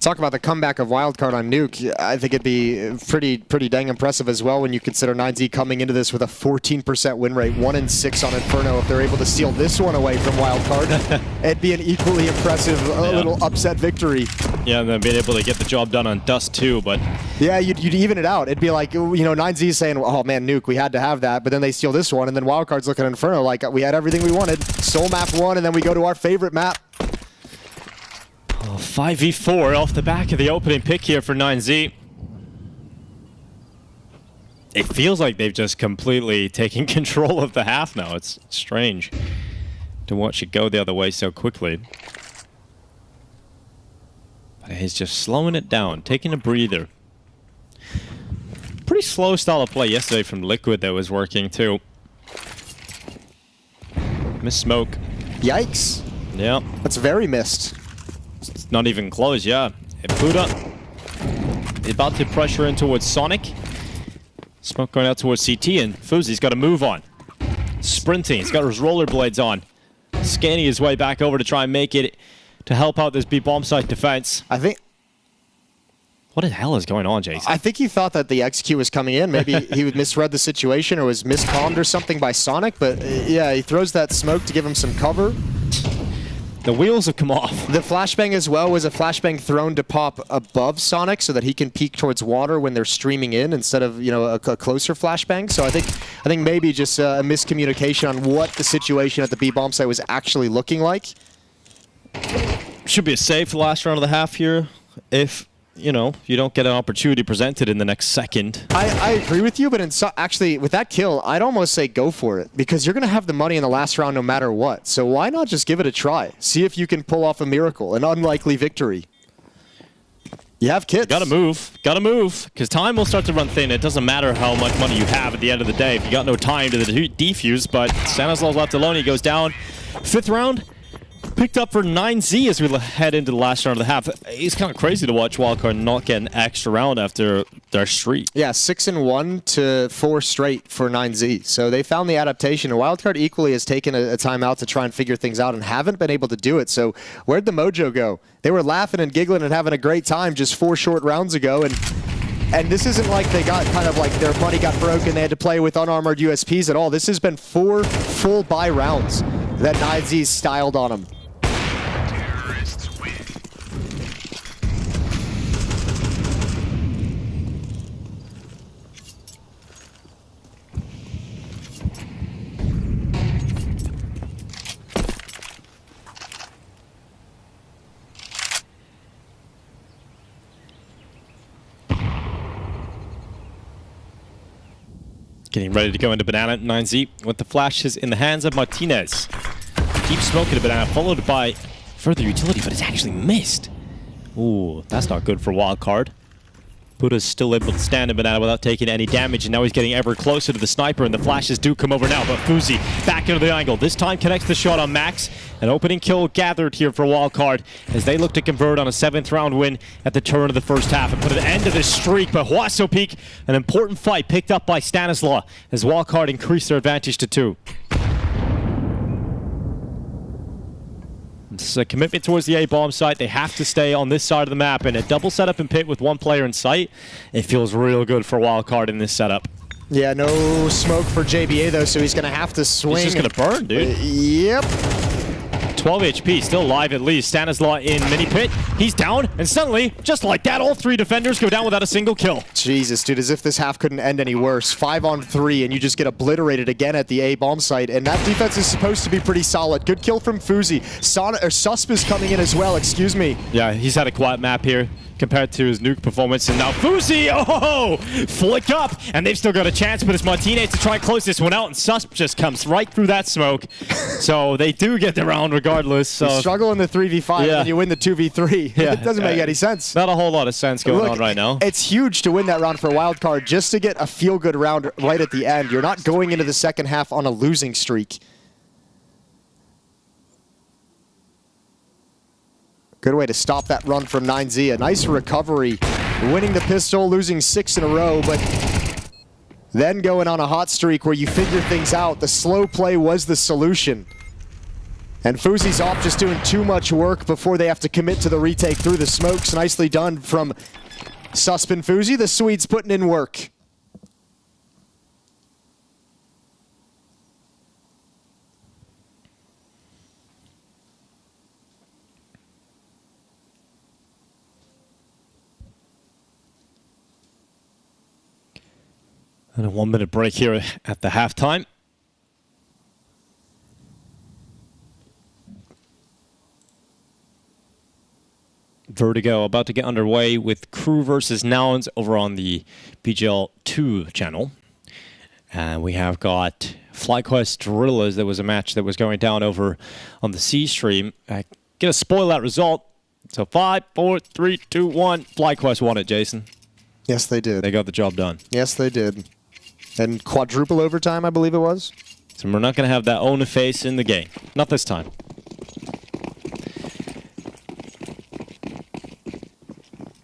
Talk about the comeback of Wildcard on Nuke. I think it'd be pretty dang impressive as well when you consider 9Z coming into this with a 14% win rate, 1-6 on Inferno. If they're able to steal this one away from Wildcard, it'd be an equally impressive little upset victory. Yeah, and then being able to get the job done on Dust too, but... Yeah, you'd even it out. It'd be like, you know, 9Z saying, oh man, Nuke, we had to have that, but then they steal this one, and then Wildcard's looking at Inferno like, we had everything we wanted. Soul map 1, and then we go to our favorite map. 5v4 off the back of the opening pick here for 9Z. It feels like they've just completely taken control of the half now. It's strange to watch it go the other way so quickly. But he's just slowing it down, taking a breather. Pretty slow style of play yesterday from Liquid that was working too. Miss smoke. Yikes. Yeah. That's very missed. It's not even close, yeah. Buddha about to pressure in towards Sonic. Smoke going out towards CT, and Fuzi's got to move on. Sprinting, he's got his rollerblades on. Scanning his way back over to try and make it to help out this B bomb site defense. I think... What the hell is going on, Jason? I think he thought that the XQ was coming in. Maybe he misread the situation or was miscommed or something by Sonic, but yeah, he throws that smoke to give him some cover. The wheels have come off. The flashbang as well was a flashbang thrown to pop above Sonic so that he can peek towards water when they're streaming in instead of, you know, a closer flashbang. So I think maybe just a miscommunication on what the situation at the B bomb site was actually looking like. Should be a save for the last round of the half here if, you know, you don't get an opportunity presented in the next second. I agree with you, but actually, with that kill, I'd almost say go for it, because you're going to have the money in the last round no matter what. So why not just give it a try? See if you can pull off a miracle, an unlikely victory. You have kits. Gotta move, because time will start to run thin. It doesn't matter how much money you have at the end of the day if you got no time to the defuse, but Stanislaus left alone, he goes down. 5th round, picked up for 9Z as we head into the last round of the half. It's kind of crazy to watch Wildcard not get an extra round after their streak. Yeah, 6-1 to 4 straight for 9Z. So they found the adaptation. And Wildcard equally has taken a timeout to try and figure things out and haven't been able to do it. So where'd the mojo go? They were laughing and giggling and having a great time just 4 short rounds ago. And this isn't like they got kind of like their money got broken. They had to play with unarmored USPs at all. This has been 4 full buy rounds that 9Z styled on them. Getting ready to go into Banana 9Z with the flashes in the hands of Martinez. Keeps smoking a Banana, followed by further utility, but it's actually missed. Ooh, that's not good for Wildcard. Buddha's still able to stand in Banana without taking any damage, and now he's getting ever closer to the sniper, and the flashes do come over now, but Fuzi back into the angle. This time connects the shot on Max. An opening kill gathered here for Wildcard as they look to convert on a 7th round win at the turn of the first half and put an end to this streak. But Huaso Peak, an important fight picked up by Stanislaw as Wildcard increased their advantage to 2. It's a commitment towards the A-bomb site. They have to stay on this side of the map, and a double setup in pit with 1 player in sight. It feels real good for Wildcard in this setup. Yeah, no smoke for JBA though, so he's going to have to swing. He's just going to burn, dude. Yep. 12 HP, still alive at least. Stanislaw in mini pit. He's down, and suddenly, just like that, all 3 defenders go down without a single kill. Jesus, dude, as if this half couldn't end any worse. 5 on 3, and you just get obliterated again at the A-bomb site, and that defense is supposed to be pretty solid. Good kill from Fuzi. Susp is coming in as well, excuse me. Yeah, he's had a quiet map here compared to his Nuke performance, and now Fuzi, oh, flick up, and they've still got a chance, but it's Martinez to try and close this one out, and Susp just comes right through that smoke. So they do get the round regardless. So you struggle in the 3v5, and then you win the 2v3. Yeah. It doesn't make any sense. Not a whole lot of sense going on right now. It's huge to win that round for Wildcard, just to get a feel-good round right at the end. You're not going into the second half on a losing streak. Good way to stop that run from 9Z. A nice recovery. Winning the pistol, losing 6 in a row, but then going on a hot streak where you figure things out. The slow play was the solution. And Fuzi's off just doing too much work before they have to commit to the retake through the smokes. Nicely done from Susp and Fuzi. The Swedes putting in work. And a 1-minute break here at the halftime. Vertigo about to get underway with KRÜ versus Nouns over on the PGL 2 channel. And we have got FlyQuest Gorillas. There was a match that was going down over on the C stream. Gonna spoil that result. So 5, 4, 3, 2, 1. FlyQuest won it, Jason. Yes, they did. They got the job done. Yes, they did. And quadruple overtime, I believe it was. So we're not going to have that own face in the game. Not this time.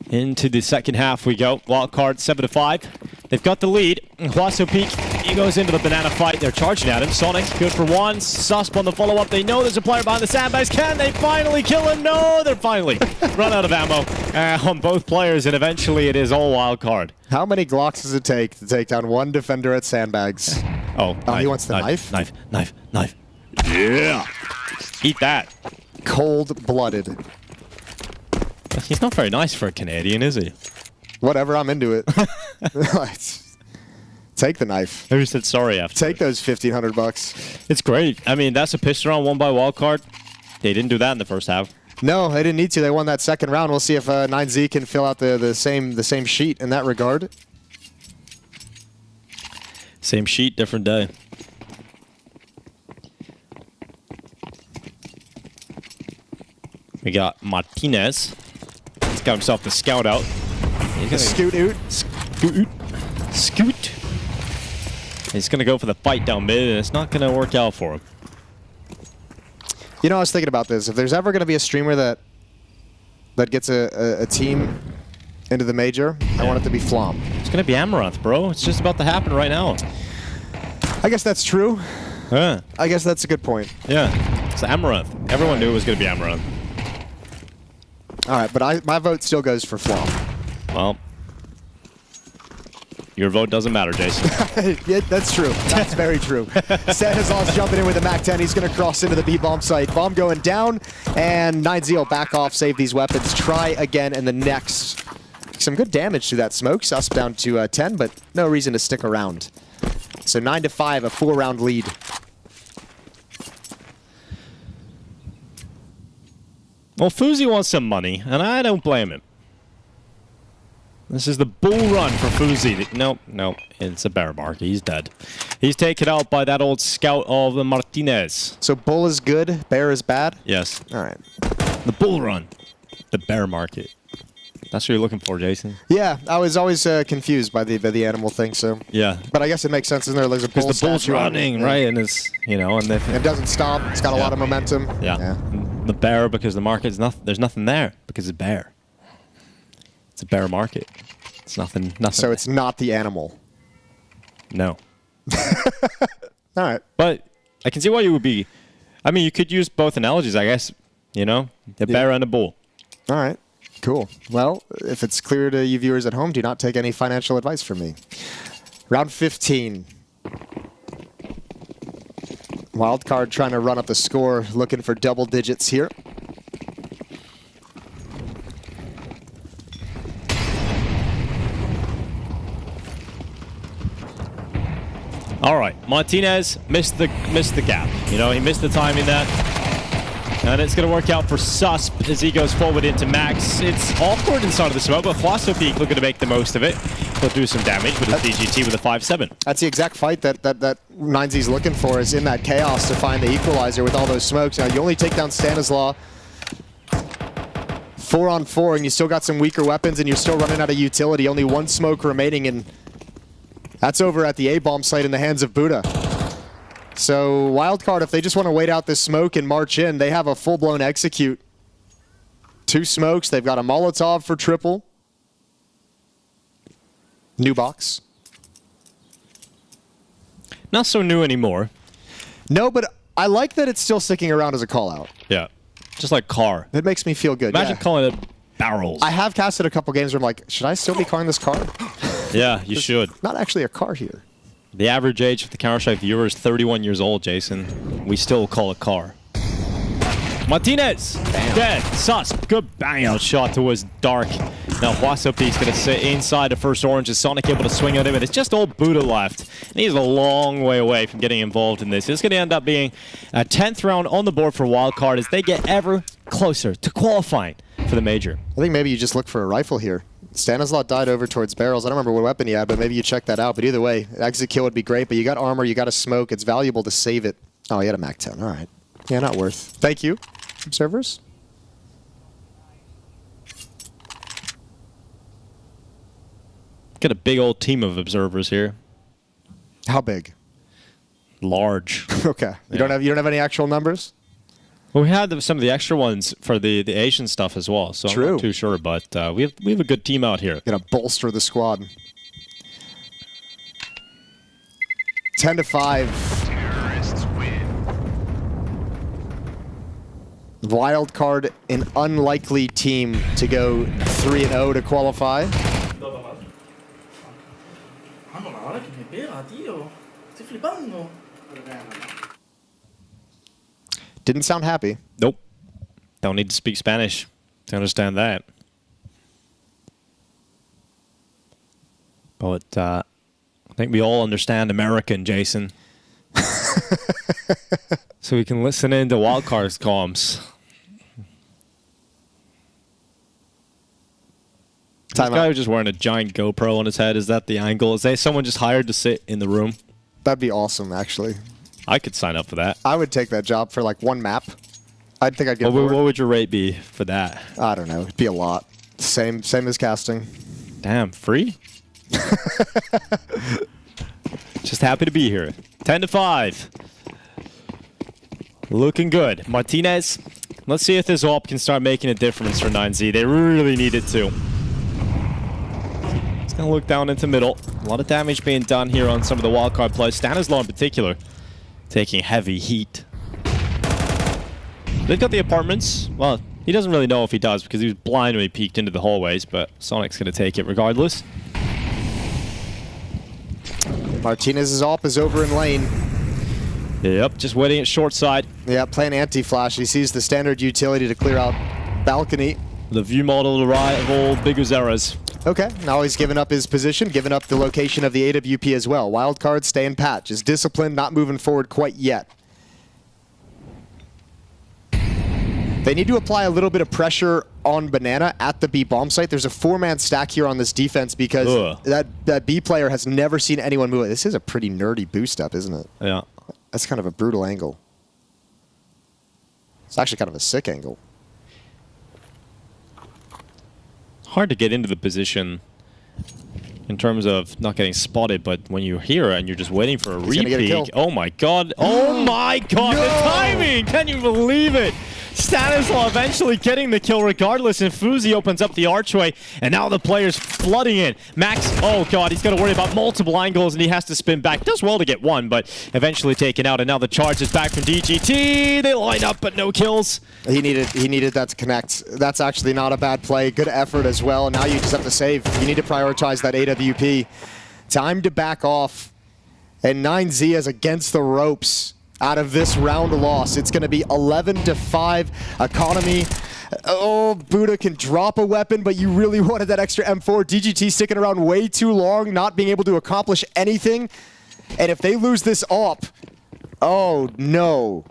Into the second half we go. Wildcard 7-5. They've got the lead. Huaso Peak, he goes into the banana fight. They're charging at him. Sonic, good for 1. Susp on the follow-up. They know there's a player behind the sandbags. Can they finally kill him? No, they're finally run out of ammo on both players, and eventually it is all Wildcard. How many Glocks does it take to take down 1 defender at sandbags? Oh, he wants the knife? Knife. Yeah. Eat that. Cold-blooded. He's not very nice for a Canadian, is he? Whatever, I'm into it. Take the knife. Maybe said sorry after. Take those $1,500. It's great. I mean, that's a pistol round won by Wildcard. They didn't do that in the first half. No, they didn't need to. They won that second round. We'll see if 9Z can fill out the same sheet in that regard. Same sheet, different day. We got Martinez. He's got himself the scout out. Scoot. Scoot. He's going to go for the fight down mid, and it's not going to work out for him. You know, I was thinking about this. If there's ever going to be a streamer that gets a team into the major, I want it to be Flom. It's going to be Amaranth, bro. It's just about to happen right now. I guess that's true. Yeah. I guess that's a good point. Yeah. It's Amaranth. Everyone knew it was going to be Amaranth. All right, but my vote still goes for Flom. Well, your vote doesn't matter, Jason. Yeah, that's true. That's very true. Stanislaus jumping in with the MAC-10. He's going to cross into the B-bomb site. Bomb going down, and 9Z will back off, save these weapons. Try again in the next. Some good damage to that smoke. Sus down to 10, but no reason to stick around. So 9-5, a 4-round lead. Well, Fuzi wants some money, and I don't blame him. This is the bull run for Fuzi. No, it's a bear mark. He's dead. He's taken out by that old scout of the Martinez. So bull is good, bear is bad? Yes. All right. The bull run. The bear market. That's what you're looking for, Jason. Yeah, I was always confused by the animal thing, so. Yeah. But I guess it makes sense, isn't there? There's a bull Because the bull's statue on it. running, right? And it's, you know, and It doesn't stop. It's got a lot of momentum. Yeah. The bear, because the market's there's nothing there because it's bear. It's a bear market. It's nothing. So it's not the animal. No. All right. But I can see why you would be. I mean, you could use both analogies, I guess. You know, the bear and a bull. All right. Cool. Well, if it's clear to you viewers at home, do not take any financial advice from me. Round 15. Wildcard trying to run up the score, looking for double digits here. All right, Martinez missed the gap. You know, he missed the timing there. And it's going to work out for Sus as he goes forward into Max. It's awkward inside of the smoke, but Huasopeak looking to make the most of it. He'll do some damage with his DGT with a 5-7. That's the exact fight that 9Z's looking for, is in that chaos to find the equalizer with all those smokes. Now, you only take down Stanislaw 4-on-4, and you still got some weaker weapons, and you're still running out of utility. Only one smoke remaining, and that's over at the A-bomb site in the hands of Buddha. So Wildcard, if they just want to wait out this smoke and march in, they have a full-blown execute. 2 smokes. They've got a Molotov for triple. New box. Not so new anymore. No, but I like that it's still sticking around as a call-out. Yeah. Just like car. It makes me feel good. Imagine yeah. calling it barrels. I have casted a couple games where I'm like, should I still be calling this car? Yeah, you should. Not actually a car here. The average age of the Counter-Strike viewer is 31 years old, Jason. We still call it car. Martinez! Dead. Sus. Good bang-out shot towards Dark. Now Huasopeak's going to sit inside the first orange. Is Sonic able to swing at him? And it's just old Buddha left. And he's a long way away from getting involved in this. It's going to end up being a 10th round on the board for Wildcard as they get ever closer to qualifying for the Major. I think maybe you just look for a rifle here. Stanislaw died over towards barrels. I don't remember what weapon he had, but maybe you check that out. But either way, exit kill would be great. But you got armor, you got a smoke. It's valuable to save it. Oh, he had a MAC-10. All right. Yeah, not worth. Thank you, observers. Got a big old team of observers here. How big? Large. Okay. You don't have any actual numbers? Well, we had some of the extra ones for the Asian stuff as well, so True. I'm not too sure, but we have a good team out here. Gonna bolster the squad. 10-5. Terrorists win. Wildcard, an unlikely team to go 3-0 to qualify. Mamma, guarda che mi beva, Dio. Stai flippando. Didn't sound happy. Nope. Don't need to speak Spanish to understand that. But I think we all understand American, Jason. So we can listen into Wildcard's comms. This guy was just wearing a giant GoPro on his head. Is that the angle? Is that someone just hired to sit in the room? That'd be awesome, actually. I could sign up for that. I would take that job for like one map. I think I'd get What more. would your rate be for that? I don't know. It'd be a lot. Same as casting. Damn, free? Just happy to be here. 10-5. Looking good. Martinez, let's see if this AWP can start making a difference for 9Z. They really need it to. It's going to look down into middle. A lot of damage being done here on some of the wildcard players. Stanislaw in particular taking heavy heat. They've got the apartments. Well, he doesn't really know if he does because he was blind when he peeked into the hallways, but Sonic's going to take it regardless. Martinez's AWP is over in lane. Yep, just waiting at short side. Yeah, playing anti-flash. He sees the standard utility to clear out balcony. The view model to the right of all Bigger's errors. Okay, now he's given up his position, given up the location of the AWP as well. Wildcard staying pat, just disciplined, not moving forward quite yet. They need to apply a little bit of pressure on Banana at the B bomb site. There's a 4-man stack here on this defense because that B player has never seen anyone move. This is a pretty nerdy boost up, isn't it? Yeah. That's kind of a brutal angle. It's actually kind of a sick angle. Hard to get into the position in terms of not getting spotted, but when you hear it and you're just waiting for a repeat. Oh my god. Oh my god, no! The timing! Can you believe it? Stanislaw eventually getting the kill regardless, and Fuzi opens up the archway, and now the players flooding in. Max, oh god, he's got to worry about multiple angles, and he has to spin back. Does well to get one, but eventually taken out, and now the charge is back from DGT. They line up, but no kills. He needed that to connect. That's actually not a bad play. Good effort as well, and now you just have to save. You need to prioritize that AWP. Time to back off, and 9Z is against the ropes. Out of this round loss, it's going to be 11-5 economy. Oh, Buddha can drop a weapon, but you really wanted that extra M4. DGT sticking around way too long, not being able to accomplish anything. And if they lose this AWP, oh no.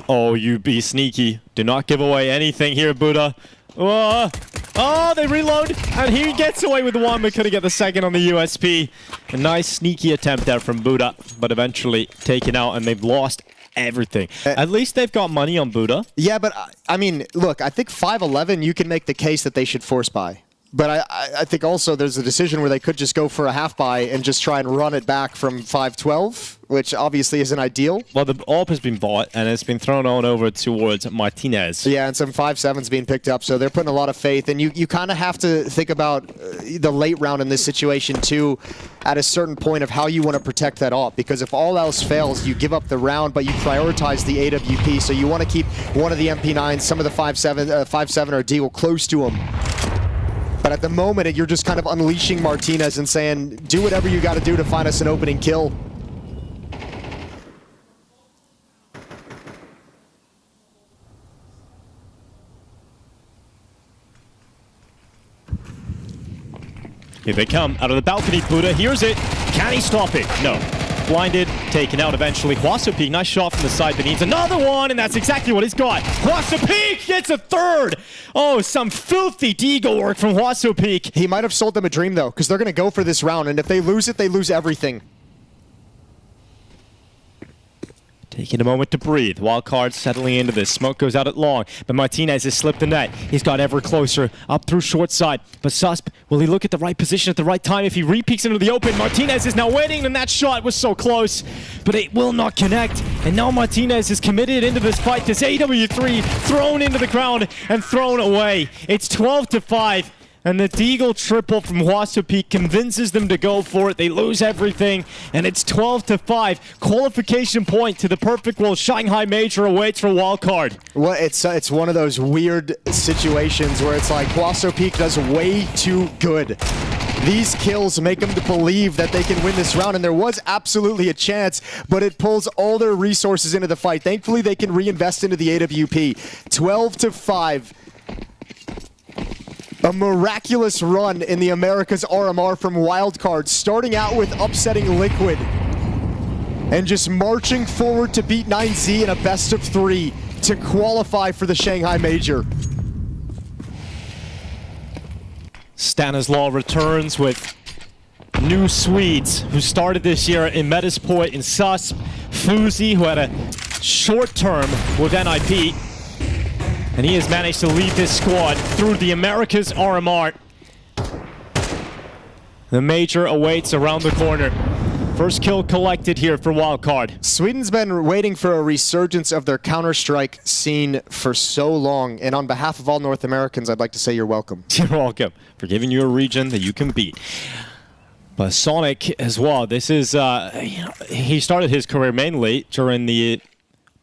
Oh, you be sneaky. Do not give away anything here, Buddha. Oh, they reload, and he gets away with one, but couldn't get the second on the USP. A nice sneaky attempt there from Buddha, but eventually taken out, and they've lost everything. At least they've got money on Buddha. Yeah, but I mean, look, I think 5-11, you can make the case that they should force buy. But I think also there's a decision where they could just go for a half buy and just try and run it back from 5-12, which obviously isn't ideal. Well, the AWP has been bought, and it's been thrown on over towards Martinez. Yeah, and some 5-7's being picked up, so they're putting a lot of faith. And you kind of have to think about the late round in this situation, too, at a certain point of how you want to protect that AWP. Because if all else fails, you give up the round, but you prioritize the AWP. So you want to keep one of the MP9s, some of the 5-7 or Deagle close to them. But at the moment, you're just kind of unleashing Martinez and saying, do whatever you got to do to find us an opening kill. Here they come, out of the balcony. Buddha hears it. Can he stop it? No. Blinded, taken out eventually. Hwasopik, nice shot from the side, but needs another one, and that's exactly what he's got. Hwasopik gets a third! Oh, some filthy Deagle work from Hwasopik. He might have sold them a dream, though, because they're going to go for this round, and if they lose it, they lose everything. Taking a moment to breathe. Wildcard settling into this. Smoke goes out at long, but Martinez has slipped the net. He's got ever closer, up through short side. But Susp, will he look at the right position at the right time if he re-peeks into the open? Martinez is now waiting, and that shot was so close, but it will not connect. And now Martinez is committed into this fight. This AW3 thrown into the ground and thrown away. It's 12-5. And the Deagle triple from Hwasopik convinces them to go for it. They lose everything, and it's 12-5. Qualification point to the perfect world. Shanghai Major awaits for Wildcard. Well, it's one of those weird situations where it's like Hwasopik does way too good. These kills make them to believe that they can win this round, and there was absolutely a chance, but it pulls all their resources into the fight. Thankfully, they can reinvest into the AWP. 12-5. A miraculous run in the Americas RMR from Wildcard, starting out with upsetting Liquid and just marching forward to beat 9Z in a best of 3 to qualify for the Shanghai Major. Stanislaw returns with new Swedes who started this year in Metasport in Susp. Fuzi, who had a short term with NIP. And he has managed to lead this squad through the Americas RMR. The Major awaits around the corner for First kill collected here for Wildcard. Sweden's been waiting for a resurgence of their Counter-Strike scene for so long, and on behalf of all North Americans, I'd like to say you're welcome. You're welcome for giving you a region that you can beat. But Sonic as well, this is, he started his career mainly during the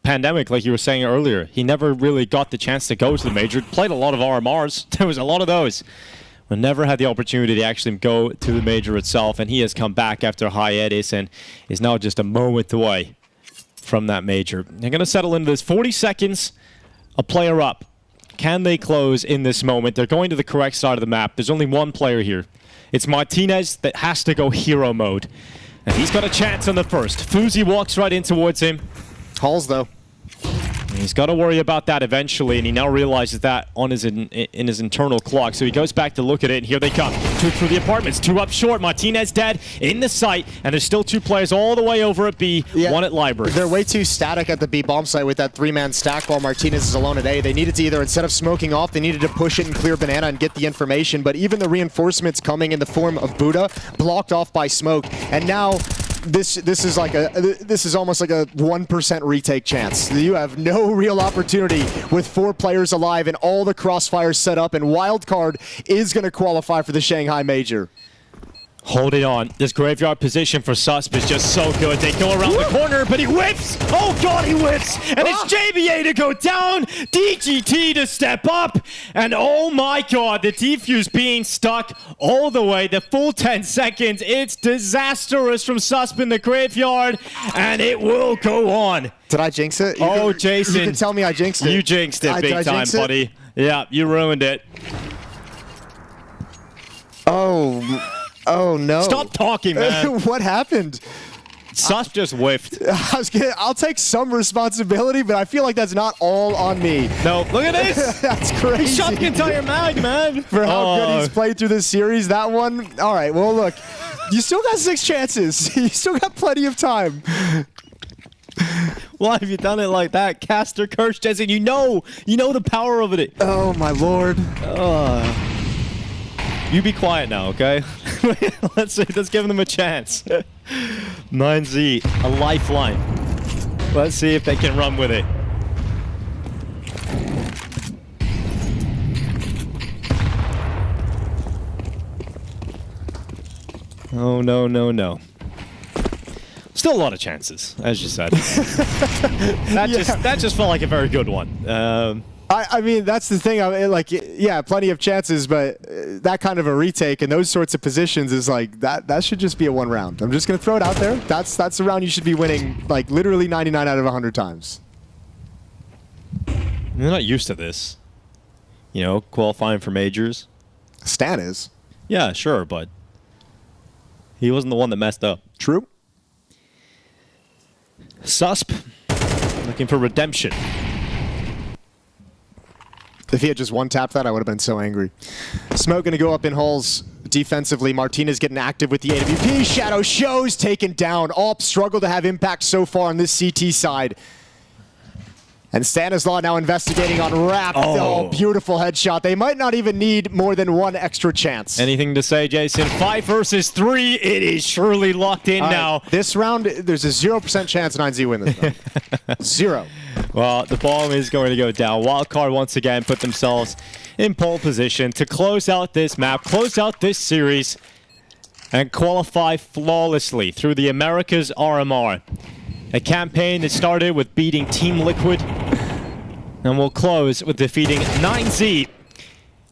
pandemic, like you were saying earlier. He never really got the chance to go to the major. Played a lot of RMRs. There was a lot of those. But never had the opportunity to actually go to the major itself. And he has come back after hiatus and is now just a moment away from that major. They're going to settle into this 40 seconds, a player up. Can they close in this moment? They're going to the correct side of the map. There's only one player here. It's Martinez that has to go hero mode. And he's got a chance on the first. Fuzi walks right in towards him. Halls, though. He's got to worry about that eventually, and he now realizes that on his in his internal clock. So he goes back to look at it, and here they come. Two through the apartments, two up short. Martinez dead in the site, and there's still two players all the way over at B, one at Library. They're way too static at the B bomb site with that 3-man stack while Martinez is alone at A. They needed to either, instead of smoking off, they needed to push it and clear Banana and get the information, but even the reinforcements coming in the form of Buddha blocked off by smoke, and now this is almost like a 1% retake chance. You have no real opportunity with 4 players alive and all the crossfires set up, and Wildcard is going to qualify for the Shanghai Major. Holding on. This graveyard position for Susp is just so good. They go around the corner, but he whips! Oh god, he whips! And it's JBA to go down, DGT to step up, and oh my god, the defuse being stuck all the way, the full 10 seconds. It's disastrous from Susp in the graveyard, and it will go on. Did I jinx it? Jason. You can tell me I jinxed it. You jinxed it big time, buddy. Yeah, you ruined it. Oh no. Stop talking, man. What happened? Susp just whiffed. I'll take some responsibility, but I feel like that's not all on me. No, look at this. That's crazy. He shot the entire mag, man. For how good he's played through this series, that one. All right, well, look. You still got 6 chances. You still got plenty of time. Why have you done it like that? Caster Curse, Jensen, you know the power of it. Oh, my lord. You be quiet now, okay? Let's give them a chance. 9Z, a lifeline. Let's see if they can run with it. Oh, no, no, no. Still a lot of chances, as you said. That just felt like a very good one. I mean, that's the thing. Yeah, plenty of chances, but that kind of a retake and those sorts of positions is like, that should just be a 1 round. I'm just going to throw it out there. That's a round you should be winning, like, literally 99 out of 100 times. They're not used to this. You know, qualifying for majors. Stan is. Yeah, sure, but he wasn't the one that messed up. True. Susp, looking for redemption. If he had just one-tapped that, I would have been so angry. Smoke going to go up in holes defensively. Martinez getting active with the AWP. Shadow shows, taken down. AWP struggled to have impact so far on this CT side. And Stanislaw now investigating on Wrap. Oh, beautiful headshot. They might not even need more than 1 extra chance. Anything to say, Jason? 5 versus 3. It is surely locked in now. This round, there's a 0% chance 9Z win this round. 0. Well, the bomb is going to go down. Wildcard once again put themselves in pole position to close out this map, close out this series, and qualify flawlessly through the Americas RMR. A campaign that started with beating Team Liquid, and will close with defeating 9Z.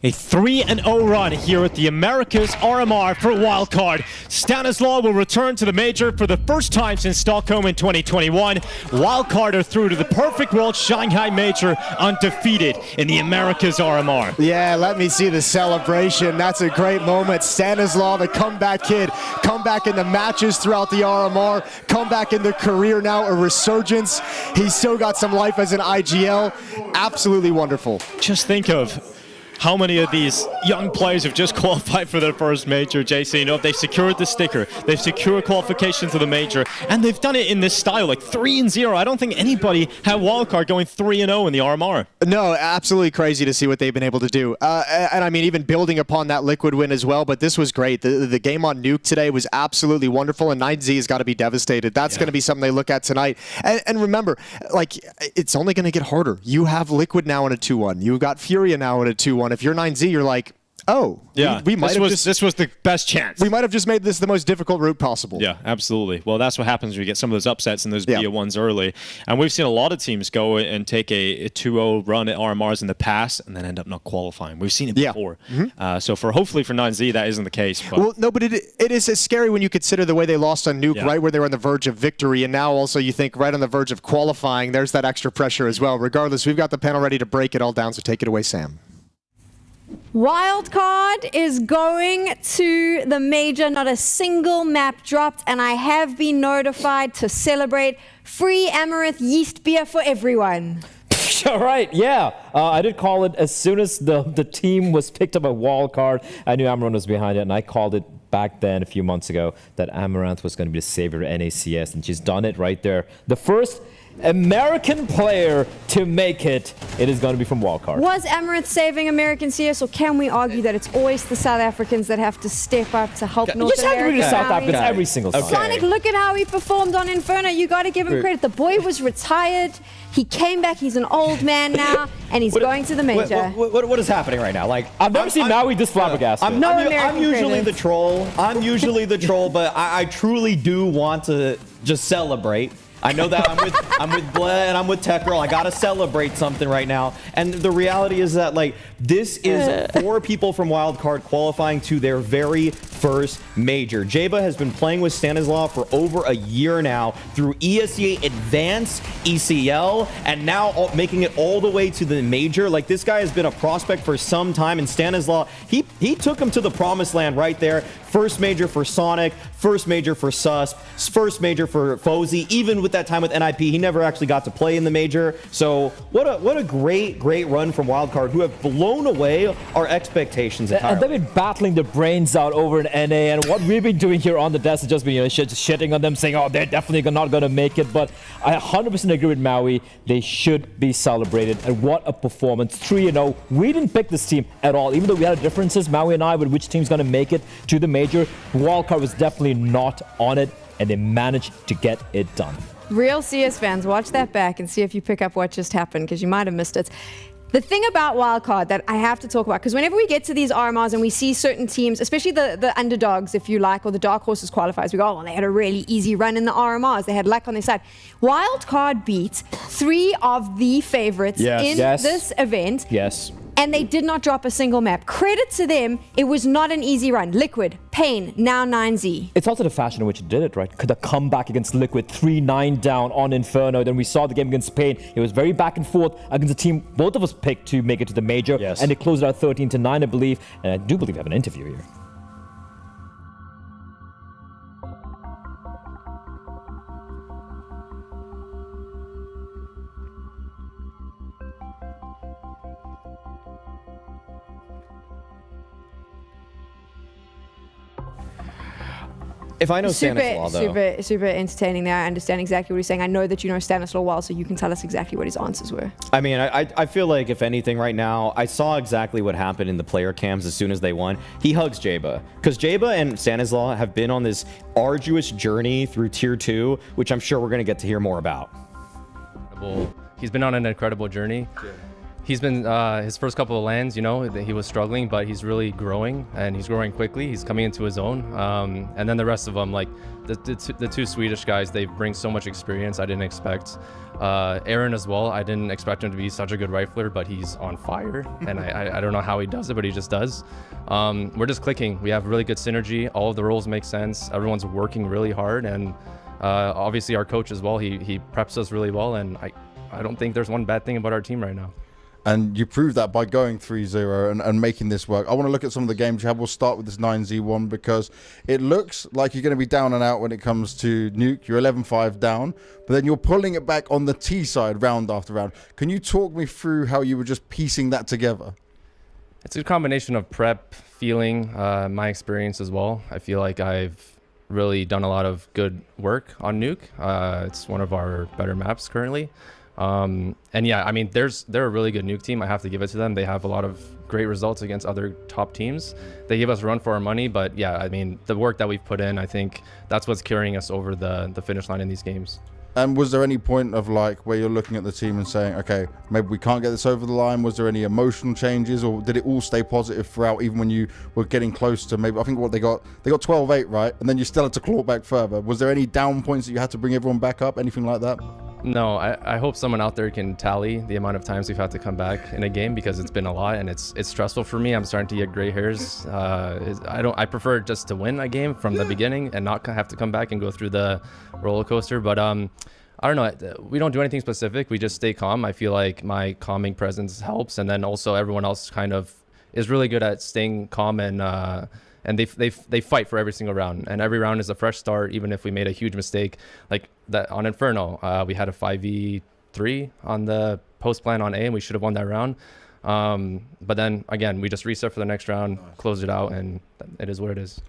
A 3-0 run here at the Americas RMR for Wildcard. Stanislaw will return to the major for the first time since Stockholm in 2021. Wildcard are through to the Perfect World Shanghai Major undefeated in the Americas RMR. Yeah, let me see the celebration. That's a great moment. Stanislaw, the comeback kid, comeback in the matches throughout the RMR, comeback in the career now, a resurgence. He's still got some life as an IGL. Absolutely wonderful. Just think of how many of these young players have just qualified for their first major, JC? You know, they've secured the sticker, they've secured qualification to the major, and they've done it in this style, like 3-0. I don't think anybody had Wildcard going 3-0 in the RMR. No, absolutely crazy to see what they've been able to do. And I mean, even building upon that Liquid win as well, but this was great. The game on Nuke today was absolutely wonderful, and 9Z has got to be devastated. That's going to be something they look at tonight. And remember, like, it's only going to get harder. You have Liquid now in a 2-1. You've got FURIA now in a 2-1. If you're 9Z, you're like, oh, yeah, we might have this was the best chance. We might have just made this the most difficult route possible. Yeah, absolutely. Well, that's what happens when you get some of those upsets and those BO1s early. And we've seen a lot of teams go and take a 2-0 run at RMRs in the past and then end up not qualifying. We've seen it before. So hopefully for 9Z, that isn't the case. But. Well, no, but it is scary when you consider the way they lost on Nuke, right where they were on the verge of victory, and now also you think right on the verge of qualifying. There's that extra pressure as well. Regardless, we've got the panel ready to break it all down, so take it away, Sam. Wildcard is going to the major. Not a single map dropped, and I have been notified to celebrate free Amaranth yeast beer for everyone. All right, yeah. I did call it as soon as the team was picked up a Wildcard. I knew Amaranth was behind it, and I called it back then a few months ago that Amaranth was going to be the savior of NACS, and she's done it right there. The first American player to make it. It is going to be from Wildcard. Was Amaranth saving American CS, or can we argue that it's always the South Africans that have to step up to help North America? You just have to read the South Africans every single time. Sonic, look at how he performed on Inferno. You got to give him credit. The boy was retired. He came back. He's an old man now, and he's going to the major. What is happening right now? Like, I've never seen Maui this flabbergasted. I'm usually the troll. I'm usually the troll, but I truly do want to just celebrate. I know that I'm with Bled and I'm with Tech Girl. I gotta celebrate something right now. And the reality is that, like, this is 4 people from Wildcard qualifying to their very first major. Jaba has been playing with Stanislav for over a year now through ESEA Advanced, ECL, and now making it all the way to the major. Like, this guy has been a prospect for some time, and Stanislav, he took him to the promised land right there. First major for Sonic, first major for Susp, first major for Fozy. Even with that time with NIP, he never actually got to play in the major. So what a great run from Wildcard, who have blown away our expectations entirely. And they've been battling their brains out over in NA, and what we've been doing here on the desk is just been shitting on them, saying, oh, they're definitely not going to make it. But I 100% agree with Maui. They should be celebrated, and what a performance. 3-0. We didn't pick this team at all, even though we had differences, Maui and I, with which team's going to make it to the major. Wildcard was definitely not on it, and they managed to get it done. Real CS fans, watch that back and see if you pick up what just happened, because you might have missed it. The thing about Wildcard that I have to talk about, because whenever we get to these RMRs and we see certain teams, especially the underdogs, if you like, or the dark horses qualifiers, we go, oh, well, they had a really easy run in the RMRs. They had luck on their side. Wildcard beat 3 of the favorites in this event. Yes. And they did not drop a single map. Credit to them, it was not an easy run. Liquid, Pain, now 9Z. It's also the fashion in which it did it, right? The comeback against Liquid, 3-9 down on Inferno. Then we saw the game against Pain. It was very back and forth against a team both of us picked to make it to the major. Yes. And they closed it out 13-9, I believe. And I do believe we have an interview here. If I know Stanislaw, though. Super entertaining there. I understand exactly what he's saying. I know that you know Stanislaw well, so you can tell us exactly what his answers were. I mean, I feel like, if anything, right now, I saw exactly what happened in the player cams as soon as they won. He hugs Jaba. Because Jaba and Stanislaw have been on this arduous journey through Tier 2, which I'm sure we're going to get to hear more about. He's been on an incredible journey. He's been, his first couple of lands, you know, he was struggling, but he's really growing, and he's growing quickly. He's coming into his own. And then the rest of them, like the 2 Swedish guys, they bring so much experience I didn't expect. Aaron as well, I didn't expect him to be such a good rifler, but he's on fire. And I don't know how he does it, but he just does. We're just clicking. We have really good synergy. All of the roles make sense. Everyone's working really hard. And obviously our coach as well, he preps us really well. And I don't think there's one bad thing about our team right now. And you proved that by going 3-0 and making this work. I want to look at some of the games you have. We'll start with this 9Z one, because it looks like you're going to be down and out when it comes to Nuke. You're 11-5 down, but then you're pulling it back on the T side round after round. Can you talk me through how you were just piecing that together? It's a combination of prep, feeling, my experience as well. I feel like I've really done a lot of good work on Nuke. It's one of our better maps currently. And yeah, I mean, they're a really good Nuke team. I have to give it to them. They have a lot of great results against other top teams. They give us a run for our money, but yeah, I mean, the work that we've put in, I think that's what's carrying us over the finish line in these games. And was there any point of like where you're looking at the team and saying, okay, maybe we can't get this over the line? Was there any emotional changes, or did it all stay positive throughout, even when you were getting close to maybe, I think what they got 12-8, right? And then you still had to claw back further. Was there any down points that you had to bring everyone back up, anything like that? No, I hope someone out there can tally the amount of times we've had to come back in a game, because it's been a lot and it's stressful for me. I'm starting to get gray hairs. I prefer just to win a game from the beginning and not have to come back and go through the roller coaster. But I don't know. We don't do anything specific. We just stay calm. I feel like my calming presence helps, and then also everyone else kind of is really good at staying calm, and they fight for every single round. And every round is a fresh start, even if we made a huge mistake. Like that on Inferno, we had a 5v3 on the post plan on A, and we should have won that round. But then again, we just reset for the next round, close it out, and it is what it is.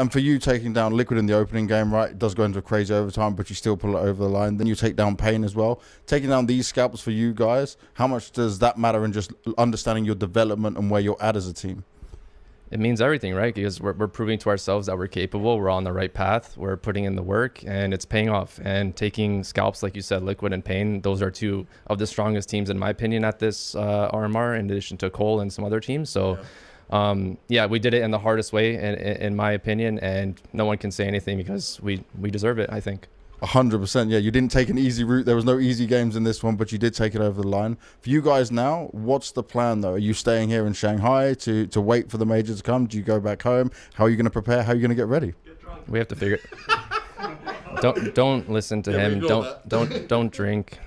And for you, taking down Liquid in the opening game, right, it does go into a crazy overtime, but you still pull it over the line. Then you take down Pain as well. Taking down these scalps for you guys, how much does that matter in just understanding your development and where you're at as a team? It means everything, right? Because we're proving to ourselves that we're capable. We're on the right path. We're putting in the work, and it's paying off. And taking scalps, like you said, Liquid and Pain, those are two of the strongest teams, in my opinion, at this RMR, in addition to Cole and some other teams. So... yeah. Yeah, we did it in the hardest way, in my opinion, and no one can say anything because we deserve it, I think. 100%. Yeah, you didn't take an easy route. There was no easy games in this one, but you did take it over the line. For you guys now, what's the plan, though? Are you staying here in Shanghai to wait for the major to come? Do you go back home? How are you going to prepare? How are you going to get ready? We have to figure don't listen to him. Don't drink.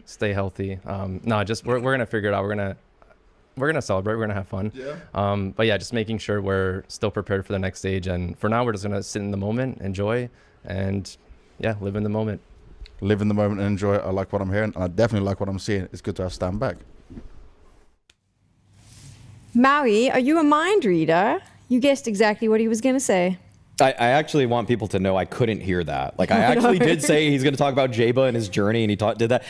Stay healthy. No, just we're going to figure it out. We're gonna celebrate. We're gonna have fun. Yeah. But yeah, just making sure we're still prepared for the next stage. And for now, we're just gonna sit in the moment, enjoy, and yeah, live in the moment. Live in the moment and enjoy it. I like what I'm hearing, and I definitely like what I'm seeing. It's good to have Stand back. Maui, are you a mind reader? You guessed exactly what he was gonna say. I actually want people to know I couldn't hear that. Like, I actually did say he's going to talk about Jaba and his journey, and he did that.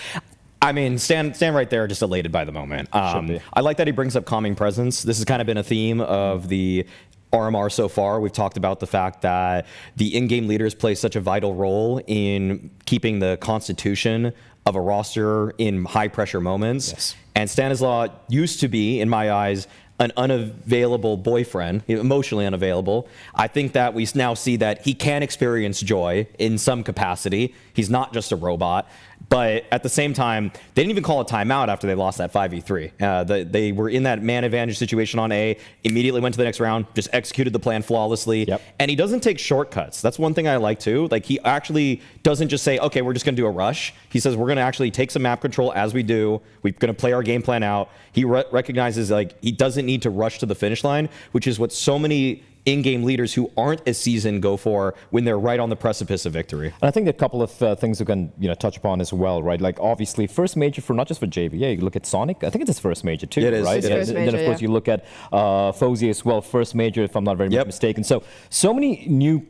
I mean, stand right there, just elated by the moment. I like that he brings up calming presence. This has kind of been a theme of the RMR so far. We've talked about the fact that the in-game leaders play such a vital role in keeping the constitution of a roster in high-pressure moments. Yes. And Stanislaw used to be, in my eyes, an unavailable boyfriend, emotionally unavailable. I think that we now see that he can experience joy in some capacity. He's not just a robot. But at the same time, they didn't even call a timeout after they lost that 5v3. They were in that man advantage situation on A, immediately went to the next round, just executed the plan flawlessly. Yep. And he doesn't take shortcuts. That's one thing I like too. Like, he actually doesn't just say, okay, we're just going to do a rush. He says, we're going to actually take some map control as we do. We're going to play our game plan out. He recognizes, like, he doesn't need to rush to the finish line, which is what so many in-game leaders who aren't as seasoned go for when they're right on the precipice of victory. And I think a couple of things we can touch upon as well, right? Like, obviously, first major for not just for JBA. You look at Sonic. I think it's his first major too, it is, right? It is. And then of course you look at Fozy as well, first major, if I'm not very much mistaken. So many new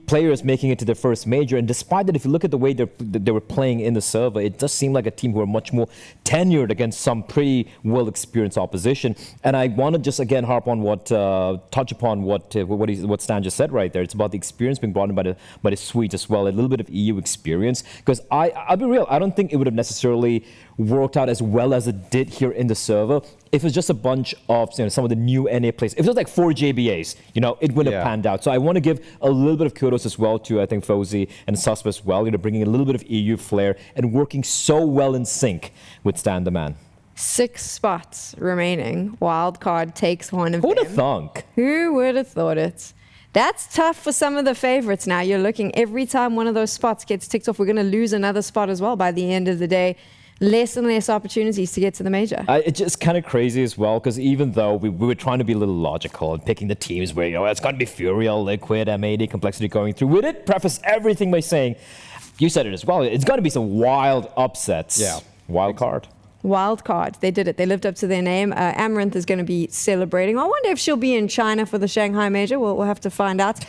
players making it to their first major, and despite that, if you look at the way they were playing in the server, it does seem like a team who are much more tenured against some pretty well-experienced opposition. And I want to just again harp on touch upon what Stan just said right there. It's about the experience being brought in by the Swedes as well, a little bit of EU experience. Because I'll be real, I don't think it would have necessarily worked out as well as it did here in the server if it was just a bunch of some of the new NA players. If it was like 4 JBAs, it wouldn't have panned out. So I want to give a little bit of kudos as well to, I think, Fozy and Susp as well, bringing a little bit of EU flair and working so well in sync with Stan the Man. 6 spots remaining. Wildcard takes one of them. Who would have thunk? Who would have thought it? That's tough for some of the favorites now. You're looking every time one of those spots gets ticked off, we're going to lose another spot as well by the end of the day. Less and less opportunities to get to the major. It's just kind of crazy as well, because even though we were trying to be a little logical and picking the teams where, it's going to be FURIA, Liquid, MAD, Complexity going through, we did preface everything by saying, you said it as well, it's going to be some wild upsets. Yeah. Wild card. Wildcard. They did it. They lived up to their name. Amaranth is going to be celebrating. I wonder if she'll be in China for the Shanghai Major. We'll have to find out.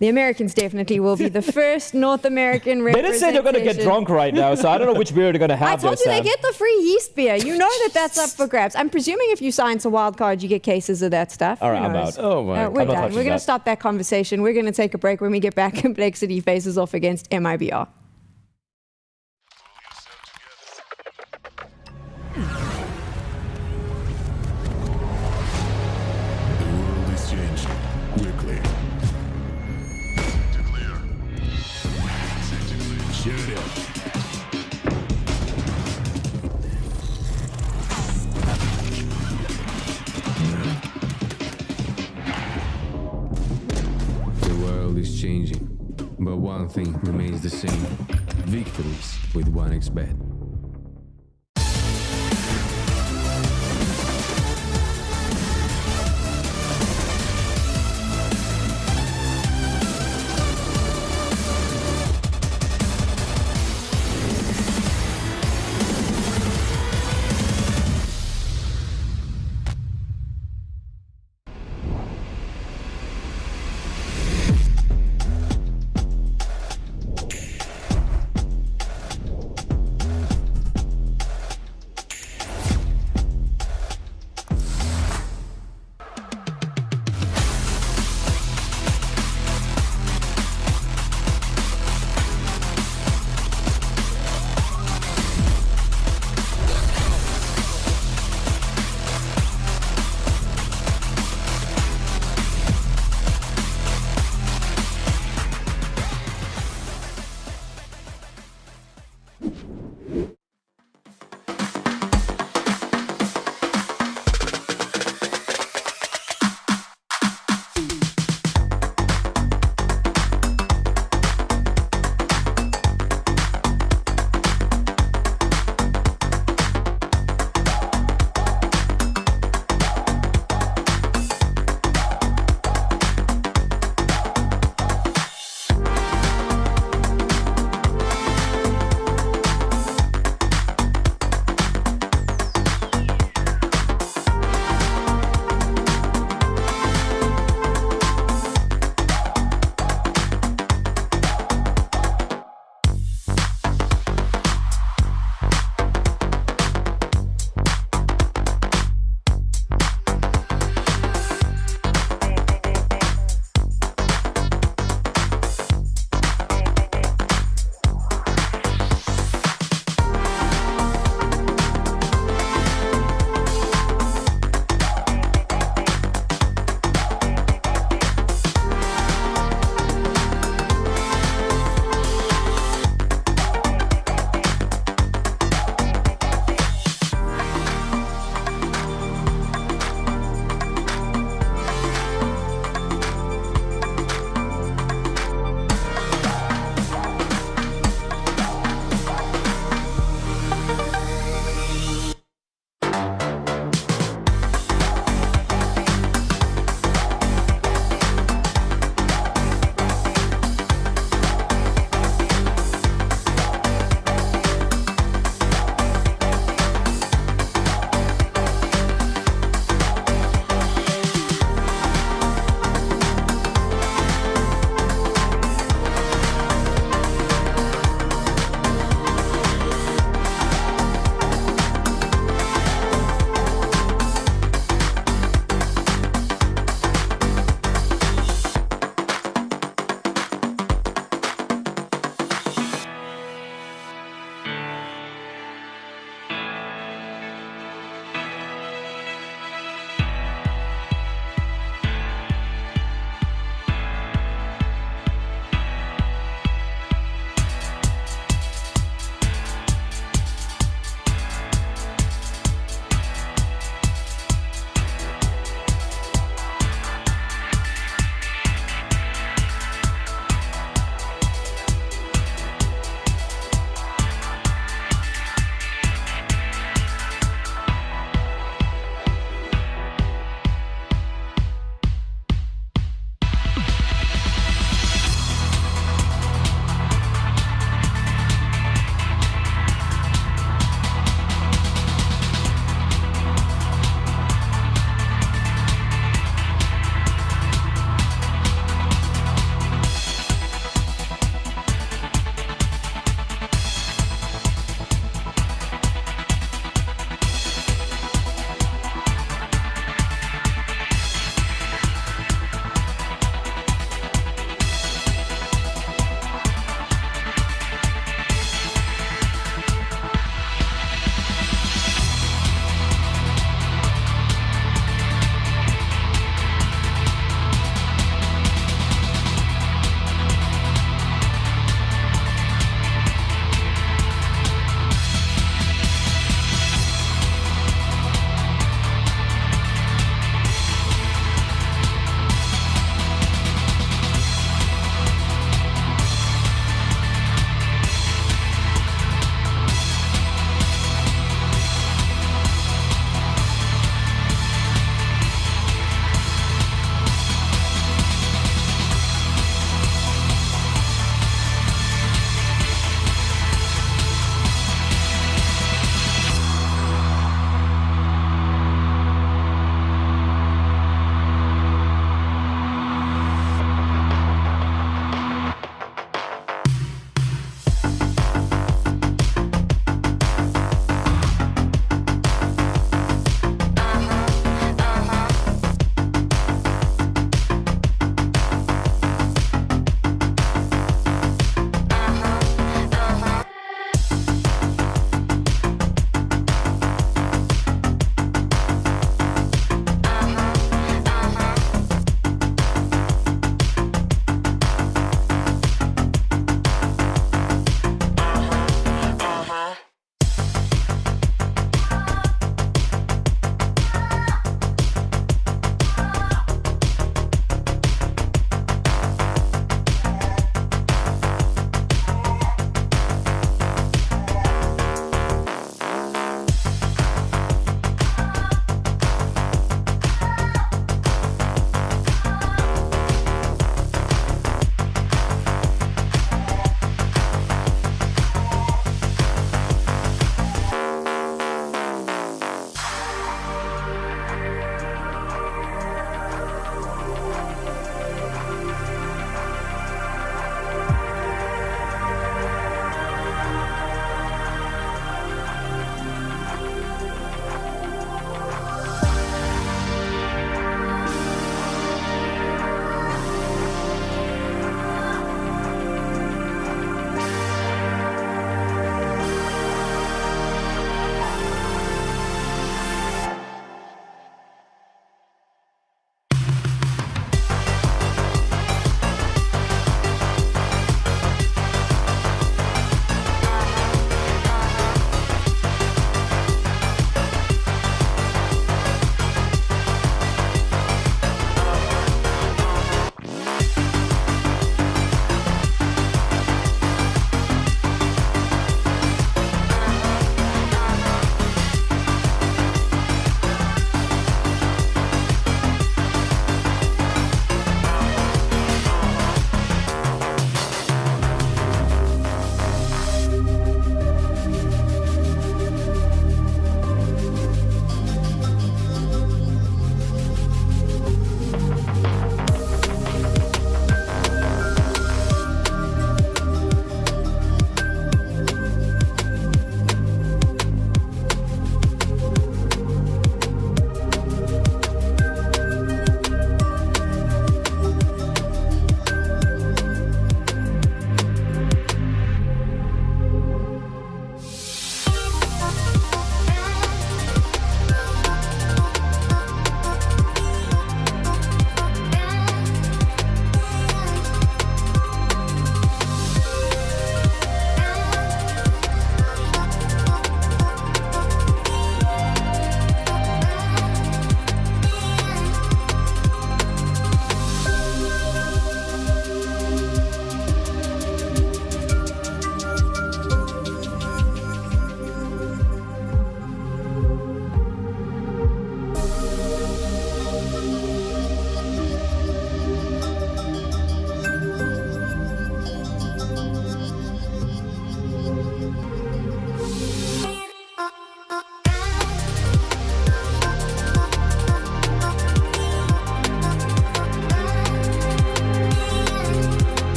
The Americans definitely will be the first North American They representation. didn't say they're going to get drunk right now, so I don't know which beer they're going to have. I told you there, they Sam. get the free yeast beer. You know that's up for grabs. I'm presuming if you sign to Wildcard, you get cases of that stuff. All right, Who I'm knows? out. Oh my We're I'm not done. touching We're going that. to stop that conversation. We're going to take a break. When we get back, Complexity faces off against MIBR. The world is changing quickly. Shoot it. The world is changing, but one thing remains the same. Victories with 1xBet.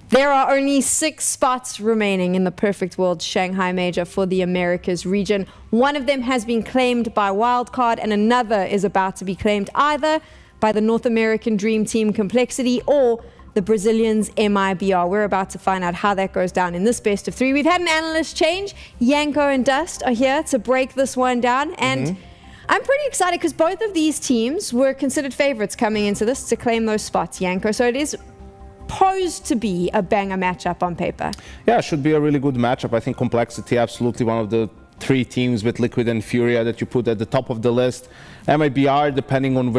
There are only 6 spots remaining in the Perfect World Shanghai Major for the Americas region. One of them has been claimed by Wildcard, and another is about to be claimed either by the North American Dream Team Complexity or the Brazilians MIBR. We're about to find out how that goes down in this best of 3. We've had an analyst change. Yanko and Dust are here to break this one down, and I'm pretty excited because both of these teams were considered favorites coming into this to claim those spots, Yanko. So it is posed to be a banger matchup on paper. Yeah, it should be a really good matchup. I think Complexity, absolutely one of the 3 teams with Liquid and FURIA that you put at the top of the list. MIBR, depending on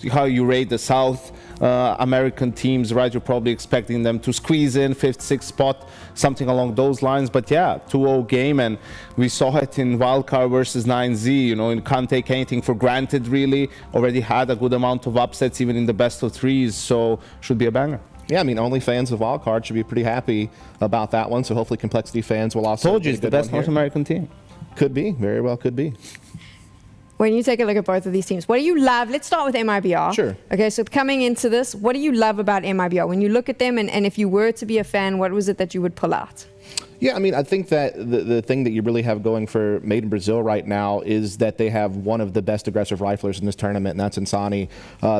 how you rate the South American teams, right? You're probably expecting them to squeeze in 5th, 6th spot, something along those lines. But yeah, 2-0 game, and we saw it in Wildcard versus 9Z. You know, you can't take anything for granted, really. Already had a good amount of upsets, even in the best of 3s, so should be a banger. Yeah, I mean, only fans of Wildcard should be pretty happy about that one. So hopefully Complexity fans will also... Told you, it's the best North American team. Could be, very well could be. When you take a look at both of these teams, what do you love? Let's start with MIBR. Sure. Okay, so coming into this, what do you love about MIBR? When you look at them, and if you were to be a fan, what was it that you would pull out? Yeah, I mean, I think that the thing that you really have going for Made in Brazil right now is that they have one of the best aggressive riflers in this tournament, and that's Insani.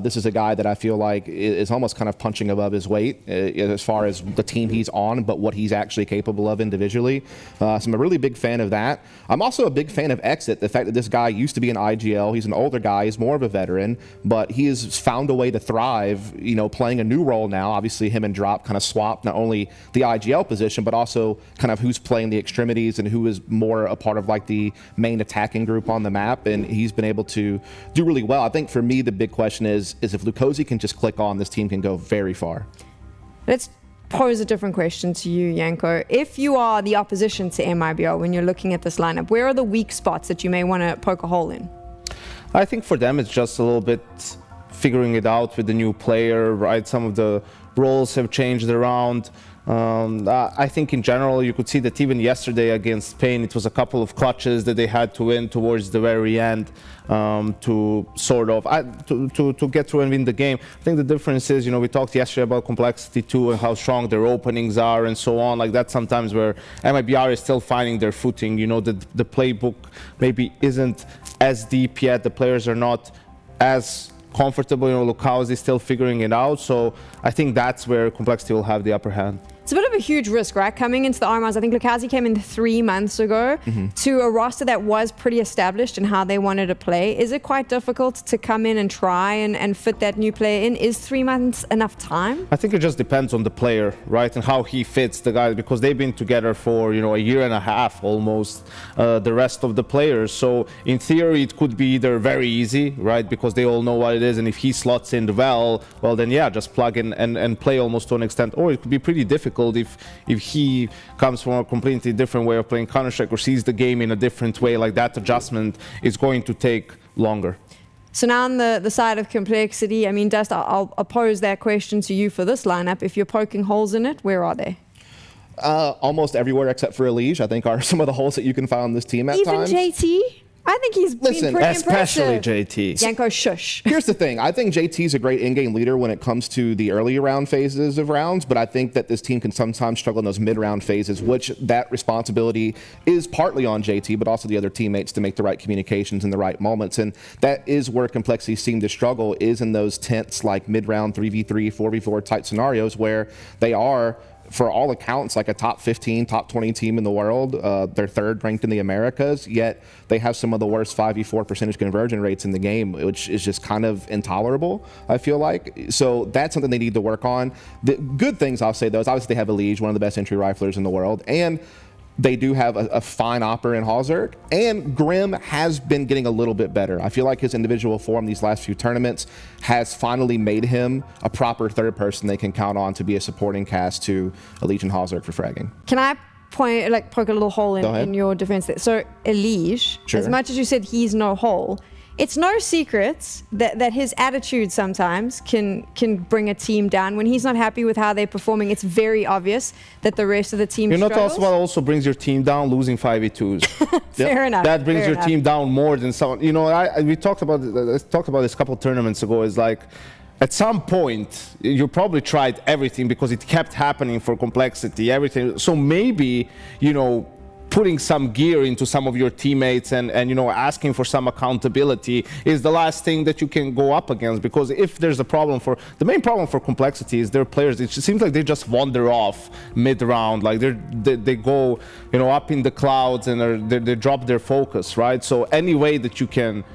This is a guy that I feel like is almost kind of punching above his weight as far as the team he's on, but what he's actually capable of individually. So I'm a really big fan of that. I'm also a big fan of Exit, the fact that this guy used to be an IGL. He's an older guy. He's more of a veteran, but he has found a way to thrive, you know, playing a new role now. Obviously, him and Drop kind of swapped not only the IGL position, but also kind of who's playing the extremities and who is more a part of like the main attacking group on the map, and he's been able to do really well. I think for me the big question is if Lukosi can just click on, this team can go very far. Let's pose a different question to you, Yanko. If you are the opposition to MIBR when you're looking at this lineup, where are the weak spots that you may want to poke a hole in? I think for them it's just a little bit figuring it out with the new player, right? Some of the roles have changed around. I think in general you could see that even yesterday against Spain it was a couple of clutches that they had to win towards the very end to sort of to get through and win the game. I think the difference is, you know, we talked yesterday about Complexity too and how strong their openings are and so on. Like that's sometimes where MIBR is still finding their footing. You know, the playbook maybe isn't as deep yet. The players are not as comfortable. You know, Lukosi is still figuring it out. So I think that's where Complexity will have the upper hand. It's a bit of a huge risk, right? Coming into the RMRs, I think Lukosi came in 3 months ago to a roster that was pretty established in how they wanted to play. Is it quite difficult to come in and try and fit that new player in? Is 3 months enough time? I think it just depends on the player, right? And how he fits the guy, because they've been together for, you know, a year and a half almost, the rest of the players. So in theory, it could be either very easy, right? Because they all know what it is. And if he slots in well, then yeah, just plug in and play almost to an extent. Or it could be pretty difficult if he comes from a completely different way of playing Counter-Strike or sees the game in a different way. Like that adjustment is going to take longer. So now on the side of Complexity, I mean, Dust, I'll pose that question to you for this lineup. If you're poking holes in it, where are they? Almost everywhere except for Elige, I think, are some of the holes that you can find on this team at times. Even JT? I think he's been pretty especially impressive. JT. Yanko, shush. Here's the thing. I think JT's a great in-game leader when it comes to the early round phases of rounds, but I think that this team can sometimes struggle in those mid-round phases, which that responsibility is partly on JT, but also the other teammates to make the right communications in the right moments. And that is where Complexity seem to struggle, is in those tense, like mid-round 3v3, 4v4 type scenarios where they are, for all accounts, like a top 15, top 20 team in the world. They're 3rd ranked in the Americas, yet they have some of the worst 5v4 percentage conversion rates in the game, which is just kind of intolerable, I feel like. So that's something they need to work on. The good things I'll say, though, is obviously they have Elige, one of the best entry riflers in the world, and they do have a fine opera in Halzerk, and Grim has been getting a little bit better. I feel like his individual form these last few tournaments has finally made him a proper 3rd person they can count on to be a supporting cast to Elige and Halzerk for fragging. Can I poke a little hole in your defense there? So Elige, as much as you said he's no hole, it's no secret that his attitude sometimes can bring a team down. When he's not happy with how they're performing, it's very obvious that the rest of the team struggles. You know what also brings your team down? Losing 5v2s. Fair enough. That brings your team down more than someone. You know, we talked about this a couple of tournaments ago. Is like at some point, you probably tried everything because it kept happening for complexity, everything. So maybe, you know, putting some gear into some of your teammates and you know, asking for some accountability is the last thing that you can go up against. Because if there's a problem the main problem for complexity is their players, it seems like they just wander off mid-round, like they go, you know, up in the clouds and they drop their focus, right? So any way that you can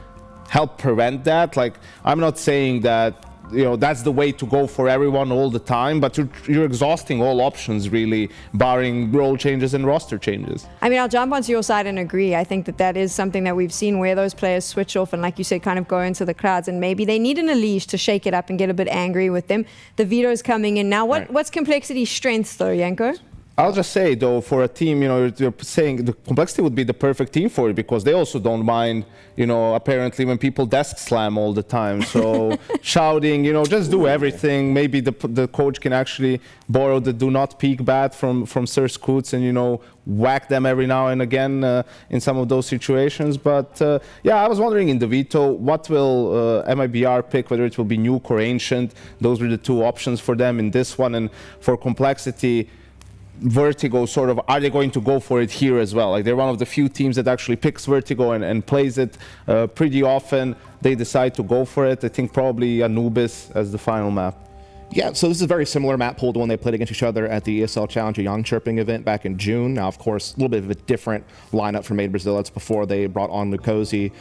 help prevent that, like, I'm not saying that, you know, that's the way to go for everyone all the time, but you're exhausting all options, really, barring role changes and roster changes. I mean, I'll jump onto your side and agree. I think that that is something that we've seen where those players switch off and, like you said, kind of go into the crowds, and maybe they need an Elish to shake it up and get a bit angry with them. The veto's coming in now. What's Complexity's strengths, though, Yanko? I'll just say, though, for a team, you know, you're saying the Complexity would be the perfect team for it because they also don't mind, you know, apparently when people desk slam all the time. So shouting, you know, just do everything. Maybe the coach can actually borrow the do not peek bat from Sir Scoots and, you know, whack them every now and again in some of those situations. But yeah, I was wondering in the veto, what will MIBR pick, whether it will be Nuke or Ancient. Those were the two options for them in this one. And for Complexity, Vertigo, sort of, are they going to go for it here as well? Like, they're one of the few teams that actually picks Vertigo and plays it pretty often. They decide to go for it. I think probably Anubis as the final map. Yeah, so this is a very similar map pool to when they played against each other at the ESL Challenger Young Chirping event back in June. Now, of course, a little bit of a different lineup for Made Brazil. That's before they brought on Lukosi.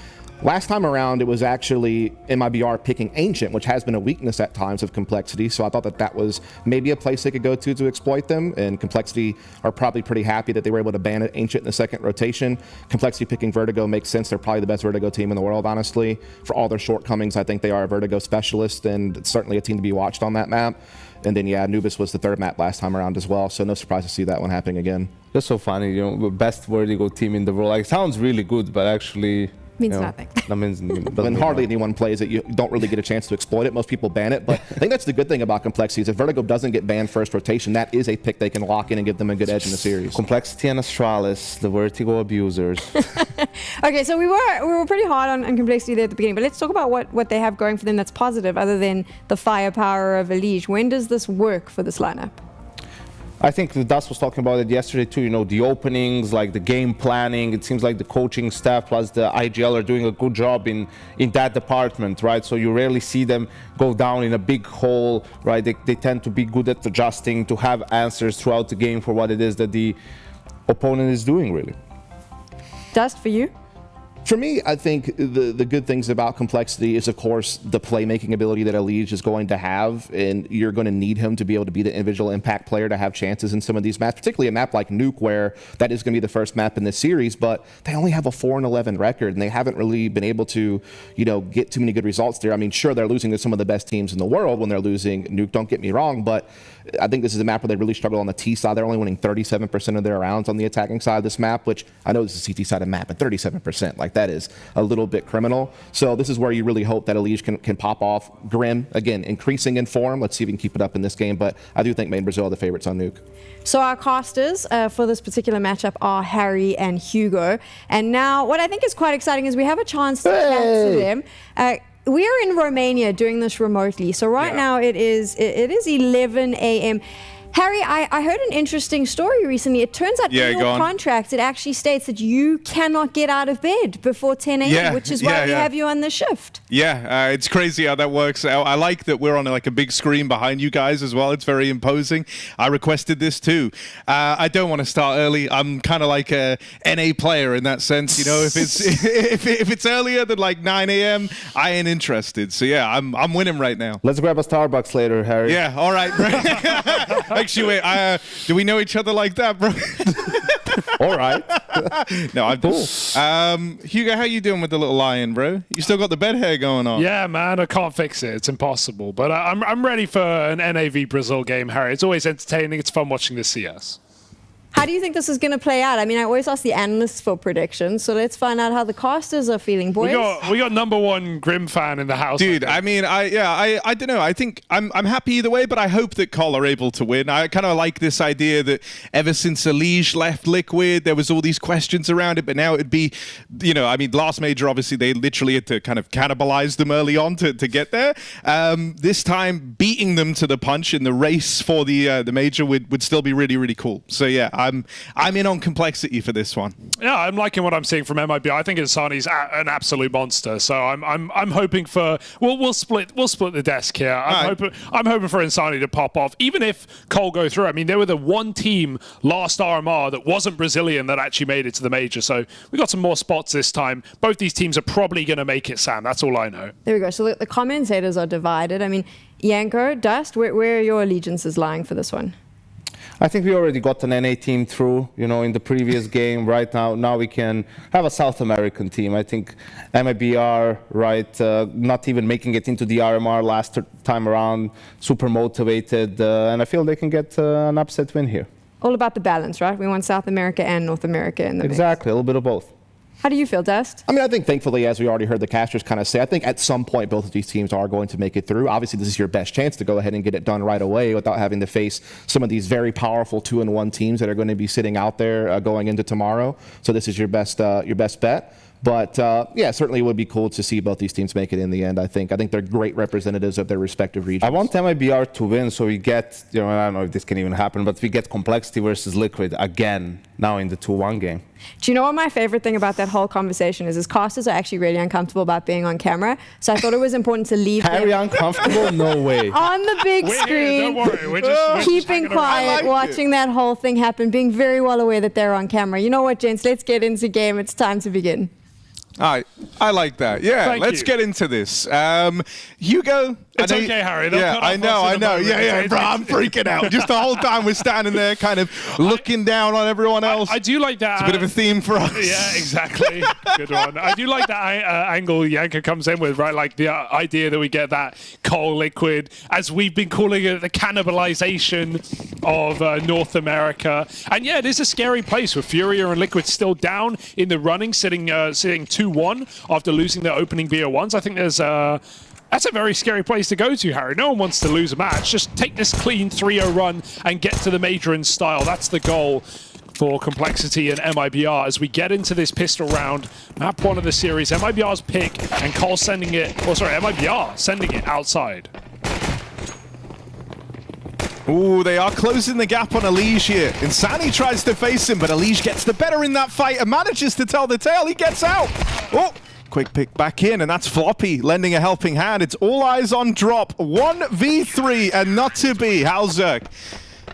Last time around, it was actually MIBR picking Ancient, which has been a weakness at times of Complexity, so I thought that was maybe a place they could go to exploit them, and Complexity are probably pretty happy that they were able to ban Ancient in the second rotation. Complexity picking Vertigo makes sense. They're probably the best Vertigo team in the world, honestly. For all their shortcomings, I think they are a Vertigo specialist, and it's certainly a team to be watched on that map. And then, yeah, Anubis was the third map last time around as well, so no surprise to see that one happening again. That's so funny, you know, best Vertigo team in the world. Like, it sounds really good, but actually... Means nothing. That means when hardly anyone plays it, you don't really get a chance to exploit it. Most people ban it, but I think that's the good thing about Complexity is if Vertigo doesn't get banned first rotation, that is a pick they can lock in and give them a good edge in the series. Complexity and Astralis, the Vertigo abusers. Okay, so we were pretty hard on Complexity there at the beginning, but let's talk about what they have going for them that's positive other than the firepower of Elish. When does this work for this lineup? I think Dust was talking about it yesterday too, you know, the openings, like the game planning. It seems like the coaching staff plus the IGL are doing a good job in that department, right? So you rarely see them go down in a big hole, right? They tend to be good at adjusting, to have answers throughout the game for what it is that the opponent is doing, really. Dust, for you? For me, I think the good things about Complexity is, of course, the playmaking ability that Elish is going to have, and you're going to need him to be able to be the individual impact player to have chances in some of these maps, particularly a map like Nuke, where that is going to be the first map in this series, but they only have a 4-11 record, and they haven't really been able to, you know, get too many good results there. I mean, sure, they're losing to some of the best teams in the world when they're losing Nuke, don't get me wrong, but I think this is a map where they really struggle on the T side. They're only winning 37% of their rounds on the attacking side of this map, which I know this is a CT sided map, but 37%, like, that is a little bit criminal. So this is where you really hope that Elish can pop off. Grim, again, increasing in form. Let's see if we can keep it up in this game, but I do think Main Brazil are the favorites on Nuke. So our casters for this particular matchup are Harry and Hugo. And now what I think is quite exciting is we have a chance to chat to them. We are in Romania doing this remotely. So right now it is 11 a.m. Harry, I heard an interesting story recently. It turns out in your contract, it actually states that you cannot get out of bed before 10 a.m., which is why we have you on the shift. Yeah, it's crazy how that works out. I like that we're on like a big screen behind you guys as well. It's very imposing. I requested this too. I don't want to start early. I'm kind of like a NA player in that sense. You know, if it's if it's earlier than like 9 a.m., I ain't interested. So yeah, I'm winning right now. Let's grab a Starbucks later, Harry. Yeah, all right. Actually, wait, do we know each other like that, bro? All right. No, I'm cool. Hugo, how you doing with the little lion, bro? You still got the bed hair going on? Yeah, man, I can't fix it. It's impossible. But I'm ready for an NAV Brazil game, Harry. It's always entertaining. It's fun watching the CS. How do you think this is going to play out? I mean, I always ask the analysts for predictions, so let's find out how the casters are feeling, boys. We got #1 Grim fan in the house. Dude, I mean, I don't know. I think I'm happy either way, but I hope that Col are able to win. I kind of like this idea that ever since Elige left Liquid, there was all these questions around it, but now it'd be, you know, I mean, last major, obviously, they literally had to kind of cannibalize them early on to get there. This time, beating them to the punch in the race for the major would still be really, really cool. So yeah, I'm in on complexity for this one. Yeah, I'm liking what I'm seeing from MIBR. I think Insani's an absolute monster. So I'm hoping for we'll split the desk here. I'm hoping for Insani to pop off, even if Cole go through. I mean, they were the one team last RMR that wasn't Brazilian that actually made it to the major. So we got some more spots this time. Both these teams are probably going to make it, Sam. That's all I know. There we go. So the commentators are divided. I mean, Yanko, Dust, where are your allegiances lying for this one? I think we already got an NA team through, you know, in the previous game. Right now we can have a South American team. I think MIBR, right, not even making it into the RMR last time around, super motivated, and I feel they can get an upset win here. All about the balance, right? We want South America and North America in the mix. Exactly, a little bit of both. How do you feel, Dust? I mean, I think thankfully, as we already heard the casters kind of say, I think at some point both of these teams are going to make it through. Obviously, this is your best chance to go ahead and get it done right away without having to face some of these very powerful 2-1 teams that are going to be sitting out there going into tomorrow. So this is your best bet. But yeah, certainly it would be cool to see both these teams make it in the end. I think they're great representatives of their respective regions. I want MIBR to win, so we get, you know, I don't know if this can even happen, but we get complexity versus Liquid again now in the 2-1 game. Do you know what my favorite thing about that whole conversation is? Casters are actually really uncomfortable about being on camera. So I thought it was important to leave Very uncomfortable? No way. on the big screen, don't worry. We're just keeping quiet, watching that whole thing happen, being very well aware that they're on camera. You know what, gents? Let's get into game. It's time to begin. All right, I like that. Yeah, Thank let's you. get into this. Hugo. It's okay, Harry. They'll cut off I know. us in a moment. Yeah, bro, I'm freaking out. Just the whole time we're standing there kind of looking down on everyone else. I do like that. It's a bit of a theme for us. Yeah, exactly. Good one. I do like that angle Yanka comes in with, right? Like the idea that we get that Cole Liquid, as we've been calling it, the cannibalization of North America. And yeah, it is a scary place with Furia and Liquid still down in the running, sitting 2-1 after losing their opening BO1s. I think that's a very scary place to go to, Harry. No one wants to lose a match. Just take this clean 3-0 run and get to the major in style. That's the goal for Complexity and MIBR as we get into this pistol round. Map 1 of the series, MIBR's pick, and Cole sending it, MIBR sending it outside. Ooh, they are closing the gap on Elige here. Insani tries to face him, but Elige gets the better in that fight and manages to tell the tale. He gets out. Oh, quick pick back in, and that's Floppy lending a helping hand. It's all eyes on drop. 1v3 and not to be. Halzerk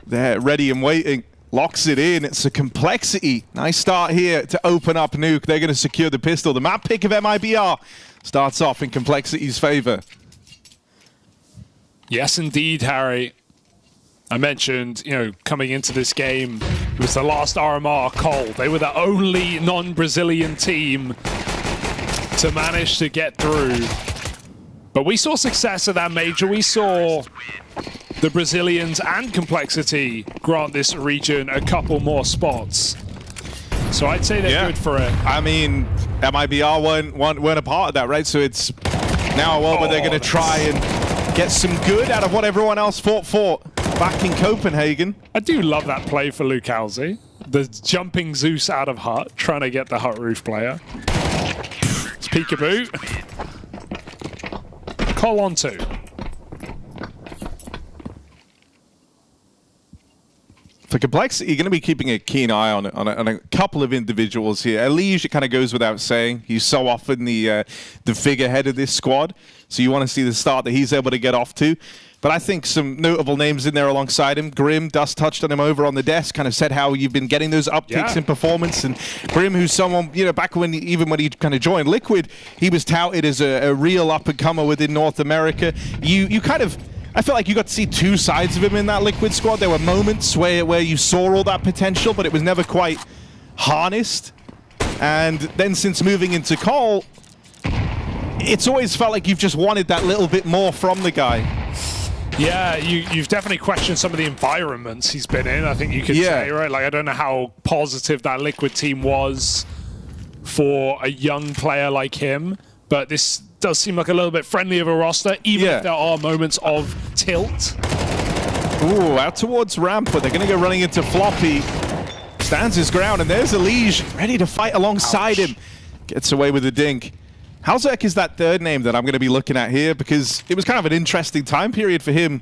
there, ready and waiting. Locks it in. It's a Complexity. Nice start here to open up Nuke. They're going to secure the pistol. The map pick of MIBR starts off in Complexity's favor. Yes, indeed, Harry. I mentioned, you know, coming into this game, it was the last RMR Cole. They were the only non-Brazilian team to manage to get through. But we saw success at that major. We saw the Brazilians and Complexity grant this region a couple more spots. So I'd say they're good for it. I mean, MIBR weren't a part of that, right? So it's now a world where they're going to try and get some good out of what everyone else fought for back in Copenhagen. I do love that play for Luke Halsey. The jumping Zeus out of hut, trying to get the hut roof player. It's peekaboo. Cole on 2. For Complexity, you're going to be keeping a keen eye on a couple of individuals here. Elige, it kind of goes without saying. He's so often the figurehead of this squad. So you want to see the start that he's able to get off to. But I think some notable names in there alongside him. Grim, Dust touched on him over on the desk, kind of said how you've been getting those upticks in performance. And Grim, who's someone, you know, back when he kind of joined Liquid, he was touted as a real up-and-comer within North America. You kind of, I feel like you got to see two sides of him in that Liquid squad. There were moments where you saw all that potential, but it was never quite harnessed. And then since moving into Cole, it's always felt like you've just wanted that little bit more from the guy. Yeah, you've definitely questioned some of the environments he's been in, I think you could say, right? Like, I don't know how positive that Liquid team was for a young player like him, but this does seem like a little bit friendly of a roster, even if there are moments of tilt. Ooh, out towards ramp, but they're going to go running into Floppy. Stands his ground, and there's Elige ready to fight alongside him. Gets away with the dink. Halzek is that third name that I'm going to be looking at here because it was kind of an interesting time period for him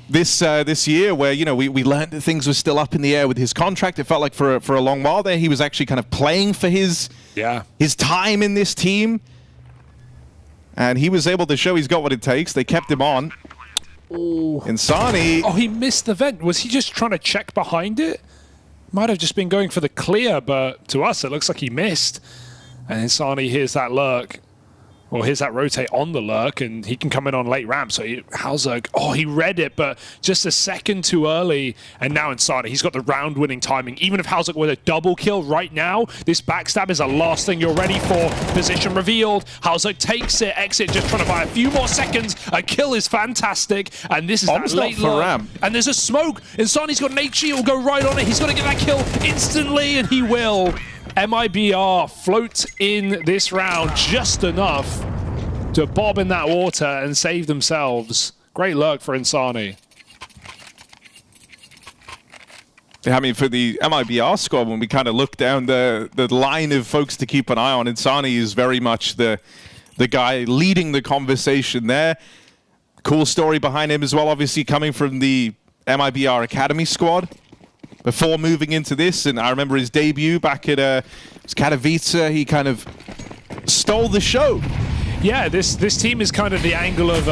this year where, you know, we learned that things were still up in the air with his contract. It felt like for a long while there he was actually kind of playing for his time in this team. And he was able to show he's got what it takes. They kept him on. Ooh. Insani. Oh, he missed the vent. Was he just trying to check behind it? Might have just been going for the clear, but to us it looks like he missed. And Insani hears that lurk, or hears that rotate on the lurk, and he can come in on late ramp. So Halzerg, oh, he read it, but just a second too early. And now Insani, he's got the round-winning timing. Even if Halzerg were a double kill right now, this backstab is the last thing you're ready for. Position revealed. Halzerg takes it. Exit just trying to buy a few more seconds. A kill is fantastic, and this is that late lurk. And there's a smoke. Insani's got an HE. He'll go right on it. He's got to get that kill instantly, and he will. MIBR float in this round just enough to bob in that water and save themselves. Great lurk for Insani. I mean, for the MIBR squad, when we kind of look down the line of folks to keep an eye on, Insani is very much the guy leading the conversation there. Cool story behind him as well, obviously coming from the MIBR Academy squad before moving into this. And I remember his debut back at Katowice. He kind of stole the show. Yeah, this team is kind of the angle of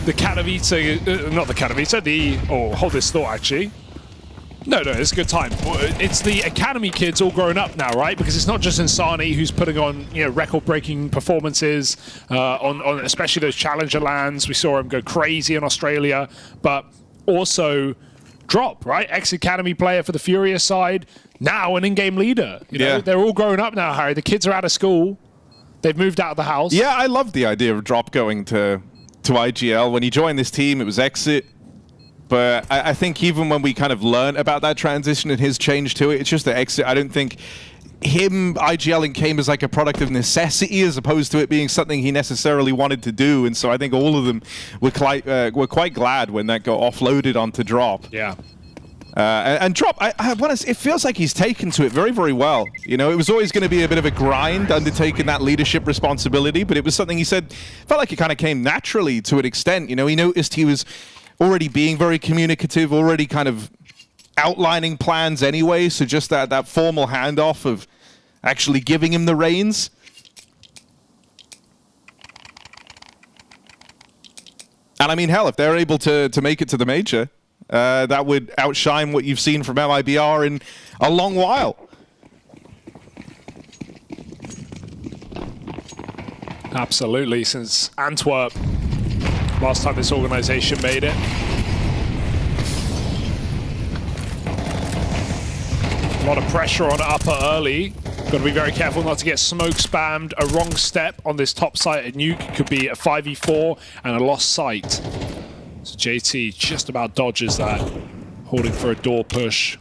the Katowice, not the Katowice, oh, hold this thought actually. No, it's a good time. It's the Academy kids all grown up now, right? Because it's not just Insani who's putting on, you know, record-breaking performances on especially those Challenger lands. We saw him go crazy in Australia, but also Drop, right? Ex-Academy player for the FURIA side, now an in-game leader. You know, they're all grown up now, Harry. The kids are out of school. They've moved out of the house. Yeah, I love the idea of Drop going to IGL. When he joined this team, it was Exit. But I think even when we kind of learned about that transition and his change to it, it's just the Exit. I don't think him IGLing came as like a product of necessity as opposed to it being something he necessarily wanted to do. And so I think all of them were quite glad when that got offloaded onto Drop. Yeah. And Drop, I want to. It feels like he's taken to it very, very well. You know, it was always going to be a bit of a grind undertaking that leadership responsibility, but it was something he said felt like it kind of came naturally to an extent. You know, he noticed he was already being very communicative, already kind of outlining plans anyway. So just that formal handoff of actually giving him the reins. And I mean, hell, if they're able to make it to the major, that would outshine what you've seen from MIBR in a long while. Absolutely, since Antwerp, last time this organization made it. A lot of pressure on upper early. Got to be very careful not to get smoke spammed. A wrong step on this top site at Nuke could be a 5v4 and a lost sight. So JT just about dodges that, holding for a door push.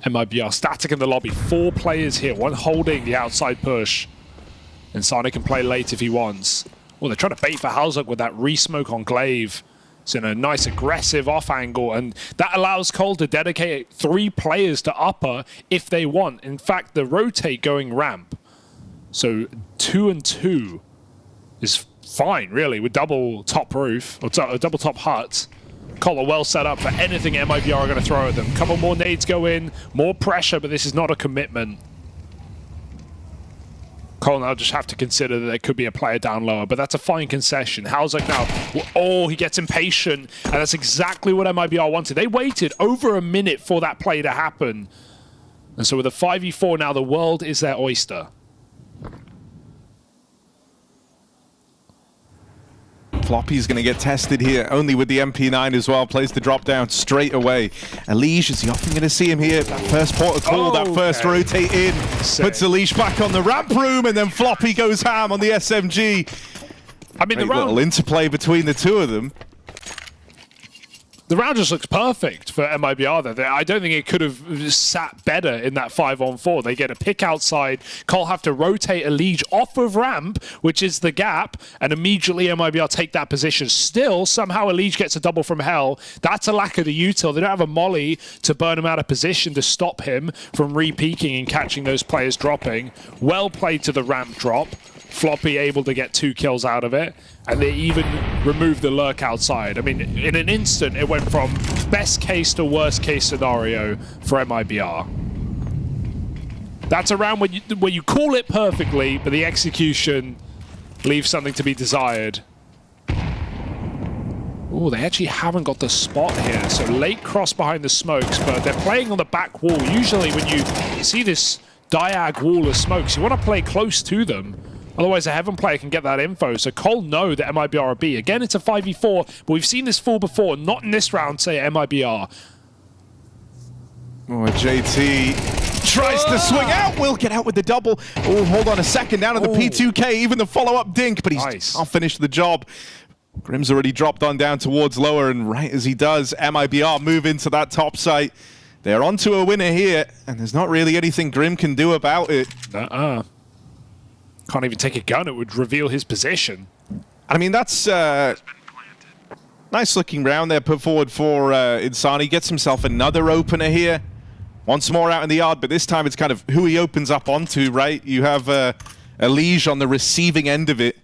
MIBR static in the lobby. 4 players here, 1 holding the outside push. And Sonic can play late if he wants. Well, they're trying to bait for Halzerg with that re-smoke on Glaive. It's in a nice aggressive off angle, and that allows Cole to dedicate 3 players to upper if they want. In fact, the rotate going ramp. So 2 and 2 is fine, really, with double top roof, or double top hut. Cole are well set up for anything MIBR are going to throw at them. Couple more nades go in, more pressure, but this is not a commitment. Cole now just have to consider that there could be a player down lower, but that's a fine concession. Halzerg now, oh, he gets impatient, and that's exactly what MIBR wanted. They waited over a minute for that play to happen. And so with a 5v4 now, the world is their oyster. Floppy's going to get tested here, only with the MP9 as well. Plays the drop down straight away. Elige, is he often going to see him here? That first portal call, that first rotate in. Puts Elige back on the ramp room, and then Floppy goes ham on the SMG. I mean, Great little interplay between the two of them. The round just looks perfect for MIBR there. I don't think it could have sat better in that 5-on-4. They get a pick outside. Cole have to rotate Elige off of ramp, which is the gap, and immediately MIBR take that position. Still, somehow Elige gets a double from hell. That's a lack of the util. They don't have a molly to burn him out of position to stop him from re-peeking and catching those players dropping. Well played to the ramp drop. Floppy able to get 2 kills out of it, and they even removed the lurk outside. I mean, in an instant, it went from best case to worst case scenario for MIBR. That's a round where you call it perfectly, but the execution leaves something to be desired. Oh, they actually haven't got the spot here. So late cross behind the smokes, but they're playing on the back wall. Usually when you see this diag wall of smokes, you want to play close to them. Otherwise, a Heaven player can get that info. So Cole know that MIBR are B. Again, it's a 5v4, but we've seen this fall before. Not in this round, say MIBR. Oh, JT tries to swing out. Will get out with the double. Oh, hold on a second. Down to the P2K, even the follow-up dink, but he's can't finish the job. Grim's already dropped on down towards lower, and right as he does, MIBR move into that top site. They're onto a winner here, and there's not really anything Grim can do about it. Can't even take a gun. It would reveal his position. I mean, that's nice looking round there put forward for Insani. Gets himself another opener here. Once more out in the yard, but this time it's kind of who he opens up onto, right? You have Elige on the receiving end of it.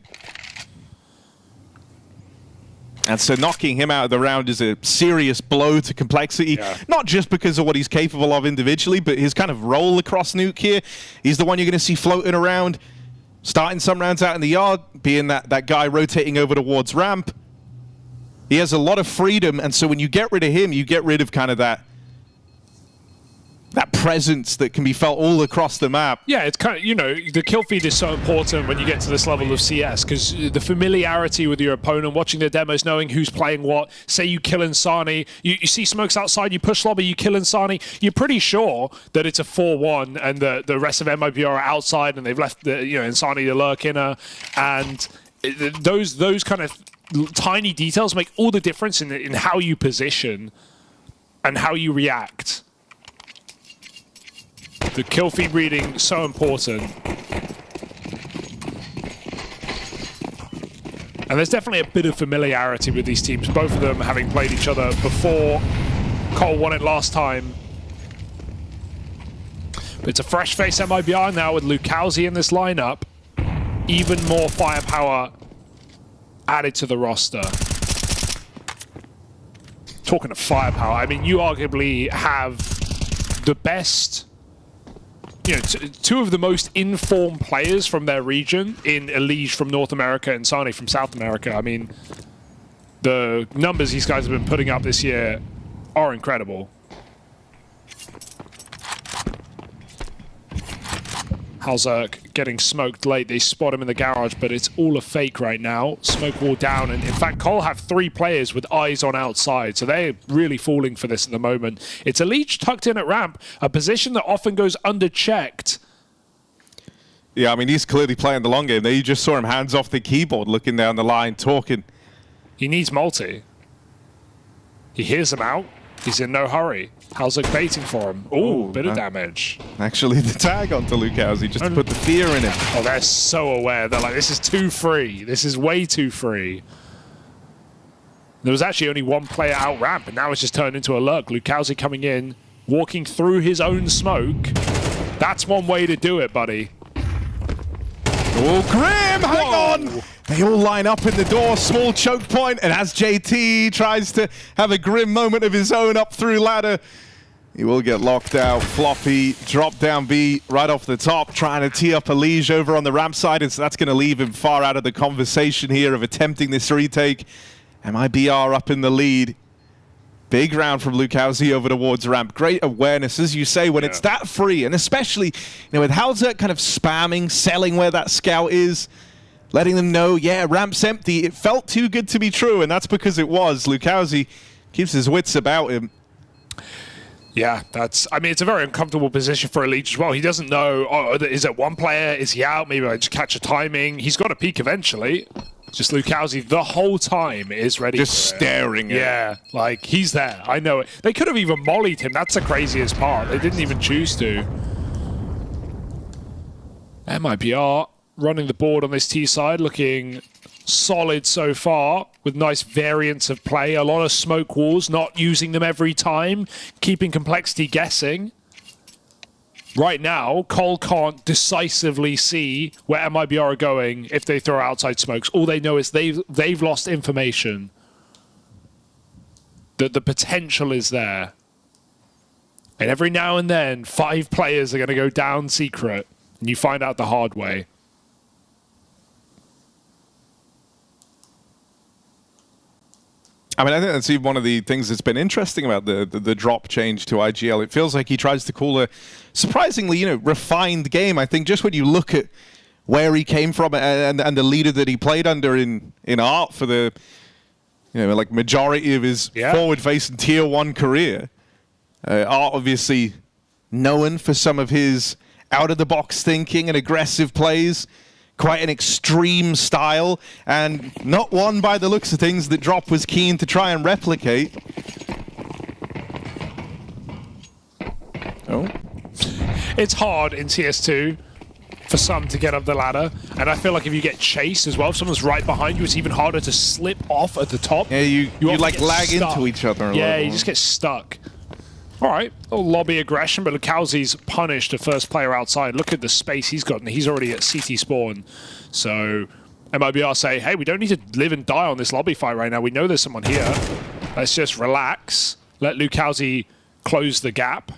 And so knocking him out of the round is a serious blow to Complexity. Not just because of what he's capable of individually, but his kind of role across Nuke here. He's the one you're going to see floating around, starting some rounds out in the yard, being that guy rotating over towards ramp. He has a lot of freedom, and so when you get rid of him, you get rid of kind of that presence that can be felt all across the map. Yeah, it's kind of, you know, the kill feed is so important when you get to this level of CS, because the familiarity with your opponent, watching the demos, knowing who's playing what. Say you kill Insani, you see smokes outside, you push lobby, you kill Insani, you're pretty sure that it's a 4-1 and the rest of MIBR are outside and they've left Insani to lurk inner, and those kind of tiny details make all the difference in how you position and how you react. The kill feed reading, so important. And there's definitely a bit of familiarity with these teams, both of them having played each other before. Cole won it last time. But it's a fresh face MIBR now with Lukowski in this lineup. Even more firepower added to the roster. Talking of firepower, I mean, you arguably have the best, two of the most informed players from their region in Elige from North America and Sane from South America. I mean, the numbers these guys have been putting up this year are incredible. Halzerk getting smoked late. They spot him in the garage, but it's all a fake right now. Smoke wall down, and in fact, Cole have 3 players with eyes on outside, so they're really falling for this at the moment. It's Elige tucked in at ramp, a position that often goes underchecked. Yeah, I mean, he's clearly playing the long game there. You just saw him hands off the keyboard, looking down the line, talking. He needs multi. He hears him out. He's in no hurry. Halzerk baiting for him. Ooh, bit of damage. Actually, the tag onto Lukowski just to put the fear in him. Oh, they're so aware. They're like, this is too free. This is way too free. There was actually only 1 player out ramp, and now it's just turned into a lurk. Lukowski coming in, walking through his own smoke. That's one way to do it, buddy. Oh, Grim, hang on! They all line up in the door, small choke point, and as JT tries to have a Grim moment of his own up through ladder, he will get locked out. Floppy drop down B right off the top, trying to tee up Elige over on the ramp side, and so that's going to leave him far out of the conversation here of attempting this retake. MIBR up in the lead. Big round from Lukowski over towards ramp. Great awareness, as you say, when it's that free, and especially with Halzerk kind of spamming, selling where that scout is, letting them know, yeah, ramp's empty. It felt too good to be true, and that's because it was. Lukowski keeps his wits about him. Yeah, I mean, it's a very uncomfortable position for Elige as well. He doesn't know, is it 1 player? Is he out? Maybe I just catch a timing. He's got to peek eventually. Just Lucauzi the whole time is ready. Just staring at Yeah, like he's there. I know it. They could have even mollied him. That's the craziest part. They didn't even choose to. MIBR running the board on this T side, looking solid so far with nice variants of play. A lot of smoke walls, not using them every time, keeping Complexity guessing. Right now, Cole can't decisively see where MIBR are going if they throw outside smokes. All they know is they've lost information. That the potential is there. And every now and then, 5 players are going to go down secret, and you find out the hard way. I mean, I think that's even one of the things that's been interesting about the drop change to IGL. It feels like he tries to call a surprisingly, refined game. I think just when you look at where he came from and the leader that he played under in Art for the, like majority of his forward-facing Tier 1 career. Art obviously known for some of his out-of-the-box thinking and aggressive plays. Quite an extreme style, and not one by the looks of things that Drop was keen to try and replicate. Oh. It's hard in TS2 for some to get up the ladder, and I feel like if you get chased as well, if someone's right behind you, it's even harder to slip off at the top. Yeah, you like lag into each other a little. Yeah, you just get stuck. All right, a little lobby aggression, but Lucauzi's punished the first player outside. Look at the space he's got, and he's already at CT spawn. So MIBR say, hey, we don't need to live and die on this lobby fight right now. We know there's someone here. Let's just relax. Let Lucauzi close the gap.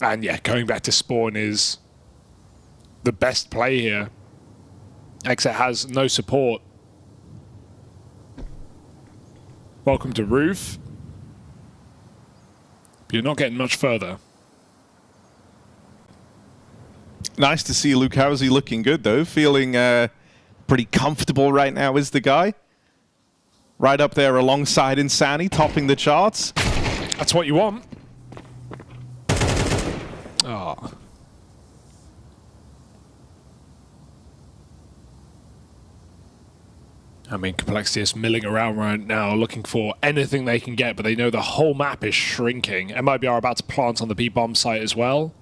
And yeah, going back to spawn is the best play here. Exit has no support. Welcome to Roof. You're not getting much further. Nice to see Lucauzi looking good, though. Feeling pretty comfortable right now is the guy. Right up there alongside Insani, topping the charts. That's what you want. Oh. I mean, Complexity is milling around right now, looking for anything they can get, but they know the whole map is shrinking. MIBR are about to plant on the B-bomb site as well.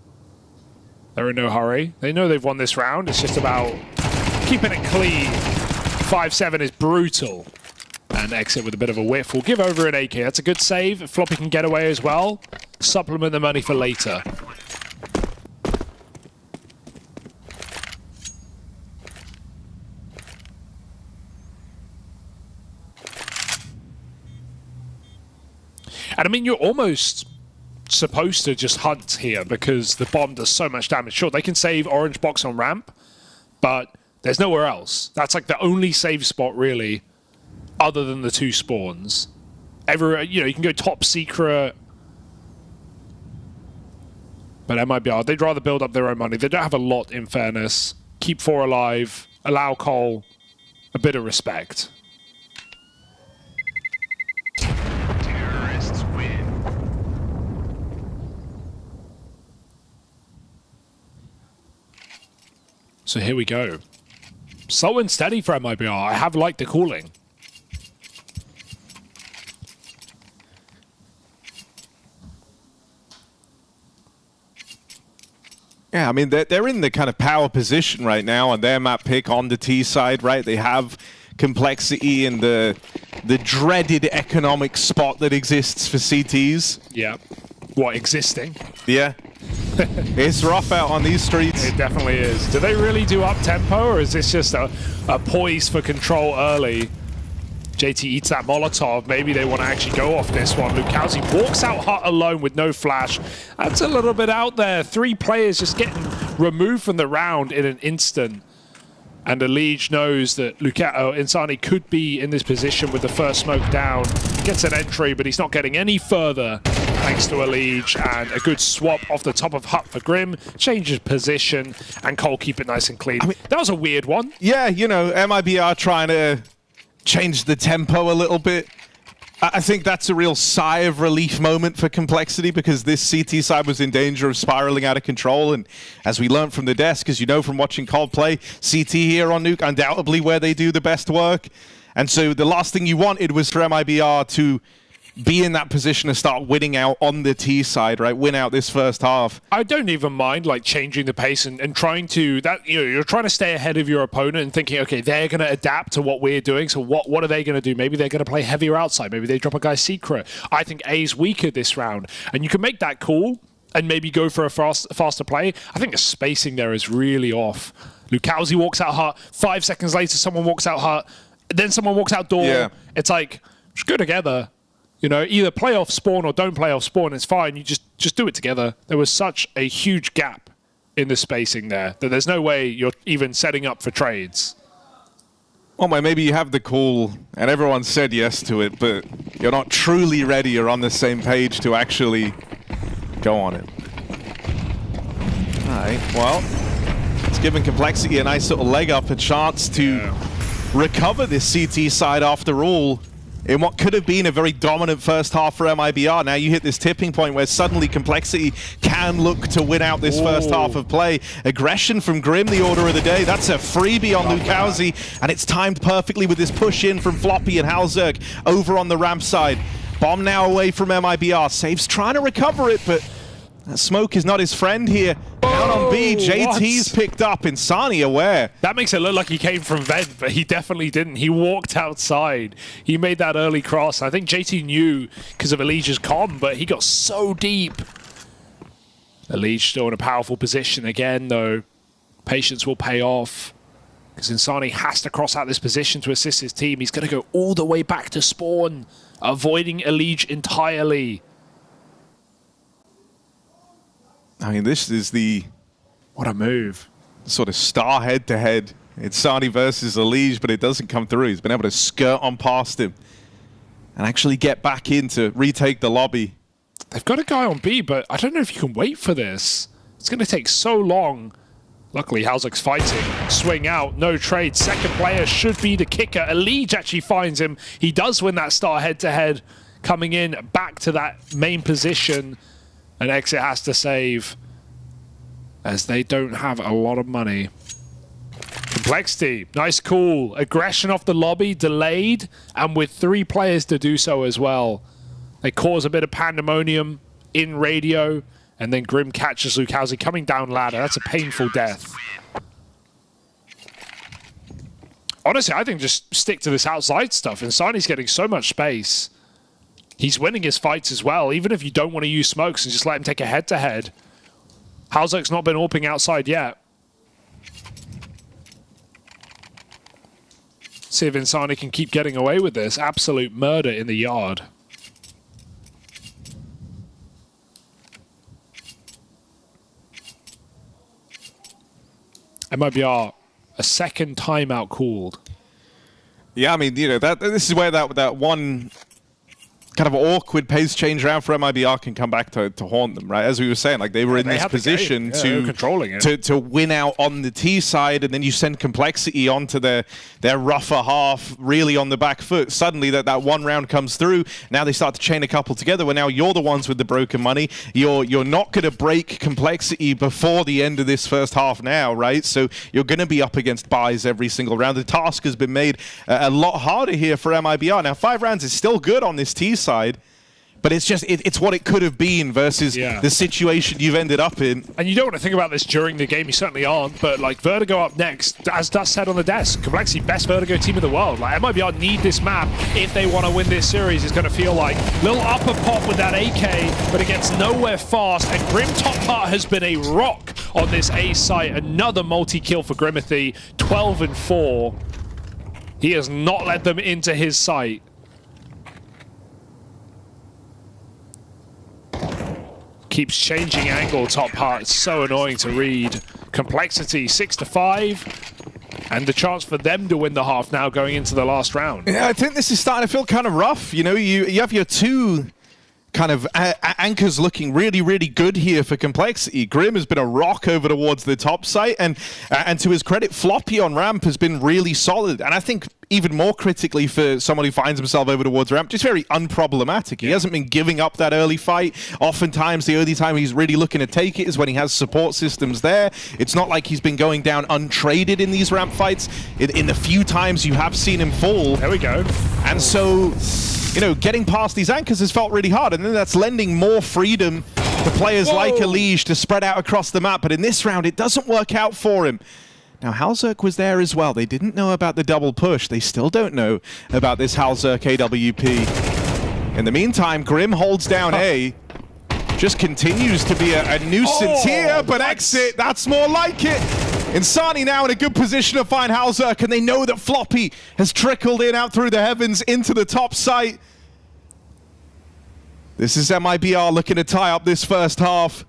They're in no hurry. They know they've won this round. It's just about keeping it clean. 5-7 is brutal. And Exit with a bit of a whiff. We'll give over an AK. That's a good save. Floppy can get away as well. Supplement the money for later. And I mean, you're almost supposed to just hunt here because the bomb does so much damage. Sure, they can save orange box on ramp, but there's nowhere else. That's like the only save spot, really, other than the 2 spawns. You can go top secret. But MIBR, they'd rather build up their own money. They don't have a lot, in fairness. Keep 4 alive. Allow Cole a bit of respect. So here we go. Slow and steady for MIBR. I have liked the calling. Yeah, I mean, they're in the kind of power position right now on their map pick on the T side, right? They have Complexity in the dreaded economic spot that exists for CTs. Yeah. What, existing? Yeah. It's rough out on these streets. It definitely is. Do they really do up-tempo, or is this just a poise for control early? JT eats that Molotov. Maybe they want to actually go off this one. Lucauzi walks out hot alone with no flash. That's a little bit out there. 3 players just getting removed from the round in an instant. And the Liege knows that Insani could be in this position with the first smoke down. Gets an entry, but he's not getting any further thanks to a Liege. And a good swap off the top of Hut for Grim. Changes position, and Cole keep it nice and clean. I mean, that was a weird one. Yeah, MIBR trying to change the tempo a little bit. I think that's a real sigh of relief moment for Complexity, because this CT side was in danger of spiraling out of control. And as we learned from the desk, as you know from watching Cold play, CT here on Nuke, undoubtedly where they do the best work. And so the last thing you wanted was for MIBR to be in that position to start winning out on the T side, right? Win out this first half. I don't even mind like changing the pace and trying to you're trying to stay ahead of your opponent and thinking, okay, they're going to adapt to what we're doing. So what are they going to do? Maybe they're going to play heavier outside. Maybe they drop a guy secret. I think A's weaker this round, and you can make that call and maybe go for a faster play. I think the spacing there is really off. Lukowski walks out hut. 5 seconds later, someone walks out hut. Then someone walks out door. Yeah. It's like, just go together. You know, either play off spawn or don't play off spawn. It's fine. You just do it together. There was such a huge gap in the spacing there that there's no way you're even setting up for trades. Well, maybe you have the call and everyone said yes to it, but you're not truly ready or on the same page to actually go on it. All right, well, it's given Complexity a nice little leg up, a chance to recover this CT side after all, in what could have been a very dominant first half for MIBR. Now you hit this tipping point where suddenly Complexity can look to win out this first half of play. Aggression from Grim, the order of the day. That's a freebie on Lukowski, and it's timed perfectly with this push in from Floppy and Halzerk over on the ramp side. Bomb now away from MIBR. Saves trying to recover it, but that smoke is not his friend here. Down on B, JT's picked up. Insani aware. That makes it look like he came from vent, but he definitely didn't. He walked outside. He made that early cross. I think JT knew because of Elige's comm, but he got so deep. Elige still in a powerful position again, though. Patience will pay off because Insani has to cross out this position to assist his team. He's going to go all the way back to spawn, avoiding Elige entirely. I mean, this is the... What a move. Sort of star head-to-head. It's Insani versus Elige, but it doesn't come through. He's been able to skirt on past him and actually get back in to retake the lobby. They've got a guy on B, but I don't know if you can wait for this. It's going to take so long. Luckily, Halzek's fighting. Swing out, no trade. Second player should be the kicker. Elige actually finds him. He does win that star head-to-head, coming in back to that main position. And Exit has to save, as they don't have a lot of money. Complexity, nice call. Aggression off the lobby, delayed, and with 3 players to do so as well. They cause a bit of pandemonium in radio, and then Grim catches Lukowski coming down ladder. That's a painful death. Honestly, I think just stick to this outside stuff. Insani's getting so much space. He's winning his fights as well, even if you don't want to use smokes and just let him take a head-to-head. Halzek's not been AWPing outside yet. See if Insani can keep getting away with this. Absolute murder in the yard. MIBR, a second timeout called. Yeah, I mean, you know, this is where that one kind of awkward pace change around for MIBR can come back to haunt them, right? As we were saying, like they were in this position to win out on the T side, and then you send Complexity onto their rougher half, really on the back foot. Suddenly that one round comes through. Now they start to chain a couple together, where now you're the ones with the broken money. You're not going to break Complexity before the end of this first half now, right? So you're going to be up against buys every single round. The task has been made a lot harder here for MIBR. Now 5 rounds is still good on this T side, but it's just it's what it could have been versus the situation you've ended up in. And you don't want to think about this during the game, you certainly aren't, but like Vertigo up next, as Dust said on the desk, Complexity best Vertigo team in the world. Like MIBR need this map if they want to win this series. It's going to feel like little upper pop with that AK, but it gets nowhere fast, and Grim top part has been a rock on this A site. Another multi-kill for Grimothy, 12 and 4. He has not let them into his site. Keeps changing angle, top part. It's so annoying to read. Complexity 6-5, and the chance for them to win the half now going into the last round. Yeah, I think this is starting to feel kind of rough. You know, you have your 2 kind of anchors looking really, really good here for Complexity. Grim has been a rock over towards the top site, and to his credit, Floppy on ramp has been really solid. And I think even more critically for someone who finds himself over towards ramp, just very unproblematic. He hasn't been giving up that early fight. Oftentimes, the only time he's really looking to take it is when he has support systems there. It's not like he's been going down untraded in these ramp fights. In the few times you have seen him fall. There we go. And so, you know, getting past these anchors has felt really hard, and then that's lending more freedom to players like Elige to spread out across the map. But in this round, it doesn't work out for him. Now, Halzerk was there as well. They didn't know about the double push. They still don't know about this Halzerk AWP. In the meantime, Grim holds down A. Just continues to be a nuisance here, but Exit, that's more like it. Insani now in a good position to find Halzerk, and they know that Floppy has trickled in out through the heavens into the top site. This is MIBR looking to tie up this first half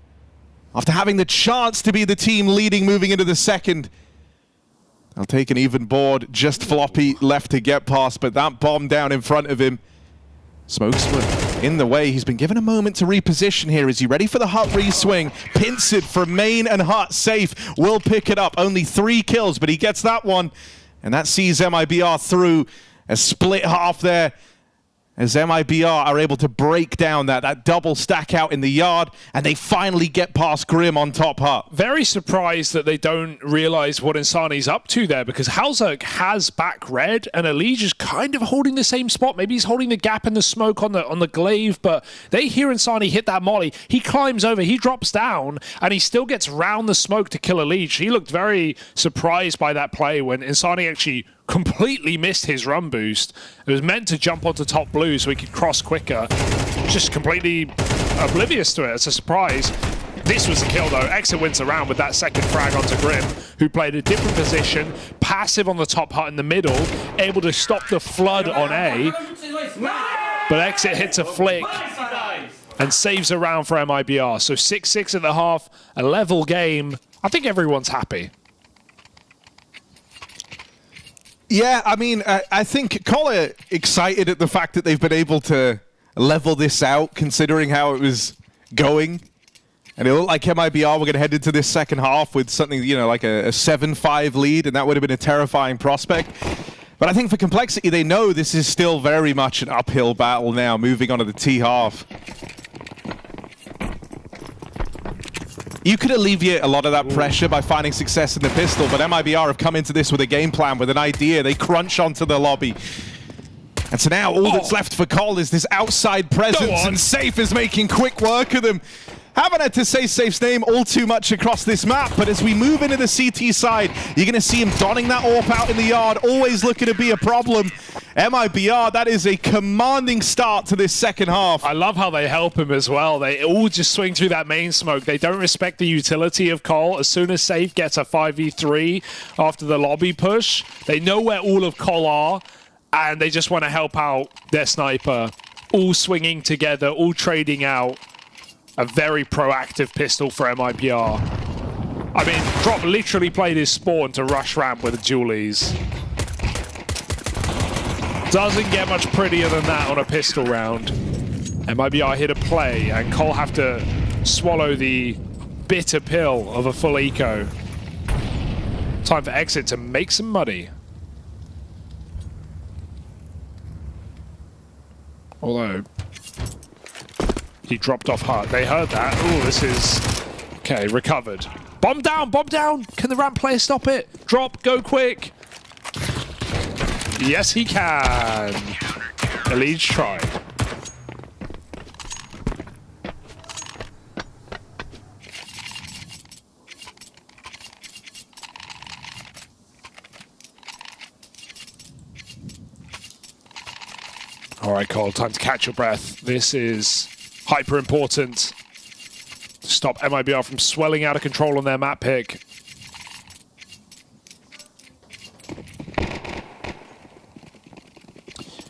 after having the chance to be the team leading moving into the second. They'll take an even board, just Floppy left to get past, but that bomb down in front of him. Smokes were in the way. He's been given a moment to reposition here. Is he ready for the Hut re-swing? Pincid from Main and Hut safe. Will pick it up. Only 3 kills, but he gets that one. And that sees MIBR through a split half there, as MIBR are able to break down that double stack out in the yard, and they finally get past Grim on top Hut. Very surprised that they don't realize what Insani's up to there, because Halzerk has back red, and Elige is kind of holding the same spot. Maybe he's holding the gap in the smoke on the glaive, but they hear Insani hit that molly. He climbs over, he drops down, and he still gets round the smoke to kill Elige. He looked very surprised by that play when Insani actually completely missed his run boost. It was meant to jump onto top blue so he could cross quicker. Just completely oblivious to it. It's a surprise. This was the kill though. Exit wins the round with that second frag onto Grim, who played a different position, passive on the top Hut in the middle, able to stop the flood on A. But Exit hits a flick and saves a round for MIBR. So 6-6 at the half, a level game. I think everyone's happy. Yeah, I mean, I think Collar excited at the fact that they've been able to level this out, considering how it was going. And it looked like MIBR were going to head into this second half with something, you know, like a 7-5 lead, and that would have been a terrifying prospect. But I think for Complexity, they know this is still very much an uphill battle now, moving on to the T half. You could alleviate a lot of that pressure by finding success in the pistol, but MIBR have come into this with a game plan, with an idea. They crunch onto the lobby. And so now all that's left for Cole is this outside presence, and Safe is making quick work of them. Haven't had to say Safe's name all too much across this map, but as we move into the CT side, you're going to see him donning that AWP out in the yard, always looking to be a problem. MIBR, that is a commanding start to this second half. I love how they help him as well. They all just swing through that main smoke. They don't respect the utility of Cole. As soon as Safe gets a 5v3 after the lobby push, they know where all of Cole are, and they just want to help out their sniper. All swinging together, all trading out. A very proactive pistol for MIBR. I mean, Drop literally played his spawn to rush ramp with dualies. Doesn't get much prettier than that on a pistol round. MIBR hit a play, and Cole have to swallow the bitter pill of a full eco. Time for Exit to make some money. Although he dropped off Hut. They heard that. Oh, this is... Okay, recovered. Bomb down, bomb down! Can the ramp player stop it? Drop, go quick! Yes, he can. Elige tried. All right, Cole, time to catch your breath. This is hyper important to stop MIBR from swelling out of control on their map pick.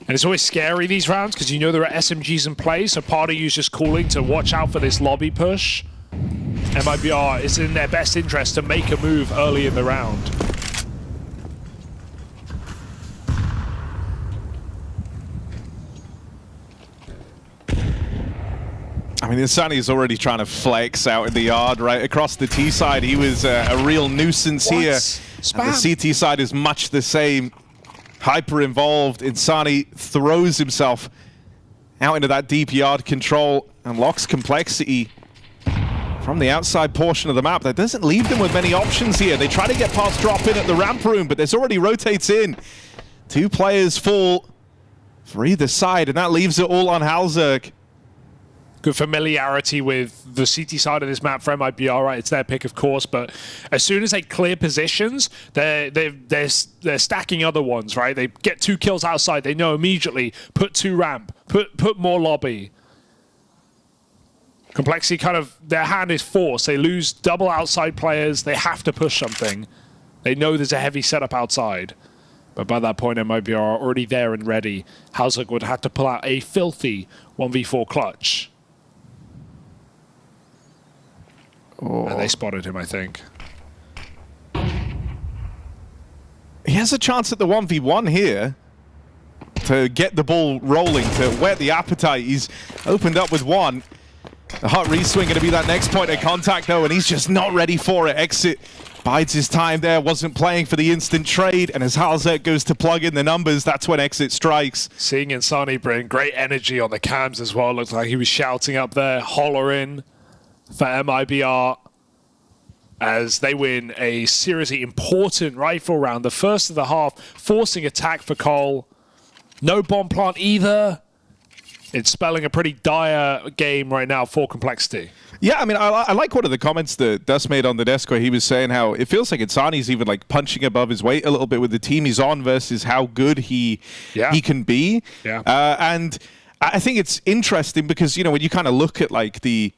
And it's always scary, these rounds, because you know there are SMGs in play, so part of you is just calling to watch out for this lobby push. MIBR is in their best interest to make a move early in the round. I mean, Insani's already trying to flex out in the yard, right? Across the T side, he was a real nuisance here. And the CT side is much the same. Hyper involved. Insani throws himself out into that deep yard control and locks complexity from the outside portion of the map. That doesn't leave them with many options here. They try to get past drop in at the ramp room, but there's already rotates in. 2 players fall for either side, and that leaves it all on Halzerg. Good familiarity with the CT side of this map for MIBR, right? It's their pick, of course, but as soon as they clear positions, they're stacking other ones, right? They get 2 kills outside, they know immediately, put 2 ramp, put more lobby. Complexity kind of, their hand is forced. They lose double outside players, they have to push something. They know there's a heavy setup outside. But by that point, MIBR are already there and ready. Halzerg would have to pull out a filthy 1v4 clutch. And they spotted him, I think. He has a chance at the 1v1 here to get the ball rolling, to whet the appetite. He's opened up with 1. The hot re-swing going to be that next point of contact, though, and he's just not ready for it. Exit bides his time there, wasn't playing for the instant trade, and as Halzerg goes to plug in the numbers, that's when Exit strikes. Seeing Insani bring great energy on the cams as well. Looks like he was shouting up there, hollering for MIBR as they win a seriously important rifle round. The first of the half, forcing attack for Cole. No bomb plant either. It's spelling a pretty dire game right now for Complexity. Yeah, I mean, I like one of the comments that Dust made on the desk where he was saying how it feels like Insani's even like punching above his weight a little bit with the team he's on versus how good he can be. Yeah. And I think it's interesting because, you know, when you kind of look at like the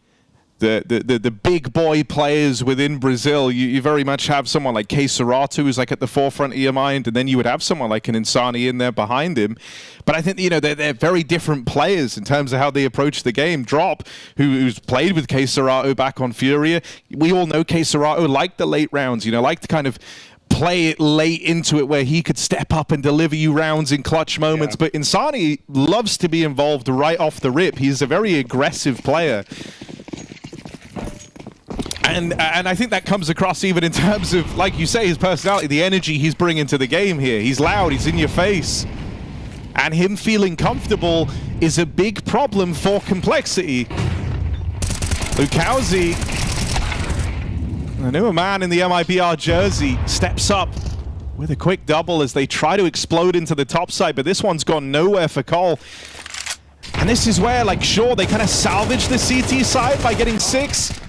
big boy players within Brazil, you very much have someone like KRÜ who's like at the forefront of your mind, and then you would have someone like an Insani in there behind him. But I think, you know, they're very different players in terms of how they approach the game. Drop, who's played with KRÜ back on Furia, we all know KRÜ liked the late rounds, you know, liked to kind of play it late into it where he could step up and deliver you rounds in clutch moments. But Insani loves to be involved right off the rip. He's a very aggressive player. And I think that comes across even in terms of, like you say, his personality, the energy he's bringing to the game here. He's loud, he's in your face. And him feeling comfortable is a big problem for Complexity. Lukowski, the newer man in the MIBR jersey, steps up with a quick double as they try to explode into the top side, but this one's gone nowhere for Cole. And this is where, like, sure, they kind of salvage the CT side by getting 6.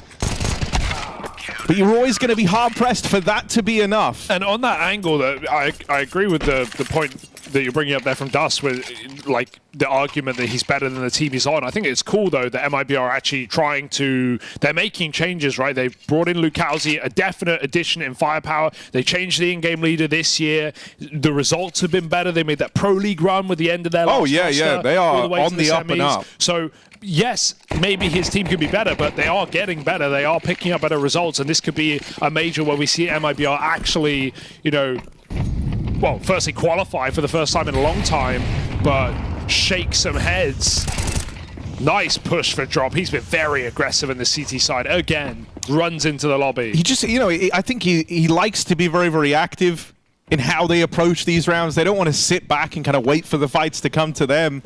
But you're always going to be hard-pressed for that to be enough. And on that angle, that I agree with the point that you're bringing up there from Dust, with like the argument that he's better than the team he's on. I think it's cool, though, that MIBR are actually trying to... They're making changes, right? They've brought in Lukowski, a definite addition in firepower. They changed the in-game leader this year. The results have been better. They made that Pro League run with the end of their last roster, they are all the way on to the up and up. So... yes, maybe his team could be better, but they are getting better. They are picking up better results, and this could be a major where we see MIBR actually, you know, well, firstly qualify for the first time in a long time, but shake some heads. Nice push for Drop. He's been very aggressive in the CT side. Again, runs into the lobby. He just, you know, I think he likes to be very, very active in how they approach these rounds. They don't want to sit back and kind of wait for the fights to come to them.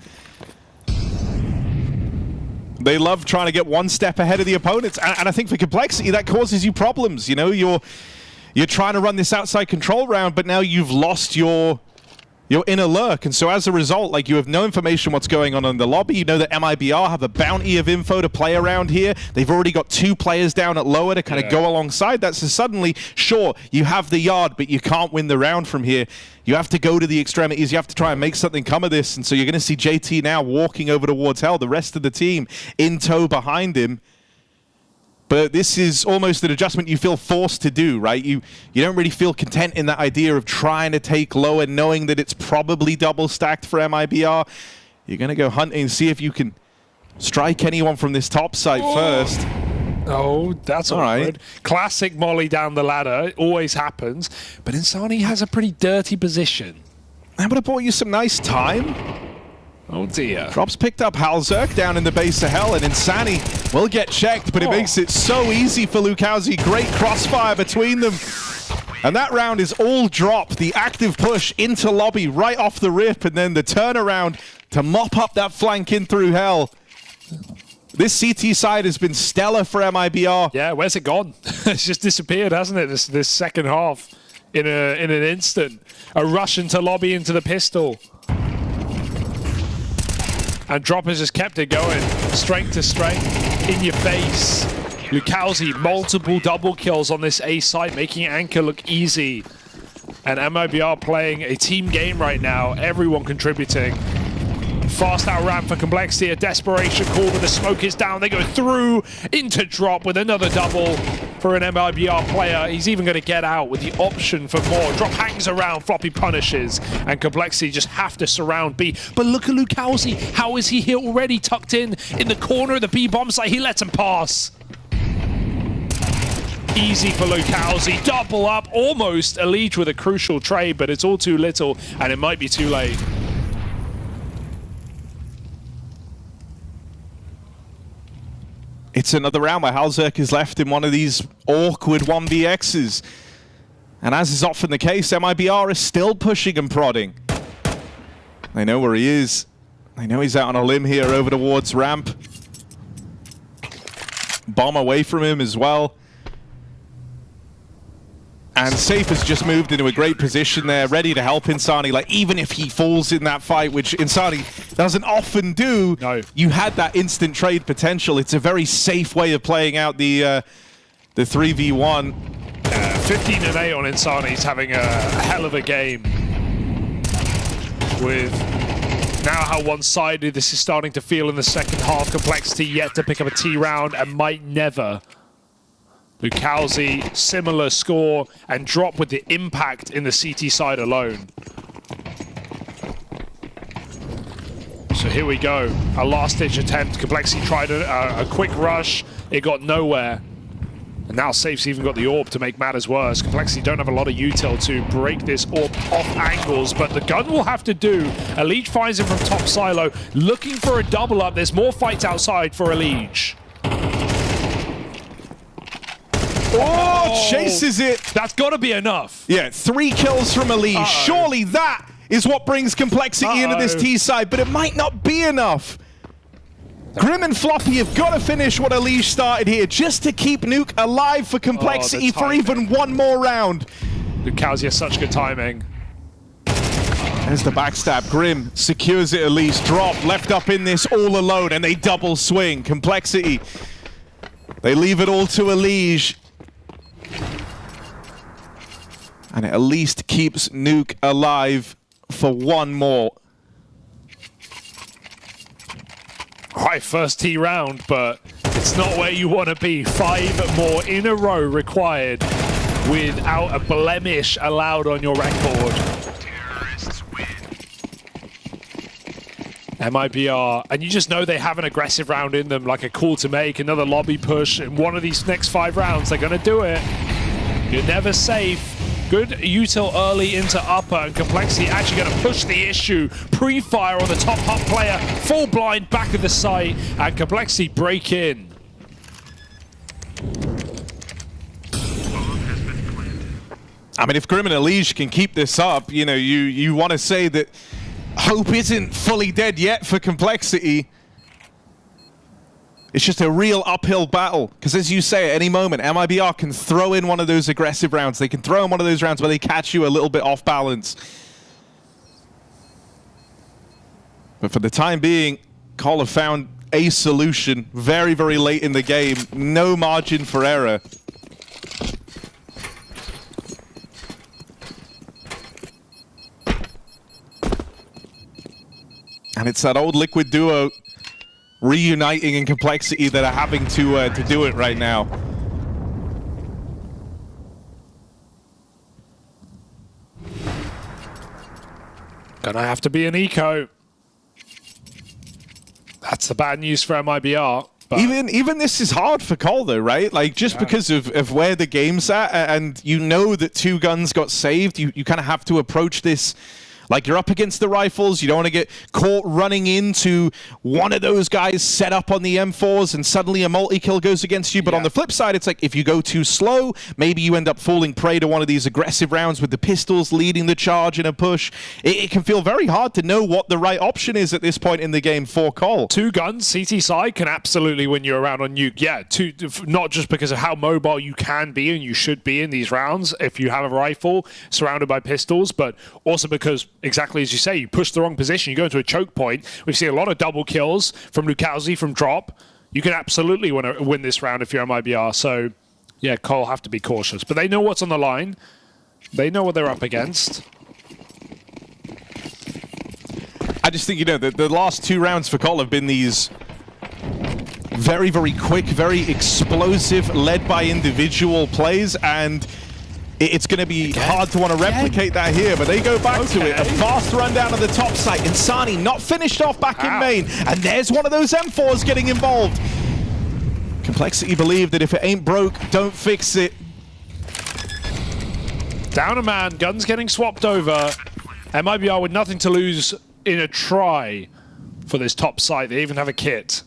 They love trying to get one step ahead of the opponents, and I think for Complexity that causes you problems. You know, you're trying to run this outside control round, but now you've lost your inner lurk, and so as a result, like, you have no information what's going on in the lobby. You know that MIBR have a bounty of info to play around here. They've already got 2 players down at lower to kind of go alongside that. So suddenly, sure, you have the yard, but you can't win the round from here. You have to go to the extremities. You have to try and make something come of this. And so you're going to see JT now walking over towards Hell, the rest of the team in tow behind him. But this is almost an adjustment you feel forced to do, right? You don't really feel content in that idea of trying to take lower, knowing that it's probably double stacked for MIBR. You're going to go hunting and see if you can strike anyone from this top side first. Oh, that's all right. Classic Molly down the ladder. It always happens. But Insani has a pretty dirty position. That would have bought you some nice time. Oh, dear. Drops picked up Halzerg down in the base of Hell, and Insani will get checked, but it makes it so easy for Lukowski. Great crossfire between them. And that round is all drop. The active push into lobby right off the rip, and then the turnaround to mop up that flank in through hell. This CT side has been stellar for MIBR. Yeah, where's it gone? It's just disappeared, hasn't it, this second half in an instant. A rush into lobby into the pistol. And Drop has just kept it going. Strength to strength, in your face. Lukowski, multiple double kills on this A site, making Anchor look easy. And MIBR playing a team game right now, everyone contributing. Fast out ramp for Complexity, a desperation call, but the smoke is down. They go through into Drop with another double for an MIBR player. He's even going to get out with the option for more. Drop hangs around, Floppy punishes, and Complexity just have to surround B. But look at Lukowski. How is he here already tucked in the corner of the B bomb site? He lets him pass. Easy for Lukowski. Double up, almost Elite with a crucial trade, but it's all too little, and it might be too late. It's another round where Halzerk is left in one of these awkward 1vx's. And as is often the case, MIBR is still pushing and prodding. They know where he is. They know he's out on a limb here over towards ramp. Bomb away from him as well. And Safe has just moved into a great position there, ready to help Insani. Like, even if he falls in that fight, which Insani doesn't often do, you had that instant trade potential. It's a very safe way of playing out the 3v1. 15 and 8 on Insani. He's having a hell of a game. With now how one-sided this is starting to feel in the second half. Complexity yet to pick up a T round and might never. Lukowski, similar score, and Drop with the impact in the CT side alone. So here we go, a last-ditch attempt. Complexity tried a quick rush, it got nowhere. And now Safe's even got the AWP to make matters worse. Complexity don't have a lot of util to break this AWP off angles, but the gun will have to do. Elite finds him from top silo, looking for a double up. There's more fights outside for Elite. Oh, chases it. That's got to be enough. Yeah, 3 kills from Elise. Surely that is what brings Complexity into this T side, but it might not be enough. Grim and Floppy have got to finish what Elise started here just to keep Nuke alive for Complexity for even one more round. Lukowski has such good timing. There's the backstab. Grim secures it. Elise Drop left up in this all alone, and they double swing. Complexity, they leave it all to Elise. And it at least keeps Nuke alive for one more. Right, first T round, but it's not where you want to be. 5 more in a row required without a blemish allowed on your record. MIBR, and you just know they have an aggressive round in them, like a call to make, another lobby push. In one of these next 5 rounds, they're going to do it. You're never safe. Good util early into upper, and Complexity actually going to push the issue. Pre-fire on the top hub player, full blind back of the site, and Complexity break in. I mean, if Grim and Elise can keep this up, you know, you want to say that hope isn't fully dead yet for Complexity. It's just a real uphill battle, because as you say, at any moment, MIBR can throw in one of those aggressive rounds. They can throw in one of those rounds where they catch you a little bit off balance. But for the time being, Call have found a solution very, very late in the game. No margin for error. And it's that old Liquid duo reuniting in Complexity that are having to do it right now. Gonna have to be an eco. That's the bad news for MIBR. Even this is hard for Cole though, right? Like, just because of where the game's at, and you know that 2 guns got saved, you kind of have to approach this Like, you're up against the rifles. You don't want to get caught running into one of those guys set up on the M4s and suddenly a multi-kill goes against you. But on the flip side, it's like if you go too slow, maybe you end up falling prey to one of these aggressive rounds with the pistols leading the charge in a push. It can feel very hard to know what the right option is at this point in the game for Cole. 2 guns, CT side can absolutely win you around on Nuke. Yeah, not just because of how mobile you can be and you should be in these rounds if you have a rifle surrounded by pistols, but also because, exactly as you say, you push the wrong position, you go into a choke point. We've seen a lot of double kills from Lukowski from drop. You can absolutely win this round if you're MIBR. So, yeah, Cole have to be cautious. But they know what's on the line. They know what they're up against. I just think, the last 2 rounds for Cole have been these very, very quick, very explosive, led by individual plays, and it's going to be hard to want to replicate that here, but they go back to it. A fast run down to the top site. Insani not finished off back in main, and there's one of those M4s getting involved. Complexity believe that if it ain't broke, don't fix it. Down a man, guns getting swapped over. MIBR with nothing to lose in a try for this top site. They even have a kit.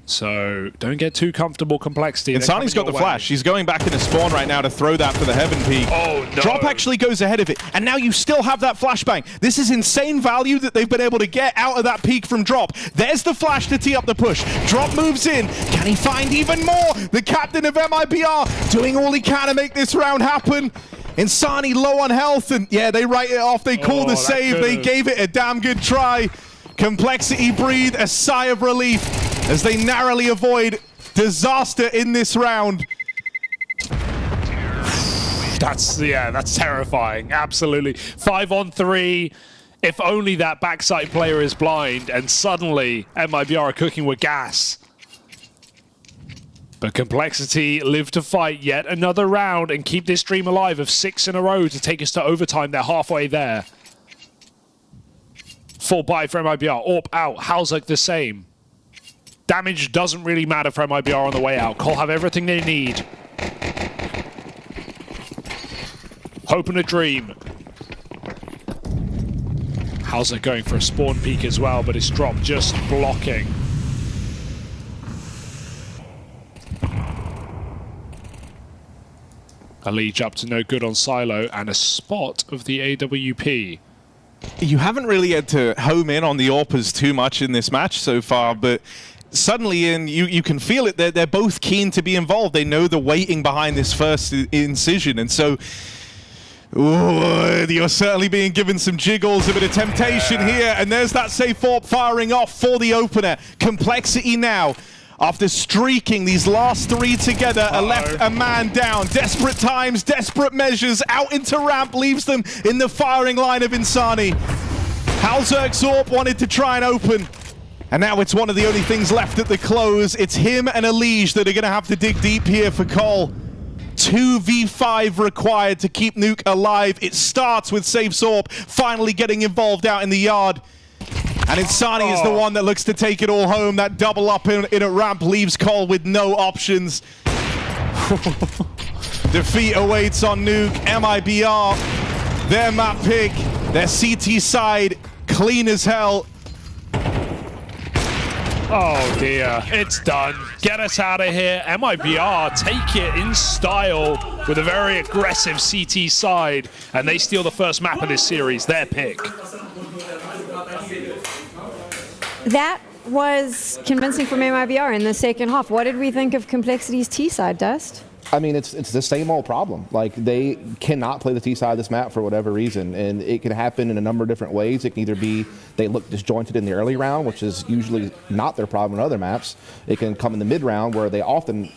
So don't get too comfortable, Complexity. Insani's got the flash. He's going back into spawn right now to throw that for the heaven peak. Oh, no. Drop actually goes ahead of it. And now you still have that flashbang. This is insane value that they've been able to get out of that peak from Drop. There's the flash to tee up the push. Drop moves in. Can he find even more? The captain of MIBR doing all he can to make this round happen. Insani low on health, and yeah, they write it off. They call the save. They gave it a damn good try. Complexity breathe a sigh of relief as they narrowly avoid disaster in this round. That's terrifying. Absolutely. 5 on 3. If only that backside player is blind, and suddenly MIBR are cooking with gas. But Complexity live to fight yet another round and keep this stream alive of 6 in a row to take us to overtime. They're halfway there. Full buy for MIBR. Orp out. Halzak the same. Damage doesn't really matter for MIBR on the way out. Cole have everything they need. Hope and a dream. Halzak going for a spawn peek as well, but it's Drop just blocking. A leech up to no good on Silo and a spot of the AWP. You haven't really had to home in on the AWPers too much in this match so far, but suddenly you can feel it. They're both keen to be involved. They know the waiting behind this first incision, and so you're certainly being given some jiggles, a bit of temptation here, and there's that safe AWP firing off for the opener. Complexity now, after streaking these last 3 together, are left a man down. Desperate times, desperate measures, out into ramp, leaves them in the firing line of Insani. Halzak's AWP wanted to try and open, and now it's one of the only things left at the close. It's him and Elige that are going to have to dig deep here for Cole. 2v5 required to keep Nuke alive. It starts with Safe's AWP finally getting involved out in the yard. And Insani is the one that looks to take it all home. That double up in a ramp leaves Cole with no options. Defeat awaits on Nuke. MIBR, their map pick, their CT side, clean as hell. Oh dear, it's done. Get us out of here. MIBR take it in style with a very aggressive CT side, and they steal the first map of this series, their pick. That was convincing from MIBR in the second half. What did we think of Complexity's T side, Dust? I mean, it's the same old problem. Like, they cannot play the T side of this map for whatever reason, and it can happen in a number of different ways. It can either be they look disjointed in the early round, which is usually not their problem in other maps. It can come in the mid round, where they often,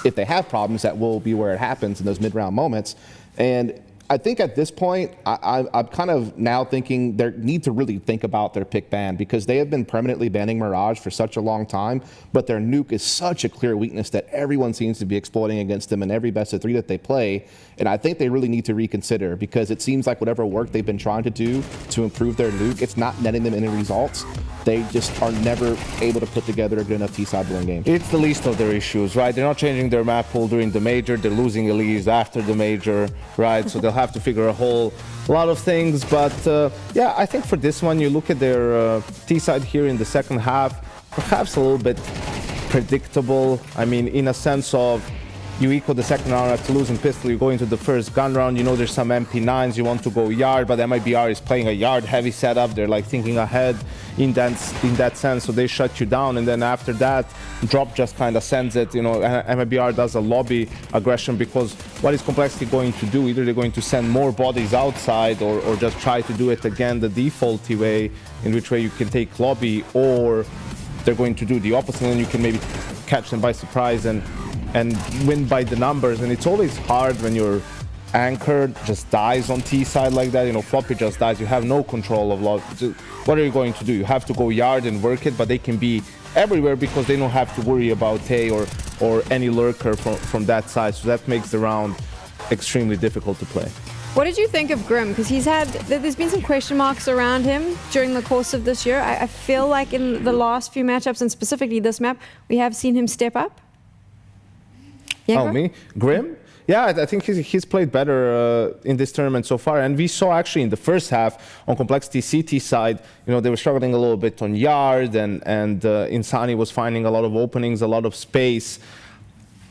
if they have problems, that will be where it happens in those mid round moments. And I think at this point, I'm kind of now thinking they need to really think about their pick ban, because they have been permanently banning Mirage for such a long time, but their nuke is such a clear weakness that everyone seems to be exploiting against them in every best of 3 that they play. And I think they really need to reconsider, because it seems like whatever work they've been trying to do to improve their nuke, it's not netting them any results. they just are never able to put together a good enough T-side to win games. It's the least of their issues, right? They're not changing their map pool during the major. They're losing elites after the major, right? So they'll have to figure a whole lot of things. But yeah, I think for this one, you look at their T-side here in the second half, perhaps a little bit predictable. I mean, in a sense of you equal the second round after losing pistol, you go into the first gun round, you know there's some MP9s, you want to go yard, but MIBR is playing a yard heavy setup. They're like thinking ahead in that sense, so they shut you down, and then after that, Drop just kind of sends it. You know, MIBR does a lobby aggression, because what is Complexity going to do? Either they're going to send more bodies outside, or just try to do it again the defaulty way, in which way you can take lobby, or they're going to do the opposite, and you can maybe catch them by surprise and win by the numbers. And it's always hard when your anchor just dies on T side like that. You know, Floppy just dies. You have no control of lobby. What are you going to do? You have to go yard and work it, but they can be everywhere because they don't have to worry about A or any lurker from that side. So that makes the round extremely difficult to play. What did you think of Grim? Because there's been some question marks around him during the course of this year. I feel like in the last few matchups, and specifically this map, we have seen him step up. Oh, me? Grim? Yeah, I think he's played better in this tournament so far. And we saw actually in the first half on Complexity CT side, you know, they were struggling a little bit on yard, and Insani was finding a lot of openings, a lot of space.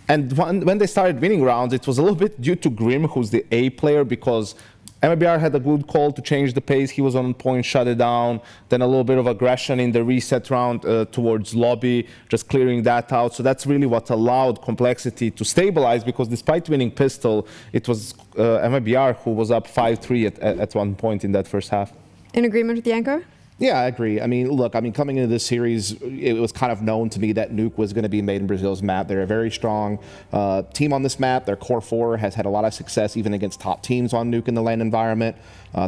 And when they started winning rounds, it was a little bit due to Grim, who's the A player, because MIBR had a good call to change the pace. He was on point, shut it down. Then a little bit of aggression in the reset round towards lobby, just clearing that out. So that's really what allowed Complexity to stabilize, because despite winning pistol, it was MIBR who was up 5-3 at one point in that first half. In agreement with Yanko? Yeah, I agree. I mean, look, coming into this series, it was kind of known to me that Nuke was going to be made in Brazil's map. They're a very strong team on this map. Their core four has had a lot of success even against top teams on Nuke in the LAN environment.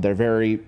They're very,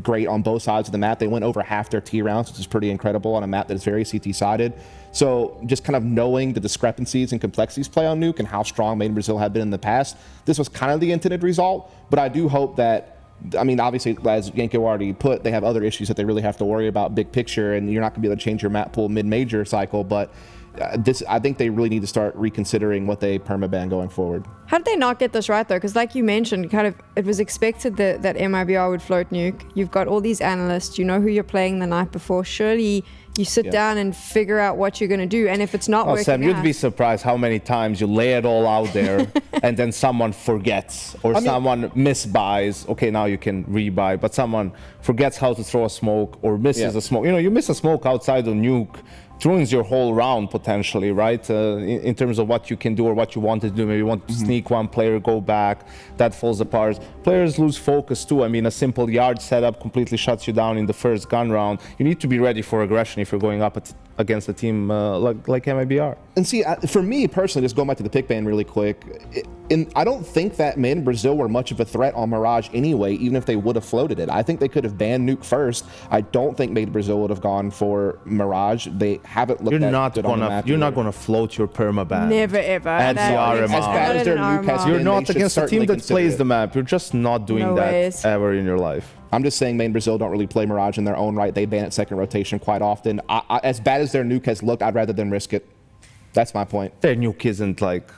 great on both sides of the map. They went over half their T rounds, which is pretty incredible on a map that is very CT-sided. So just kind of knowing the discrepancies and complexities play on Nuke and how strong Made in Brazil had been in the past, this was kind of the intended result. But I do hope that, obviously, as Yanko already put, they have other issues that they really have to worry about big picture, and you're not going to be able to change your map pool mid-major cycle, but I think they really need to start reconsidering what they permaban going forward. How did they not get this right, though? Because like you mentioned, it was expected that MIBR would float Nuke. You've got all these analysts, you know who you're playing the night before. Surely you sit down and figure out what you're going to do, and if it's not working Sam, out, you'd be surprised how many times you lay it all out there and then someone forgets, or someone misbuys. Okay, now you can rebuy, but someone forgets how to throw a smoke or misses a smoke. You miss a smoke outside of Nuke, it ruins your whole round potentially, right? In terms of what you can do or what you want to do. Maybe you want to sneak one player, go back, that falls apart. Players lose focus too. A simple yard setup completely shuts you down in the first gun round. You need to be ready for aggression if you're going up against a team like MIBR. And see, for me personally, just going back to the pick ban really quick, I don't think that Made in Brazil were much of a threat on Mirage anyway, even if they would have floated it. I think they could have banned Nuke first. I don't think Made in Brazil would have gone for Mirage. They haven't looked at good on the map. You're not going to float your permaban. Never ever. At the RMR. As bad as their Nuke has been, you're not against a team that plays it. the map. You're just not doing that ever in your life. I'm just saying Made in Brazil don't really play Mirage in their own right. They ban it second rotation quite often. As bad as their Nuke has looked, I'd rather them risk it. That's my point. Their Nuke isn't like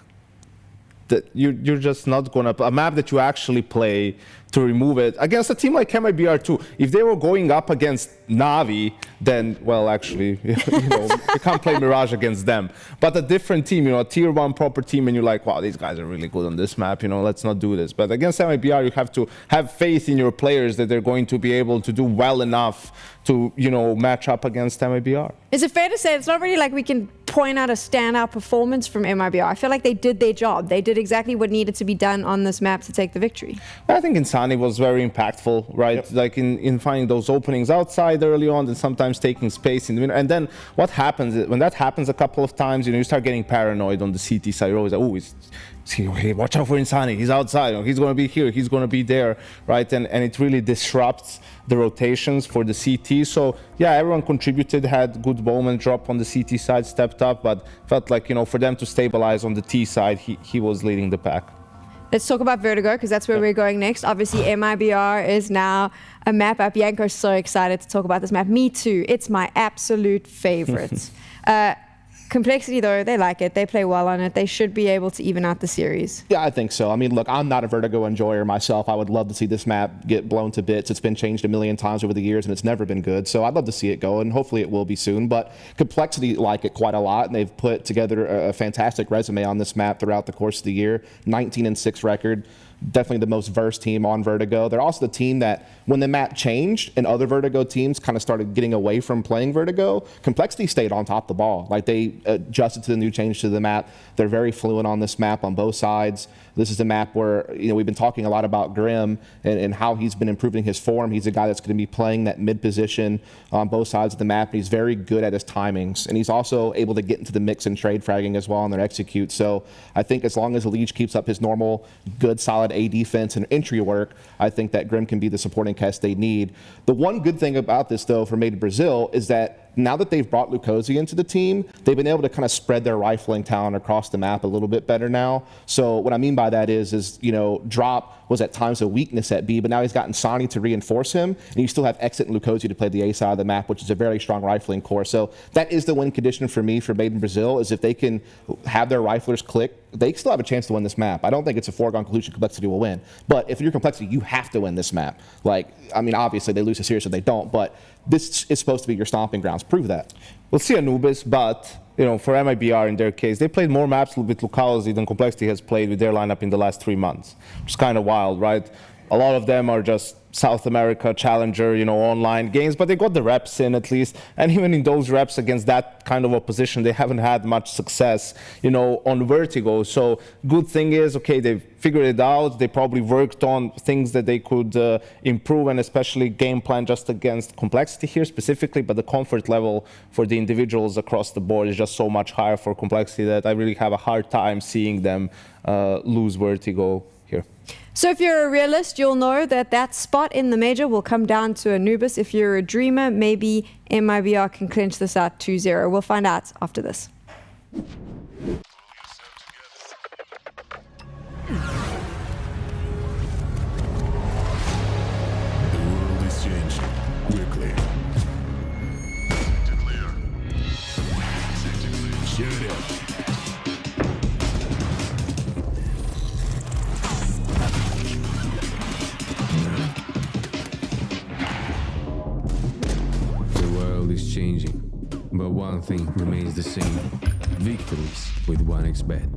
that. You're just not gonna a map that you actually play to remove it against a team like MIBR too. If they were going up against Navi, then well, actually, you can't play Mirage against them. But a different team, a tier 1 proper team, and you're like, wow, these guys are really good on this map. Let's not do this. But against MIBR, you have to have faith in your players that they're going to be able to do well enough to match up against MIBR. Is it fair to say it's not really like we can point out a standout performance from MIBR? I feel like they did their job. They did exactly what needed to be done on this map to take the victory. I think Insani was very impactful, right? Yep. Like in finding those openings outside early on, and sometimes taking space in the middle. And then what happens when that happens a couple of times? You start getting paranoid on the CT side. You're always like, hey, watch out for Insani. He's outside. He's going to be here. He's going to be there, right? And it really disrupts the rotations for the CT. So yeah, everyone contributed, had good moment drop on the CT side, stepped up, but felt like for them to stabilize on the T side, he was leading the pack. Let's talk about Vertigo, because that's where we're going next. Obviously, MIBR is now a map up. Yanko's so excited to talk about this map. Me too. It's my absolute favorite. Complexity, though, they like it. They play well on it. They should be able to even out the series. Yeah, I think so. I mean, look, I'm not a Vertigo enjoyer myself. I would love to see this map get blown to bits. It's been changed a million times over the years, and it's never been good. So I'd love to see it go, and hopefully it will be soon. But Complexity like it quite a lot, and they've put together a fantastic resume on this map throughout the course of the year. 19-6 record. Definitely the most versed team on Vertigo. They're also the team that, when the map changed and other Vertigo teams kind of started getting away from playing Vertigo, Complexity stayed on top of the ball. Like, they adjusted to the new change to the map. They're very fluent on this map on both sides. This is a map where, you know, we've been talking a lot about Grim and how he's been improving his form. He's a guy that's going to be playing that mid position on both sides of the map. And he's very good at his timings. And he's also able to get into the mix and trade fragging as well on their execute. So I think as long as Leech keeps up his normal, good, solid A defense and entry work, I think that Grim can be the supporting cast they need. The one good thing about this, though, for Made in Brazil is that now that they've brought Lukosi into the team, they've been able to kind of spread their rifling talent across the map a little bit better now. So what I mean by that is you know, Drop was at times a weakness at B, but now he's gotten Sani to reinforce him, and you still have Exit and Lukosi to play the A side of the map, which is a very strong rifling core. So that is the win condition for me for Made in Brazil, is if they can have their riflers click, they still have a chance to win this map. I don't think it's a foregone conclusion Complexity will win. But if you're Complexity, you have to win this map. Like, I mean, obviously they lose a series if they don't, but this is supposed to be your stomping grounds. Prove that. We'll see Anubis, but you know, for MIBR in their case, they played more maps with Lukosi than Complexity has played with their lineup in the last 3 months, which is kind of wild, right? A lot of them are just South America Challenger, you know, online games, but they got the reps in at least. And even in those reps against that kind of opposition, they haven't had much success, you know, on Vertigo. So good thing is, okay, they've figured it out. They probably worked on things that they could improve, and especially game plan just against Complexity here specifically. But the comfort level for the individuals across the board is just so much higher for Complexity that I really have a hard time seeing them lose Vertigo here. So if you're a realist, you'll know that that spot in the major will come down to Anubis. If you're a dreamer, maybe MIBR can clinch this out 2-0. We'll find out after this. Changing, but one thing remains the same: victories with 1xBet.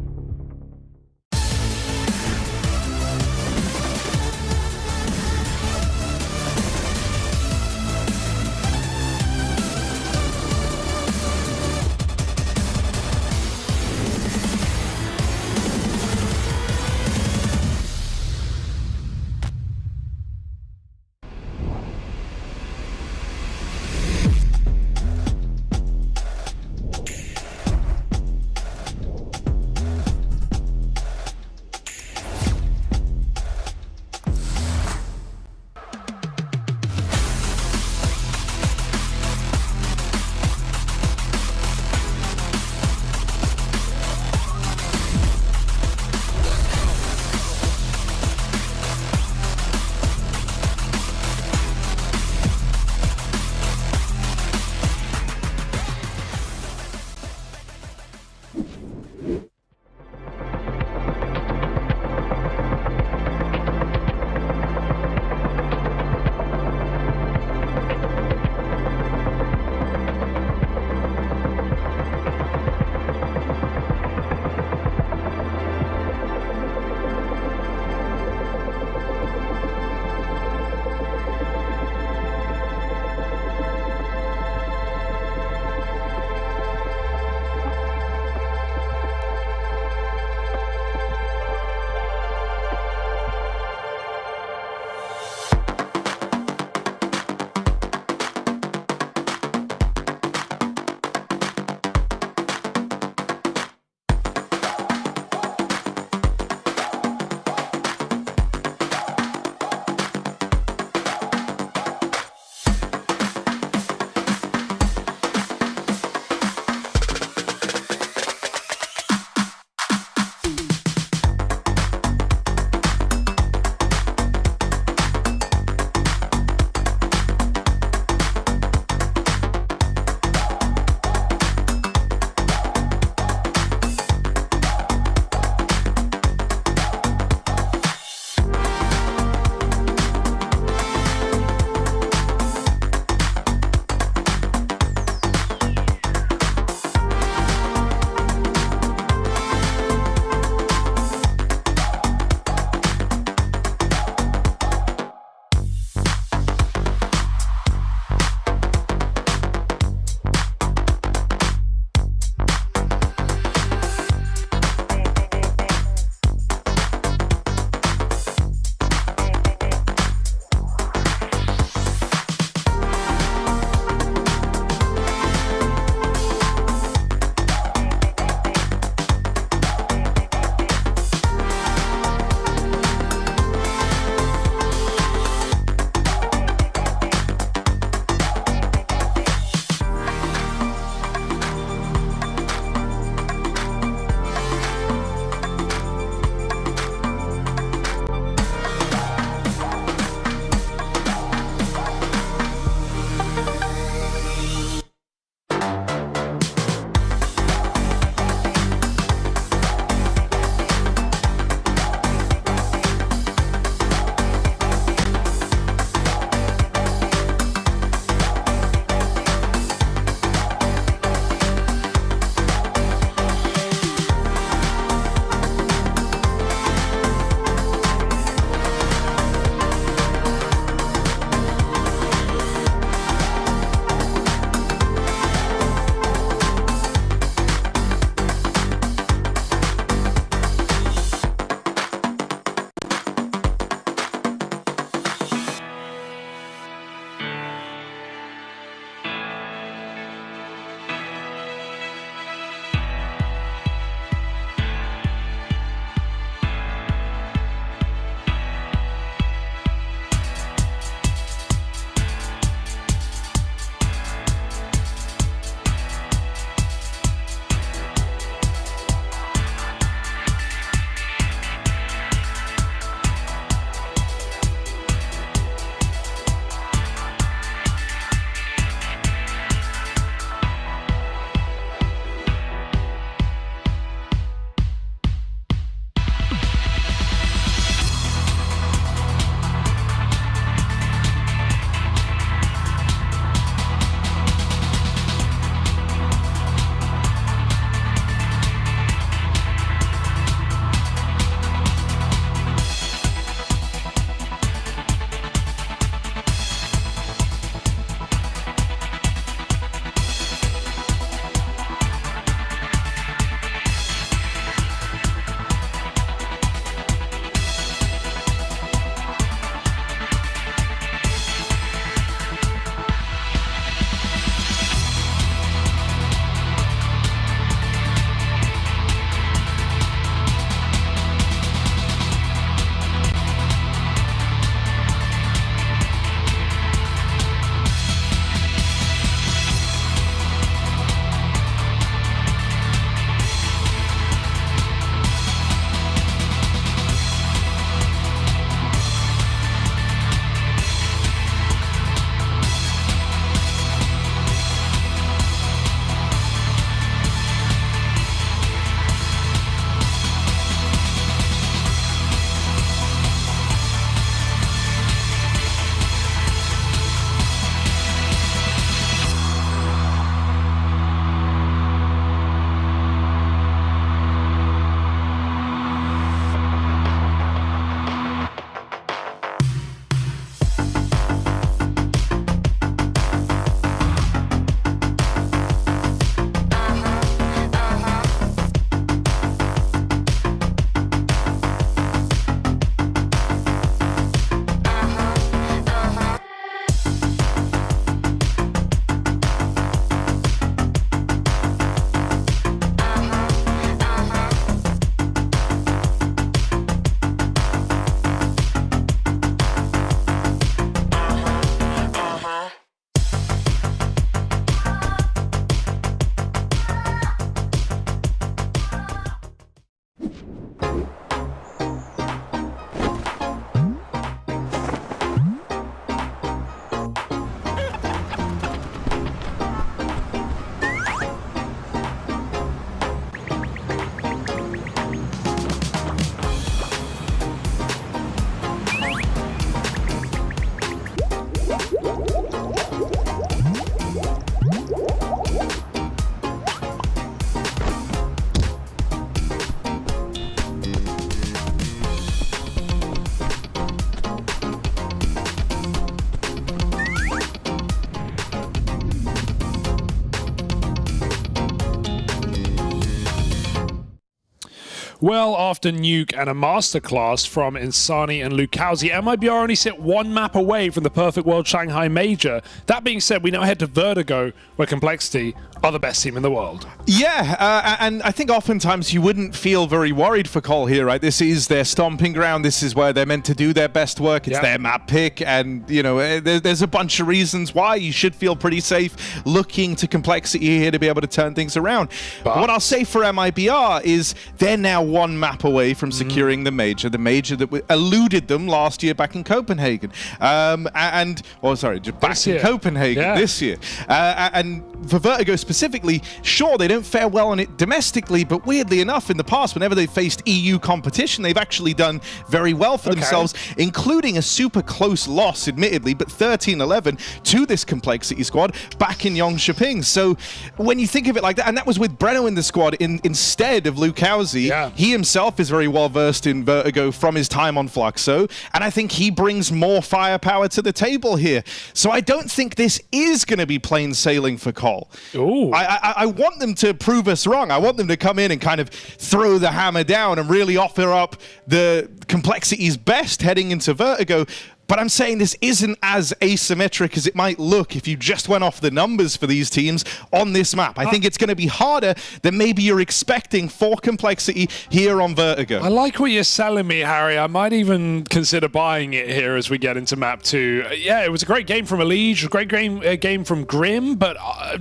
Well, after Nuke and a masterclass from Insani and Lukowski, MIBR only sit one map away from the perfect world Shanghai Major. That being said, we now head to Vertigo, where Complexity are the best team in the world. Yeah, and I think oftentimes you wouldn't feel very worried for Cole here, right? This is their stomping ground. This is where they're meant to do their best work. It's their map pick, and you know, there's a bunch of reasons why you should feel pretty safe looking to Complexity here to be able to turn things around. But what I'll say for MIBR is they're now one map away from securing the major that eluded them last year back in Copenhagen. Just back in Copenhagen this year. And for Vertigo specifically, sure, they don't fare well on it domestically, but weirdly enough, in the past, whenever they've faced EU competition, they've actually done very well for themselves, including a super close loss, admittedly, but 13-11 to this Complexity squad back in Yongshiping. So when you think of it like that, and that was with Breno in the squad instead of Lukowski, he himself is very well versed in Vertigo from his time on Fluxo, and I think he brings more firepower to the table here. So I don't think this is going to be plain sailing for Cole. I want them to prove us wrong. I want them to come in and kind of throw the hammer down and really offer up the Complexity's best heading into Vertigo. But I'm saying this isn't as asymmetric as it might look if you just went off the numbers for these teams on this map. I think it's going to be harder than maybe you're expecting for Complexity here on Vertigo. I like what you're selling me, Harry. I might even consider buying it here as we get into map 2. Yeah, it was a great game from Elige, a great game from Grim, but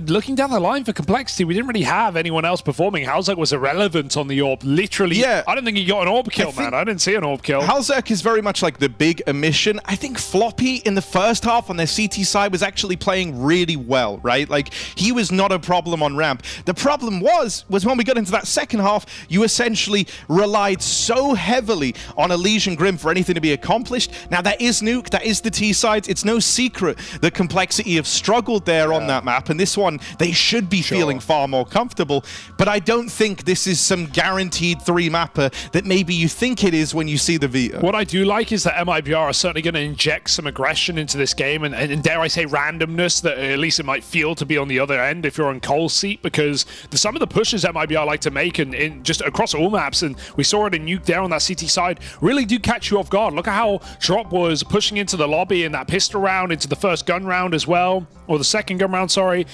looking down the line for Complexity, we didn't really have anyone else performing. Halzak was irrelevant on the AWP. Literally, I don't think he got an AWP kill, man. I didn't see an AWP kill. Halzak is very much like the big omission. I think Floppy in the first half on their CT side was actually playing really well, right? Like, he was not a problem on ramp. The problem was when we got into that second half, you essentially relied so heavily on Elige and Grim for anything to be accomplished. Now, that is Nuke, that is the T sides. It's no secret that Complexity have struggled there on that map, and this one, they should be feeling far more comfortable. But I don't think this is some guaranteed 3-mapper that maybe you think it is when you see the Vita. What I do like is that MIBR are certainly going to inject some aggression into this game and dare I say randomness that at least it might feel to be on the other end if you're on Cole's seat, because some of the pushes that MIBR like to make and just across all maps, and we saw it in Nuke there on that CT side, really do catch you off guard. Look at how Drop was pushing into the lobby in that pistol round, into the first gun round as well, or the second gun round, sorry.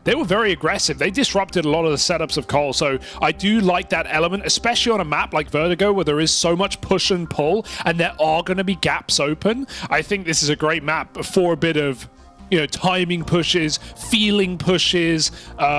They were very aggressive. They disrupted a lot of the setups of Cole, so I do like that element, especially on a map like Vertigo where there is so much push and pull and there are going to be gaps open. I think this is a great map for a bit of, you know, timing pushes, feeling pushes,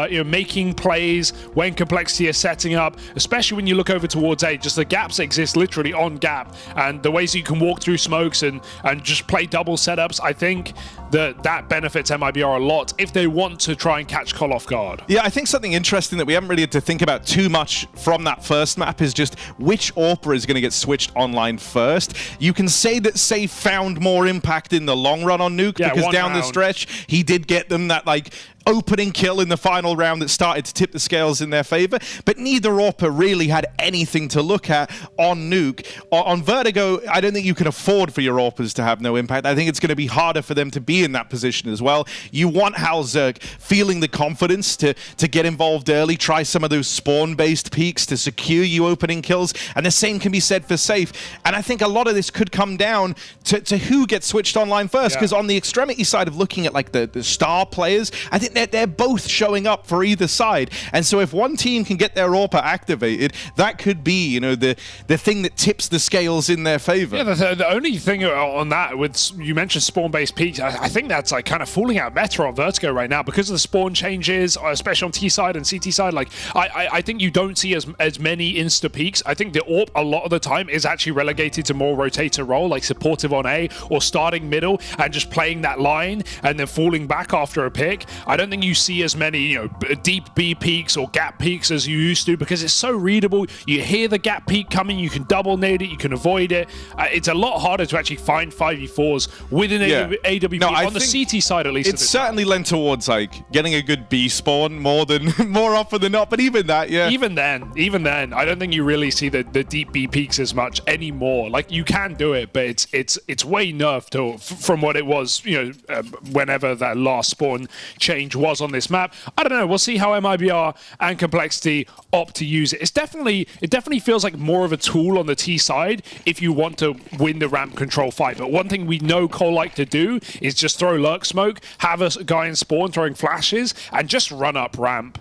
making plays when Complexity is setting up, especially when you look over towards A. Just the gaps exist literally on gap, and the ways you can walk through smokes and just play double setups, I think that benefits MIBR a lot if they want to try and catch Cole off guard. Yeah, I think something interesting that we haven't really had to think about too much from that first map is just which AWPer is going to get switched online first. You can say that Safe found more impact in the long run on Nuke, because down the stretch, he did get them that, like, opening kill in the final round that started to tip the scales in their favor, but neither AWPer really had anything to look at on Nuke. On Vertigo, I don't think you can afford for your AWPers to have no impact. I think it's going to be harder for them to be in that position as well. You want Halzak feeling the confidence to get involved early, try some of those spawn-based peaks to secure you opening kills, and the same can be said for Safe. And I think a lot of this could come down to who gets switched online first, because on the extremity side of looking at like the star players, I think they're both showing up for either side. And so if one team can get their AWPer activated, that could be, you know, the thing that tips the scales in their favor. Yeah, the only thing on that, with you mentioned spawn-based peaks, I think that's like kind of falling out meta on Vertigo right now because of the spawn changes, especially on T side and CT side. Like I think you don't see as many insta peaks. I think the AWP a lot of the time is actually relegated to more rotator role, like supportive on A or starting middle and just playing that line and then falling back after a pick. I don't think you see as many, you know, deep B peaks or gap peaks as you used to, because it's so readable. You hear the gap peak coming, you can double nade it, you can avoid it. It's a lot harder to actually find 5v4s with an AWP on the CT side, at least. It's certainly lent towards like getting a good B spawn more often than not, but even that, even then, I don't think you really see the deep B peaks as much anymore. Like, you can do it, but it's way nerfed from what it was, you know, whenever that last spawn change advantage was on this map. I don't know. We'll see how MIBR and Complexity opt to use it. It definitely feels like more of a tool on the T side if you want to win the ramp control fight. But one thing we know Cole like to do is just throw lurk smoke, have a guy in spawn throwing flashes, and just run up ramp.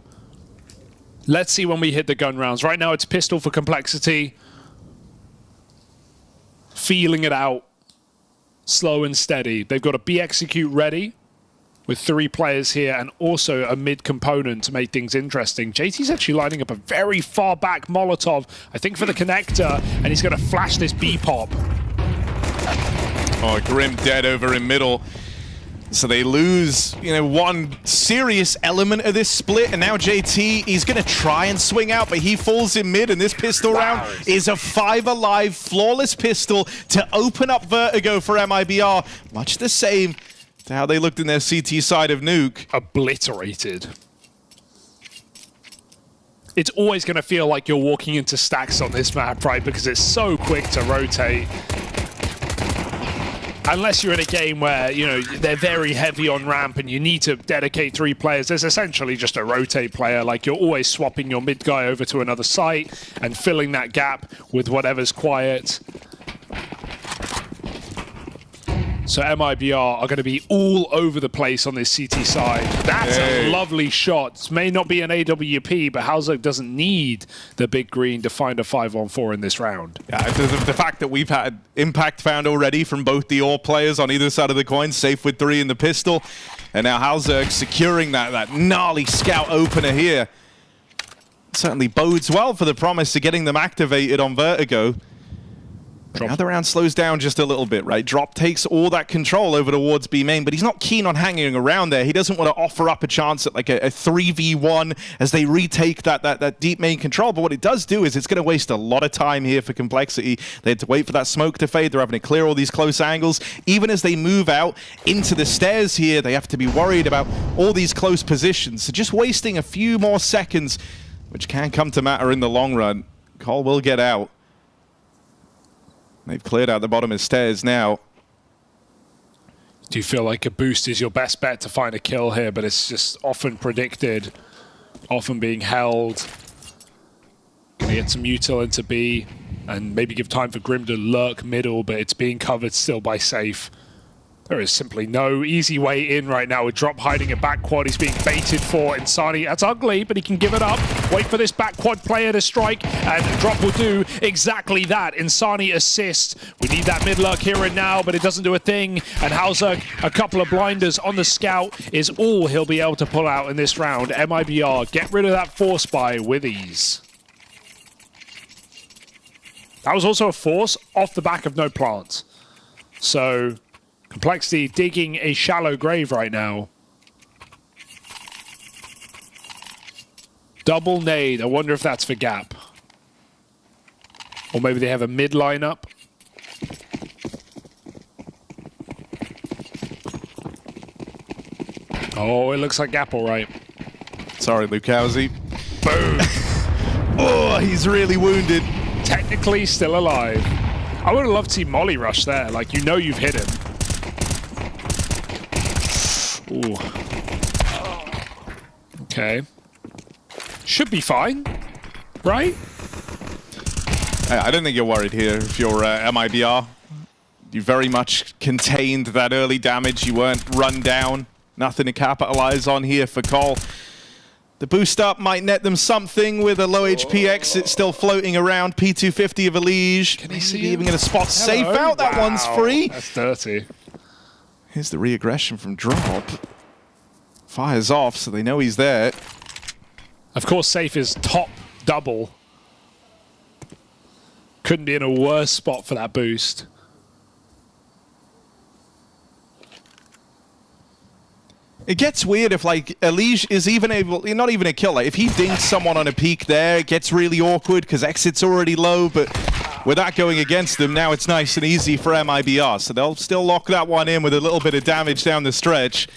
Let's see when we hit the gun rounds. Right now it's pistol for Complexity. Feeling it out. Slow and steady. They've got a B execute ready with 3 players here and also a mid component to make things interesting. JT's actually lining up a very far back Molotov, I think for the connector, and he's going to flash this B pop. Oh, Grim dead over in middle. So they lose, one serious element of this split, and now JT, he's going to try and swing out, but he falls in mid, and this pistol round is a 5 alive, flawless pistol to open up Vertigo for MIBR. Much the same to how they looked in their CT side of Nuke. Obliterated. It's always going to feel like you're walking into stacks on this map, right? Because it's so quick to rotate. Unless you're in a game where, they're very heavy on ramp and you need to dedicate 3 players, there's essentially just a rotate player. Like, you're always swapping your mid guy over to another site and filling that gap with whatever's quiet. So MIBR are going to be all over the place on this CT side. That's a lovely shot. May not be an AWP, but Halzog doesn't need the big green to find a 5-on-4 in this round. Yeah, the fact that we've had impact found already from both the AWP players on either side of the coin, safe with 3 in the pistol, and now Halzog securing that gnarly scout opener here. Certainly bodes well for the promise of getting them activated on Vertigo. Now the round slows down just a little bit, right? Drop takes all that control over towards B main, but he's not keen on hanging around there. He doesn't want to offer up a chance at like a 3v1 as they retake that deep main control. But what it does do is it's going to waste a lot of time here for Complexity. They had to wait for that smoke to fade. They're having to clear all these close angles. Even as they move out into the stairs here, they have to be worried about all these close positions. So just wasting a few more seconds, which can come to matter in the long run. Cole will get out. They've cleared out the bottom of the stairs now. Do you feel like a boost is your best bet to find a kill here, but it's just often predicted, often being held? Gonna get some util into B, and maybe give time for Grim to lurk middle, but it's being covered still by Safe. There is simply no easy way in right now with Drop hiding a back quad. He's being baited for Insani. That's ugly, but he can give it up. Wait for this back quad player to strike, and Drop will do exactly that. Insani assist. We need that mid lurk here and now, but it doesn't do a thing. And Halzog, a couple of blinders on the scout is all he'll be able to pull out in this round. MIBR, get rid of that force buy with ease. That was also a force off the back of no plants. So Complexity digging a shallow grave right now. Double nade. I wonder if that's for gap. Or maybe they have a mid lineup. Oh, it looks like gap all right. Sorry, Lukowski. Boom. Oh, he's really wounded. Technically still alive. I would have loved to see Molly rush there. Like, you've hit him. Ooh. Okay. Should be fine, right? I don't think you're worried here if you're MIBR. You very much contained that early damage. You weren't run down. Nothing to capitalize on here for Cole. The boost up might net them something with a low HP exit still floating around. P250 of Elige. Can he see even going to spot Safe out. That one's free. That's dirty. Here's the re-aggression from Drop. Fires off, so they know he's there. Of course, Safe is top double. Couldn't be in a worse spot for that boost. It gets weird if, like, Elige is even able, not even a kill. Like, if he dings someone on a peak there, it gets really awkward because exit's already low, but with that going against them, now it's nice and easy for MIBR. So they'll still lock that one in with a little bit of damage down the stretch.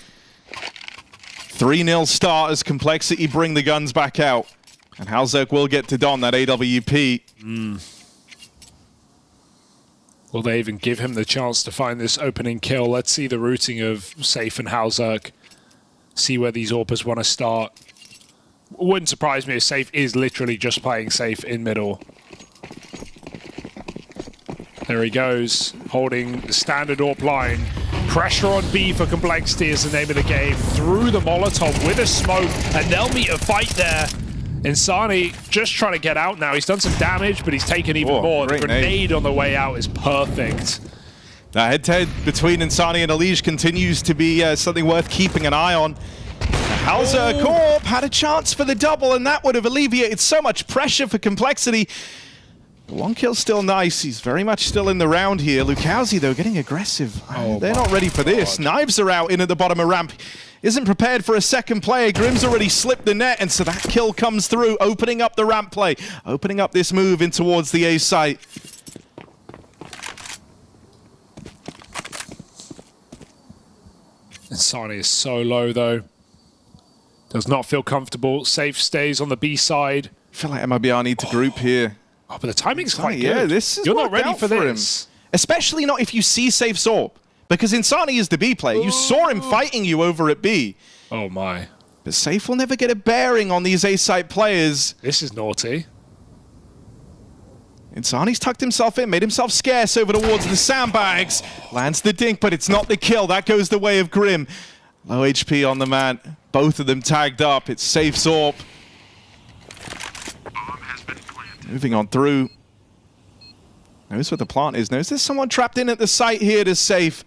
3-0 start as Complexity bring the guns back out. And Halzog will get to don that AWP. Will they even give him the chance to find this opening kill? Let's see the routing of Safe and Halzog. See where these AWPers want to start. Wouldn't surprise me if Safe is literally just playing safe in middle. There he goes, holding the standard AWP line. Pressure on B for Complexity is the name of the game. Through the Molotov with a smoke, and they'll meet a fight there. Insani just trying to get out now. He's done some damage, but he's taken even more. The grenade on the way out is perfect. The head-to-head between Insani and Elige continues to be something worth keeping an eye on. Halza Corp had a chance for the double, and that would have alleviated so much pressure for Complexity. The one kill's still nice. He's very much still in the round here. Lukowski, though, getting aggressive. They're not ready for this. Knives are out in at the bottom of ramp. Isn't prepared for a second player. Grim's already slipped the net, and so that kill comes through, opening up the ramp play, opening up this move in towards the A site. Insani is so low, though. Does not feel comfortable. Safe stays on the B side. I feel like MIBR need to group here. Oh, but the timing's quite good. Yeah, this is You're not ready for this. Him. Especially not if you see Safe's AWP. Because Insani is the B player. You saw him fighting you over at B. Oh my. But Safe will never get a bearing on these A-site players. This is naughty. Insani's tucked himself in, made himself scarce over towards the sandbags. Lands the dink, but it's not the kill. That goes the way of Grim. Low HP on the man. Both of them tagged up. It's Safe's AWP. Moving on through. Knows where the plant is. Knows there's someone trapped in at the site here to Safe.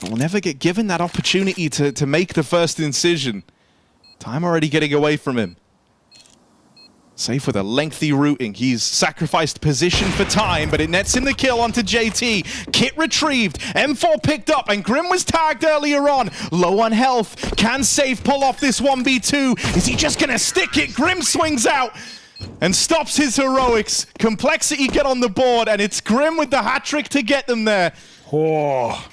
But will never get given that opportunity to make the first incision. Time already getting away from him. Safe with a lengthy routing. He's sacrificed position for time, but it nets him the kill onto JT. Kit retrieved, M4 picked up, and Grim was tagged earlier on. Low on health. Can Safe pull off this 1v2? Is he just gonna stick it? Grim swings out and stops his heroics. Complexity get on the board, and it's Grim with the hat-trick to get them there. Oh,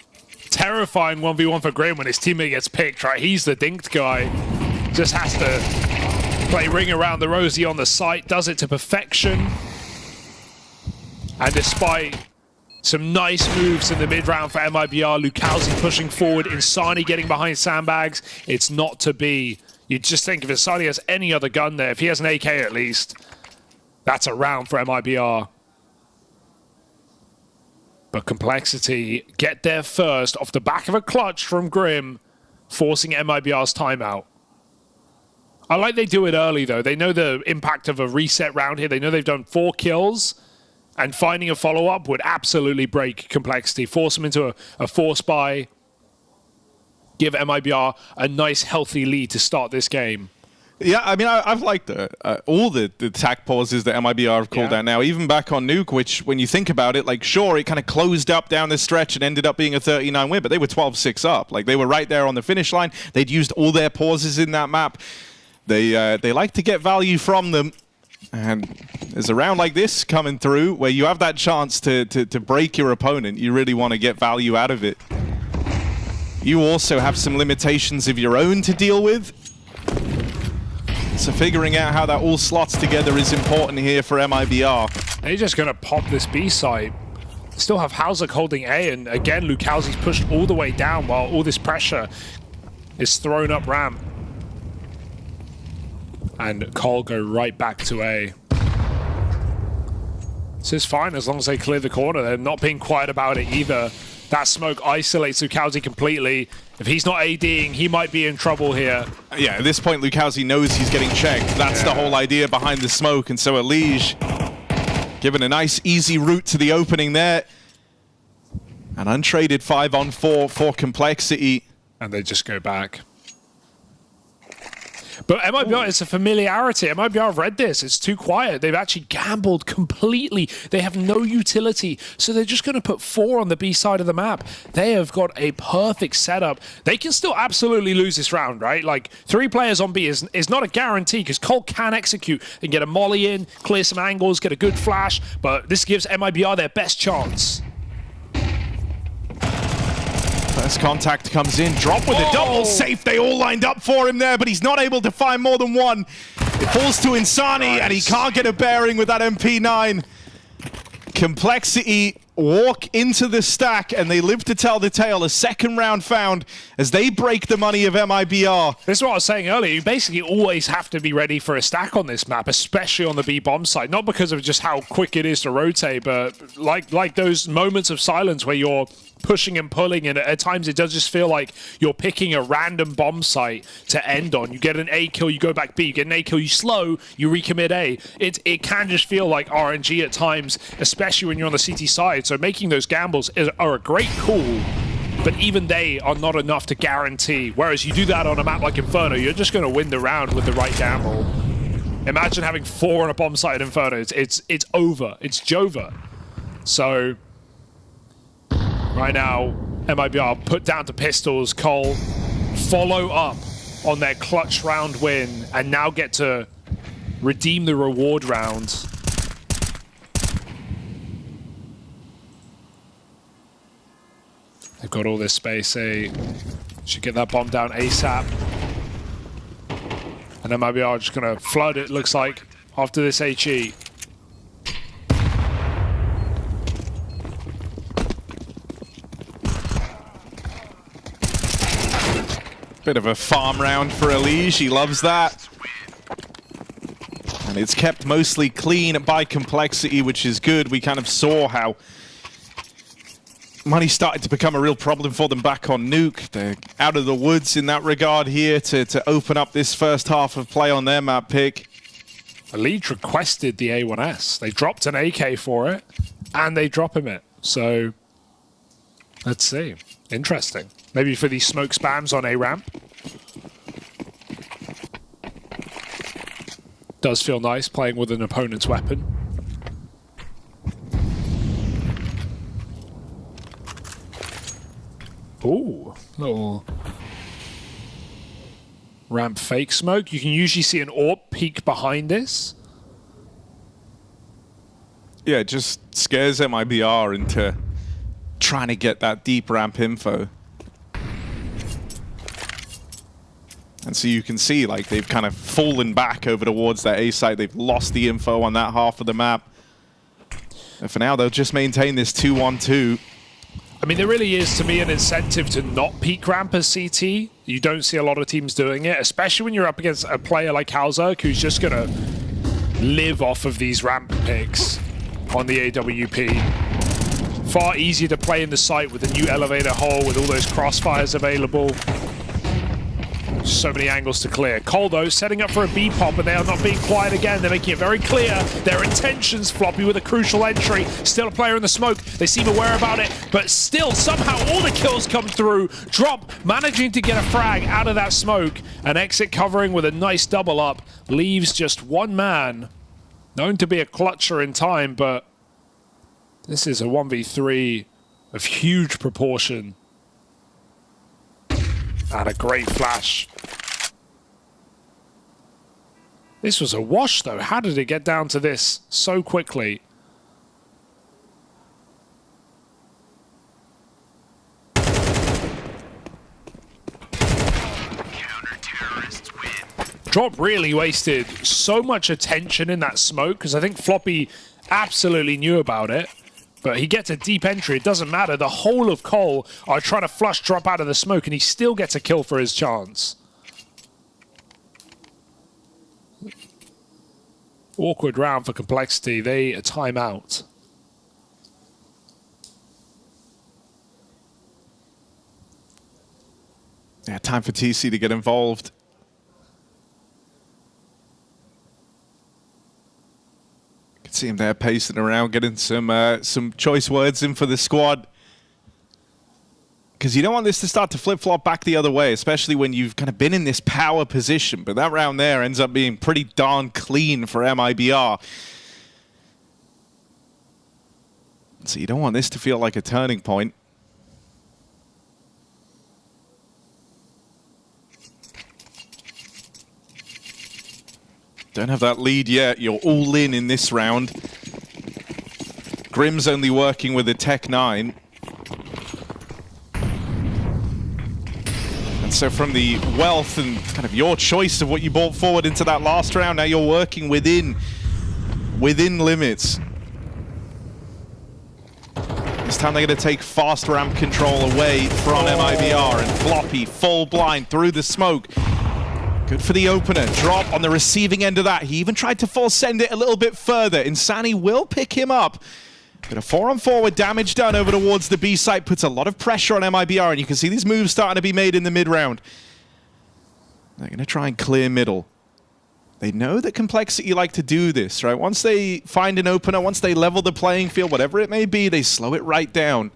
terrifying 1v1 for Grim when his teammate gets picked, right? He's the dinked guy. Just has to play ring around the rosy on the site, does it to perfection. And despite some nice moves in the mid-round for MIBR, Lukowski pushing forward, Insani getting behind sandbags, it's not to be. You just think if Insani has any other gun there, if he has an AK at least, that's a round for MIBR. But Complexity get there first off the back of a clutch from Grim, forcing MIBR's timeout. I like they do it early, though. They know the impact of a reset round here. They know they've done 4 kills, and finding a follow-up would absolutely break Complexity, force them into a force buy, give MIBR a nice, healthy lead to start this game. Yeah, I mean, I've liked all the attack pauses that MIBR have called out now, even back on Nuke, which, when you think about it, like, sure, it kind of closed up down the stretch and ended up being a 39 win, but they were 12-6 up. Like, they were right there on the finish line. They'd used all their pauses in that map. They like to get value from them, and there's a round like this coming through where you have that chance to break your opponent. You really want to get value out of it. You also have some limitations of your own to deal with. So figuring out how that all slots together is important here for MIBR. They're just going to pop this B site. Still have Halzak holding A, and again, Lukowski's pushed all the way down while all this pressure is thrown up ramp. And Cole go right back to A. This is fine as long as they clear the corner. They're not being quiet about it either. That smoke isolates Lukowski completely. If he's not ADing, he might be in trouble here. Yeah, at this point, Lukowski knows he's getting checked. That's the whole idea behind the smoke. And so Elige given a nice, easy route to the opening there. An untraded 5-on-4 for Complexity. And they just go back. But MIBR, it's a familiarity. MIBR have read this. It's too quiet. They've actually gambled completely. They have no utility. So they're just going to put 4 on the B side of the map. They have got a perfect setup. They can still absolutely lose this round, right? Like, 3 players on B is not a guarantee because Cole can execute and get a molly in, clear some angles, get a good flash. But this gives MIBR their best chance. First contact comes in, drop with a double safe. They all lined up for him there, but he's not able to find more than one. It falls to Insani, and he can't get a bearing with that MP9. Complexity walk into the stack, and they live to tell the tale. A second round found as they break the money of MIBR. This is what I was saying earlier. You basically always have to be ready for a stack on this map, especially on the B-bomb side. Not because of just how quick it is to rotate, but like those moments of silence where you're pushing and pulling, and at times it does just feel like you're picking a random bomb site to end on. You get an A kill, you go back B. You get an A kill, you slow, you recommit A. It can just feel like RNG at times, especially when you're on the CT side. So making those gambles are a great call, but even they are not enough to guarantee. Whereas you do that on a map like Inferno, you're just going to win the round with the right gamble. Imagine having 4 on a bomb site at Inferno. It's over. It's Jova. So right now, MIBR put down to pistols. Cole follow up on their clutch round win and now get to redeem the reward round. They've got all this space. They should get that bomb down ASAP. And MIBR just going to flood, it looks like, after this HE. Bit of a farm round for Elige. He loves that. And it's kept mostly clean by Complexity, which is good. We kind of saw how money started to become a real problem for them back on Nuke. They're out of the woods in that regard here to open up this first half of play on their map pick. Elige requested the A1S. They dropped an AK for it, and they drop him it. So, let's see. Interesting. Maybe for these smoke spams on A ramp. Does feel nice playing with an opponent's weapon. Ooh, little ramp fake smoke. You can usually see an AWP peek behind this. Yeah, it just scares MIBR into trying to get that deep ramp info. And so you can see, like, they've kind of fallen back over towards that A site. They've lost the info on that half of the map. And for now, they'll just maintain this 2-1-2. I mean, there really is, to me, an incentive to not peak ramp as CT. You don't see a lot of teams doing it, especially when you're up against a player like Halzerk, who's just going to live off of these ramp picks on the AWP. Far easier to play in the site with the new elevator hole, with all those crossfires available. So many angles to clear. Cole, though, setting up for a B pop, and they are not being quiet again. They're making it very clear their intentions. Floppy with a crucial entry. Still a player in the smoke. They seem aware about it, but still, somehow, all the kills come through. Drop, managing to get a frag out of that smoke. An exit covering with a nice double up. Leaves just one man. Known to be a clutcher in time, but this is a 1v3 of huge proportion. And a great flash. This was a wash, though. How did it get down to this so quickly? Drop really wasted so much attention in that smoke, because I think Floppy absolutely knew about it. But he gets a deep entry. It doesn't matter. The whole of Cole are trying to flush Drop out of the smoke, and he still gets a kill for his chance. Awkward round for Complexity. They a timeout. Yeah, time for TC to get involved. See him there pacing around, getting some choice words in for the squad. Because you don't want this to start to flip-flop back the other way, especially when you've kind of been in this power position. But that round there ends up being pretty darn clean for MIBR. So you don't want this to feel like a turning point. Don't have that lead yet. You're all in this round. Grim's only working with a Tech 9. And so from the wealth and kind of your choice of what you brought forward into that last round, now you're working within limits. This time they're going to take fast ramp control away from MIBR, and Floppy full blind through the smoke. Good for the opener. Drop on the receiving end of that. He even tried to force send it a little bit further. Insani will pick him up. But a 4-on-4 with damage done over towards the B site puts a lot of pressure on MIBR, and you can see these moves starting to be made in the mid-round. They're going to try and clear middle. They know that Complexity like to do this, right? Once they find an opener, once they level the playing field, whatever it may be, they slow it right down.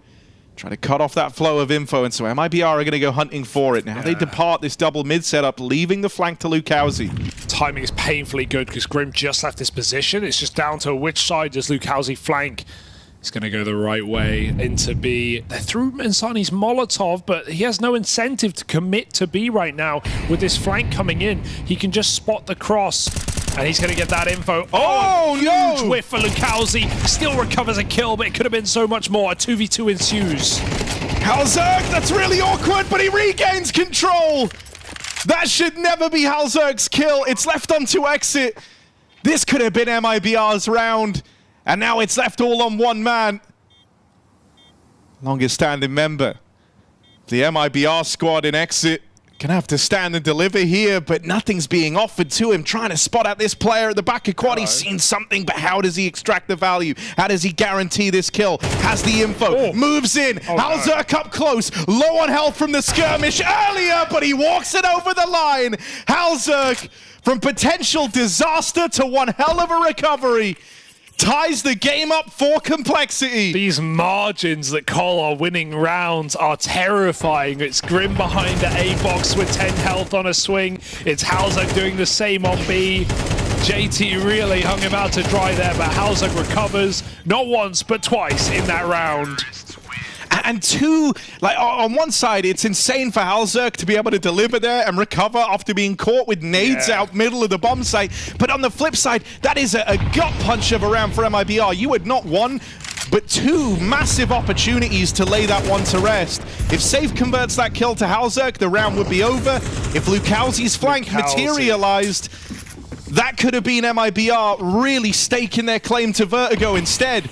Try to cut off that flow of info, and so MIBR are going to go hunting for it. Now they depart this double mid setup, leaving the flank to Lukowski. Timing is painfully good because Grim just left his position. It's just down to which side does Lukowski flank. He's going to go the right way into B. They threw Insani's Molotov, but he has no incentive to commit to B right now. With this flank coming in, he can just spot the cross, and he's going to get that info. Oh, huge whiff for Lukowski. Still recovers a kill, but it could have been so much more. A 2v2 ensues. Halzerg, that's really awkward, but he regains control. That should never be Halzerg's kill. It's left on to exit. This could have been MIBR's round. And now it's left all on one man. Longest standing member. The MIBR squad in exit. Gonna have to stand and deliver here, but nothing's being offered to him. Trying to spot out this player at the back of quad. He's seen something, but how does he extract the value? How does he guarantee this kill? Has the info, moves in. Halzerg up close, low on health from the skirmish earlier, but he walks it over the line. Halzerg, from potential disaster to one hell of a recovery, ties the game up for Complexity. These margins that Cole are winning rounds are terrifying. It's Grim behind the A box with 10 health on a swing. It's Halzerg doing the same on B. JT really hung him out to dry there, but Halzerg recovers not once but twice in that round. And two, like on one side, it's insane for Halzerg to be able to deliver there and recover after being caught with nades out middle of the bomb site. But on the flip side, that is a gut punch of a round for MIBR. You had not one, but two massive opportunities to lay that one to rest. If Safe converts that kill to Halzerg, the round would be over. If Lukowski's flank materialized, that could have been MIBR really staking their claim to Vertigo. Instead,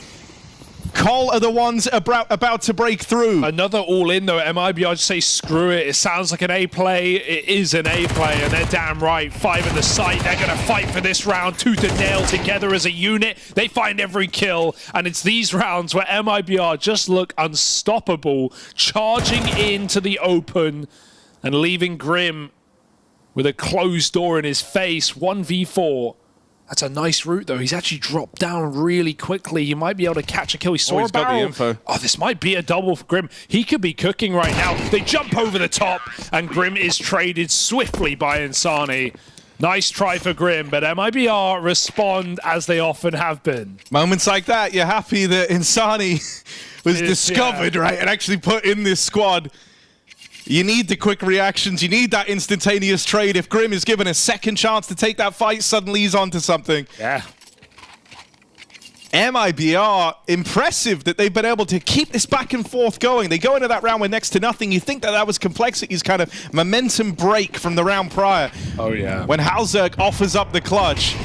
Cole are the ones about to break through. Another all-in though. MIBR just say screw it. It sounds like an A play. It is an A play, and they're damn right. 5 in the site. They're going to fight for this round tooth and nail together as a unit. They find every kill, and it's these rounds where MIBR just look unstoppable, charging into the open and leaving Grim with a closed door in his face. 1v4. That's a nice route, though. He's actually dropped down really quickly. You might be able to catch a kill. He saw a barrel. Got the info. Oh, this might be a double for Grim. He could be cooking right now. They jump over the top, and Grim is traded swiftly by Insani. Nice try for Grim, but MIBR respond as they often have been. Moments like that, you're happy that Insani was discovered, right, and actually put in this squad. You need the quick reactions. You need that instantaneous trade. If Grim is given a second chance to take that fight, suddenly he's onto something. Yeah. MIBR, impressive that they've been able to keep this back and forth going. They go into that round with next to nothing. You think that that was Complexity's kind of momentum break from the round prior. Oh, yeah. When Halzerg offers up the clutch.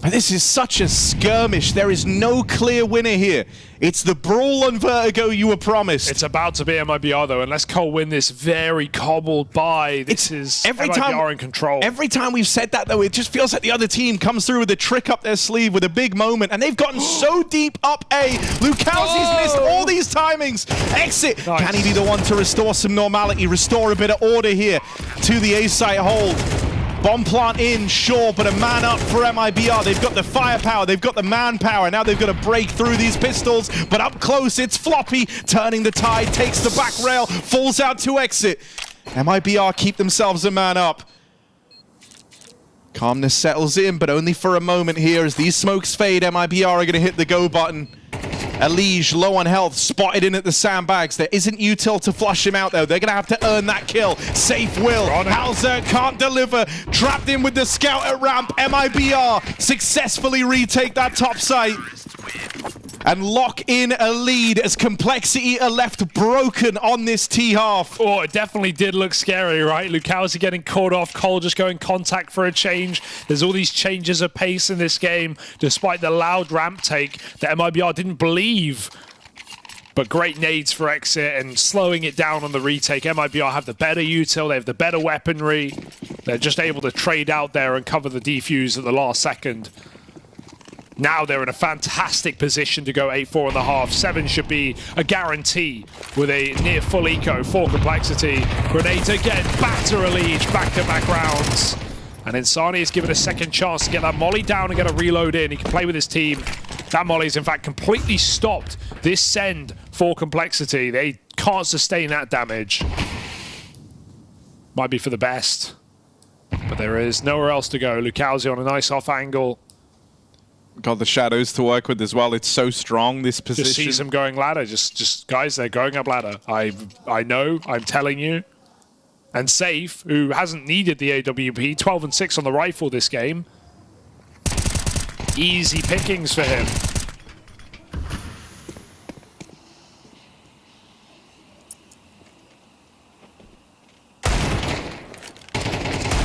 And this is such a skirmish. There is no clear winner here. It's the brawl on Vertigo you were promised. It's about to be MIBR, though. Unless Cole win this very cobbled by, this is MIBR in control. Every time we've said that, though, it just feels like the other team comes through with a trick up their sleeve with a big moment, and they've gotten so deep up A. Lukowski's missed all these timings. Exit. Nice. Can he be the one to restore some normality, restore a bit of order here to the A site hold? Bomb plant in, sure, but a man up for MIBR. They've got the firepower, they've got the manpower. Now they've got to break through these pistols, but up close, it's Floppy turning the tide, takes the back rail, falls out to exit. MIBR keep themselves a man up. Calmness settles in, but only for a moment here. As these smokes fade, MIBR are going to hit the go button. Elige, low on health, spotted in at the sandbags. There isn't util to flush him out, though. They're going to have to earn that kill. Safe will. Halzerg can't deliver. Trapped in with the scout at ramp. MIBR successfully retake that top site and lock in a lead as Complexity are left broken on this T-half. Oh, it definitely did look scary, right? Lukowski getting caught off, Cole just going contact for a change. There's all these changes of pace in this game, despite the loud ramp take that MIBR didn't believe But great nades for exit and slowing it down on the retake. MIBR have the better util, they have the better weaponry. They're just able to trade out there and cover the defuse at the last second. Now they're in a fantastic position to go 8-4 in the half. 7 should be a guarantee with a near full eco, 4 complexity. Grenade again, batter a lead, back-to-back rounds. And Insani is given a second chance to get that molly down and get a reload in. He can play with his team. That molly has in fact completely stopped this send for complexity. They can't sustain that damage. Might be for the best. But there is nowhere else to go. Lukowski on a nice off angle. Got the shadows to work with as well. It's so strong, this position. Just sees them going ladder. Just guys, they're going up ladder. I know, I'm telling you. And Safe, who hasn't needed the AWP, 12 and 6 on the rifle this game. Easy pickings for him.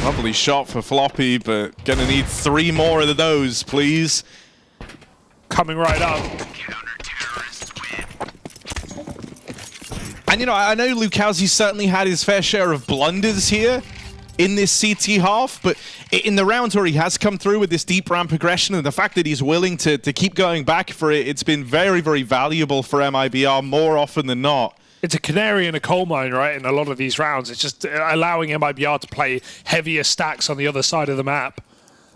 Lovely shot for Floppy, but gonna need 3 more of those, please. Coming right up. And you know, I know Lukowski certainly had his fair share of blunders here in this CT half, but in the rounds where he has come through with this deep ramp progression and the fact that he's willing to keep going back for it, it's been very, very valuable for MIBR more often than not. It's a canary in a coal mine, right? In a lot of these rounds, it's just allowing MIBR to play heavier stacks on the other side of the map.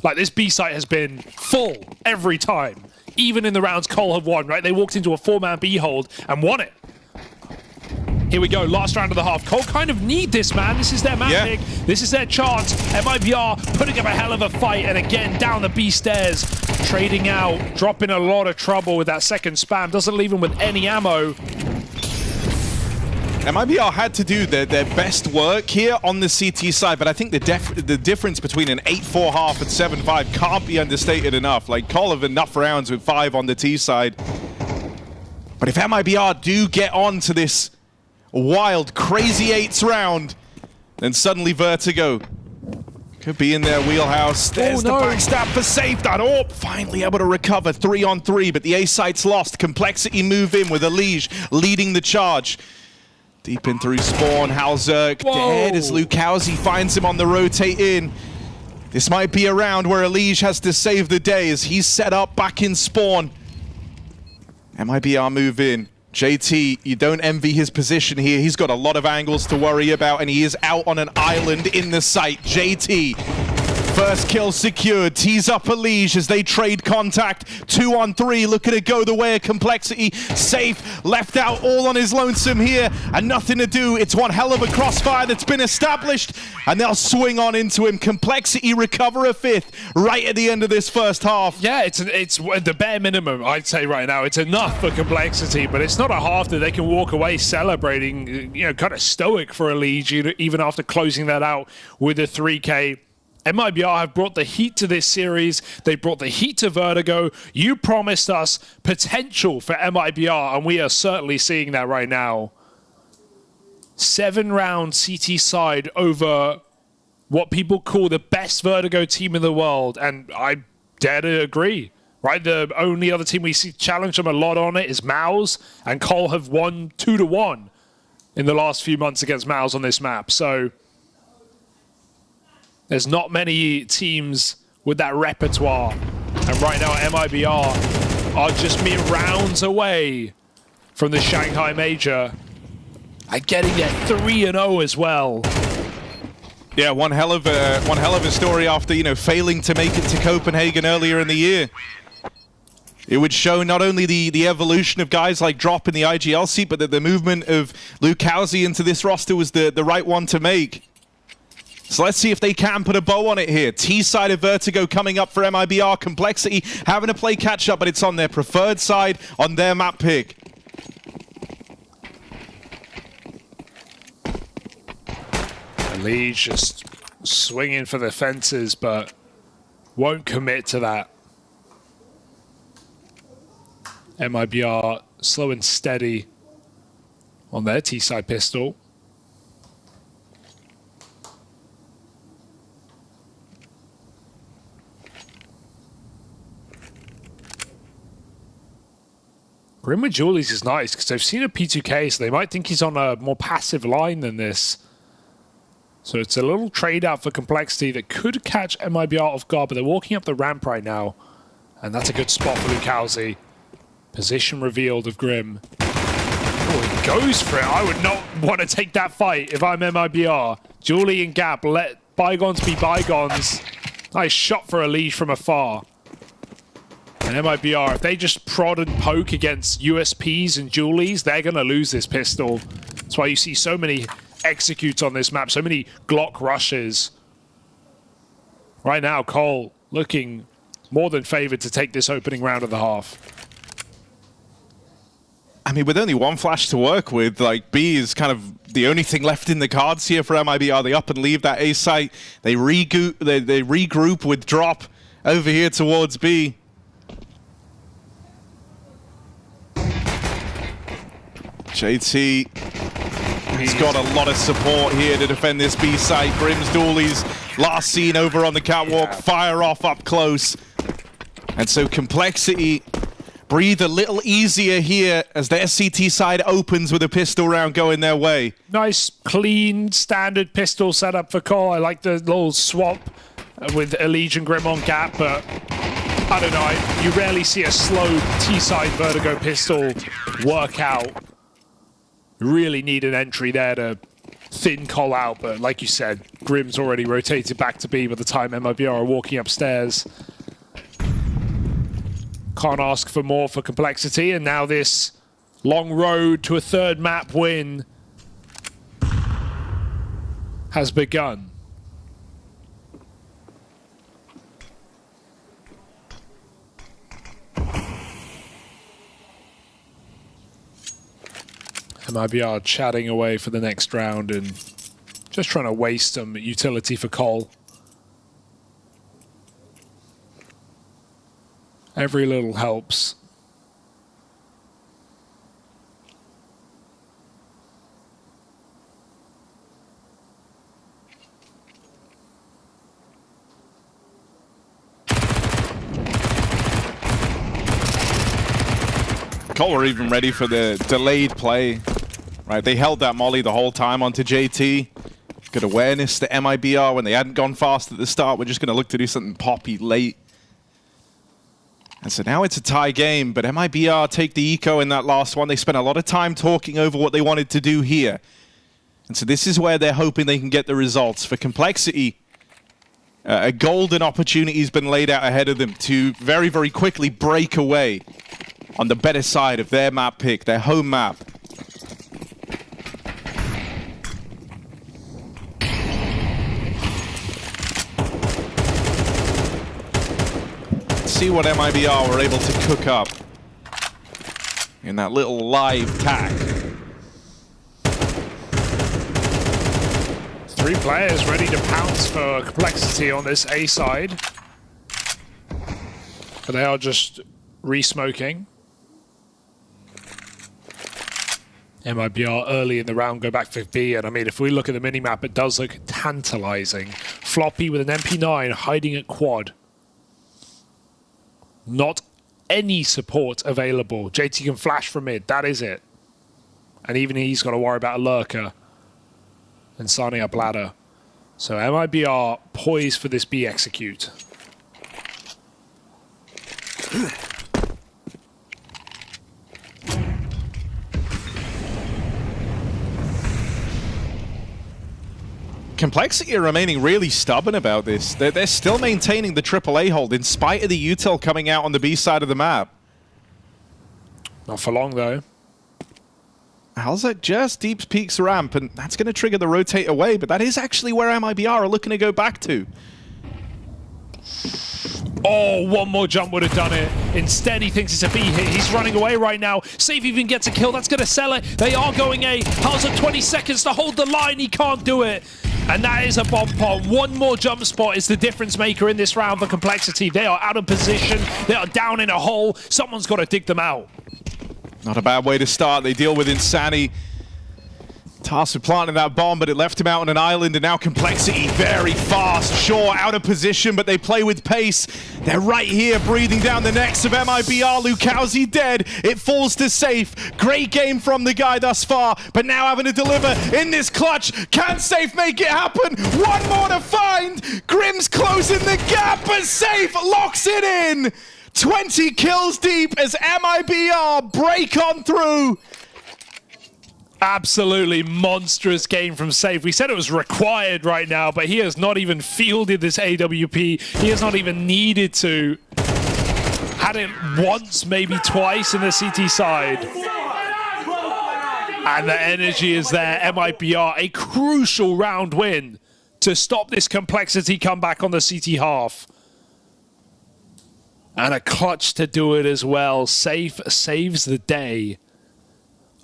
Like, this B site has been full every time. Even in the rounds Cole have won, right? They walked into a 4-man B hold and won it. Here we go, last round of the half. Cole kind of need this, man. This is their map pick. This is their chance. MIBR putting up a hell of a fight, and again, down the B stairs. Trading out, dropping a lot of trouble with that second spam. Doesn't leave him with any ammo. MIBR had to do their best work here on the CT side, but I think the difference between an 8-4 half and 7-5 can't be understated enough. Like, Cole have enough rounds with 5 on the T side. But if MIBR do get on to this wild, crazy 8s round, then suddenly Vertigo could be in their wheelhouse. There's the backstab for Safe. That AWP finally able to recover 3 on 3, but the A site's lost. Complexity move in with Elige leading the charge. Deep in through spawn, Halzerk dead as Lukowski finds him on the rotate in. This might be a round where Elige has to save the day as he's set up back in spawn. MIBR move in. JT, you don't envy his position here. He's got a lot of angles to worry about, and he is out on an island in the site. JT, first kill secured. Tees up Elige as they trade contact. 2 on 3, looking to go the way of Complexity. Safe, left out all on his lonesome here, and nothing to do. It's one hell of a crossfire that's been established, and they'll swing on into him. Complexity recover a 5th right at the end of this first half. Yeah, it's the bare minimum, I'd say right now. It's enough for Complexity, but it's not a half that they can walk away celebrating, you know, kind of stoic for Elige, even after closing that out with a 3K. MIBR have brought the heat to this series. They brought the heat to Vertigo. You promised us potential for MIBR, and we are certainly seeing that right now. 7-round CT side over what people call the best Vertigo team in the world, and I dare to agree. Right, the only other team we see challenge them a lot on it is Mouse, and Cole have won 2-1 in the last few months against Mouse on this map. So there's not many teams with that repertoire. And right now, MIBR are just mere rounds away from the Shanghai Major and getting their 3-0 as well. Yeah, one hell of a story after, you know, failing to make it to Copenhagen earlier in the year. It would show not only the evolution of guys like Drop in the IGL seat, but that the movement of Lukowski into this roster was the right one to make. So let's see if they can put a bow on it here. T-side of Vertigo coming up for MIBR. Complexity having to play catch-up, but it's on their preferred side, on their map pick. Elige just swinging for the fences, but won't commit to that. MIBR slow and steady on their T-side pistol. Grim with Julies is nice because they've seen a P2K, so they might think he's on a more passive line than this. So it's a little trade out for complexity that could catch MIBR off guard, but they're walking up the ramp right now. And that's a good spot for Lucalzi. Position revealed of Grim. Oh, he goes for it. I would not want to take that fight if I'm MIBR. Julie and Gap, let bygones be bygones. Nice shot for a leash from afar. And MIBR, if they just prod and poke against USPs and Julies, they're going to lose this pistol. That's why you see so many executes on this map, so many Glock rushes. Right now, Cole looking more than favored to take this opening round of the half. I mean, with only one flash to work with, like, B is kind of the only thing left in the cards here for MIBR. They up and leave that A site. They regroup with drop over here towards B. JT, he's got a lot of support here to defend this B site. Grim's Doolies, last seen over on the catwalk, fire off up close. And so Complexity breathe a little easier here as the SCT side opens with a pistol round going their way. Nice, clean, standard pistol setup for Cole. I like the little swap with Elige and Grim on Gap, but I don't know. You rarely see a slow T-side Vertigo pistol work out. Really need an entry there to thin Cole out, but like you said, Grim's already rotated back to B by the time MIBR are walking upstairs. Can't ask for more for Complexity, and now this long road to a third map win has begun. MIBR chatting away for the next round and just trying to waste some utility for Cole. Every little helps. Cole were even ready for the delayed play. Right, they held that molly the whole time onto JT. Good awareness to MIBR when they hadn't gone fast at the start. We're just going to look to do something poppy late. And so now it's a tie game, but MIBR take the eco in that last one. They spent a lot of time talking over what they wanted to do here. And so this is where they're hoping they can get the results. For Complexity, a golden opportunity has been laid out ahead of them to very, very quickly break away on the better side of their map pick, their home map. See what MIBR were able to cook up in that little live tack. 3 players ready to pounce for Complexity on this A side. But they are just re-smoking. MIBR early in the round go back for B, and I mean, if we look at the minimap, it does look tantalizing. Floppy with an MP9 hiding at quad. Not any support available. JT can flash from mid, that is it. And even he's got to worry about a lurker and signing up ladder. So MIBR poised for this B execute. Complexity are remaining really stubborn about this. They're still maintaining the AAA hold in spite of the util coming out on the B side of the map. Not for long, though. Halza just deeps peaks ramp, and that's going to trigger the rotate away, but that is actually where MIBR are looking to go back to. Oh, one more jump would have done it. Instead, he thinks it's a B hit. He's running away right now. Safe even gets a kill. That's going to sell it. They are going A. Halza 20 seconds to hold the line. He can't do it. And that is a bomb pot. One more jump spot is the difference maker in this round for Complexity. They are out of position. They are down in a hole. Someone's got to dig them out. Not a bad way to start. They deal with Insani. Tasked with planting that bomb, but it left him out on an island, and now Complexity very fast. Sure, out of position, but they play with pace. They're right here, breathing down the necks of MIBR. Lukowski dead. It falls to Safe. Great game from the guy thus far, but now having to deliver in this clutch. Can Safe make it happen? One more to find. Grim's closing the gap, but Safe locks it in. 20 kills deep as MIBR break on through. Absolutely monstrous game from Safe. We said it was required right now, but he has not even fielded this AWP. He has not even needed to. Had it once, maybe twice in the CT side. And the energy is there. MIBR, a crucial round win to stop this Complexity comeback on the CT half. And a clutch to do it as well. Safe saves the day.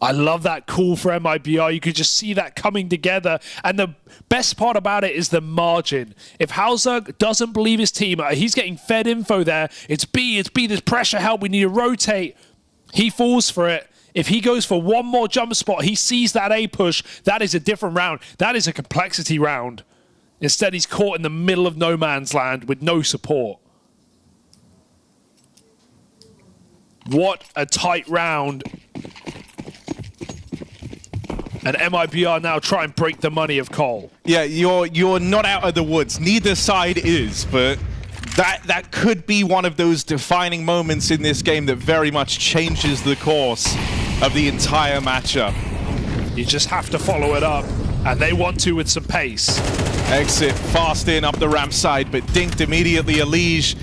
I love that call for MIBR. You could just see that coming together. And the best part about it is the margin. If Hauser doesn't believe his team, he's getting fed info there. It's B, there's pressure, help, we need to rotate. He falls for it. If he goes for one more jump spot, he sees that A push. That is a different round. That is a Complexity round. Instead, he's caught in the middle of no man's land with no support. What a tight round. And MIBR now try and break the money of Cole. Yeah, you're not out of the woods. Neither side is, but that could be one of those defining moments in this game that very much changes the course of the entire matchup. You just have to follow it up, and they want to with some pace. Exit fast in up the ramp side, but dinked immediately. Elige,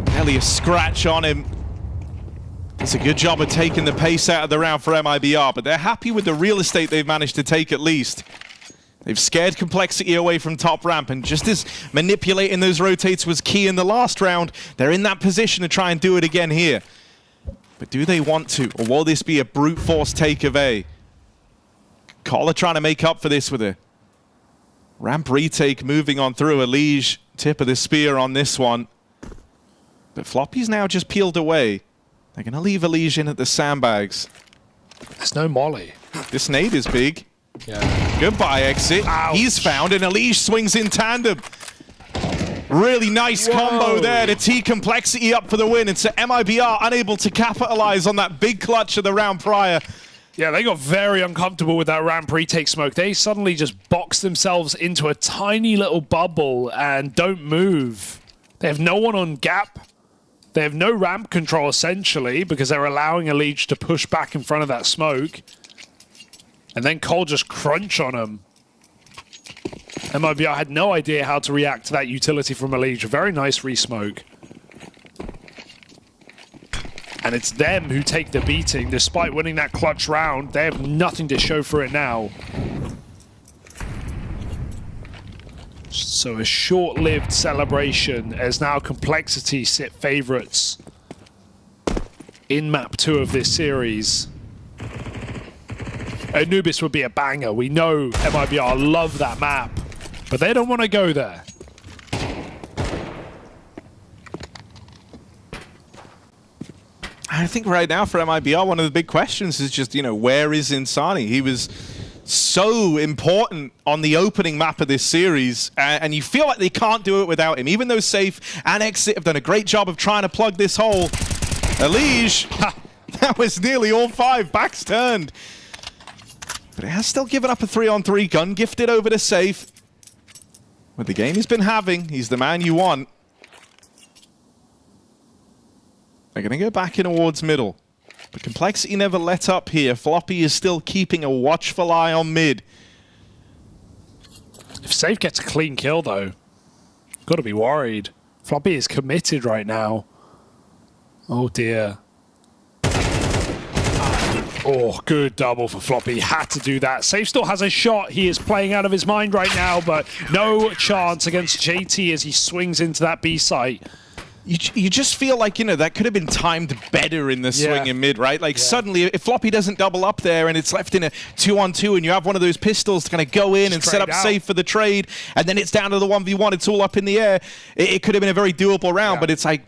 barely a scratch on him. It's a good job of taking the pace out of the round for MIBR, but they're happy with the real estate they've managed to take at least. They've scared Complexity away from top ramp, and just as manipulating those rotates was key in the last round, they're in that position to try and do it again here. But do they want to, or will this be a brute force take of A? Collar trying to make up for this with a ramp retake moving on through. Elige, tip of the spear on this one. But Floppy's now just peeled away. They're going to leave Elige in at the sandbags. There's no molly. This nade is big. Yeah. Goodbye, Exit. Ouch. He's found, and Elige swings in tandem. Really nice combo there to tee Complexity up for the win. And so MIBR unable to capitalize on that big clutch of the round prior. Yeah, they got very uncomfortable with that ramp retake smoke. They suddenly just boxed themselves into a tiny little bubble and don't move. They have no one on gap. They have no ramp control, essentially, because they're allowing Elige to push back in front of that smoke. And then Cole just crunch on him. MIBR had no idea how to react to that utility from Elige. Very nice re-smoke. And it's them who take the beating. Despite winning that clutch round, they have nothing to show for it now. So a short-lived celebration as now Complexity sit favorites in map 2 of this series. Anubis would be a banger. We know MIBR love that map, but they don't want to go there. I think right now for MIBR, one of the big questions is just, where is Insani? He was so important on the opening map of this series, and you feel like they can't do it without him. Even though Safe and Exit have done a great job of trying to plug this hole. Elige, that was nearly all 5, backs turned. But it has still given up a 3-on-3 gun, gifted over to Safe. With the game he's been having, he's the man you want. They're going to go back in towards middle. But Complexity never let up here. Floppy is still keeping a watchful eye on mid. If Safe gets a clean kill, though, got to be worried. Floppy is committed right now. Oh, dear. Oh, good double for Floppy. Had to do that. Safe still has a shot. He is playing out of his mind right now, but no chance against JT as he swings into that B site. You just feel like, that could have been timed better in the swing in mid, right? Like suddenly, if Floppy doesn't double up there and it's left in a 2-on-2 and you have one of those pistols to kind of go in and set up Safe for the trade, and then it's down to the 1v1, it's all up in the air, it could have been a very doable round, but it's like,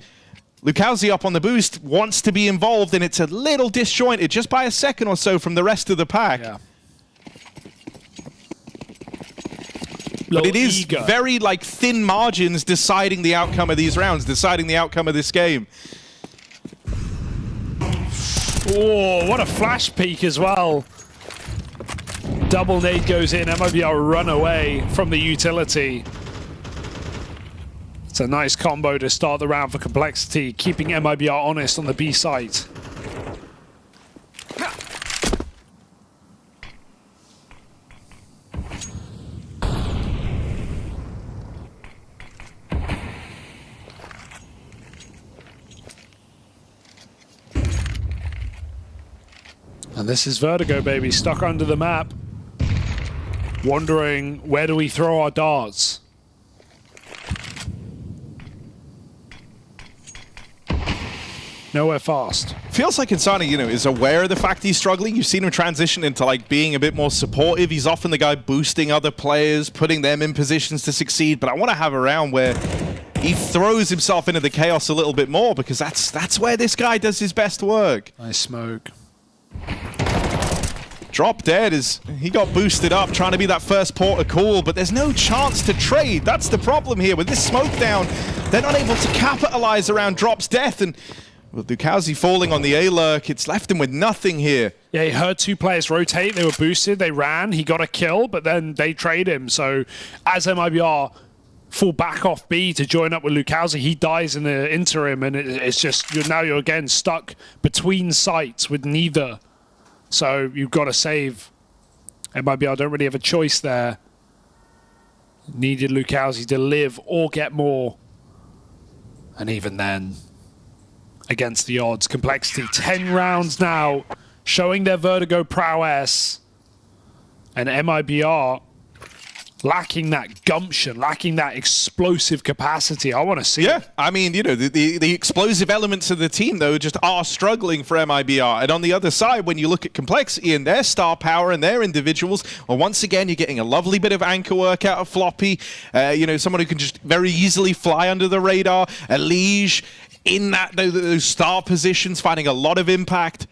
Lukowski up on the boost wants to be involved, and it's a little disjointed just by a second or so from the rest of the pack. Yeah. But it is very like thin margins deciding the outcome of these rounds, deciding the outcome of this game. Oh, what a flash peek as well. Double nade goes in, MIBR run away from the utility. It's a nice combo to start the round for Complexity, keeping MIBR honest on the B site. And this is Vertigo, baby, stuck under the map. Wondering, where do we throw our darts? Nowhere fast. Feels like Insani, you know, is aware of the fact he's struggling. You've seen him transition into like being a bit more supportive. He's often the guy boosting other players, putting them in positions to succeed. But I want to have a round where he throws himself into the chaos a little bit more, because that's where this guy does his best work. Nice smoke. Drop dead as he got boosted up, trying to be that first port of call, but there's no chance to trade. That's the problem here. With this smoke down, they're not able to capitalize around Drop's death, and with Dukazi falling on the A-lurk, it's left him with nothing here. Yeah, he heard two players rotate, they were boosted, they ran, he got a kill, but then they trade him. So as MIBR fall back off B to join up with Lukowski, he dies in the interim, and it's just, now you're again stuck between sites with neither. So you've got to save. MIBR don't really have a choice there. Needed Lukowski to live or get more. And even then, against the odds, Complexity 10 rounds now, showing their Vertigo prowess. And MIBR lacking that gumption, lacking that explosive capacity. I want to see it. I mean, you know, the explosive elements of the team, though, just are struggling for MIBR. And on the other side, when you look at Complexity and their star power and their individuals, well, once again, you're getting a lovely bit of anchor work out of Floppy. You know, someone who can just very easily fly under the radar. Elige in those star positions, finding a lot of impact.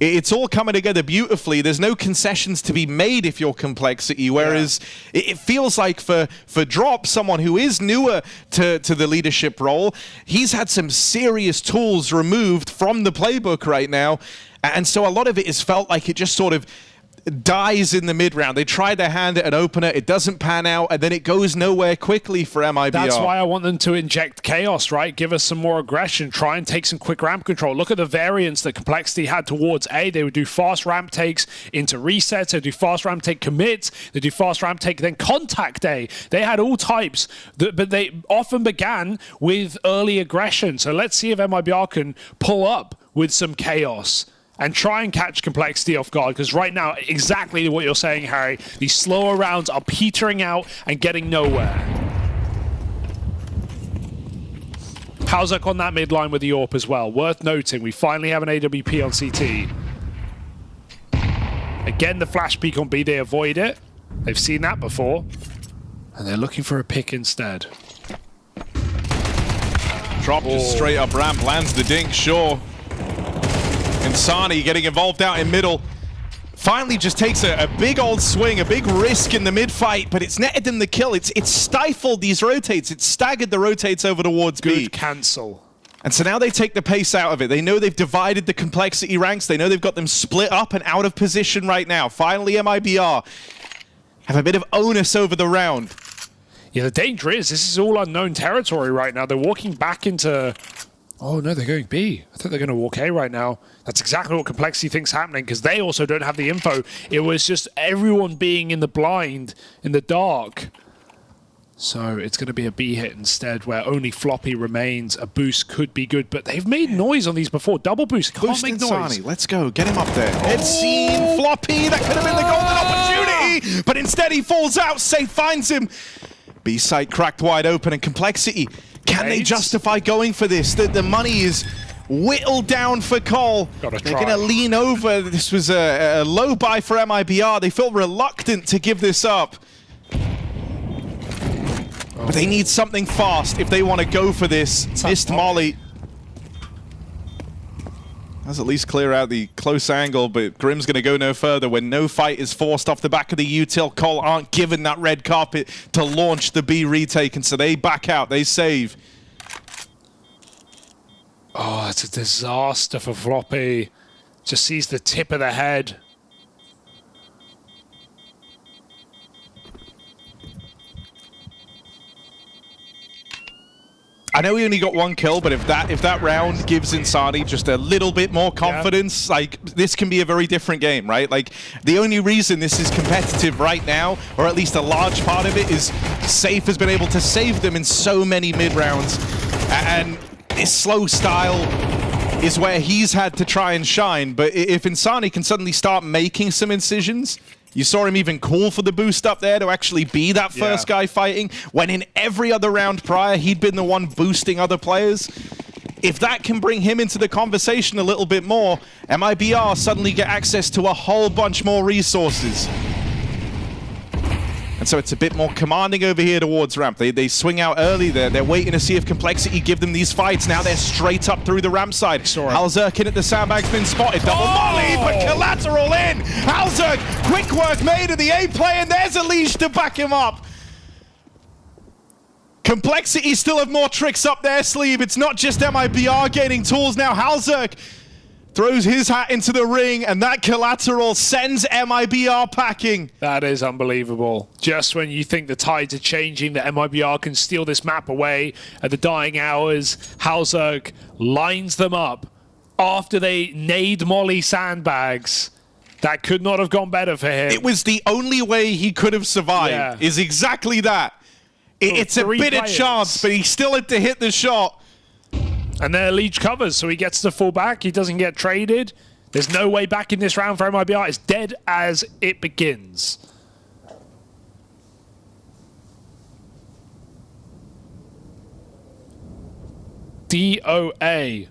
It's all coming together beautifully. There's no concessions to be made if you're Complexity, whereas it feels like for Drop, someone who is newer to the leadership role, he's had some serious tools removed from the playbook right now, and so a lot of it is felt like it just sort of dies in the mid-round. They try their hand at an opener, it doesn't pan out, and then it goes nowhere quickly for MIBR. That's why I want them to inject chaos, right? Give us some more aggression, try and take some quick ramp control. Look at the variance that Complexity had towards A. They would do fast ramp takes into resets, they do fast ramp take commits, they do fast ramp take then contact A. They had all types, but they often began with early aggression. So let's see if MIBR can pull up with some chaos and try and catch Complexity off guard, because right now, exactly what you're saying, Harry, these slower rounds are petering out and getting nowhere. Hauser on that mid line with the AWP as well. Worth noting, we finally have an AWP on CT. Again, the flash peek on B, they avoid it. They've seen that before. And they're looking for a pick instead. Drop just straight up ramp, lands the dink, sure. Insani getting involved out in middle. Finally just takes a big old swing, a big risk in the mid-fight, but it's netted him the kill. It's stifled these rotates. It's staggered the rotates over towards B. Good cancel. And so now they take the pace out of it. They know they've divided the Complexity ranks. They know they've got them split up and out of position right now. Finally, MIBR have a bit of onus over the round. Yeah, the danger is this is all unknown territory right now. They're walking back into... Oh no, they're going B. I think they're going to walk A right now. That's exactly what Complexity thinks happening, because they also don't have the info. It was just everyone being in the blind, in the dark. So it's going to be a B hit instead, where only Floppy remains. A boost could be good, but they've made noise on these before. Double boost, can't Boost make Insani. noise. Let's go, get him up there. Head scene, Floppy, that could have been the golden opportunity, but instead he falls out. Safe finds him. B site cracked wide open, and Complexity, can they justify going for this? The money is whittled down for Cole. They're going to lean over. This was a low buy for MIBR. They feel reluctant to give this up. But they need something fast if they want to go for this. Missed Molly. Let's at least clear out the close angle, but Grim's going to go no further. When no fight is forced off the back of the util, Cole aren't given that red carpet to launch the B retake, and so they back out, they save. Oh, it's a disaster for Floppy. Just sees the tip of the head. I know he only got 1 kill, but if that round gives Insani just a little bit more confidence, like, this can be a very different game, right? Like, the only reason this is competitive right now, or at least a large part of it, is Safe has been able to save them in so many mid-rounds. And this slow style is where he's had to try and shine. But if Insani can suddenly start making some incisions, you saw him even call for the boost up there to actually be that first guy fighting, when in every other round prior, he'd been the one boosting other players. If that can bring him into the conversation a little bit more, MIBR suddenly get access to a whole bunch more resources. And so it's a bit more commanding over here towards ramp. They swing out early there. They're waiting to see if Complexity give them these fights. Now they're straight up through the ramp side. Halzerk at the sandbag's been spotted. Double molly, but collateral in. Halzerk, quick work made of the A play, and there's a leash to back him up. Complexity still have more tricks up their sleeve. It's not just MIBR gaining tools now. Halzerk throws his hat into the ring, and that collateral sends MIBR packing. That is unbelievable. Just when you think the tides are changing, that MIBR can steal this map away at the dying hours, Halzerk lines them up after they nade Molly sandbags. That could not have gone better for him. It was the only way he could have survived, is exactly that. It's a bit of chance, but he still had to hit the shot. And then Leech covers, so he gets to fall back. He doesn't get traded. There's no way back in this round for MIBR. It's dead as it begins. DOA.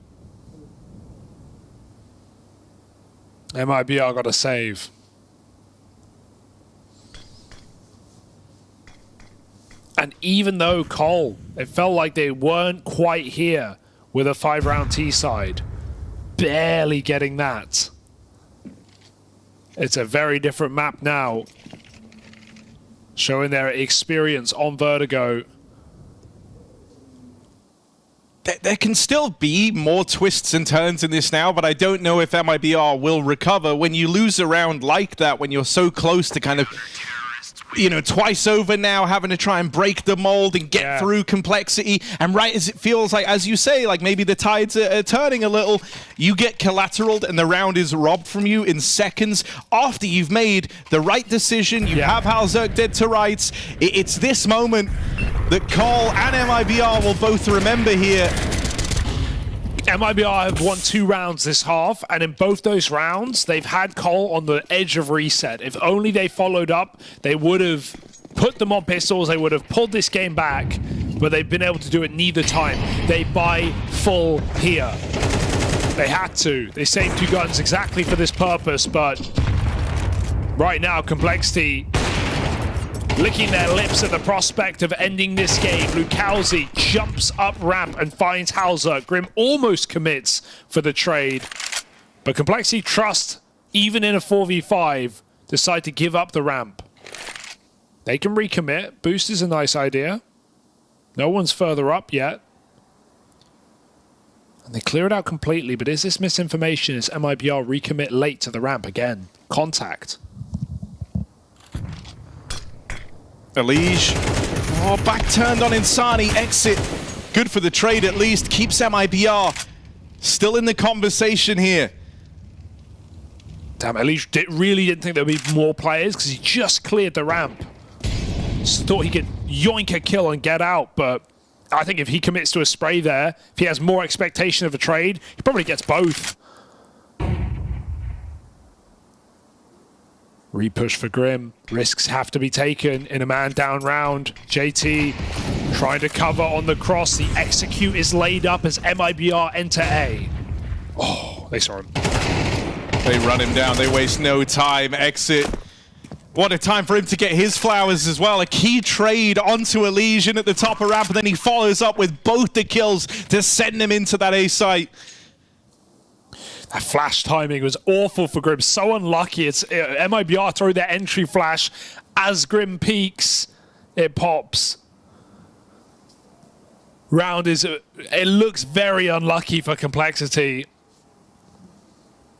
MIBR got a save. And even though Cole, it felt like they weren't quite here with a 5-round T-side, barely getting that. It's a very different map now, showing their experience on Vertigo. There can still be more twists and turns in this now, but I don't know if MIBR will recover when you lose a round like that, when you're so close to kind of, you know, twice over now, having to try and break the mold and get through Complexity. And right as it feels like, as you say, like maybe the tides are turning a little, you get collateraled and the round is robbed from you in seconds after you've made the right decision. You have Halzerk dead to rights. It's this moment that Cole and MIBR will both remember here. MIBR have won 2 rounds this half, and in both those rounds, they've had Cole on the edge of reset. If only they followed up, they would have put them on pistols, they would have pulled this game back, but they've been able to do it neither time. They buy full here. They had to. They saved 2 guns exactly for this purpose, but right now, Complexity licking their lips at the prospect of ending this game. Lukowski jumps up ramp and finds Halzerk. Grim almost commits for the trade, but Complexity trust, even in a 4v5, decide to give up the ramp. They can recommit. Boost is a nice idea. No one's further up yet. And they clear it out completely, but is this misinformation? Is MIBR recommit late to the ramp again? Contact. Elige, back turned on Insani, exit. Good for the trade at least, keeps MIBR still in the conversation here. Damn, Elige really didn't think there would be more players because he just cleared the ramp. Just thought he could yoink a kill and get out, but I think if he commits to a spray there, if he has more expectation of a trade, he probably gets both. Repush for Grim. Risks have to be taken in a man-down round. JT trying to cover on the cross. The execute is laid up as MIBR enter A. Oh, they saw him. They run him down. They waste no time. Exit. What a time for him to get his flowers as well. A key trade onto Elysian at the top of ramp, and then he follows up with both the kills to send him into that A site. That flash timing was awful for Grim. So unlucky. It's MIBR throw their entry flash as Grim peaks. It pops. Round is, it looks very unlucky for Complexity.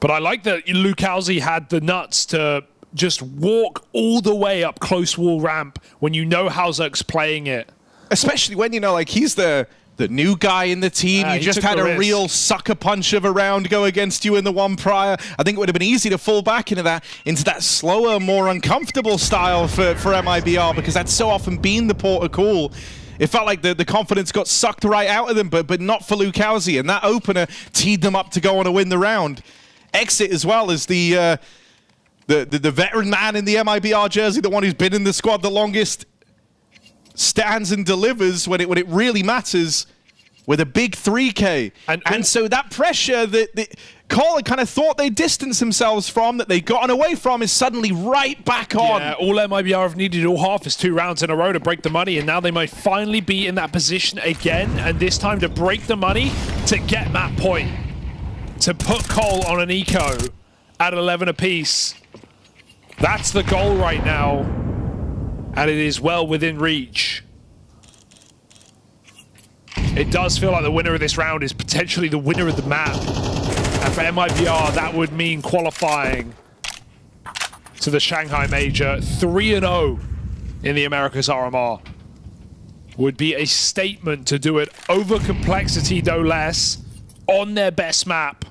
But I like that Luke Halsey had the nuts to just walk all the way up close wall ramp when you know Halzerk's playing it. Especially when, you know, like he's the new guy in the team. You just had a real sucker punch of a round go against you in the one prior. I think it would have been easy to fall back into that slower, more uncomfortable style for MIBR, because that's so often been the port of call. It felt like the confidence got sucked right out of them, but not for Luke Halsey, and that opener teed them up to go on to win the round. Exit as well as the veteran man in the MIBR jersey, the one who's been in the squad the longest, stands and delivers when it really matters with a big 3K. And so that pressure that Cole kind of thought they distanced themselves from, that they'd gotten away from, is suddenly right back on. Yeah, all MIBR have needed all half is 2 rounds in a row to break the money, and now they might finally be in that position again, and this time to break the money to get map point. To put Cole on an eco at 11 apiece. That's the goal right now, and it is well within reach. It does feel like the winner of this round is potentially the winner of the map. And for MIBR, that would mean qualifying to the Shanghai Major. 3-0 in the Americas RMR. Would be a statement to do it over Complexity, though less, on their best map.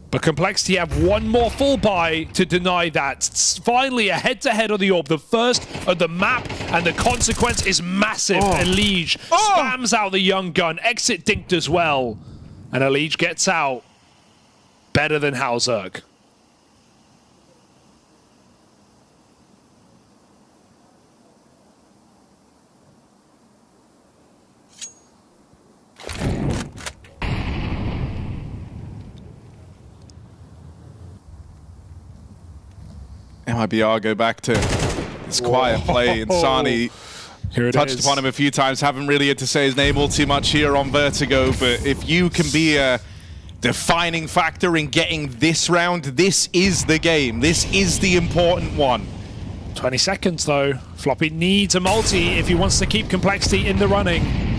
But Complexity have one more full buy to deny that. It's finally a head-to-head on the orb, the first of the map, and the consequence is massive. Elige spams out the young gun, exit dinked as well, and Elige gets out better than Halzerk. MIBR go back to this quiet play. Insani touched upon him a few times. Haven't really had to say his name all too much here on Vertigo, but if you can be a defining factor in getting this round, this is the game. This is the important one. 20 seconds though. Floppy needs a multi if he wants to keep Complexity in the running.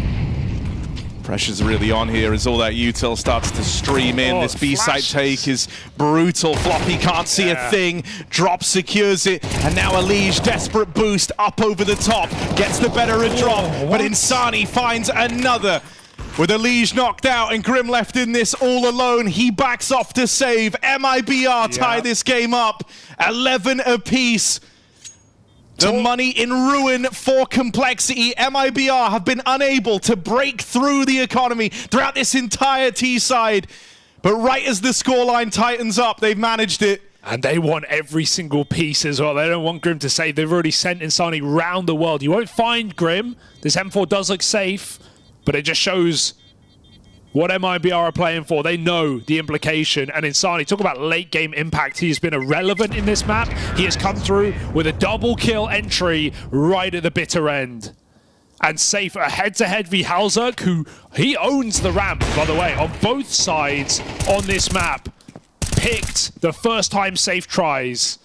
Pressure's really on here as all that util starts to stream in. This B-side take is brutal. Floppy can't see a thing. Drop secures it. And now Elige, desperate boost up over the top. Gets the better of Drop. But Insani finds another. With Elige knocked out and Grim left in this all alone, he backs off to save. MIBR tie this game up. 11 apiece. The money in ruin for Complexity. MIBR have been unable to break through the economy throughout this entire T-side. But right as the scoreline tightens up, they've managed it. And they want every single piece as well. They don't want Grim to save. They've already sent Insani round the world. You won't find Grim. This M4 does look safe, but it just shows what MIBR are playing for. They know the implication. And Insani, talk about late game impact. He has been irrelevant in this map. He has come through with a double kill entry right at the bitter end. And safe a head-to-head v Halzerk, who he owns the ramp, by the way, on both sides on this map. Picked the first time safe tries.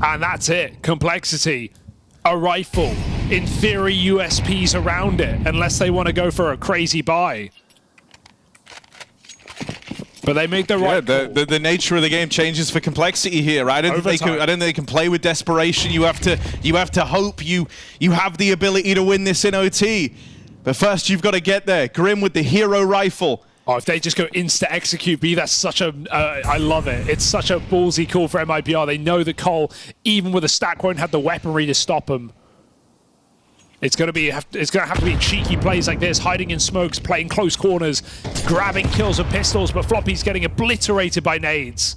And that's it. Complexity. A rifle. In theory, USPs around it, unless they want to go for a crazy buy. But they make the right call. The nature of the game changes for Complexity here. I don't think they can play with desperation. You have to hope you have the ability to win this in OT. But first, you've got to get there. Grim with the hero rifle. Oh, if they just go insta-execute B, that's such a... I love it. It's such a ballsy call for MIBR. They know that Cole, even with a stack, won't have the weaponry to stop him. It's going to have to be cheeky plays like this, hiding in smokes, playing close corners, grabbing kills with pistols, but Floppy's getting obliterated by nades.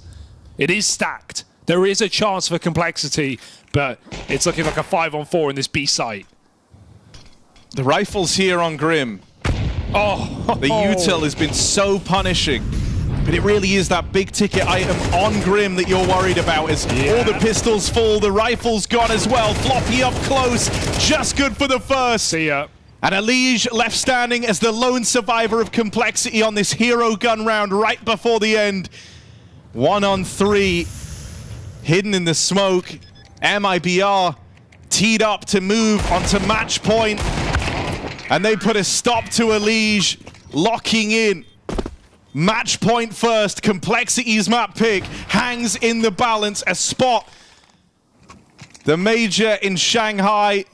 It is stacked. There is a chance for Complexity, but it's looking like a 5-on-4 in this B site. The rifles here on Grim. The util has been so punishing. But it really is that big ticket item on Grim that you're worried about as all the pistols fall, the rifle's gone as well. Floppy up close, just good for the first. See ya. And Elige left standing as the lone survivor of complexity on this hero gun round right before the end. 1-on-3, hidden in the smoke. MIBR teed up to move onto match point. And they put a stop to Elige, locking in. Match point first, complexity's map pick hangs in the balance. A spot. The major in Shanghai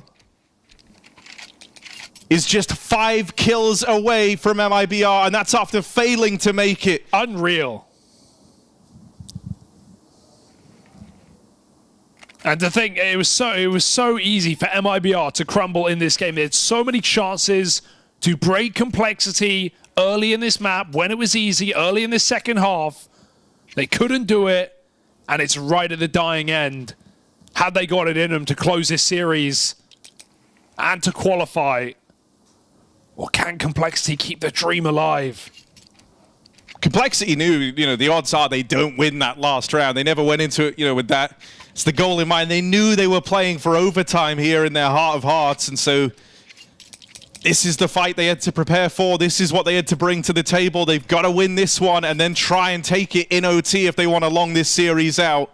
is just 5 kills away from MIBR, and that's after failing to make it. Unreal. And the thing, it was so easy for MIBR to crumble in this game. They had so many chances to break complexity early in this map when it was easy, early in the second half. They couldn't do it, and it's right at the dying end. Had they got it in them to close this series and to qualify, or can complexity keep the dream alive? Complexity knew, the odds are they don't win that last round. They never went into it, with that. It's the goal in mind. They knew they were playing for overtime here in their heart of hearts, and so this is the fight they had to prepare for. This is what they had to bring to the table. They've got to win this one and then try and take it in OT if they want to long this series out.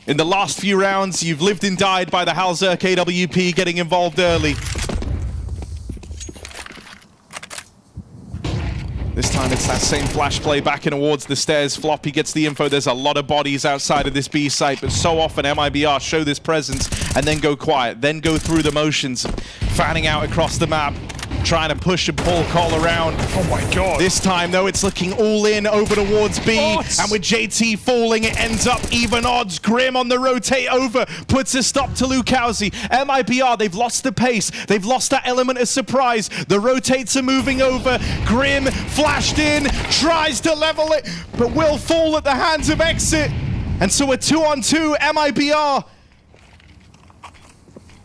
In the last few rounds, you've lived and died by the Halzerk AWP getting involved early. This time it's that same flash play back and towards the stairs. Floppy gets the info. There's a lot of bodies outside of this B site, but so often MIBR show this presence and then go quiet, then go through the motions, fanning out across the map, trying to push and pull Cole around. Oh my god. This time, though, it's looking all in over towards B. What? And with JT falling, it ends up even odds. Grim on the rotate over, puts a stop to Lukowski. MIBR, they've lost the pace. They've lost that element of surprise. The rotates are moving over. Grim flashed in, tries to level it, but will fall at the hands of Exit. And so a 2-on-2, MIBR.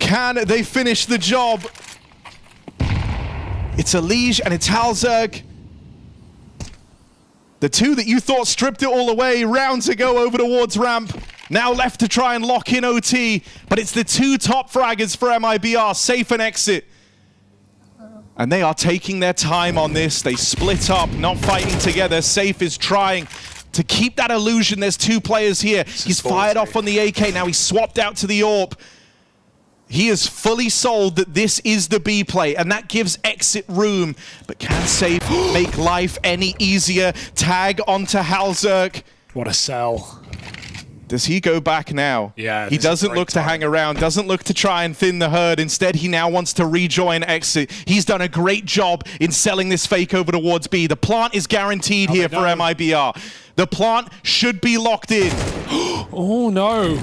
Can they finish the job? It's Elige and it's Halzerk. The two that you thought stripped it all away rounds ago over towards ramp. Now left to try and lock in OT. But it's the two top fraggers for MIBR, Safe and Exit. And they are taking their time on this. They split up, not fighting together. Safe is trying to keep that illusion. There's two players here. He's fired off on the AK. Now he's swapped out to the AWP. He is fully sold that this is the B play, and that gives Exit room. But can Safe make life any easier? Tag onto Halzerk. What a sell. Does he go back now? Yeah. He doesn't look to hang around, doesn't look to try and thin the herd. Instead, he now wants to rejoin Exit. He's done a great job in selling this fake over towards B. The plant is guaranteed here for MIBR. The plant should be locked in. Oh no.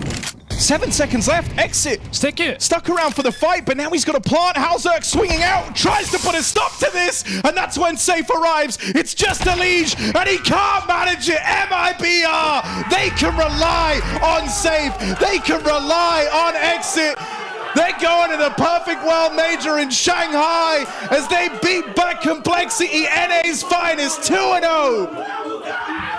7 seconds left. Exit. Stick it. Stuck around for the fight, but now he's got a plant. Halzerk swinging out, tries to put a stop to this, and that's when Safe arrives. It's just Elige, and he can't manage it. MIBR, they can rely on Safe. They can rely on Exit. They're going to the perfect world major in Shanghai as they beat back Complexity, NA's finest, 2-0.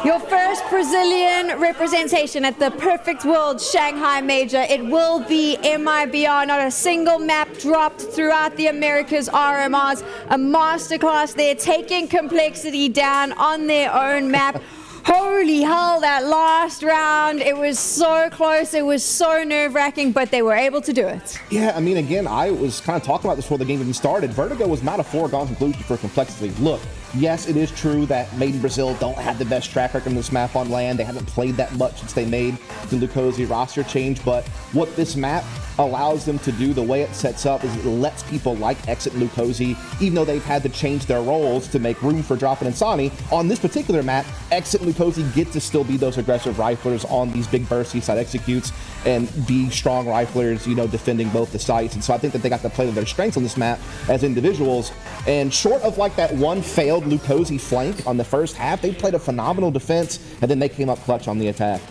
Your first Brazilian representation at the Perfect World Shanghai Major. It will be MIBR. Not a single map dropped throughout the Americas RMRs. A masterclass there, taking Complexity down on their own map. Holy hell, that last round, it was so close, it was so nerve-wracking, but they were able to do it. Yeah, I mean, again, I was kind of talking about this before the game even started. Vertigo was not a foregone conclusion for Complexity. Look, yes, it is true that Made in Brazil don't have the best track record on this map on land. They haven't played that much since they made the Lukowski roster change, but what this map allows them to do, the way it sets up, is it lets people like Exit and Lukowski, even though they've had to change their roles to make room for Droppin' and Sani, on this particular map, Exit and Lukowski get to still be those aggressive riflers on these big bursty side executes and be strong riflers, defending both the sites. And so I think that they got to play to their strengths on this map as individuals. And short of like that one failed Lukowski flank on the first half, they played a phenomenal defense, and then they came up clutch on the attack.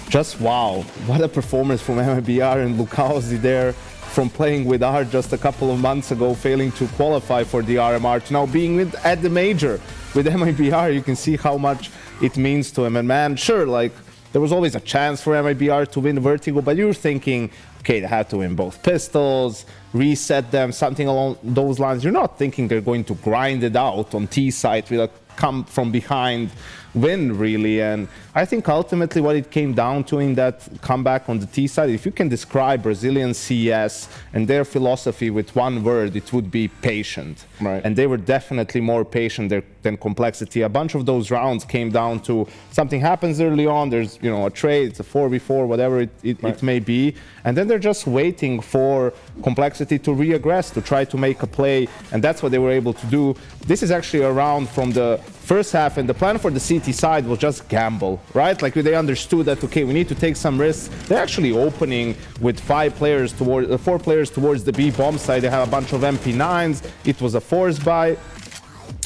Just wow, what a performance from MIBR and Lukowski there, from playing with R just a couple of months ago, failing to qualify for the RMR, to now being at the major with MIBR. You can see how much it means to him. And man, sure, like there was always a chance for MIBR to win Vertigo, but you're thinking, okay, they have to win both pistols, reset them, something along those lines. You're not thinking they're going to grind it out on T side with a come from behind win, really. And I think ultimately what it came down to in that comeback on the T side, if you can describe Brazilian CS and their philosophy with one word, it would be patient. Right. And they were definitely more patient than Complexity. A bunch of those rounds came down to something happens early on, there's a trade, it's a 4v4, whatever it may be, and then they're just waiting for Complexity to reaggress, to try to make a play, and that's what they were able to do. This is actually a round from the first half, and the plan for the CT side was just gamble, right? Like they understood that, okay, we need to take some risks. They're actually opening with 4 players towards the B bomb side. They have a bunch of MP9s. It was a force buy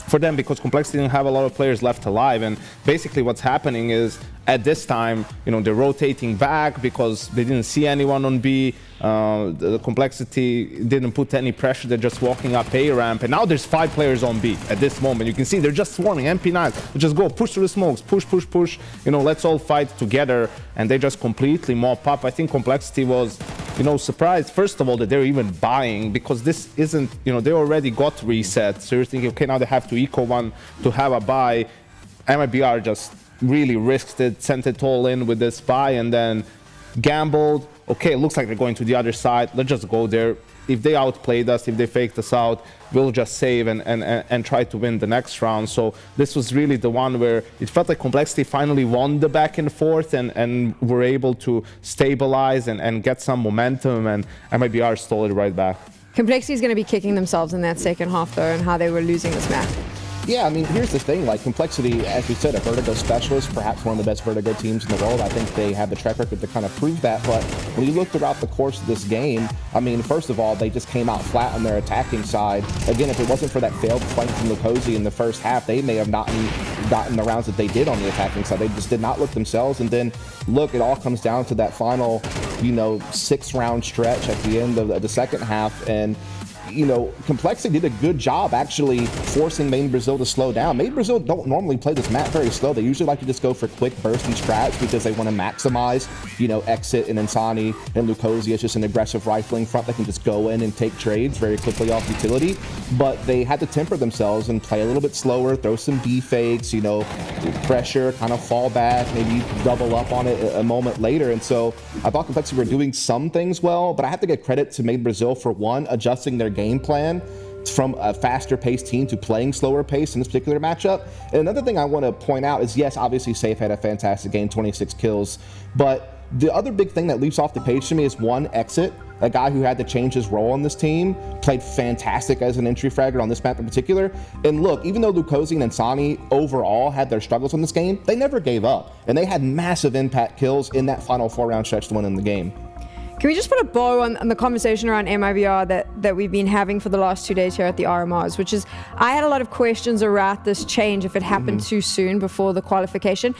for them because Complexity didn't have a lot of players left alive. And basically what's happening is at this time, they're rotating back because they didn't see anyone on B. The Complexity didn't put any pressure. They're just walking up A ramp. And now there's 5 players on B at this moment. You can see they're just swarming MP9s. They just go push through the smokes, push. Let's all fight together. And they just completely mop up. I think Complexity was, surprised, first of all, that they're even buying because this isn't, they already got reset. So you're thinking, okay, now they have to eco one to have a buy. MIBR just really risked it, sent it all in with this buy, and then gambled. Okay, it looks like they're going to the other side. Let's just go there. If they outplayed us, if they faked us out, we'll just save and try to win the next round. So this was really the one where it felt like Complexity finally won the back and forth and were able to stabilize and get some momentum, and MIBR stole it right back. Complexity is going to be kicking themselves in that second half, though, and how they were losing this match. Yeah, I mean, here's the thing. Like, Complexity, as we said, a Vertigo specialist, perhaps one of the best Vertigo teams in the world. I think they have the track record to kind of prove that. But when you look throughout the course of this game, I mean, first of all, they just came out flat on their attacking side. Again, if it wasn't for that failed flank from Lukosi in the first half, they may have not gotten the rounds that they did on the attacking side. They just did not look themselves. And then, look, it all comes down to that final, 6-round stretch at the end of the second half. And Complexity did a good job actually forcing Main Brazil to slow down. Main Brazil don't normally play this map very slow. They usually like to just go for quick bursty strats because they want to maximize, Exit and Insani and Lukosi. It's just an aggressive rifling front that can just go in and take trades very quickly off utility. But they had to temper themselves and play a little bit slower, throw some B fakes, pressure, kind of fall back, maybe double up on it a moment later. And so I thought Complexity were doing some things well, but I have to give credit to Main Brazil for one, adjusting their game plan from a faster paced team to playing slower pace in this particular matchup. And another thing I want to point out is, yes, obviously Safe had a fantastic game, 26 kills, but the other big thing that leaps off the page to me is one, Exit, a guy who had to change his role on this team, played fantastic as an entry fragger on this map in particular. And look, even though Lukosi and Insani overall had their struggles on this game, they never gave up, and they had massive impact kills in that final 4-round stretch to win in the game. Can we just put a bow on the conversation around MIBR that we've been having for the last 2 days here at the RMRs, which is, I had a lot of questions around this change if it happened too soon before the qualification.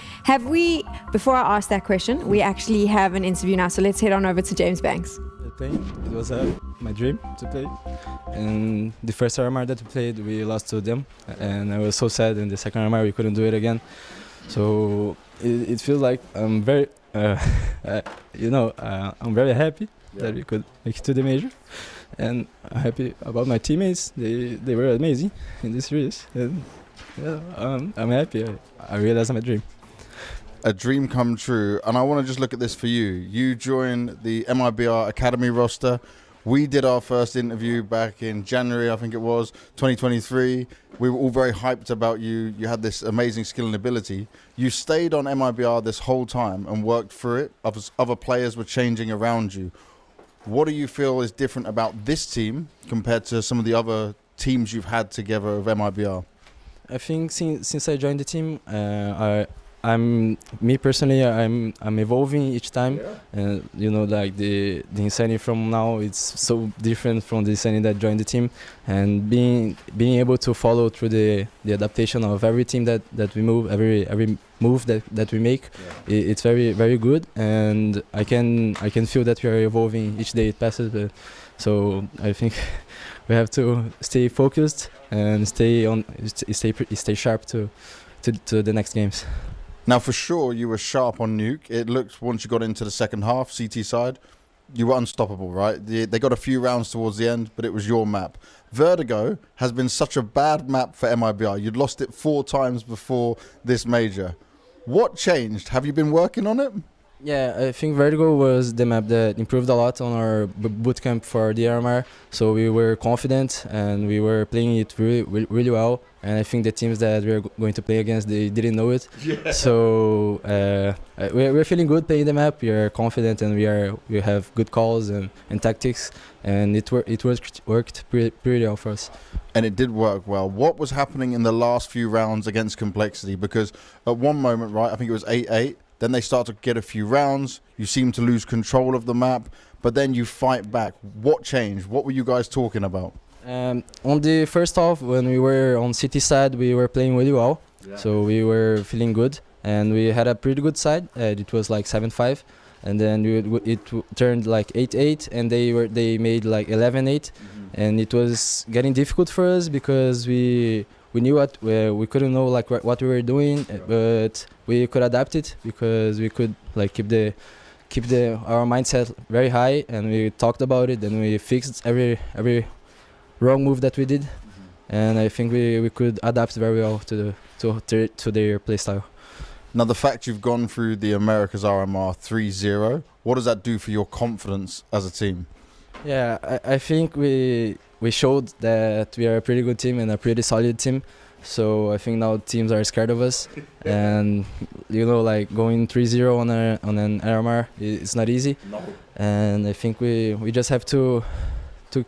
Before I ask that question, we actually have an interview now, so let's head on over to James Banks. It was my dream to play, and the first RMR that we played, we lost to them, and I was so sad. In the second RMR, we couldn't do it again. So it feels like I'm very, I'm very happy that we could make it to the major, and I'm happy about my teammates. They were amazing in this race, and I'm happy. I realized my dream. A dream come true. And I want to just look at this for you. You joined the MIBR Academy roster. We did our first interview back in January, I think it was, 2023. We were all very hyped about you. You had this amazing skill and ability. You stayed on MIBR this whole time and worked through it. Other players were changing around you. What do you feel is different about this team compared to some of the other teams you've had together with MIBR? I think since I joined the team, I'm evolving each time, and like the Insani from now, it's so different from the Insani that joined the team, and being able to follow through the adaptation of every team that we move, every move that we make, it's very, very good, and I can feel that we are evolving each day it passes. So I think we have to stay focused and stay sharp to the next games. Now, for sure, you were sharp on Nuke. It looked, once you got into the second half, CT side, you were unstoppable, right? They got a few rounds towards the end, but it was your map. Vertigo has been such a bad map for MIBR. You'd lost it 4 times before this major. What changed? Have you been working on it? Yeah, I think Vertigo was the map that improved a lot on our bootcamp for the RMR. So we were confident and we were playing it really well. And I think the teams that we were going to play against, they didn't know it. Yeah. So we're feeling good playing the map. We are confident and we have good calls and tactics. And it worked pretty well for us. And it did work well. What was happening in the last few rounds against Complexity? Because at one moment, right, I think it was 8-8. Then they start to get a few rounds. You seem to lose control of the map, but then you fight back. What changed? What were you guys talking about? On the first half, when we were on City side, we were playing really well. Yeah. So we were feeling good, and we had a pretty good side. It was like 7-5, and then it turned like 8-8, and they made like 11-8, and it was getting difficult for us because we knew what we couldn't know like what we were doing, but we could adapt it because we could like keep our mindset very high, and we talked about it and we fixed every wrong move that we did, and I think we could adapt very well to their playstyle. Now, the fact you've gone through the Americas RMR 3-0, what does that do for your confidence as a team? Yeah, I think we showed that we are a pretty good team and a pretty solid team. So I think now teams are scared of us, and like going 3-0 on an RMR is not easy. No. And I think we just have to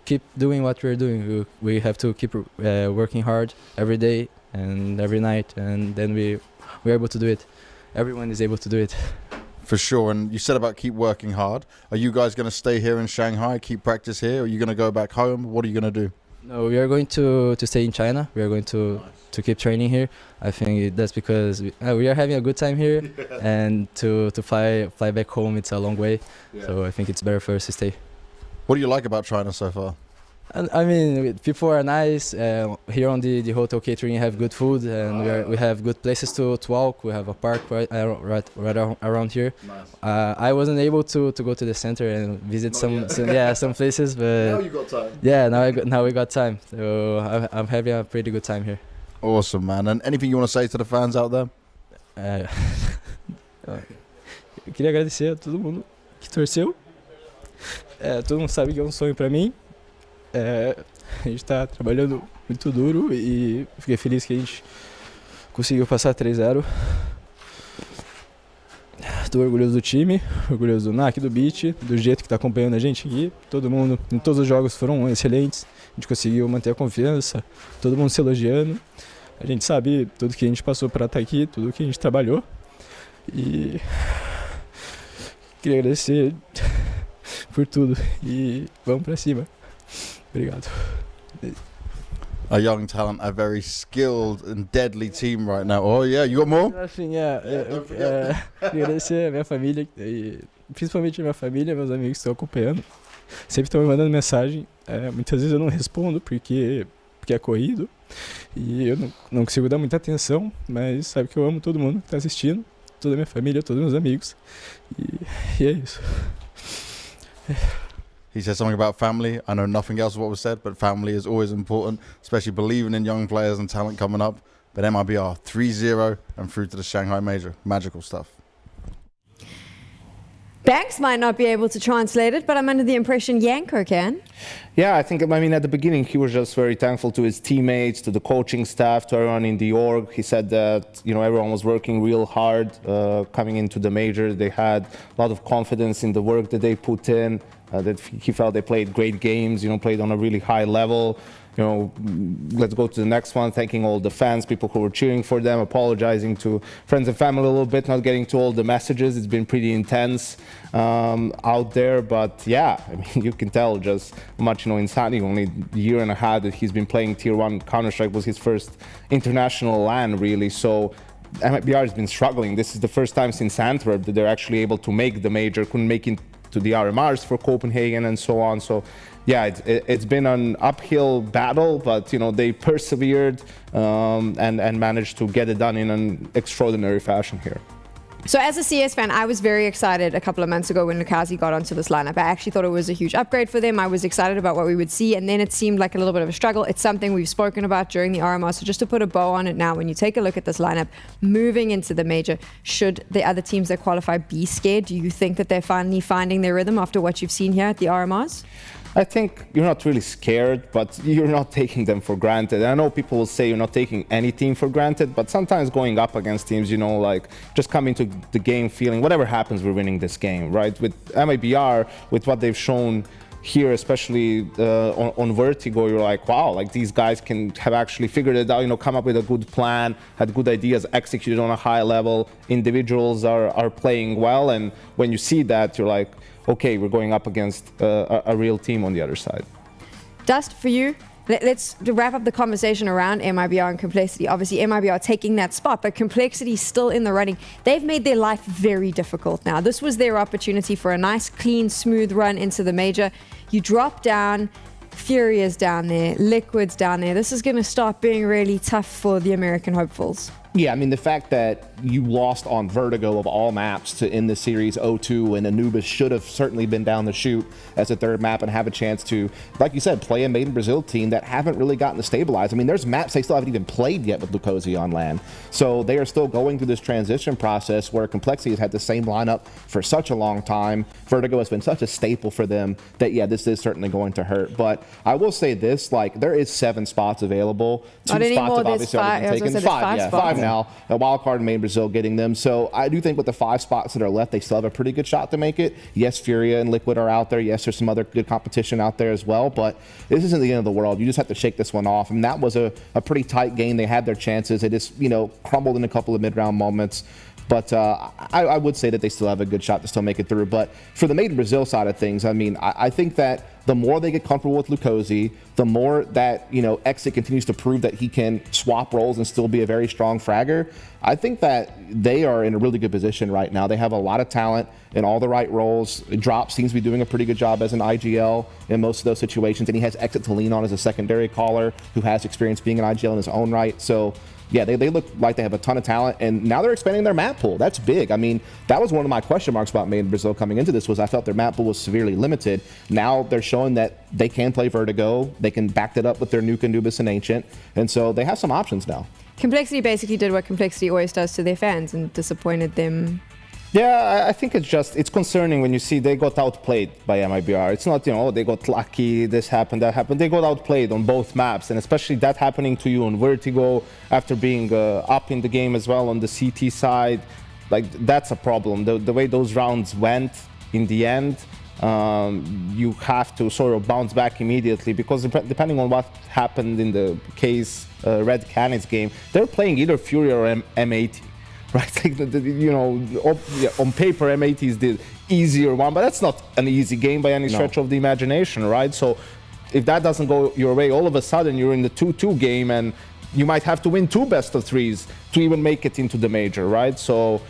keep doing what we're doing. We have to keep working hard every day and every night, and then we're able to do it. Everyone is able to do it. For sure. And you said about keep working hard. Are you guys going to stay here in Shanghai, keep practice here, or are you going to go back home? What are you going to do? No, we are going to stay in China. We are going to keep training here. I think that's because we are having a good time here, and to fly back home, it's a long way. Yeah. So I think it's better for us to stay. What do you like about China so far? I mean, people are nice. Here on the hotel catering, you have good food, and we have good places to walk. We have a park right around here. Nice. I wasn't able to go to the center and visit some places, but now you got time. Yeah, now we got time. So I'm having a pretty good time here. Awesome, man. And anything you want to say to the fans out there? Eu queria agradecer a todo mundo que torceu. Todo mundo sabe que é um sonho para mim. A gente está trabalhando muito duro e fiquei feliz que a gente conseguiu passar 3-0. Estou orgulhoso do time, orgulhoso do Nuke, do Beat, do jeito que está acompanhando a gente aqui. Todo mundo, em todos os jogos foram excelentes. A gente conseguiu manter a confiança, todo mundo se elogiando. A gente sabe tudo que a gente passou para estar aqui, tudo que a gente trabalhou. E queria agradecer por tudo e vamos para cima. Obrigado. A young talent, a very skilled and deadly team right now. Oh yeah, you got more? Assim, queria agradecer a minha família, principalmente a minha família, meus amigos que estão acompanhando. Sempre estão me mandando mensagem. Muitas vezes eu não respondo porque é corrido e eu não consigo dar muita atenção, mas sabe que eu amo todo mundo que está assistindo, toda a minha família, todos os meus amigos. E é isso. He said something about family. I know nothing else of what was said, but family is always important, especially believing in young players and talent coming up. But MIBR 3-0 and through to the Shanghai Major. Magical stuff. Banks might not be able to translate it, but I'm under the impression Yanko can. Yeah, I mean, at the beginning, he was just very thankful to his teammates, to the coaching staff, to everyone in the org. He said that, everyone was working real hard coming into the major. They had a lot of confidence in the work that they put in, that he felt they played great games, played on a really high level. Let's go to the next one, thanking all the fans, people who were cheering for them, apologizing to friends and family a little bit, not getting to all the messages. It's been pretty intense out there, but yeah, I mean, you can tell just how much, Insanity, only a year and a half that he's been playing Tier 1 Counter-Strike was his first international LAN, really, so MIBR has been struggling. This is the first time since Antwerp that they're actually able to make the major, couldn't make it to the RMRs for Copenhagen and so on. So yeah, it's been an uphill battle, but you know, they persevered and managed to get it done in an extraordinary fashion here. So as a CS fan, I was very excited a couple of months ago when Lukazi got onto this lineup. I actually thought it was a huge upgrade for them. I was excited about what we would see, and then it seemed like a little bit of a struggle. It's something we've spoken about during the RMR, so just to put a bow on it now, when you take a look at this lineup, moving into the major, should the other teams that qualify be scared? Do you think that they're finally finding their rhythm after what you've seen here at the RMRs? I think you're not really scared, but you're not taking them for granted. I know people will say you're not taking any team for granted, but sometimes going up against teams, you know, like just coming to the game feeling whatever happens, we're winning this game, right? With MIBR, with what they've shown here, especially on Vertigo, you're like, wow, like these guys can have actually figured it out, you know, come up with a good plan, had good ideas, executed on a high level. Individuals are playing well, and when you see that, you're like, okay, we're going up against a real team on the other side. Dust, for you, let's wrap up the conversation around MIBR and Complexity. Obviously, MIBR taking that spot, but Complexity still in the running. They've made their life very difficult now. This was their opportunity for a nice, clean, smooth run into the major. You drop down, FURIA's down there, Liquid's down there. This is going to start being really tough for the American hopefuls. Yeah, I mean, the fact that you lost on Vertigo of all maps to end the series 0-2, and Anubis should have certainly been down the chute as a third map and have a chance to, like you said, play a Made in Brazil team that haven't really gotten to stabilize. I mean, there's maps they still haven't even played yet with Lukosi on LAN. So they are still going through this transition process where Complexity has had the same lineup for such a long time. Vertigo has been such a staple for them that, yeah, this is certainly going to hurt. But I will say this, like, there is 7 spots available. 2 spots have obviously already been taken. 5 now. A Wildcard and Made in Brazil getting them. So I do think with the 5 spots that are left, they still have a pretty good shot to make it. Yes, FURIA and Liquid are out there. Yes, there's some other good competition out there as well. But this isn't the end of the world. You just have to shake this one off. And that was a pretty tight game. They had their chances. They just, you know, crumbled in a couple of mid-round moments. But I would say that they still have a good shot to still make it through. But for the Made in Brazil side of things, I mean, I think that the more they get comfortable with Lukosi, the more that, you know, Exit continues to prove that he can swap roles and still be a very strong fragger. I think that they are in a really good position right now. They have a lot of talent in all the right roles. Drop seems to be doing a pretty good job as an IGL in most of those situations. And he has Exit to lean on as a secondary caller who has experience being an IGL in his own right. So yeah, they look like they have a ton of talent, and now they're expanding their map pool. That's big. I mean, that was one of my question marks about Made in Brazil coming into this, was I felt their map pool was severely limited. Now they're showing that they can play Vertigo. They can back that up with their Nuke, Anubis, and Ancient, and so they have some options now. Complexity basically did what Complexity always does to their fans and disappointed them. Yeah, I think it's concerning when you see they got outplayed by MIBR. It's not, you know, they got lucky, this happened, that happened. They got outplayed on both maps, and especially that happening to you on Vertigo after being up in the game as well on the CT side. Like, that's a problem. The way those rounds went in the end, you have to sort of bounce back immediately, because depending on what happened in the case Red Canids game, they're playing either FURIA or M80. Right, like you know, on paper M80 is the easier one, but that's not an easy game by any stretch of the imagination, right? So if that doesn't go your way, all of a sudden you're in the 2-2 game, and you might have to win 2 best-of-3s to even make it into the major, right? So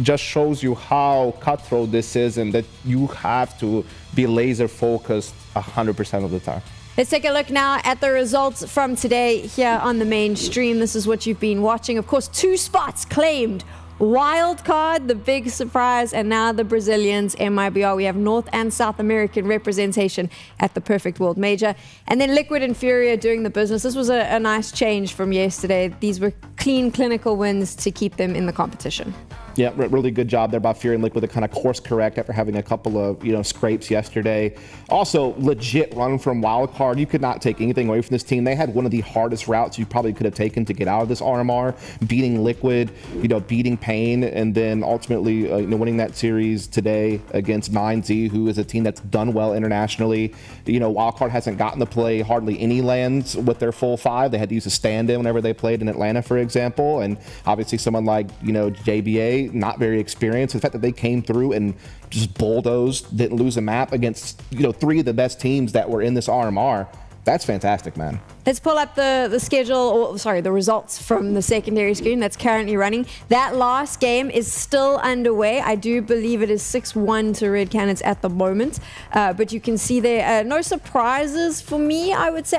just shows you how cutthroat this is, and that you have to be laser focused 100% of the time. Let's take a look now at the results from today here on the main stream. This is what you've been watching. Of course, 2 spots claimed. Wildcard, the big surprise, and now the Brazilians, MIBR. We have North and South American representation at the Perfect World Major. And then Liquid and FURIA doing the business. This was a nice change from yesterday. These were clean, clinical wins to keep them in the competition. Yeah, really good job there by FURIA and Liquid to kind of course correct after having a couple of, you know, scrapes yesterday. Also, legit run from Wildcard. You could not take anything away from this team. They had one of the hardest routes you probably could have taken to get out of this RMR, beating Liquid, you know, beating Pain, and then ultimately, you know, winning that series today against 9Z, who is a team that's done well internationally. You know, Wildcard hasn't gotten to play hardly any lands with their full 5. They had to use a stand-in whenever they played in Atlanta, for example, and obviously someone like, you know, JBA, not very experienced. The fact that they came through and just bulldozed, didn't lose a map against, you know, 3 of the best teams that were in this RMR, That's fantastic, man. Let's pull up the schedule, or sorry, the results from the secondary screen that's currently running. That last game is still underway. I do believe it is 6-1 to Red Canids at the moment. But you can see there, no surprises for me, I would say.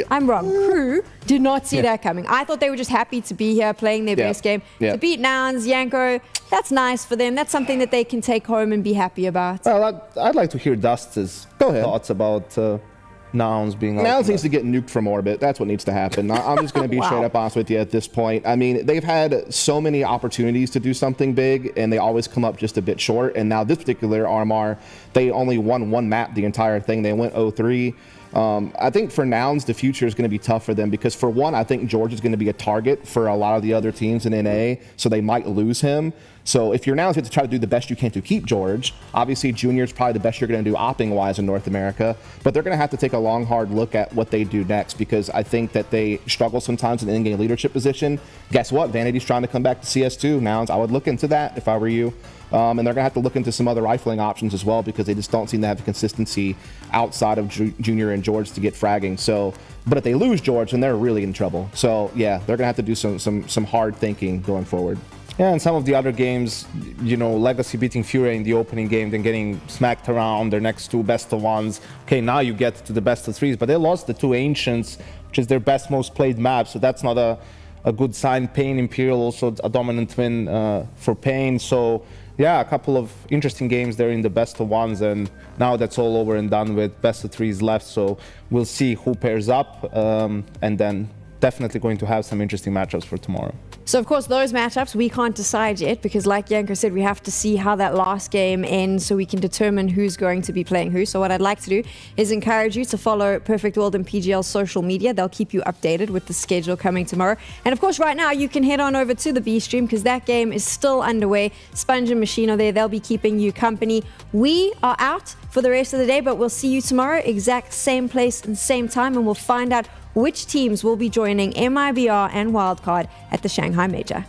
I'm wrong. KRÜ did not see that coming. I thought they were just happy to be here playing their best game. To beat Nouns, Yanko, that's nice for them. That's something that they can take home and be happy about. Well, I'd like to hear Dust's thoughts about Nouns being... Nouns needs to get nuked from orbit. That's what needs to happen. I'm just going to be straight up honest with you at this point. I mean, they've had so many opportunities to do something big, and they always come up just a bit short. And now this particular RMR, they only won one map the entire thing. They went 0-3. I think for Nouns, the future is going to be tough for them because, for one, I think George is going to be a target for a lot of the other teams in NA, so they might lose him. So if you're Nouns, you have to try to do the best you can to keep George. Obviously, Junior is probably the best you're going to do opping-wise in North America, but they're going to have to take a long, hard look at what they do next because I think that they struggle sometimes in the in-game leadership position. Guess what? Vanity's trying to come back to CS2. Nouns, I would look into that if I were you. And they're going to have to look into some other rifling options as well because they just don't seem to have the consistency outside of Junior and George to get fragging. So, but if they lose George, then they're really in trouble. So, yeah, they're going to have to do some hard thinking going forward. Yeah, and some of the other games, you know, Legacy beating FURIA in the opening game, then getting smacked around, their next two best of ones. Okay, now you get to the best of threes, but they lost the two Ancients, which is their best, most played map, so that's not a good sign. Pain, Imperial, also a dominant win for Pain. So, yeah, a couple of interesting games there in the best of ones, and now that's all over and done with best of threes left, so we'll see who pairs up, and then definitely going to have some interesting matchups for tomorrow. So, of course, those matchups we can't decide yet because, like Yanko said, we have to see how that last game ends so we can determine who's going to be playing who. So what I'd like to do is encourage you to follow Perfect World and PGL's social media. They'll keep you updated with the schedule coming tomorrow. And, of course, right now you can head on over to the B stream because that game is still underway. Sponge and Machine are there. They'll be keeping you company. We are out for the rest of the day, but we'll see you tomorrow, exact same place and same time, and we'll find out which teams will be joining MIBR and Wildcard at the Shanghai Major.